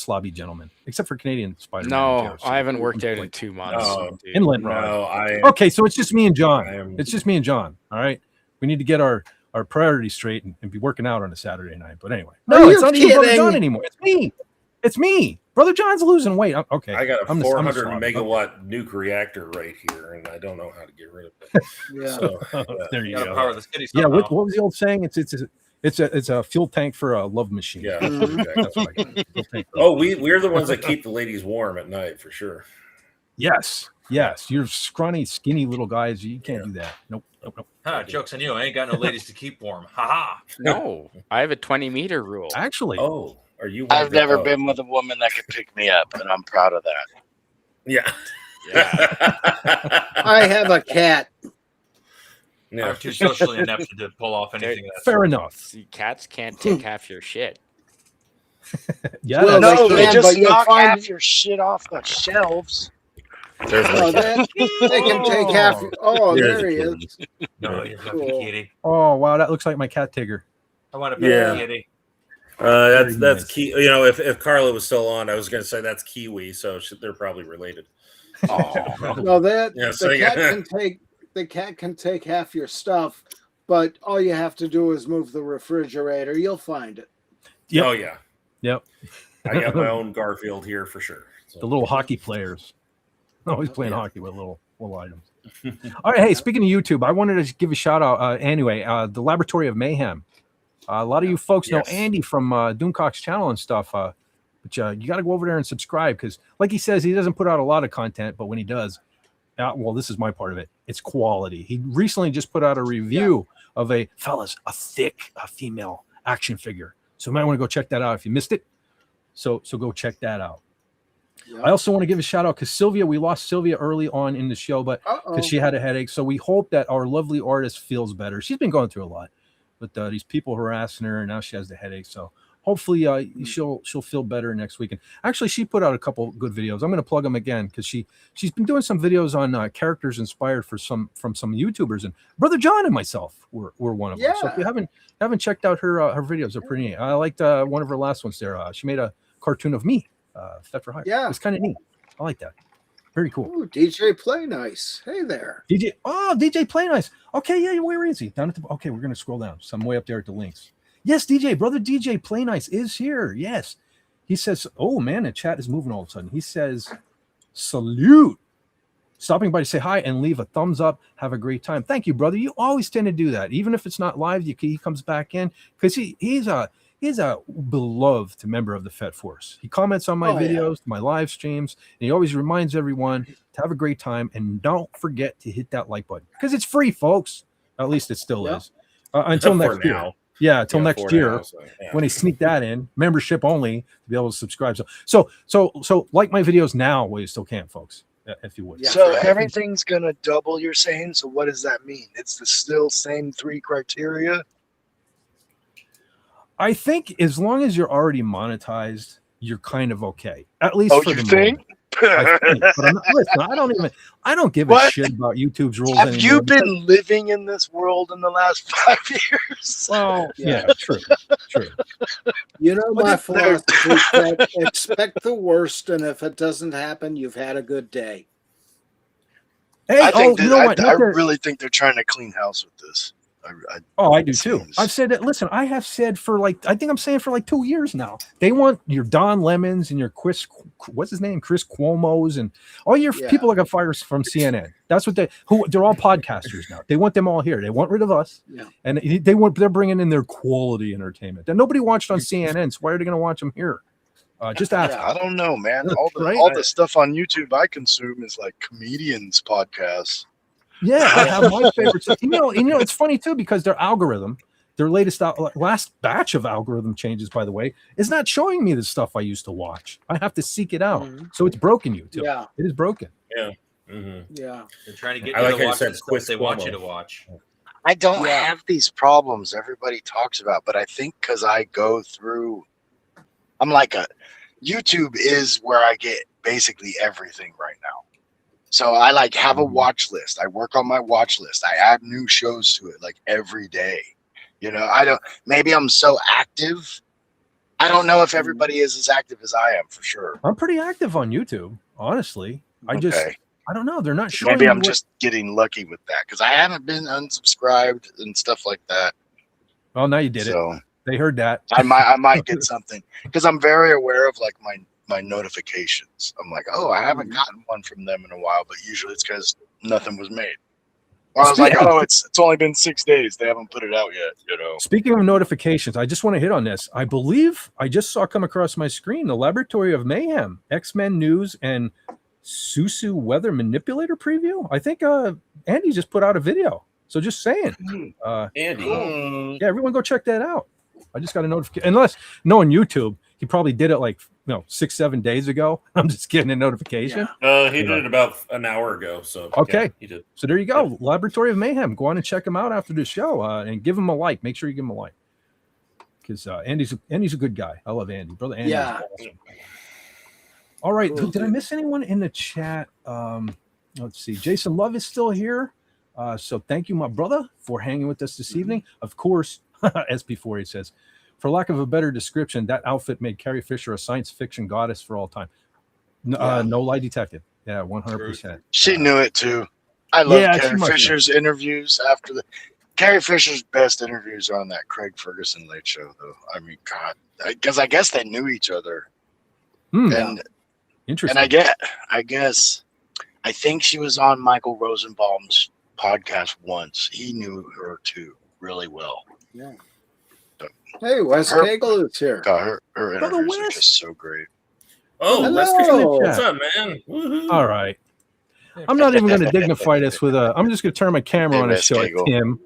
slobby gentlemen, except for Canadian Spider-Man. No, I haven't worked out in 2 months. Inland okay, so it's just me and John. It's just me and John. All right, we need to get our priorities straight and be working out on a Saturday night. But anyway, no, it's not even Brother John anymore. It's me. It's me. Brother John's losing weight. Okay, I got a 400 megawatt nuke reactor right here, and I don't know how to get rid of it. There you go. Power the city What was the old saying? It's a fuel tank for a love machine. Yeah. That's what I got. Oh, we're the ones that keep the ladies warm at night for sure. Yes. You're scrawny, skinny little guys. You can't do that. Nope. Joke's on you. I ain't got no ladies to keep warm. Ha. No, I have a 20-meter rule. Actually. Oh, are you? I've never been with a woman that could pick me up, and I'm proud of that. Yeah. I have a cat. Yeah. I'm too socially inept to pull off anything. That's Fair enough. See, cats can't take half your shit. Yeah, Well, that's No, true. they can, just but you'll knock find- half your shit off the shelves. There's my Oh, cat. they can take half. Oh, There's there a he is. kitty. no, you're not Cool. kitty. Oh wow, that looks like my cat Tigger. I want to pet Yeah. the kitty. That's Very nice. key. You know, if Carla was still on, I was going to say that's Kiwi, so they're probably related. Oh, No, that Yeah, so the yeah. cat can take half your stuff, but all you have to do is move the refrigerator. You'll find it. Yep. Oh yeah, Yep. I got my own Garfield here for sure. So. The little hockey players. Always playing hockey with little items. All right. Hey, speaking of YouTube, I wanted to give a shout out. Anyway, the Laboratory of Mayhem. A lot of you folks know Andy from Doomcock's channel and stuff. But you got to go over there and subscribe because, like he says, he doesn't put out a lot of content, but when he does, well, this is my part of it. It's quality. He recently just put out a review of a thick female action figure. So you might want to go check that out if you missed it. So go check that out. I also want to give a shout out because we lost Sylvia early on in the show, but because she had a headache. So we hope that our lovely artist feels better. She's been going through a lot, but these people harassing her, and now she has the headache. So hopefully she'll feel better next week. And actually, she put out a couple good videos. I'm going to plug them again because she's been doing some videos on characters inspired from some YouTubers, and Brother John and myself were one of them. So if you haven't checked out her videos, they're pretty neat. I liked one of her last ones there. She made a cartoon of me. Theft for Hire. Yeah. It's kind of neat. I like that. Very cool. Ooh, DJ Play Nice. Hey there. DJ Play Nice. Okay, yeah, where is he? Down at the okay, we're gonna scroll down. So I'm way up there at the links. Yes, brother DJ Play Nice is here. Yes. He says, oh man, the chat is moving all of a sudden. He says, salute. Stopping by to say hi and leave a thumbs up. Have a great time. Thank you, brother. You always tend to do that. Even if it's not live, he comes back in because he's a beloved member of the FET Force. He comments on my videos, my live streams, and he always reminds everyone to have a great time and don't forget to hit that like button because it's free, folks. At least it still is. Until next year. Now. Yeah, until next year when they sneak that in, membership only to be able to subscribe. So like my videos now while you still can, folks, if you would. Yeah. So everything's gonna double. You're saying? So what does that mean? It's the still same 3 criteria. I think as long as you're already monetized, you're kind of okay. At least for the think? moment. I think. But listen, I don't give a shit about YouTube's rules Have anymore. you been living in this world in the last 5 years? Well, yeah, true. You know, my philosophy is that expect the worst, and if it doesn't happen, you've had a good day. Hey, I really think they're trying to clean house with this. I do too. I've said that. Listen, I have said I think I'm saying for like 2 years now. They want your Don Lemons and your what's his name, Chris Cuomo's, and all your people that got fired from CNN. That's what they're all podcasters now. They want them all here. They want rid of us, and they're bringing in their quality entertainment that nobody watched on CNN. So why are they going to watch them here? Just ask. I don't know, man. All the stuff on YouTube I consume is like comedians' podcasts. Yeah, I have my favorites. You know, it's funny too because their algorithm, their last batch of algorithm changes, by the way, is not showing me the stuff I used to watch. I have to seek it out. So it's broken, YouTube. Yeah, it is broken. Yeah, yeah. They're trying to get you to watch the stuff they want you to watch. I don't have these problems everybody talks about, but I think because I go through, I'm like YouTube is where I get basically everything right now. So I like have a watch list. I work on my watch list. I add new shows to it like every day. You know, maybe I'm so active. I don't know if everybody is as active as I am for sure. I'm pretty active on YouTube, honestly. I don't know. They're not showing. Maybe I'm just getting lucky with that because I haven't been unsubscribed and stuff like that. Well, now you did it. They heard that. I might get something because I'm very aware of like my notifications. I'm like, oh, I haven't gotten one from them in a while, but usually it's because nothing was made. Or I was like, oh, it's only been 6 days. They haven't put it out yet, you know. Speaking of notifications, I just want to hit on this. I believe I just saw come across my screen the Laboratory of Mayhem, X-Men news, and Susu Weather Manipulator preview. I think Andy just put out a video. So just saying. Andy. Yeah, everyone go check that out. I just got a notification. Unless knowing YouTube, he probably did it like 6-7 days ago. I'm just getting a notification. He did it about an hour ago. So okay, yeah, he did. So there you go. Laboratory of Mayhem. Go on and check him out after the show, and give him a like. Make sure you give him a like, because Andy's a good guy. I love Andy, brother Andy. Yeah. Awesome. All right. Did I miss anyone in the chat? Let's see. Jason Love is still here. So thank you, my brother, for hanging with us this evening. Of course, SP4 says, for lack of a better description, that outfit made Carrie Fisher a science fiction goddess for all time. No lie detected. Yeah, 100%. She knew it too. I love Carrie Fisher's interviews after the. Carrie Fisher's best interviews are on that Craig Ferguson Late Show, though. I mean, God, because I guess they knew each other. And interesting. And I think she was on Michael Rosenbaum's podcast once. He knew her too really well. Yeah. So, hey, Wes Cagle is here. God, her interviews are just so great. Oh, Wes Cagle, what's up, man? Woo-hoo. All right. I'm not even going to dignify this with I'm just going to turn my camera on and show it, Tim.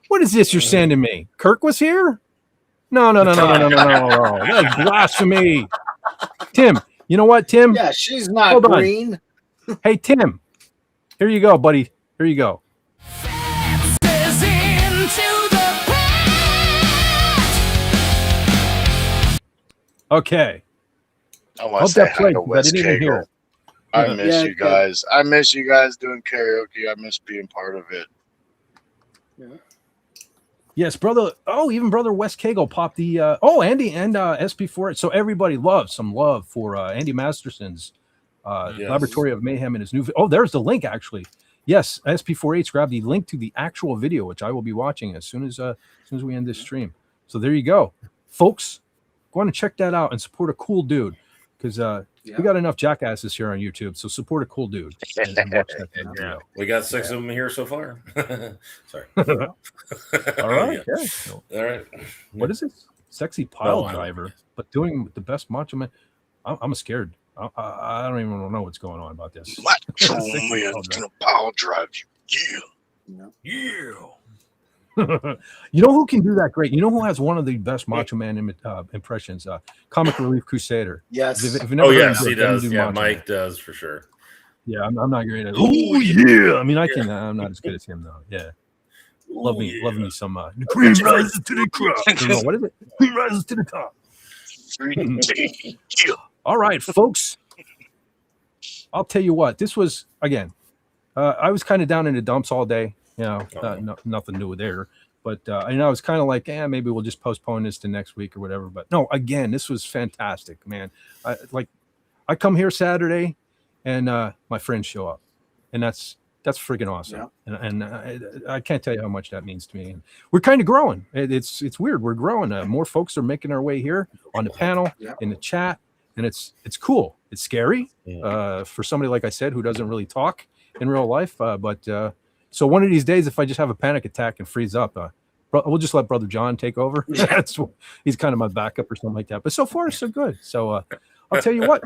What is this you're sending me? Kirk was here? No. That's blasphemy. Tim, you know what, Tim? Yeah, she's not green. Hey, Tim. Here you go, buddy. Here you go. Okay. I want to say hi to Wes Cagle. I miss you guys. I miss you guys doing karaoke. I miss being part of it. Yeah. Yes, brother. Oh, even brother Wes Cagle popped the Andy and SP4. So everybody loves some love for Andy Masterson's Laboratory of Mayhem and his new. There's the link actually. Yes, SP4H grabbed the link to the actual video, which I will be watching as soon as we end this stream. So there you go, folks. Go on and check that out and support a cool dude, because we got enough jackasses here on YouTube. So support a cool dude. And watch that video. We got 6 of them here so far. Sorry. All right. Yeah. All right. What is this? Sexy pile driver, but doing the best macho man. I'm scared. I don't even know what's going on about this. Macho man's gonna pile drive you. Yeah. You know who can do that great? You know who has one of the best Macho Man impressions? Comic Relief Crusader. Yes. If he does. Yeah, Mike does for sure. Yeah, I'm not great at it. Oh yeah. I mean, I'm not as good as him though. Yeah. Love me some. The cream rises to the crop. What is it? Cream rises to the top. All right, folks. I'll tell you what. This was again. I was kind of down in the dumps all day. Nothing new there. But I was kind of like, maybe we'll just postpone this to next week or whatever. But no, again, this was fantastic, man. I come here Saturday, and my friends show up, and that's freaking awesome. Yeah. And I can't tell you how much that means to me. And we're kind of growing. It's weird. We're growing. More folks are making our way here on the panel, in the chat, and it's cool. It's scary for somebody like I said who doesn't really talk in real life, but. So one of these days, if I just have a panic attack and freeze up, we'll just let Brother John take over. He's kind of my backup or something like that. But so far, so good. So I'll tell you what.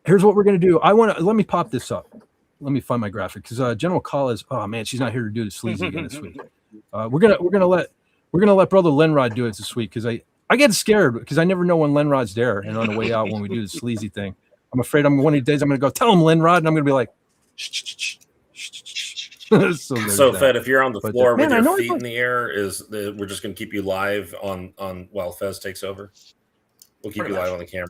Here's what we're gonna do. Let me pop this up. Let me find my graphic because General Call is. Oh man, she's not here to do the sleazy again this week. We're gonna let Brother Lenrod do it this week because I get scared because I never know when Lenrod's there, and on the way out when we do the sleazy thing, I'm afraid one of these days I'm gonna go tell him Lenrod, and I'm gonna be like, shh. So Fed, if you're on the floor with your feet in the air, we're just going to keep you live on while Fez takes over. We'll keep you live on the camera.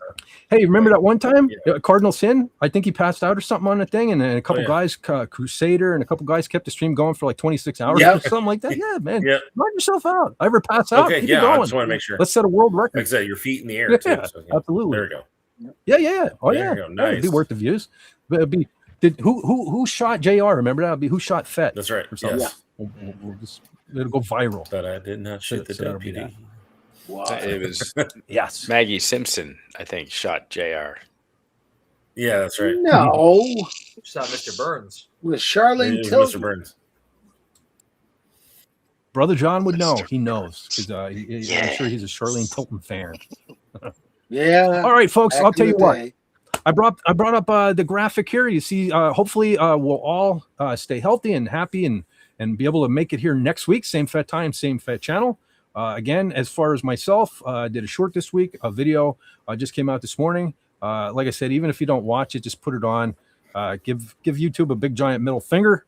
Hey, remember that one time Cardinal Sin? I think he passed out or something on the thing, and then a couple guys, Crusader, and a couple guys kept the stream going for like 26 hours or something like that. Yeah, man, knock yourself out. I ever pass out? Okay, keep it going. I just want to make sure. Let's set a world record. Like I said, your feet in the air too. So, absolutely. There we go. Yeah. Oh there you go. Nice. It'd be worth the views. But it'd be. Who shot JR? Remember that? Would be who shot Fett? That's right. Or something. Yes. It'll go viral. But I did not shoot the deputy. Wow. It was yes. Maggie Simpson, I think, shot JR. Yeah, that's right. No. Shot Mr. Burns. With Charlene Mr. Burns. Brother John would know. He knows because I'm sure he's a Charlene Tilton fan. Yeah. All right, folks. I'll tell you what. I brought up the graphic here. You see, hopefully we'll all stay healthy and happy and be able to make it here next week. Same fat time, same fat channel. Again, as far as myself, I did a short this week. A video just came out this morning. Like I said, even if you don't watch it, just put it on. Give YouTube a big giant middle finger.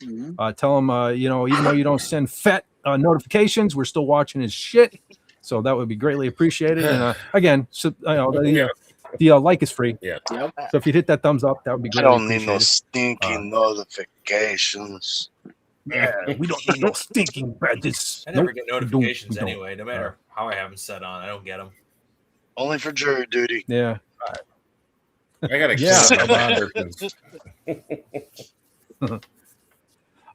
Tell them, even though you don't send FET notifications, we're still watching his shit. So that would be greatly appreciated. And again, so, the like is free. Yeah. So if you hit that thumbs up, that would be great. I don't need no stinking notifications. Yeah, we don't need no stinking badges. I never get notifications anyway, no matter how I have them set on. I don't get them. Only for jury duty. Yeah. I gotta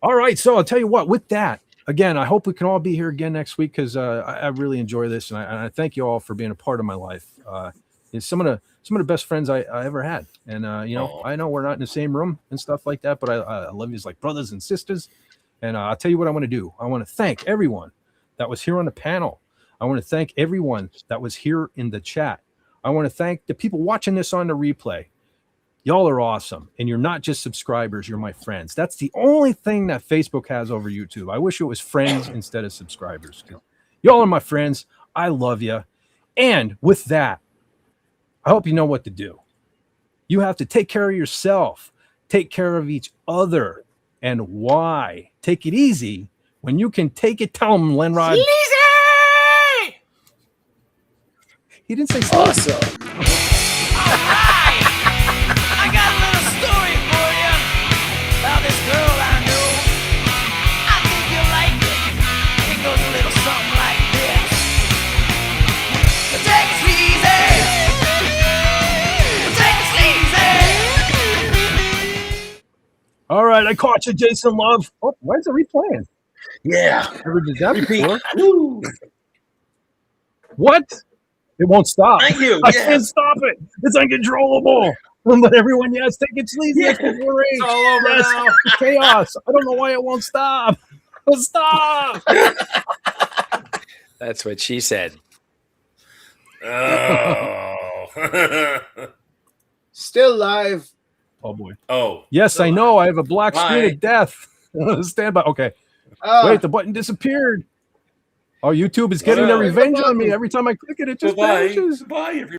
All right, so I'll tell you what. With that, again, I hope we can all be here again next week because I really enjoy this, and I thank you all for being a part of my life. It's some of the best friends I ever had, and I know we're not in the same room and stuff like that, but I love you as like brothers and sisters. And I'll tell you what I want to do. I want to thank everyone that was here on the panel. I want to thank everyone that was here in the chat. I want to thank the people watching this on the replay. Y'all are awesome. And you're not just subscribers, you're my friends. That's the only thing that Facebook has over YouTube. I wish it was friends instead of subscribers. Y'all are my friends. I love you. And with that, I hope you know what to do. You have to take care of yourself, take care of each other. And why? Take it easy when you can take it. Tell him, Lenrod. Sleazy! He didn't say sleazy. Awesome. Alright! I got a little story for you about this girl I know. I think you'll like it. It goes a little something like this. Take it sleazy! Take it sleazy! All right, I caught you, Jason Love. Oh, why is it replaying? Yeah. Never did that before. What? It won't stop. Thank you. I can't stop it. It's uncontrollable. But everyone, yes, take it sleazy. It's all over now. Chaos. I don't know why it won't stop. Stop. That's what she said. Oh. Still live. Oh boy. Oh. Yes, I know. I have a black screen Bye. of death. Stand by. Okay. Wait, the button disappeared. Oh, YouTube is getting their revenge on me. Every time I click it, it just vanishes. Bye, everybody.